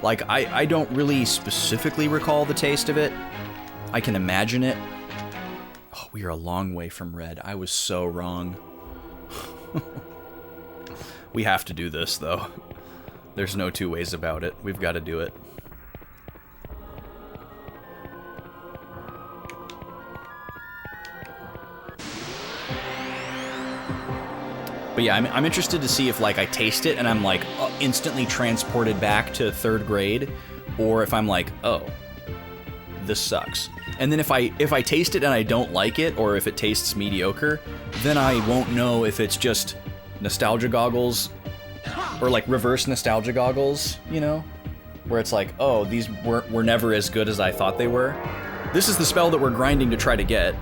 Like, I don't really specifically recall the taste of it. I can imagine it. Oh, we are a long way from red. I was so wrong. We have to do this, though. There's no two ways about it. We've got to do it. But yeah, I'm interested to see if, like, I taste it and I'm, like, instantly transported back to 3rd grade, or if I'm like, oh, this sucks. And then if I taste it and I don't like it, or if it tastes mediocre, then I won't know if it's just nostalgia goggles, or, like, reverse nostalgia goggles, you know? Where it's like, oh, these were never as good as I thought they were. This is the spell that we're grinding to try to get,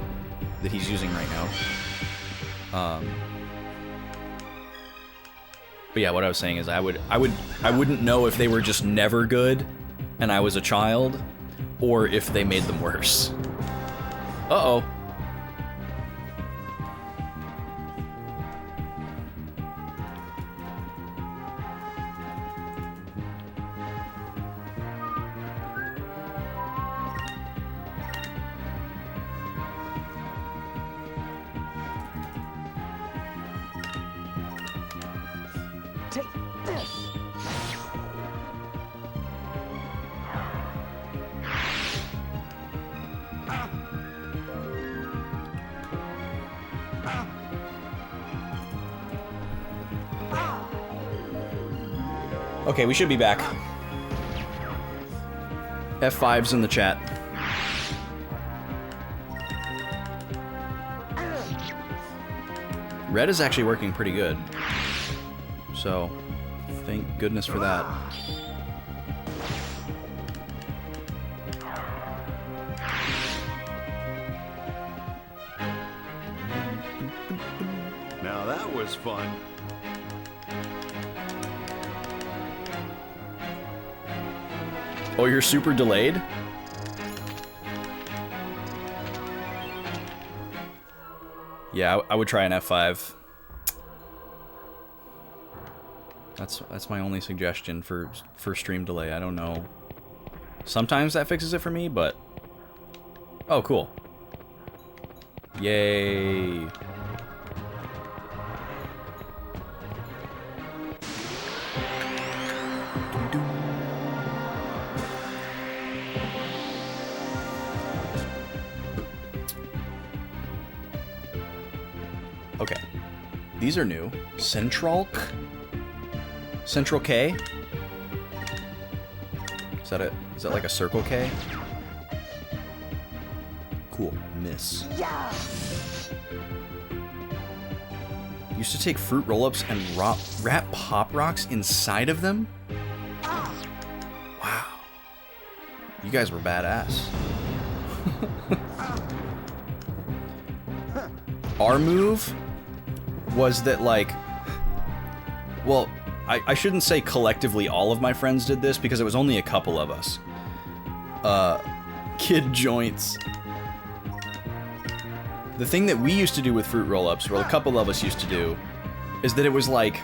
that he's using right now. But yeah, what I was saying is I wouldn't know if they were just never good and I was a child, or if they made them worse. Uh-oh. Take this. Okay, we should be back. F5's in the chat. Red is actually working pretty good. So, thank goodness for that. Now that was fun. Oh, you're super delayed? Yeah, I would try an F5. That's my only suggestion for stream delay. I don't know. Sometimes that fixes it for me, but... Oh, cool. Yay. Okay. These are new. Central K? Is that it? Is that like a circle K? Cool. Miss. Yeah. Used to take fruit roll-ups and wrap Pop Rocks inside of them? Wow. You guys were badass. Our move was that, like... Well, I shouldn't say collectively all of my friends did this, because it was only a couple of us. Kid joints. the thing that we used to do with fruit roll-ups, or a couple of us used to do, is that it was like,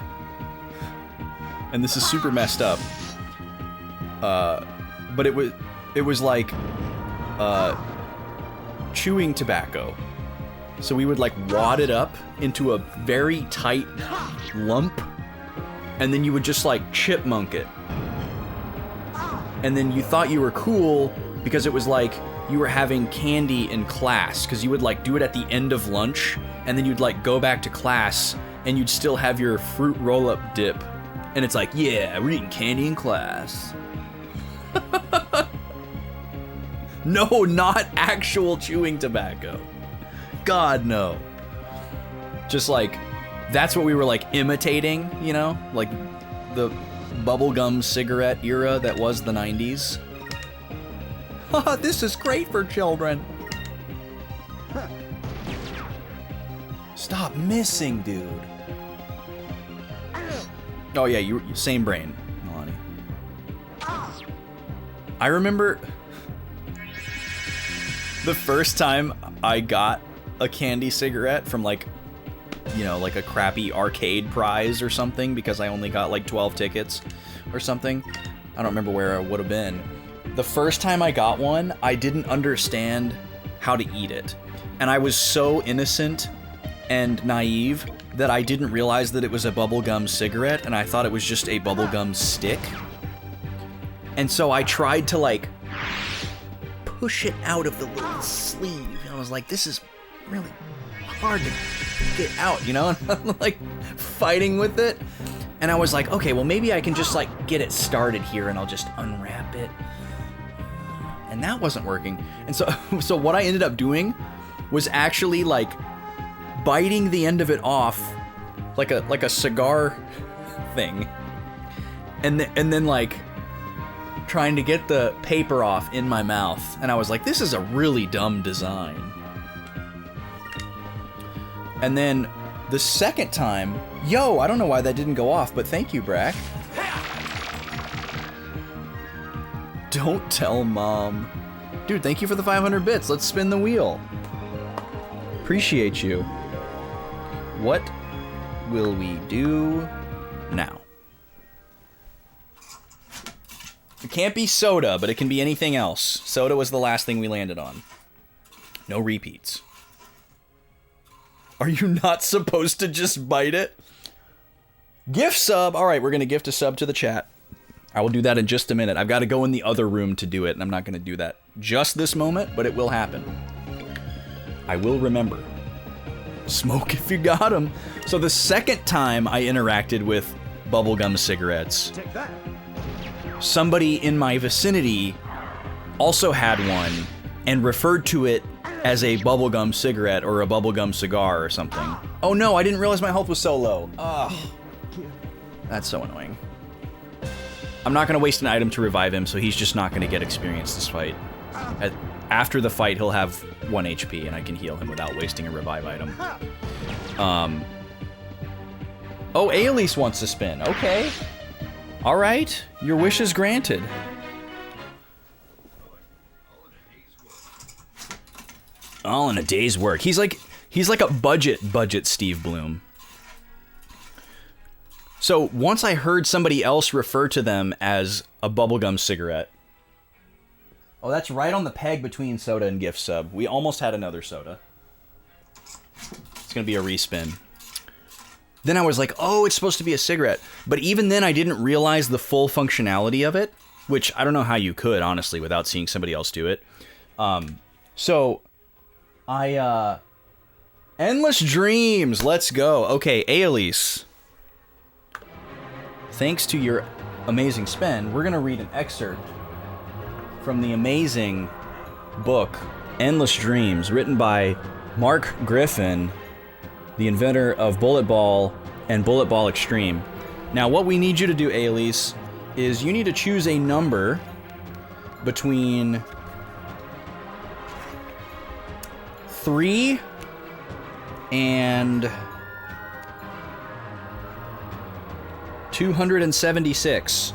and this is super messed up, but it was like chewing tobacco. So we would like wad it up into a very tight lump, and then you would just like chipmunk it. And then you thought you were cool because it was like you were having candy in class, because you would like do it at the end of lunch, and then you'd like go back to class and you'd still have your fruit roll-up dip. And it's like, yeah, we're eating candy in class. No, not actual chewing tobacco. God, no. Just like, that's what we were like imitating, you know? Like the bubblegum cigarette era that was the 90s. Haha, this is great for children. Stop missing, dude. Oh yeah, you same brain, Milani. I remember the first time I got a candy cigarette from like, you know, like a crappy arcade prize or something, because I only got like 12 tickets or something. I don't remember where I would have been. The first time I got one, I didn't understand how to eat it. And I was so innocent and naive that I didn't realize that it was a bubblegum cigarette, and I thought it was just a bubblegum stick. And so I tried to like push it out of the little sleeve. And I was like, this is really hard to get out, you know? And I'm like fighting with it. And I was like, okay, well maybe I can just like get it started here and I'll just unwrap it. And that wasn't working. And so what I ended up doing was actually like biting the end of it off like a cigar thing. And then like trying to get the paper off in my mouth. And I was like, this is a really dumb design. And then the second time, yo, I don't know why that didn't go off, but thank you, Brack. Don't tell Mom. Dude, thank you for the 500 bits. Let's spin the wheel. Appreciate you. What will we do now? It can't be soda, but it can be anything else. Soda was the last thing we landed on. No repeats. Are you not supposed to just bite it? Gift sub. All right, we're going to gift a sub to the chat. I will do that in just a minute. I've got to go in the other room to do it, and I'm not going to do that just this moment, but it will happen. I will remember. Smoke if you got 'em. So the second time I interacted with bubblegum cigarettes, Take that. somebody in my vicinity also had one and referred to it as a bubblegum cigarette or a bubblegum cigar or something. Oh no, I didn't realize my health was so low. Ugh. That's so annoying. I'm not going to waste an item to revive him, so he's just not going to get experience this fight. After the fight, he'll have 1 HP, and I can heal him without wasting a revive item. Oh, Aelise wants to spin. Okay. All right. Your wish is granted. All in a day's work. He's like a budget Steve Bloom. So once I heard somebody else refer to them as a bubblegum cigarette. Oh, that's right on the peg between soda and gift sub. We almost had another soda. It's going to be a respin. Then I was like, oh, it's supposed to be a cigarette. But even then, I didn't realize the full functionality of it, which I don't know how you could, honestly, without seeing somebody else do it. So I, Endless Dreams, let's go. Okay, Aelise. Thanks to your amazing spin, we're going to read an excerpt from the amazing book, Endless Dreams, written by Mark Griffin, the inventor of Bullet Ball and Bullet Ball Extreme. Now, what we need you to do, Aelise, is you need to choose a number between 3 and 276.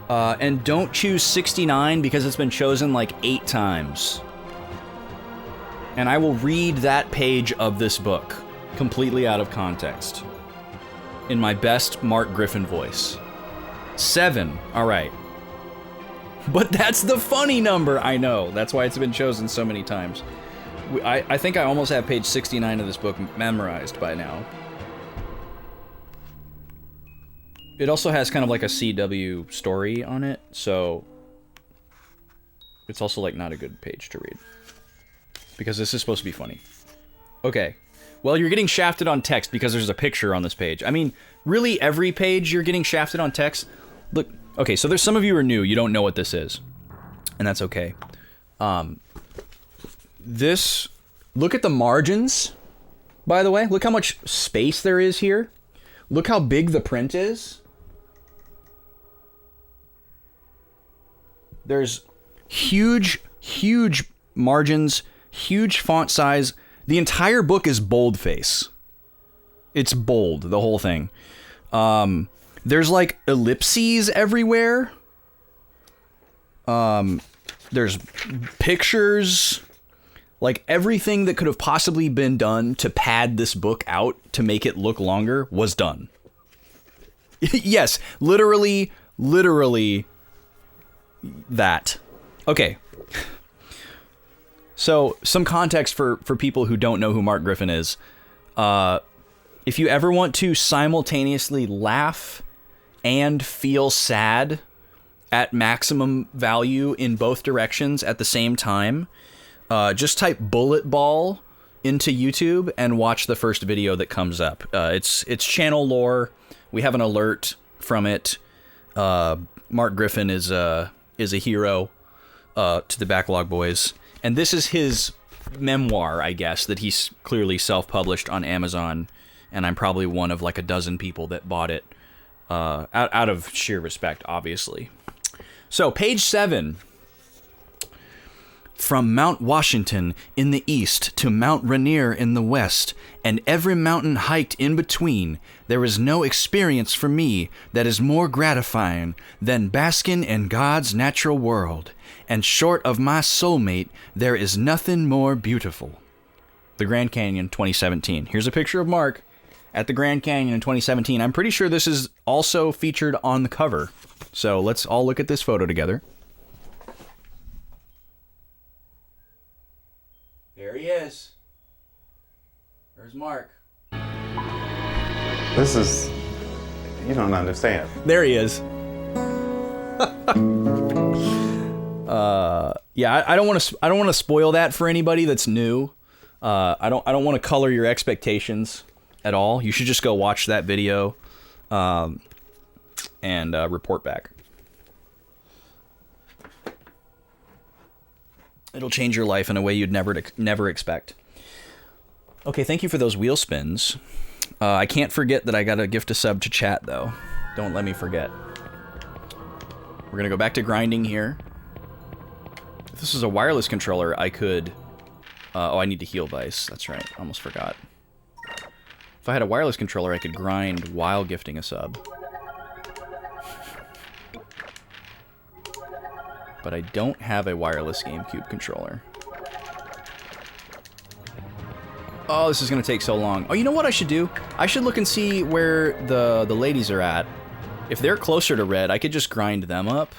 And don't choose 69 because it's been chosen like 8 times. And I will read that page of this book completely out of context in my best Mark Griffin voice. 7. All right. But that's the funny number, I know. That's why it's been chosen so many times. I think I almost have page 69 of this book memorized by now. It also has kind of like a CW story on it, so it's also like not a good page to read. Because this is supposed to be funny. Okay. Well, you're getting shafted on text because there's a picture on this page. I mean, really every page you're getting shafted on text. Look, okay, so there's some of you who are new, you don't know what this is. And that's okay. Look at the margins, by the way. Look how much space there is here. Look how big the print is. There's huge margins, huge font size. The entire book is boldface. It's bold, the whole thing. There's like ellipses everywhere. There's pictures. Like everything that could have possibly been done to pad this book out to make it look longer was done. Yes, literally that. Okay. So, some context for people who don't know who Mark Griffin is. If you ever want to simultaneously laugh and feel sad at maximum value in both directions at the same time, just type bullet ball into YouTube and watch the first video that comes up. It's channel lore. We have an alert from it. Mark Griffin is a hero to the Backlog boys. And this is his memoir, I guess, that he's clearly self-published on Amazon. And I'm probably one of like a dozen people that bought it out of sheer respect, obviously. So, page 7. From Mount Washington in the east to Mount Rainier in the west, and every mountain hiked in between, there is no experience for me that is more gratifying than basking in God's natural world, and short of my soulmate, there is nothing more beautiful. The Grand Canyon 2017. Here's a picture of Mark at the Grand Canyon in 2017. I'm pretty sure this is also featured on the cover. So let's all look at this photo together. There he is. There's Mark. This is... You don't understand. There he is. Yeah, I don't want to spoil that for anybody that's new. I don't want to color your expectations at all. You should just go watch that video and report back. It'll change your life in a way you'd never expect. Okay, thank you for those wheel spins. I can't forget that I got to gift a sub to chat, though. Don't let me forget. We're going to go back to grinding here. If this is a wireless controller, I could... oh, I need to heal Vice. That's right. Almost forgot. If I had a wireless controller, I could grind while gifting a sub. But I don't have a wireless GameCube controller. Oh, this is going to take so long. Oh, you know what I should do? I should look and see where the ladies are at. If they're closer to red, I could just grind them up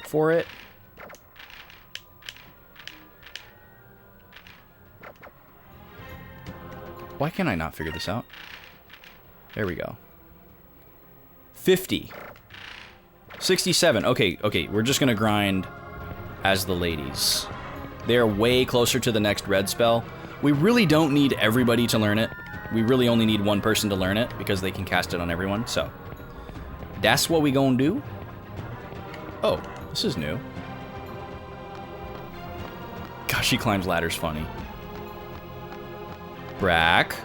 for it. Why can't I not figure this out? There we go. 50. 67. Okay, we're just gonna grind as the ladies. They're way closer to the next red spell. We really don't need everybody to learn it. We really only need one person to learn it because they can cast it on everyone, so. That's what we gonna do. Oh, this is new. Gosh, she climbs ladders funny. Brack.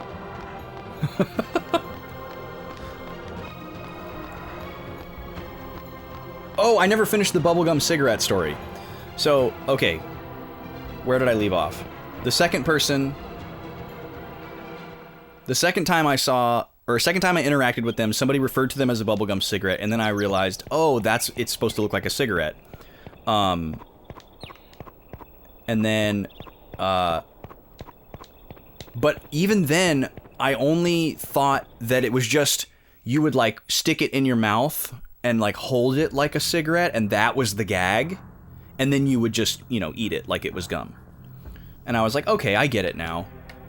Oh, I never finished the bubblegum cigarette story. So, okay. Where did I leave off? The second person... The second time I saw... Or second time I interacted with them, somebody referred to them as a bubblegum cigarette, and then I realized, oh, it's supposed to look like a cigarette. And then, But even then, I only thought that it was just you would like stick it in your mouth and like hold it like a cigarette, and that was the gag, and then you would just, you know, eat it like it was gum. And I was like, okay, I get it now.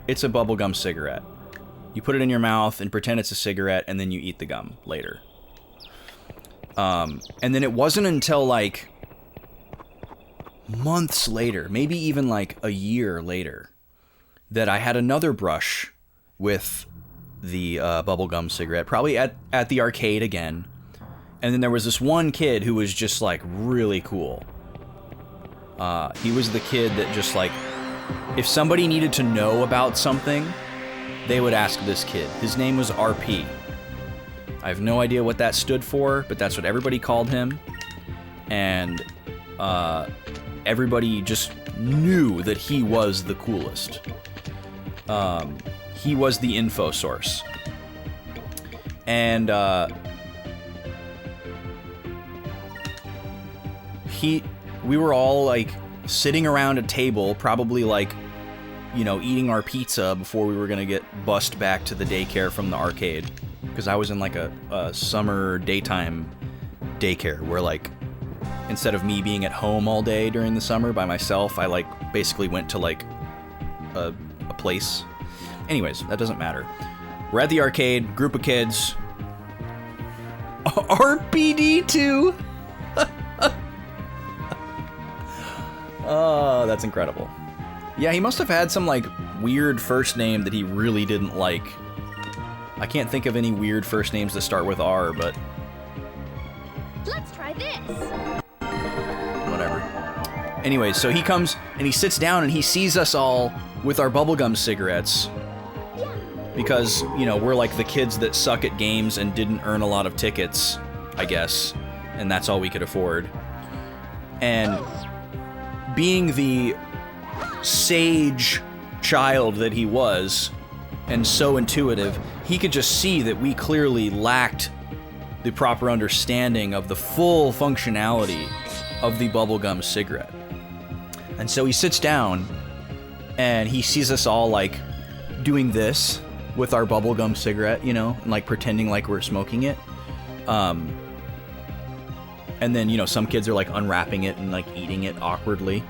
It's a bubblegum cigarette. You put it in your mouth and pretend it's a cigarette, and then you eat the gum later. And then it wasn't until like months later, maybe even like a year later, that I had another brush with the bubblegum cigarette, probably at the arcade again. And then there was this one kid who was just like really cool. He was the kid that just like, if somebody needed to know about something, they would ask this kid. His name was RP. I have no idea what that stood for, but that's what everybody called him. And everybody just knew that he was the coolest. He was the info source. And we were all like sitting around a table, probably like, you know, eating our pizza before we were gonna get bussed back to the daycare from the arcade. Because I was in like a summer daytime daycare where like, instead of me being at home all day during the summer by myself, I like basically went to like a place. Anyways, that doesn't matter. We're at the arcade, group of kids. RPD2! Oh, that's incredible. Yeah, he must have had some like weird first name that he really didn't like. I can't think of any weird first names that start with R, but Let's try this. whatever. Anyway, so he comes and he sits down and he sees us all with our bubblegum cigarettes. Because, you know, we're like the kids that suck at games and didn't earn a lot of tickets, I guess. And that's all we could afford. And being the sage child that he was, and so intuitive, he could just see that we clearly lacked the proper understanding of the full functionality of the bubblegum cigarette. And so he sits down and he sees us all like doing this with our bubblegum cigarette, you know, and like pretending like we're smoking it. And then, you know, some kids are like unwrapping it and like eating it awkwardly.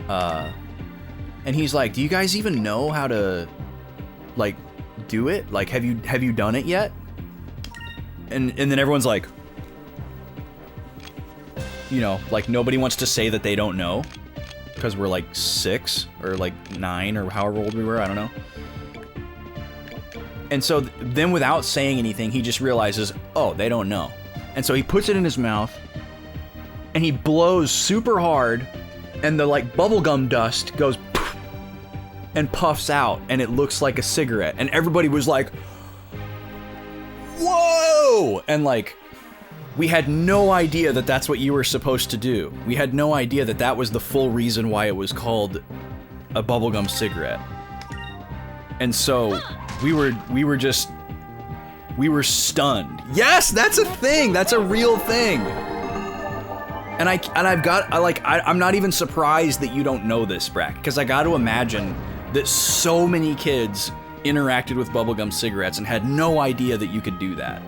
And he's like, "Do you guys even know how to like do it? Like, have you done it yet?" And then everyone's like, you know, like nobody wants to say that they don't know because we're like 6 or like 9 or however old we were, I don't know. And so then without saying anything, he just realizes, oh, they don't know. And so he puts it in his mouth and he blows super hard and the like bubblegum dust goes and puffs out and it looks like a cigarette. And everybody was like, whoa! And like, we had no idea that that's what you were supposed to do. We had no idea that that was the full reason why it was called a bubblegum cigarette. And so we were stunned. Yes, that's a thing. That's a real thing. And I'm not even surprised that you don't know this, Brack, because I got to imagine that so many kids interacted with bubblegum cigarettes and had no idea that you could do that.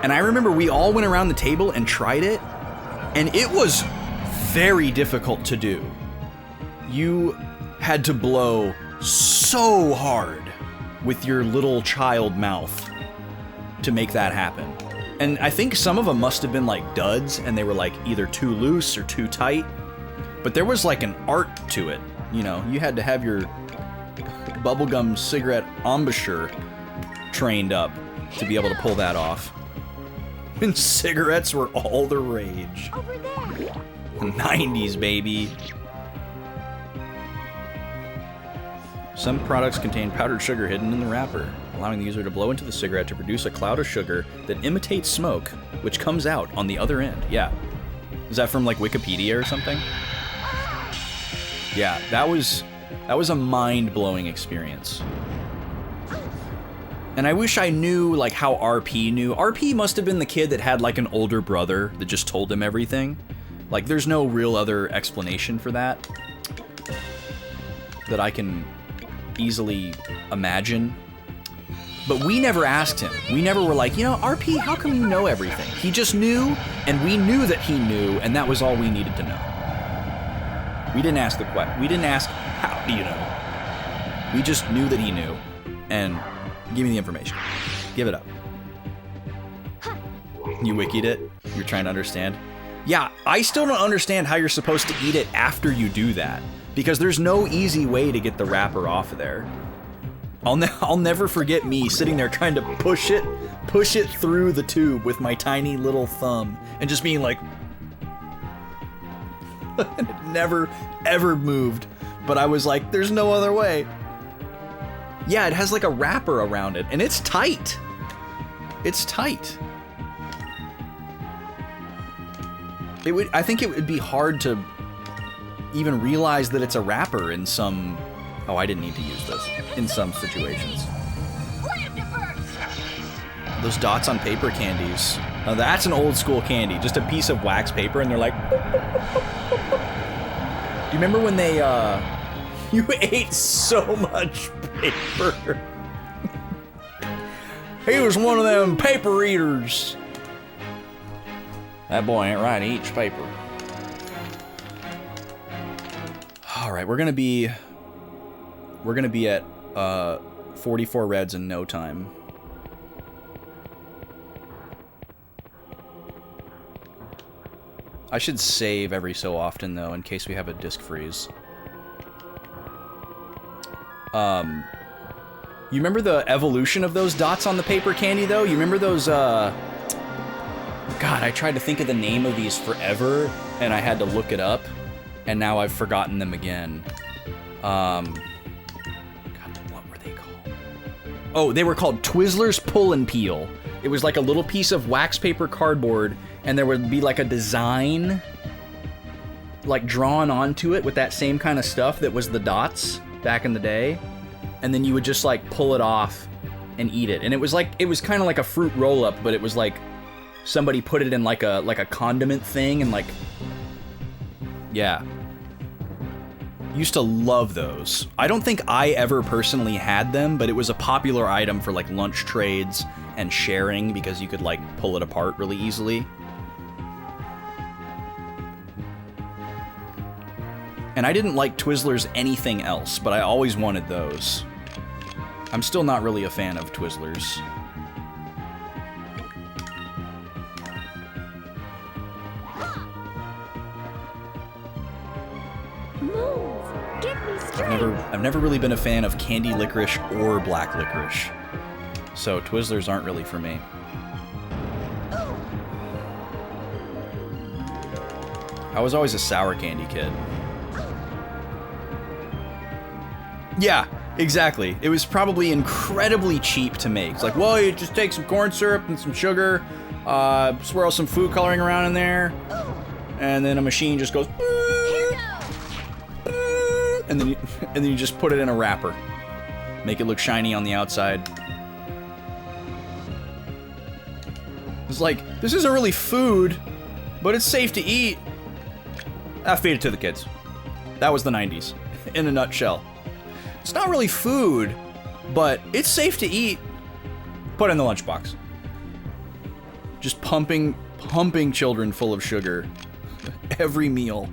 And I remember we all went around the table and tried it, and it was very difficult to do. You had to blow so hard with your little child mouth to make that happen. And I think some of them must have been like duds, and they were like either too loose or too tight. But there was like an art to it, you know. You had to have your bubblegum cigarette embouchure trained up to be able to pull that off. And cigarettes were all the rage. Over there. 90s, baby. Some products contain powdered sugar hidden in the wrapper, allowing the user to blow into the cigarette to produce a cloud of sugar that imitates smoke, which comes out on the other end. Yeah. Is that from like Wikipedia or something? Yeah, that was a mind-blowing experience. And I wish I knew like how RP knew. RP must have been the kid that had like an older brother that just told him everything. Like there's no real other explanation for that I can easily imagine. But we never asked him. We never were like, you know, RP, how come you know everything? He just knew, and we knew that he knew, and that was all we needed to know. We didn't ask the question. We didn't ask, how do you know? We just knew that he knew, and give me the information. Give it up. You wikied it? You're trying to understand? Yeah, I still don't understand how you're supposed to eat it after you do that, because there's no easy way to get the wrapper off of there. I'll never forget me sitting there trying to push it through the tube with my tiny little thumb and just being like, and it never ever moved. But I was like, there's no other way. Yeah, it has like a wrapper around it and it's tight. It's tight. I think it would be hard to even realize that it's a wrapper in some. Oh, I didn't need to use this in some situations. Those dots on paper candies. Now that's an old school candy. Just a piece of wax paper and they're like... Do you remember when they, You ate so much paper. He was one of them paper eaters. That boy ain't right, he eats paper. Alright, we're gonna be at 44 reds in no time. I should save every so often though, in case we have a disk freeze. You remember the evolution of those dots on the paper candy though? You remember those, God, I tried to think of the name of these forever, and I had to look it up, and now I've forgotten them again. Oh, they were called Twizzlers Pull and Peel. It was like a little piece of wax paper cardboard, and there would be like a design like drawn onto it with that same kind of stuff that was the dots back in the day. And then you would just like pull it off and eat it. And it was kind of like a fruit roll-up, but it was like somebody put it in like a condiment thing and like, yeah. Used to love those. I don't think I ever personally had them, but it was a popular item for like lunch trades and sharing because you could like pull it apart really easily. And I didn't like Twizzlers anything else, but I always wanted those. I'm still not really a fan of Twizzlers. I've never really been a fan of candy licorice or black licorice. So Twizzlers aren't really for me. I was always a sour candy kid. Yeah, exactly. It was probably incredibly cheap to make. It's like, well, you just take some corn syrup and some sugar, swirl some food coloring around in there, and then a machine just goes, and then you just put it in a wrapper. Make it look shiny on the outside. It's like, this isn't really food, but it's safe to eat. Feed it to the kids. That was the 90s, in a nutshell. It's not really food, but it's safe to eat. Put it in the lunchbox. Just pumping children full of sugar. Every meal.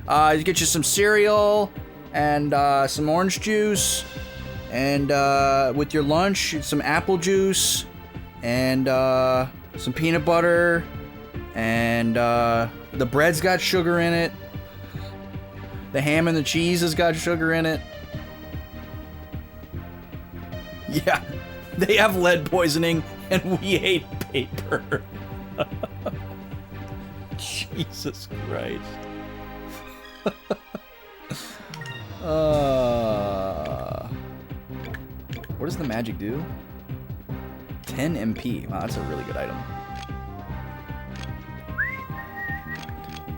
You get you some cereal, and some orange juice, and with your lunch, some apple juice, and some peanut butter, and the bread's got sugar in it. The ham and the cheese has got sugar in it. Yeah, they have lead poisoning, and we ate paper. Jesus Christ. What does the magic do? 10 MP. Wow, that's a really good item.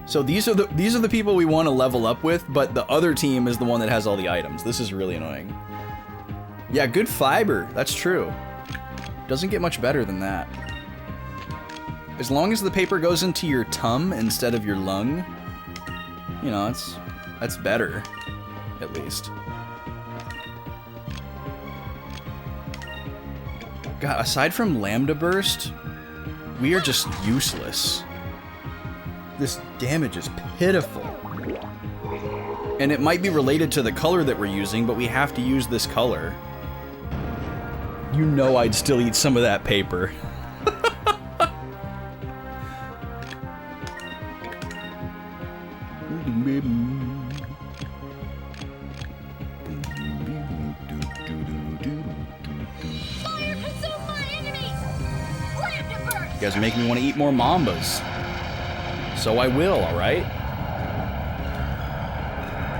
So these are the people we want to level up with, but the other team is the one that has all the items. This is really annoying. Yeah, good fiber. That's true. Doesn't get much better than that. As long as the paper goes into your tum instead of your lung, you know, that's better, at least. God, aside from Lambda Burst, we are just useless. This damage is pitiful. And it might be related to the color that we're using, but we have to use this color. You know I'd still eat some of that paper. Fire consume my enemies! Lambda burst! You guys are making me want to eat more Mambas. So I will, alright?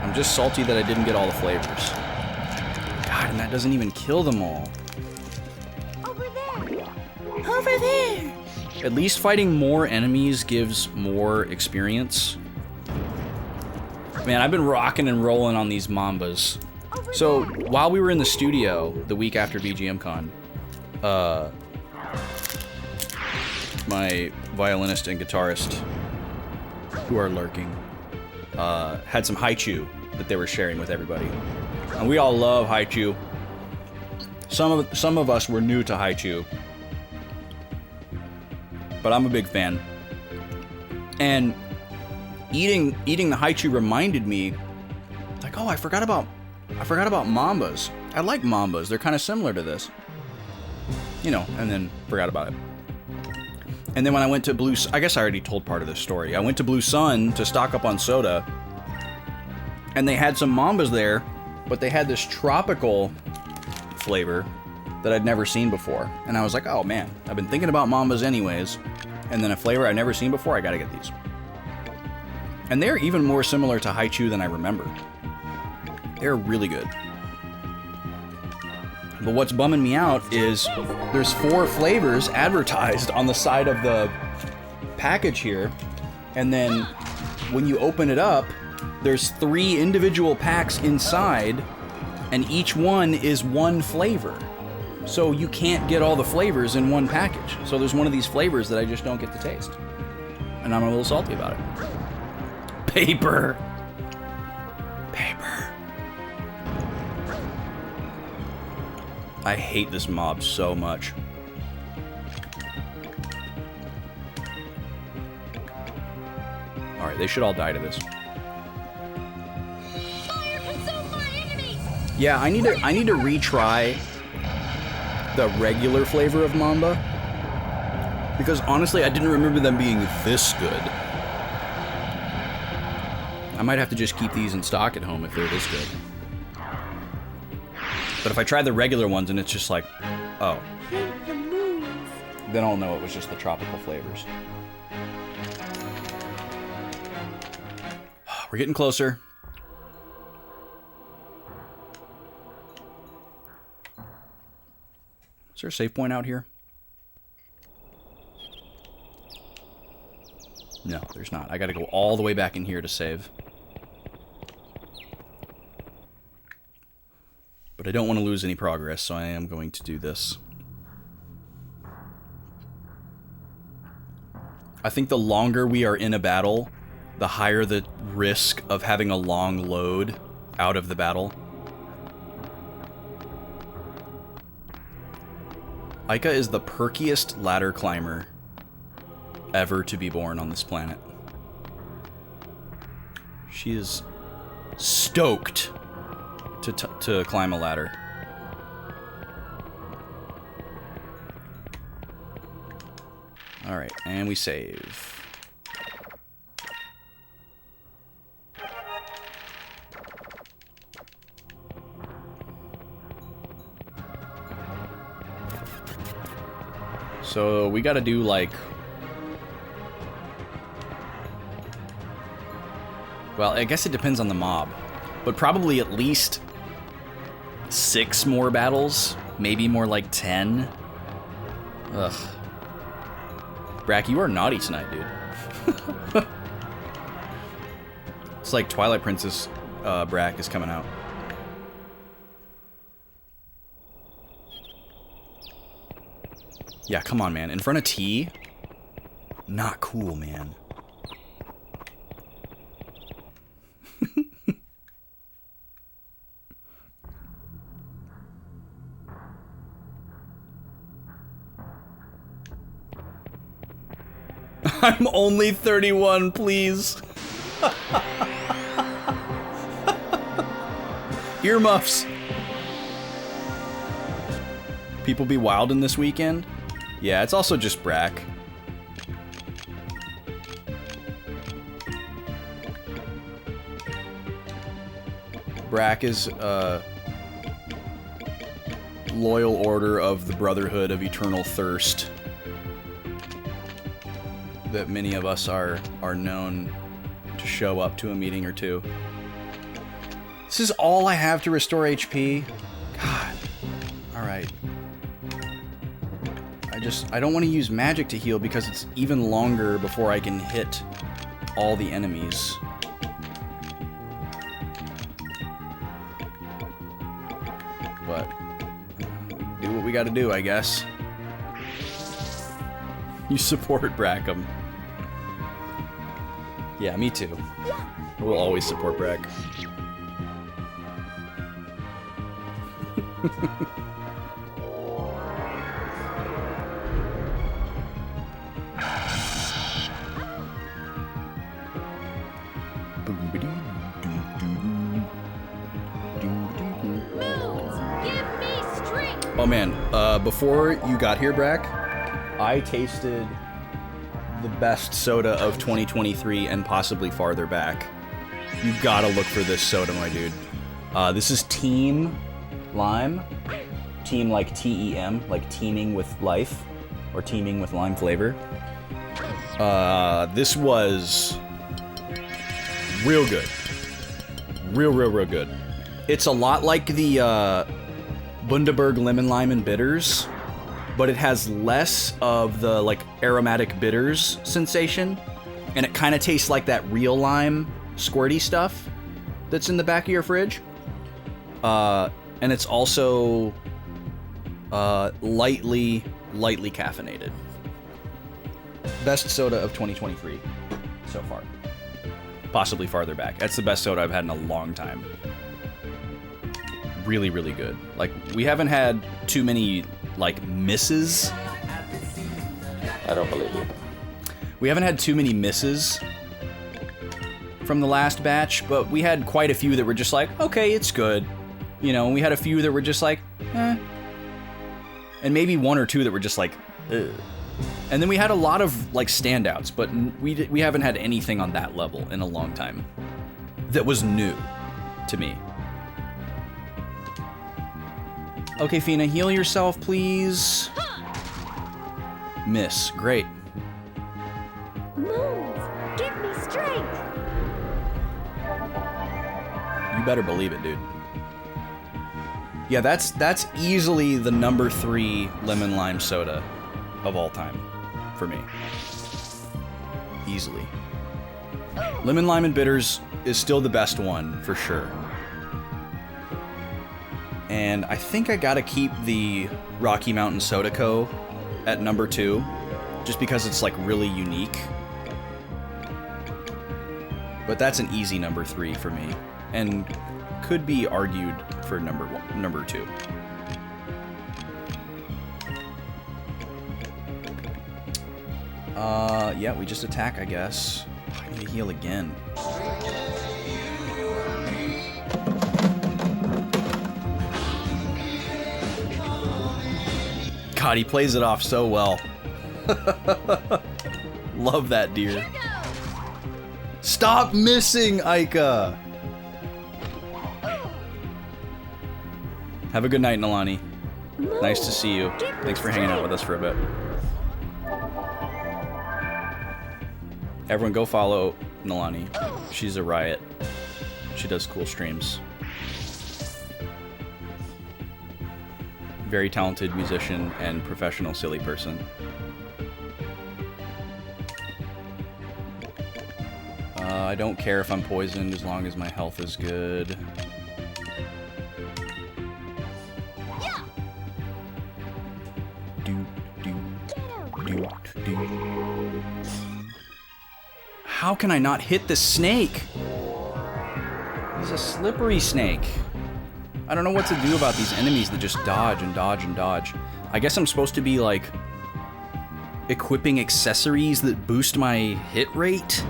I'm just salty that I didn't get all the flavors. God, and that doesn't even kill them all. Over there! Over there. At least fighting more enemies gives more experience. Man, I've been rocking and rolling on these Mambas. So, while we were in the studio the week after VGMCon, my violinist and guitarist, who are lurking, had some haichu that they were sharing with everybody. And we all love haichu. Some of us were new to haichu, but I'm a big fan. And eating the haichu reminded me, like, oh, I forgot about Mambas. I like Mambas. They're kind of similar to this. You know, and then forgot about it. And then when I went to Blue... I guess I already told part of this story. I went to Blue Sun to stock up on soda. And they had some Mambas there, but they had this tropical flavor that I'd never seen before. And I was like, oh man, I've been thinking about Mambas anyways. And then a flavor I'd never seen before, I gotta get these. And they're even more similar to haichu than I remember. They're really good. But what's bumming me out is there's 4 flavors advertised on the side of the package here. And then when you open it up, there's 3 individual packs inside, and each one is 1 flavor. So you can't get all the flavors in one package. So there's one of these flavors that I just don't get to taste. And I'm a little salty about it. Paper. Paper. I hate this mob so much. Alright, they should all die to this. Fire consume my enemies! Yeah, I need to retry the regular flavor of Mamba. Because honestly, I didn't remember them being this good. I might have to just keep these in stock at home if they're this good. But if I try the regular ones and it's just like, oh, then I'll know it was just the tropical flavors. We're getting closer. Is there a save point out here? No, there's not. I gotta go all the way back in here to save. But I don't want to lose any progress, so I am going to do this. I think the longer we are in a battle, the higher the risk of having a long load out of the battle. Aika is the perkiest ladder climber ever to be born on this planet. She is stoked to climb a ladder. Alright, and we save. So we gotta do like... Well, I guess it depends on the mob. But probably at least 6 more battles. Maybe more like 10. Ugh. Brack, you are naughty tonight, dude. It's like Twilight Princess Brack is coming out. Yeah, come on, man. In front of T? Not cool, man. I'm only 31, please. Earmuffs. People be wildin' this weekend? Yeah, it's also just Brack. Brack is a loyal order of the Brotherhood of Eternal Thirst that many of us are known to show up to a meeting or two. This is all I have to restore HP? God. Alright. I don't want to use magic to heal because it's even longer before I can hit all the enemies. But do what we gotta do, I guess. You support Brackham. Yeah, me too. We'll always support Brack. Oh man, before you got here, Brack, I tasted the best soda of 2023 and possibly farther back. You gotta look for this soda, my dude. This is Team Lime. Team like T-E-M, like teeming with life, or teeming with lime flavor. This was real good. Real good. It's a lot like the Bundaberg Lemon Lime and Bitters, but it has less of the like aromatic bitters sensation, and it kind of tastes like that real lime squirty stuff that's in the back of your fridge. And it's also lightly caffeinated. Best soda of 2023 so far. Possibly farther back. That's the best soda I've had in a long time. Really good. Like, we haven't had too many, like, misses. I don't believe you. We haven't had too many misses from the last batch, but we had quite a few that were just like, okay, it's good. You know, and we had a few that were just like, eh. And maybe one or two that were just like, ugh. And then we had a lot of, like, standouts, but we haven't had anything on that level in a long time that was new to me. Okay, Fina, heal yourself, please. Miss. Great. Move! Give me strength! You better believe it, dude. Yeah, that's easily the number 3 lemon lime soda of all time for me. Easily. Lemon lime and bitters is still the best one for sure. And I think I gotta keep the Rocky Mountain Soda Co. at number 2, just because it's like really unique. But that's an easy number 3 for me, and could be argued for number 2. Yeah, we just attack, I guess. I need to heal again. God, he plays it off so well. Love that deer. Stop missing, Aika! Have a good night, Nalani. Nice to see you. Thanks for hanging out with us for a bit. Everyone go follow Nalani. She's a riot. She does cool streams. Very talented musician and professional silly person. I don't care if I'm poisoned as long as my health is good. How can I not hit this snake? He's a slippery snake. I don't know what to do about these enemies that just dodge and dodge and dodge. I guess I'm supposed to be like equipping accessories that boost my hit rate.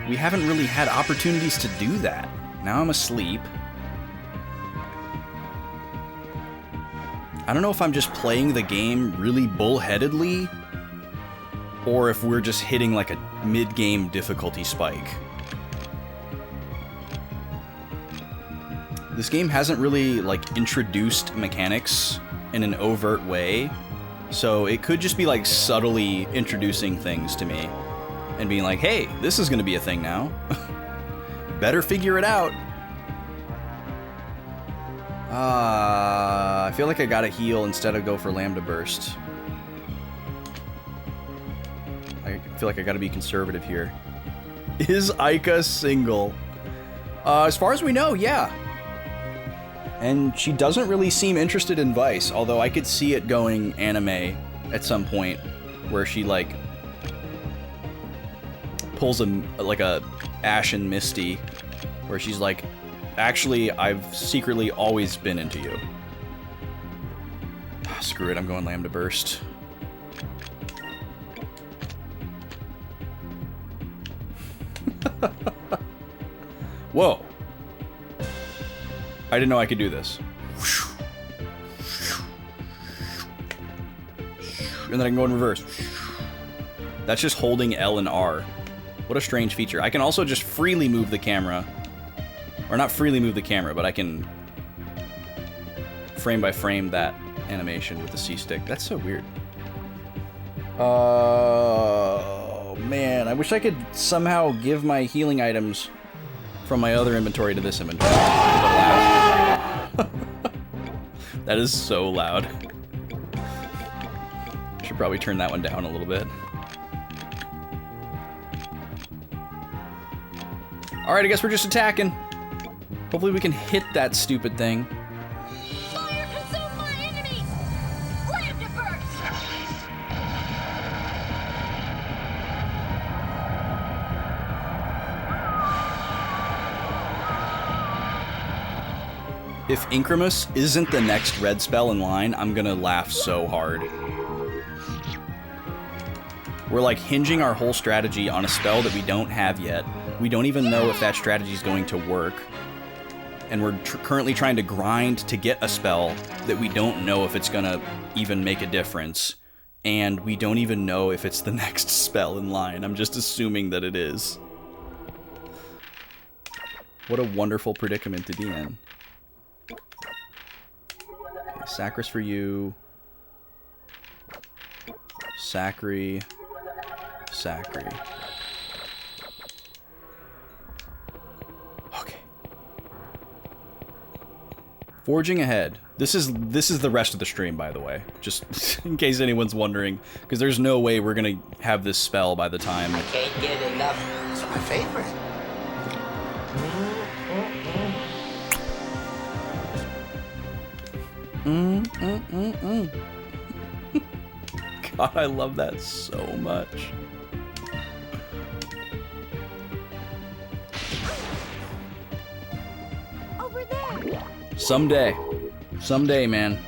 We haven't really had opportunities to do that. Now I'm asleep. I don't know if I'm just playing the game really bullheadedly, or if we're just hitting like a mid-game difficulty spike. This game hasn't really like introduced mechanics in an overt way, so it could just be like subtly introducing things to me and being like, hey, this is gonna be a thing now. Better figure it out. I feel like I gotta heal instead of go for Lambda Burst. I feel like I gotta be conservative here. Is Aika single? As far as we know, yeah. And she doesn't really seem interested in Vice, although I could see it going anime at some point where she like pulls a Ash and Misty where she's like, actually, I've secretly always been into you. Screw it, I'm going Lambda Burst. Whoa. I didn't know I could do this. And then I can go in reverse. That's just holding L and R. What a strange feature. I can also just freely move the camera. Or not freely move the camera, but I can frame by frame that animation with the C stick. That's so weird. Oh, man. I wish I could somehow give my healing items from my other inventory to this inventory. That is so loud. Should probably turn that one down a little bit. Alright, I guess we're just attacking. Hopefully we can hit that stupid thing. Fire consume my enemies! Lambda burst! If Incremus isn't the next red spell in line, I'm gonna laugh so hard. We're like hinging our whole strategy on a spell that we don't have yet. We don't even know if that strategy is going to work. And we're currently trying to grind to get a spell that we don't know if it's gonna even make a difference. And we don't even know if it's the next spell in line. I'm just assuming that it is. What a wonderful predicament to be in. Okay, Sacris for you. Sacri. Sacri. Okay. Forging ahead. This is the rest of the stream, by the way. Just in case anyone's wondering, because there's no way we're gonna have this spell by the time. I can't get enough. It's my favorite. God, I love that so much. Over there! Someday. Someday, man.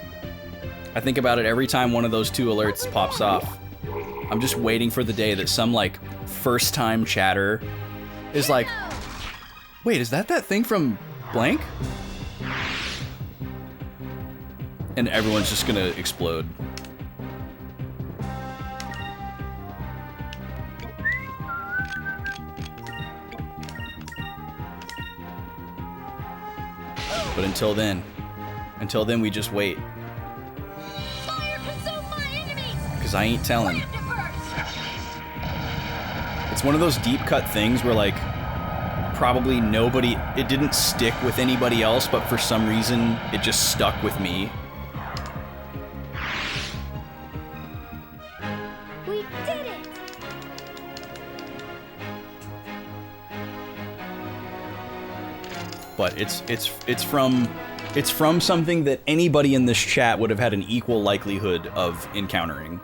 I think about it every time one of those 2 alerts pops off. I'm just waiting for the day that some, like, first-time chatter is like, wait, is that thing from blank? And everyone's just gonna explode. But until then we just wait. Fire consume my enemies! Because I ain't telling. Lambda burst! It's one of those deep cut things where, like, probably it didn't stick with anybody else, but for some reason, it just stuck with me. We did it! But it's from something that anybody in this chat would have had an equal likelihood of encountering.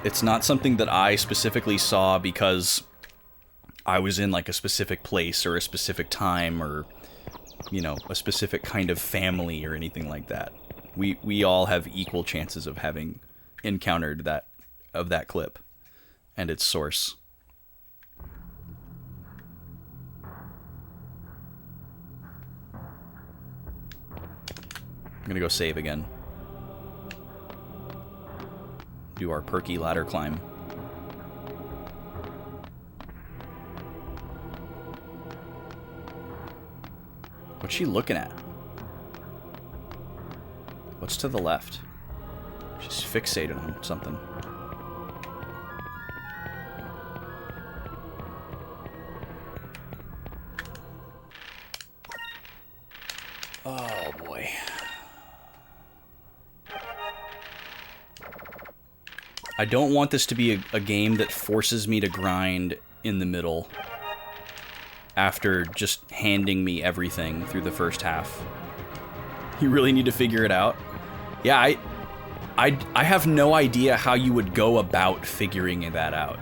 It's not something that I specifically saw because I was in like a specific place or a specific time or you know, a specific kind of family or anything like that. We all have equal chances of having encountered that clip and its source. I'm gonna go save again. Do our perky ladder climb. What's she looking at? What's to the left? She's fixated on something. Oh boy. I don't want this to be a game that forces me to grind in the middle after just handing me everything through the first half. You really need to figure it out. Yeah, I have no idea how you would go about figuring that out.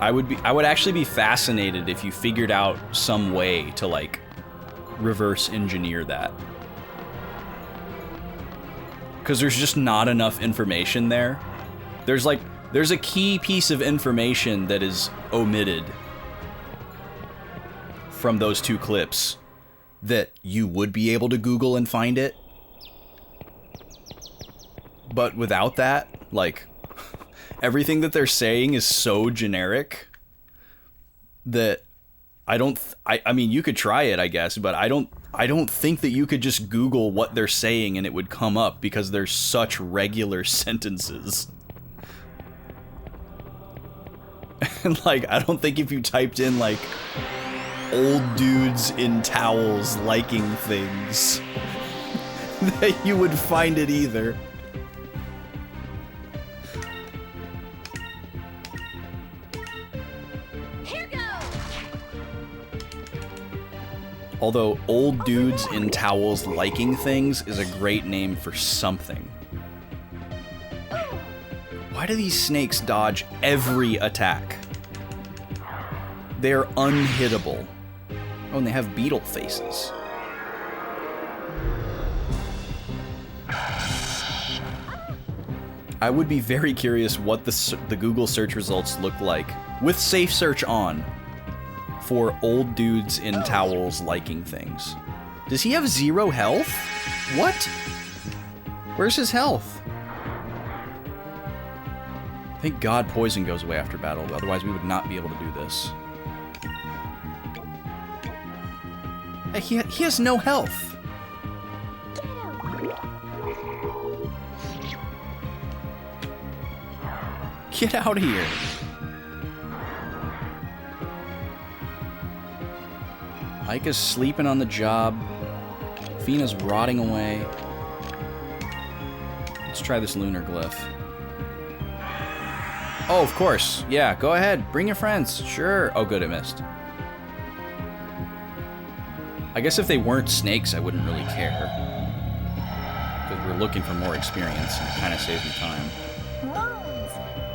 I would actually be fascinated if you figured out some way to, like, reverse engineer that. Because there's just not enough information there. There's a key piece of information that is omitted from those two clips that you would be able to Google and find it. But without that, like, everything that they're saying is so generic that I mean, you could try it, I guess, but I don't think that you could just Google what they're saying and it would come up, because they're such regular sentences. And, like, I don't think if you typed in, like, old dudes in towels liking things, that you would find it either. Here goes. Although, old dudes in towels liking things is a great name for something. Why do these snakes dodge every attack? They're unhittable. Oh, and they have beetle faces. I would be very curious what the Google search results look like, with safe search on, for old dudes in towels liking things. Does he have 0 health? What? Where's his health? Thank God poison goes away after battle, otherwise we would not be able to do this. He has no health. Get out of here. Ika's sleeping on the job. Fina's rotting away. Let's try this lunar glyph. Oh, of course. Yeah, go ahead. Bring your friends. Sure. Oh, good, it missed. I guess if they weren't snakes, I wouldn't really care. Because we're looking for more experience, and it kind of saves me time. Wounds.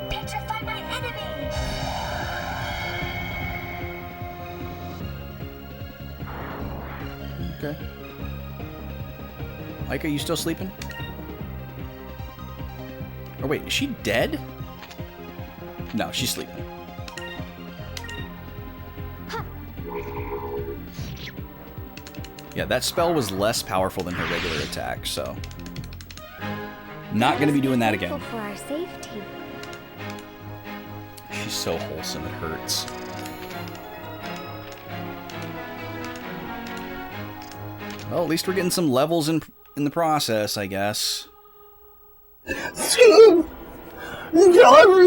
Petrify my enemy. Okay. Ika, you still sleeping? Or wait, is she dead? No, she's sleeping. Yeah, that spell was less powerful than her regular attack, so... Not gonna be doing that again. For our safety. She's so wholesome, it hurts. Well, at least we're getting some levels in the process, I guess.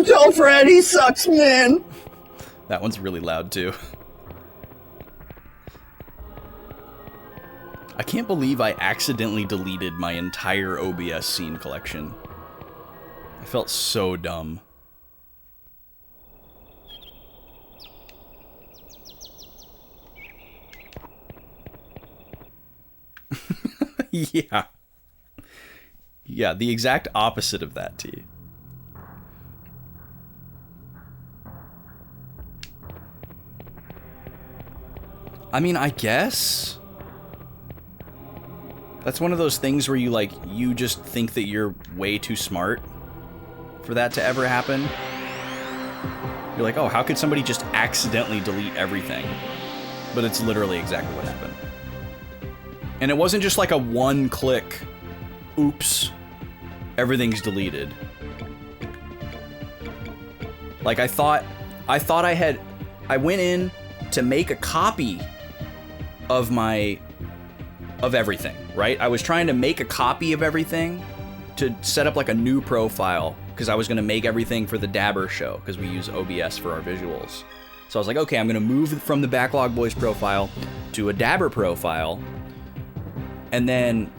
Tell Fred he sucks, man. That one's really loud, too. I can't believe I accidentally deleted my entire OBS scene collection. I felt so dumb. Yeah. Yeah, the exact opposite of that, T. I mean, I guess. That's one of those things where you just think that you're way too smart for that to ever happen. You're like, oh, how could somebody just accidentally delete everything? But it's literally exactly what happened. And it wasn't just like a one-click, oops, everything's deleted. Like, I thought I went in to make a copy of everything, right? I was trying to make a copy of everything to set up like a new profile because I was going to make everything for the Dabber show because we use OBS for our visuals. So I was like, okay, I'm going to move from the Backlog Boys profile to a Dabber profile. And then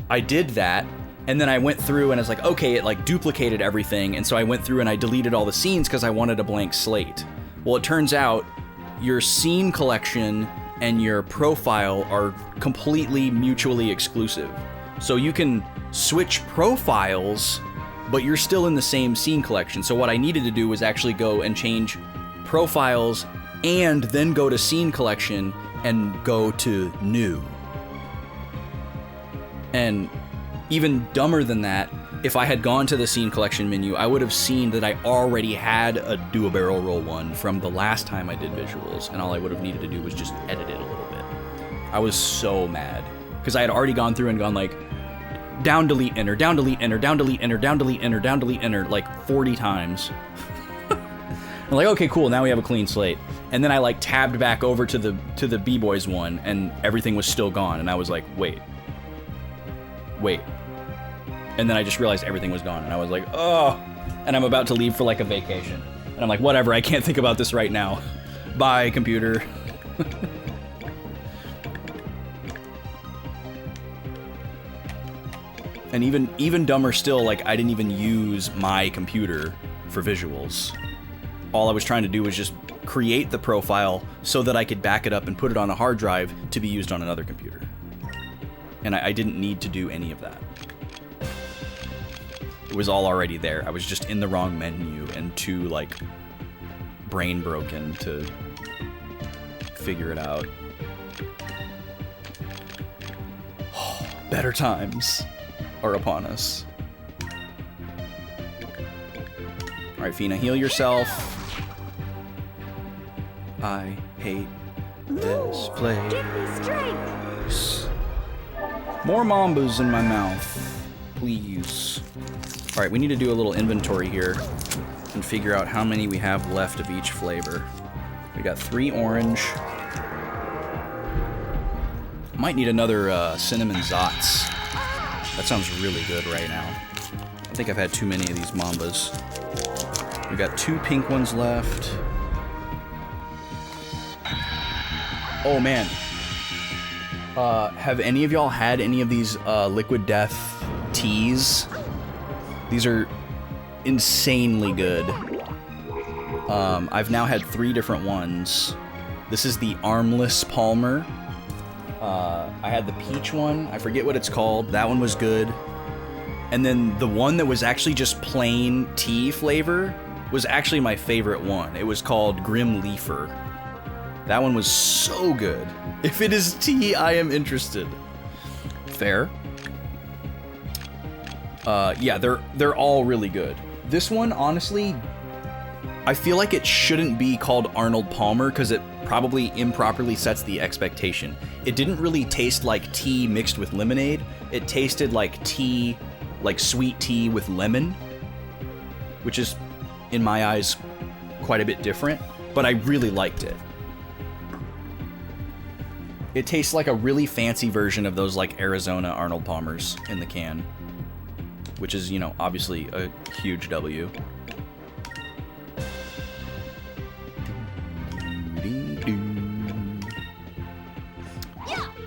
I did that. And then I went through and I was like, okay, it like duplicated everything. And so I went through and I deleted all the scenes because I wanted a blank slate. Well, it turns out your scene collection and your profile are completely mutually exclusive. So you can switch profiles, but you're still in the same scene collection. So what I needed to do was actually go and change profiles and then go to scene collection and go to new. And even dumber than that, if I had gone to the scene collection menu, I would have seen that I already had a do a barrel roll one from the last time I did visuals, and all I would have needed to do was just edit it a little bit. I was so mad because I had already gone through and gone like down, delete, enter, down, delete, enter, down, delete, enter, down, delete, enter, down, delete, enter, like 40 times. I'm like, okay, cool, now we have a clean slate. And then I like tabbed back over to the B-Boys one, and everything was still gone, and I was like, wait. And then I just realized everything was gone, and I was like, oh. And I'm about to leave for like a vacation. And I'm like, whatever, I can't think about this right now. Bye, computer. And even dumber still, like I didn't even use my computer for visuals. All I was trying to do was just create the profile so that I could back it up and put it on a hard drive to be used on another computer. And I didn't need to do any of that. It was all already there. I was just in the wrong menu and too, like, brain broken to figure it out. Better times are upon us. Alright, Fina, heal yourself. I hate this place. Give me strength. More Mambas in my mouth, please. All right, we need to do a little inventory here and figure out how many we have left of each flavor. We got 3 orange. Might need another cinnamon Zots. That sounds really good right now. I think I've had too many of these Mambas. We got 2 pink ones left. Oh man. Have any of y'all had any of these Liquid Death teas? These are insanely good. I've now had 3 different ones. This is the Armless Palmer. I had the peach one. I forget what it's called. That one was good. And then the one that was actually just plain tea flavor was actually my favorite one. It was called Grim Leafer. That one was so good. If it is tea, I am interested. Fair. Yeah, they're all really good. This one, honestly, I feel like it shouldn't be called Arnold Palmer because it probably improperly sets the expectation. It didn't really taste like tea mixed with lemonade. It tasted like tea, like sweet tea with lemon, which is, in my eyes, quite a bit different, but I really liked it. It tastes like a really fancy version of those like Arizona Arnold Palmers in the can, which is, you know, obviously a huge W.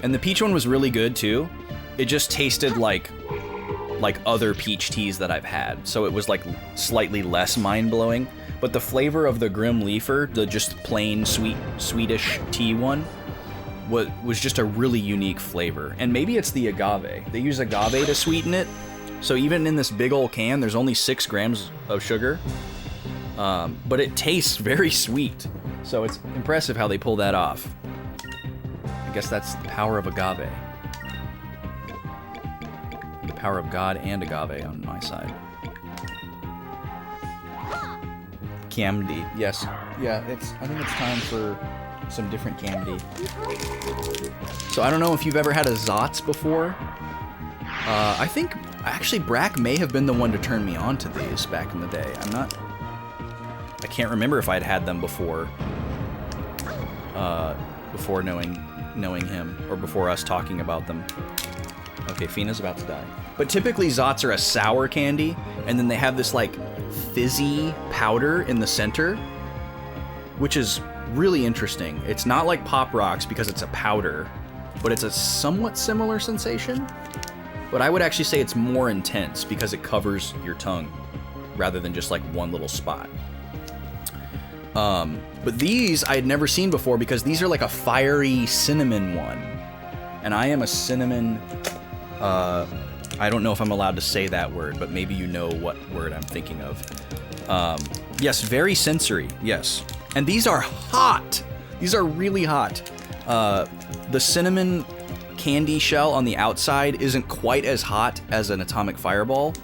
And the peach one was really good too. It just tasted like other peach teas that I've had, so it was like slightly less mind-blowing. But the flavor of the Grim Leafer, the just plain Swedish tea one, was just a really unique flavor. And maybe it's the agave. They use agave to sweeten it. So even in this big old can, there's only 6 grams of sugar. But it tastes very sweet. So it's impressive how they pull that off. I guess that's the power of agave. The power of God and agave on my side. Candy, yes. Yeah, I think it's time for some different candy. So I don't know if you've ever had a Zotz before. I think, actually, Brack may have been the one to turn me on to these back in the day. I can't remember if I'd had them before. Before knowing him, or before us talking about them. Okay, Fina's about to die. But typically Zotz are a sour candy, and then they have this like fizzy powder in the center, which is really interesting. It's not like Pop Rocks because it's a powder, but it's a somewhat similar sensation. But I would actually say it's more intense because it covers your tongue rather than just like one little spot. But these I had never seen before because these are like a fiery cinnamon one. And I am a cinnamon, I don't know if I'm allowed to say that word, but maybe you know what word I'm thinking of. Yes, very sensory, yes. And these are hot. These are really hot. The cinnamon candy shell on the outside isn't quite as hot as an atomic fireball,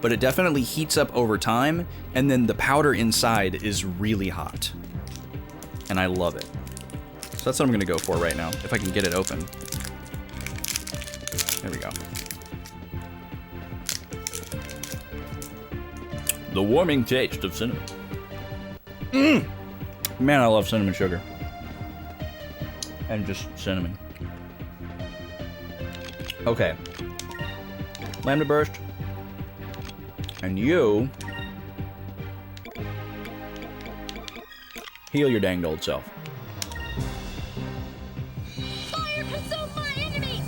but it definitely heats up over time, and then the powder inside is really hot. And I love it. So that's what I'm gonna go for right now, if I can get it open. There we go. The warming taste of cinnamon. Man, I love cinnamon sugar. And just cinnamon. Okay. Lambda burst. And you heal your danged old self. Fire consume my enemies!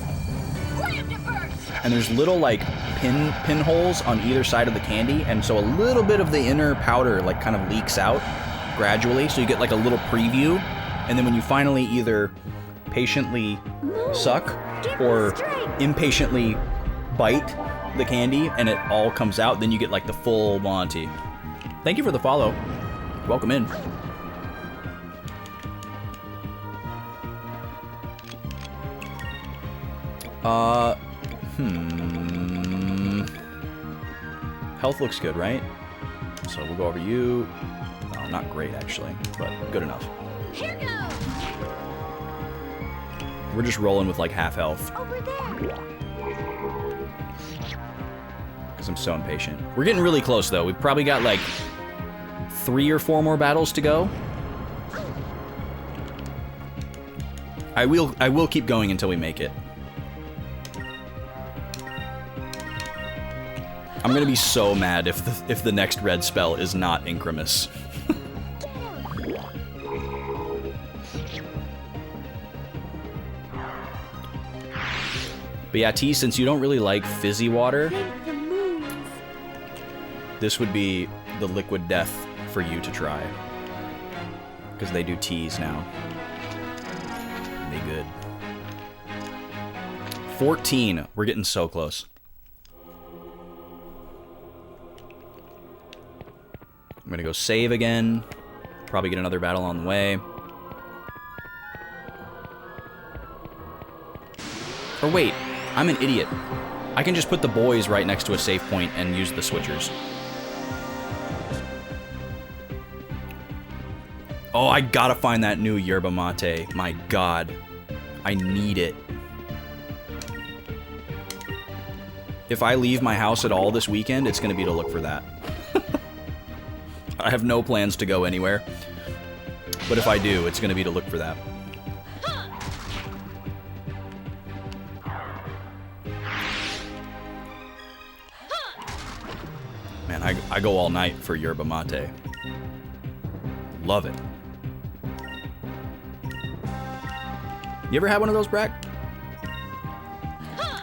Lambda burst! And there's little like pinholes on either side of the candy, and so a little bit of the inner powder like kind of leaks out gradually, so you get like a little preview, and then when you finally either patiently suck or impatiently bite the candy and it all comes out, then you get like the full Monty. Thank you for the follow. Welcome in. Health looks good, right? So we'll go over you. Oh, not great actually, but good enough. Here goes! We're just rolling with like half health. Over there! Because I'm so impatient. We're getting really close though. We've probably got like 3 or 4 more battles to go. I will keep going until we make it. I'm gonna be so mad if the next red spell is not Incremus. But yeah, T, since you don't really like fizzy water, this would be the liquid death for you to try. Because they do teas now. They good. 14. We're getting so close. I'm gonna go save again. Probably get another battle on the way. Or wait, I'm an idiot. I can just put the boys right next to a save point and use the switchers. Oh, I gotta find that new yerba mate. My god. I need it. If I leave my house at all this weekend, it's gonna be to look for that. I have no plans to go anywhere. But if I do, it's gonna be to look for that. Man, I go all night for yerba mate. Love it. You ever had one of those, Brack?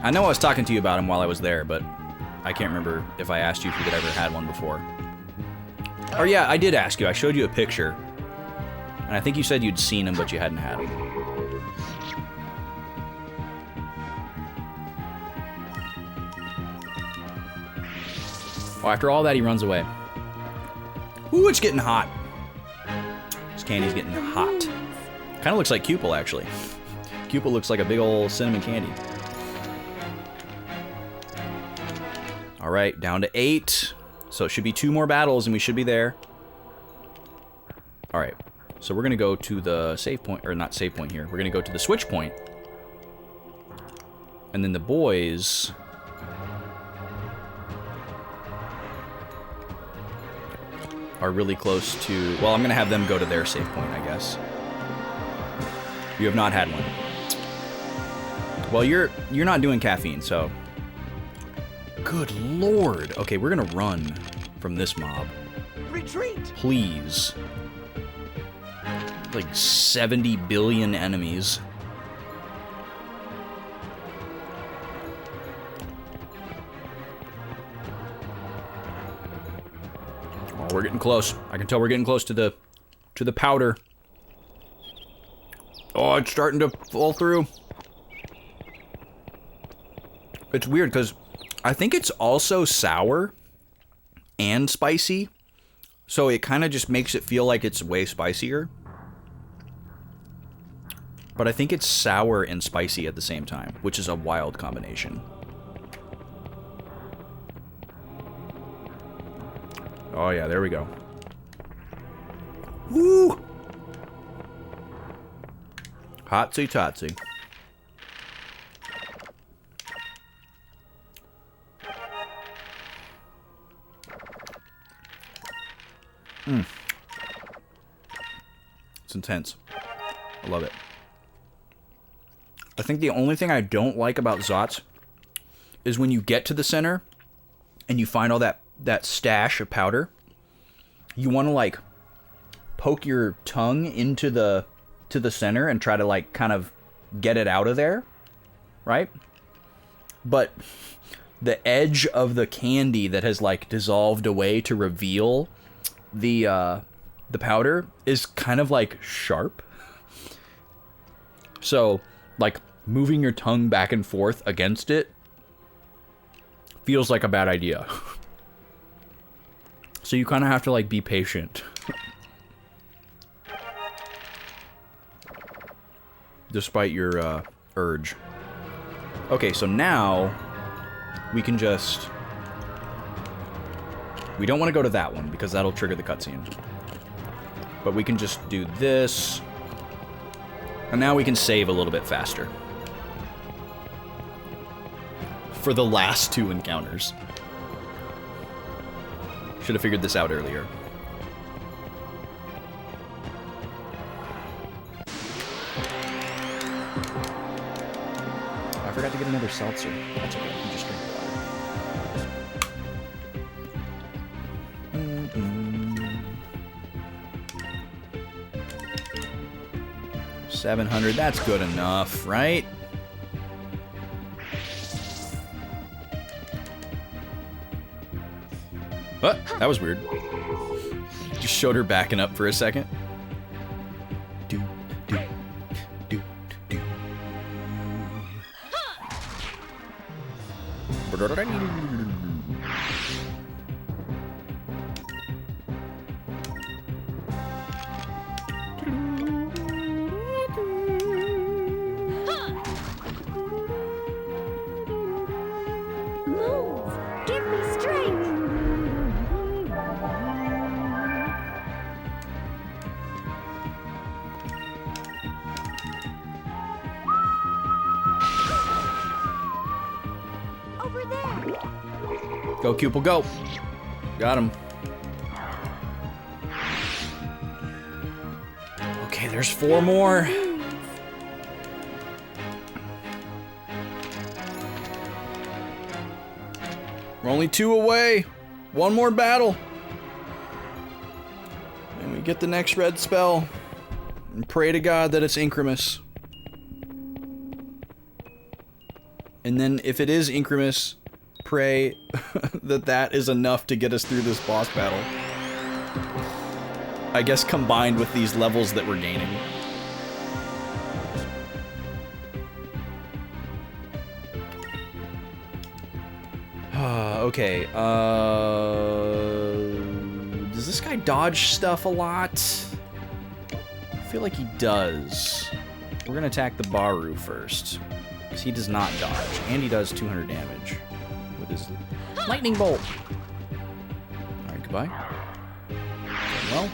I know I was talking to you about them while I was there, but I can't remember if I asked you if you had ever had one before. Or yeah, I did ask you. I showed you a picture. And I think you said you'd seen them, but you hadn't had them. Oh, after all that, he runs away. Ooh, it's getting hot. This candy's getting hot. Kind of looks like Cupel, actually. Cupid looks like a big old cinnamon candy. All right, down to 8. So it should be 2 more battles and we should be there. All right, so we're going to go to the save point, or not save point here. We're going to go to the switch point. And then the boys... are really close to... Well, I'm going to have them go to their save point, I guess. You have not had one. Well, you're not doing caffeine, so... Good lord. Okay, we're going to run from this mob. Retreat! Please. Like 70 billion enemies. Oh, we're getting close. I can tell we're getting close to the powder. Oh, it's starting to fall through. It's weird because I think it's also sour and spicy. So it kind of just makes it feel like it's way spicier. But I think it's sour and spicy at the same time, which is a wild combination. Oh yeah, there we go. Woo! Hotsy totsy. It's intense. I love it. I think the only thing I don't like about Zots is when you get to the center and you find all that stash of powder, you want to like poke your tongue into the center and try to like kind of get it out of there, right? But the edge of the candy that has like dissolved away to reveal the powder is kind of like sharp. So like moving your tongue back and forth against it feels like a bad idea. So you kind of have to like be patient. Despite your urge. Okay, so now we can just... We don't want to go to that one because that'll trigger the cutscene. But we can just do this. And now we can save a little bit faster. For the last 2 encounters. Should have figured this out earlier. I forgot to get another seltzer. That's okay. You just drink water. 700. That's good enough, right? What? That was weird. Just showed her backing up for a second. Do, do, do, do. Move! Give me strength! Over there! Go, Cupid, go. Got him. Okay, there's 4 more. We're only 2 away. 1 more battle. And we get the next red spell. And pray to God that it's Incremus. And then if it is Incremus, pray that that is enough to get us through this boss battle. I guess combined with these levels that we're gaining. Okay, does this guy dodge stuff a lot? I feel like he does. We're gonna attack the Baru first. Because he does not dodge. And he does 200 damage. With his lightning bolt. Alright, goodbye. Well.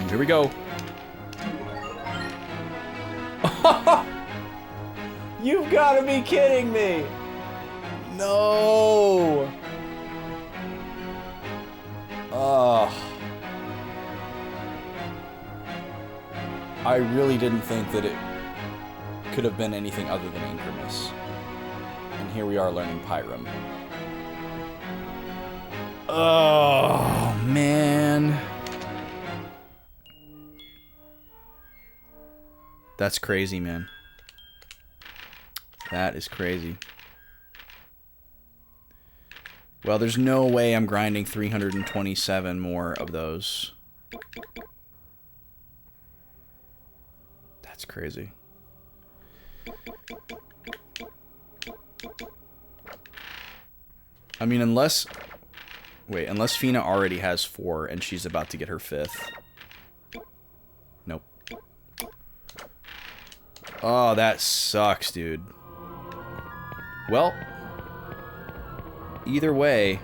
Here we go. You've got to be kidding me. No. Ugh. I really didn't think that it could have been anything other than Incremus. And here we are learning Pyram. Oh, man. That's crazy, man. That is crazy. Well, there's no way I'm grinding 327 more of those. That's crazy. I mean, unless... Wait, unless Fina already has 4 and she's about to get her 5th. Nope. Oh, that sucks, dude. Well, either way,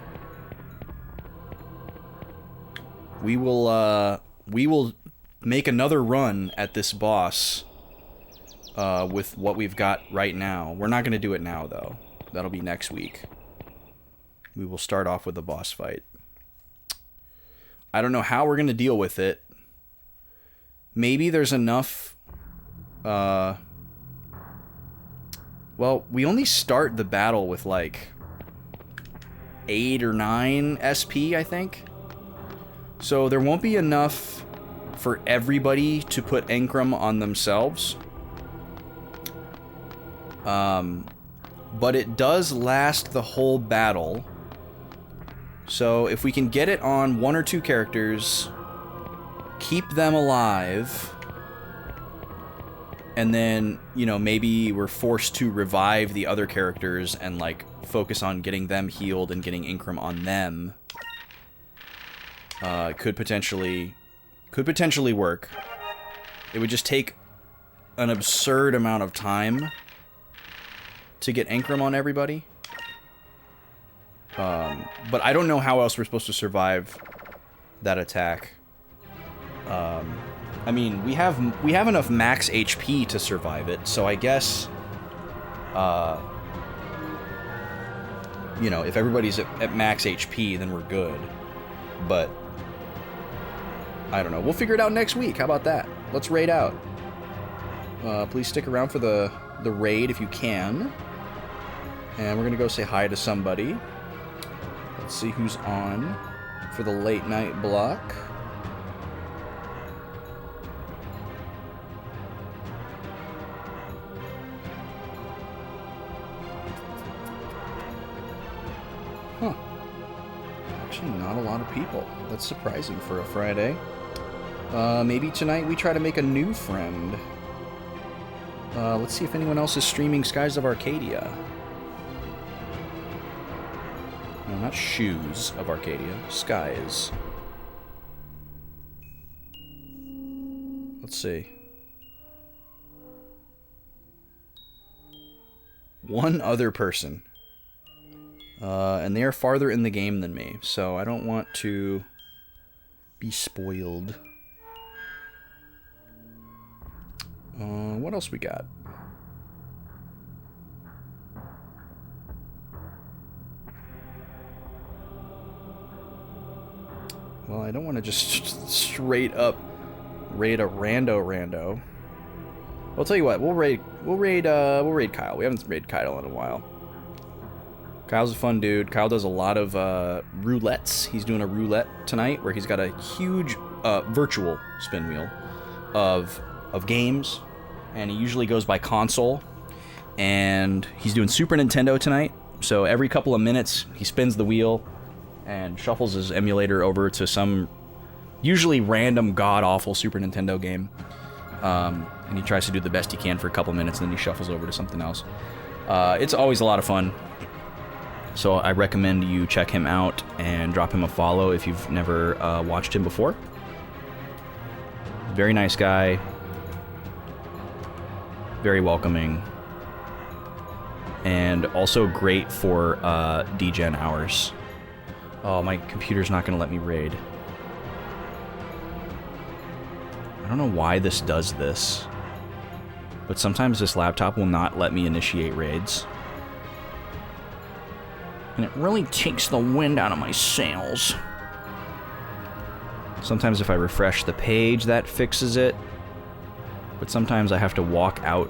we will make another run at this boss with what we've got right now. We're not going to do it now, though. That'll be next week. We will start off with a boss fight. I don't know how we're going to deal with it. Maybe there's enough... Well, we only start the battle with, like, 8 or 9 SP, I think. So there won't be enough for everybody to put Enkrum on themselves. But it does last the whole battle. So if we can get it on 1 or 2 characters, keep them alive... And then, you know, maybe we're forced to revive the other characters and, like, focus on getting them healed and getting Incrum on them. Could potentially work. It would just take an absurd amount of time to get Incrum on everybody. But I don't know how else we're supposed to survive that attack. I mean, we have enough max HP to survive it, so I guess, you know, if everybody's at max HP, then we're good. But, I don't know. We'll figure it out next week. How about that? Let's raid out. Please stick around for the raid if you can. And we're going to go say hi to somebody. Let's see who's on for the late night block. Huh. Actually, not a lot of people. That's surprising for a Friday. Maybe tonight we try to make a new friend. Let's see if anyone else is streaming Skies of Arcadia. No, not Shoes of Arcadia. Skies. Let's see. One other person. And they are farther in the game than me, so I don't want to be spoiled. What else we got? Well, I don't want to just straight up raid a rando. I'll tell you what, we'll raid Kyle. We haven't raided Kyle in a while. Kyle's a fun dude. Kyle does a lot of roulettes. He's doing a roulette tonight where he's got a huge virtual spin wheel of games, and he usually goes by console. And he's doing Super Nintendo tonight, so every couple of minutes he spins the wheel and shuffles his emulator over to some usually random god-awful Super Nintendo game. And he tries to do the best he can for a couple minutes, and then he shuffles over to something else. It's always a lot of fun, so I recommend you check him out and drop him a follow if you've never watched him before. Very nice guy, very welcoming, and also great for DGen hours. Oh, my computer's not going to let me raid. I don't know why this does this, but sometimes this laptop will not let me initiate raids. And it really takes the wind out of my sails. Sometimes if I refresh the page, that fixes it. But sometimes I have to walk out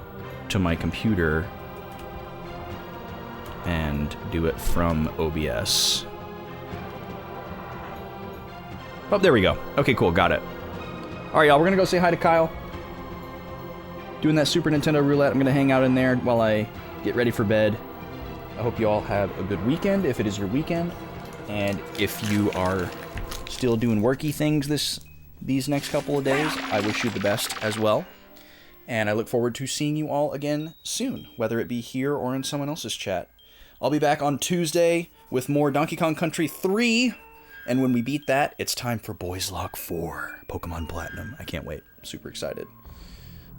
to my computer and do it from OBS. Oh, there we go. Okay, cool, got it. Alright, y'all, we're gonna go say hi to Kyle. Doing that Super Nintendo roulette. I'm gonna hang out in there while I get ready for bed. I hope you all have a good weekend, if it is your weekend. And if you are still doing worky things these next couple of days, I wish you the best as well. And I look forward to seeing you all again soon, whether it be here or in someone else's chat. I'll be back on Tuesday with more Donkey Kong Country 3. And when we beat that, it's time for Boys Lock 4, Pokemon Platinum. I can't wait. I'm super excited.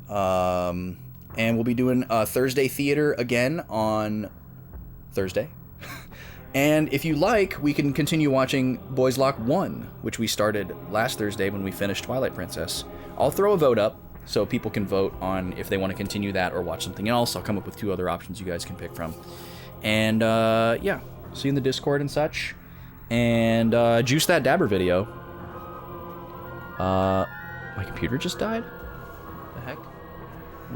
And we'll be doing Thursday Theater again on Thursday. And if you like, we can continue watching Boys Lock 1, which we started last Thursday when we finished Twilight Princess. I'll throw a vote up so people can vote on if they want to continue that or watch something else. I'll come up with 2 other options you guys can pick from. And yeah, see you in the Discord and such. And juice that dabber video. My computer just died? The heck?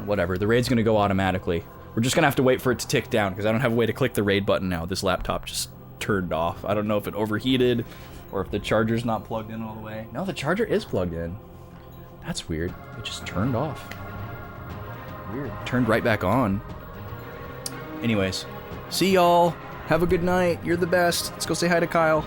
Whatever, the raid's gonna go automatically. We're just gonna have to wait for it to tick down because I don't have a way to click the raid button now. This laptop just turned off. I don't know if it overheated or if the charger's not plugged in all the way. No, the charger is plugged in. That's weird. It just turned off. Weird. Turned right back on. Anyways, see y'all. Have a good night. You're the best. Let's go say hi to Kyle.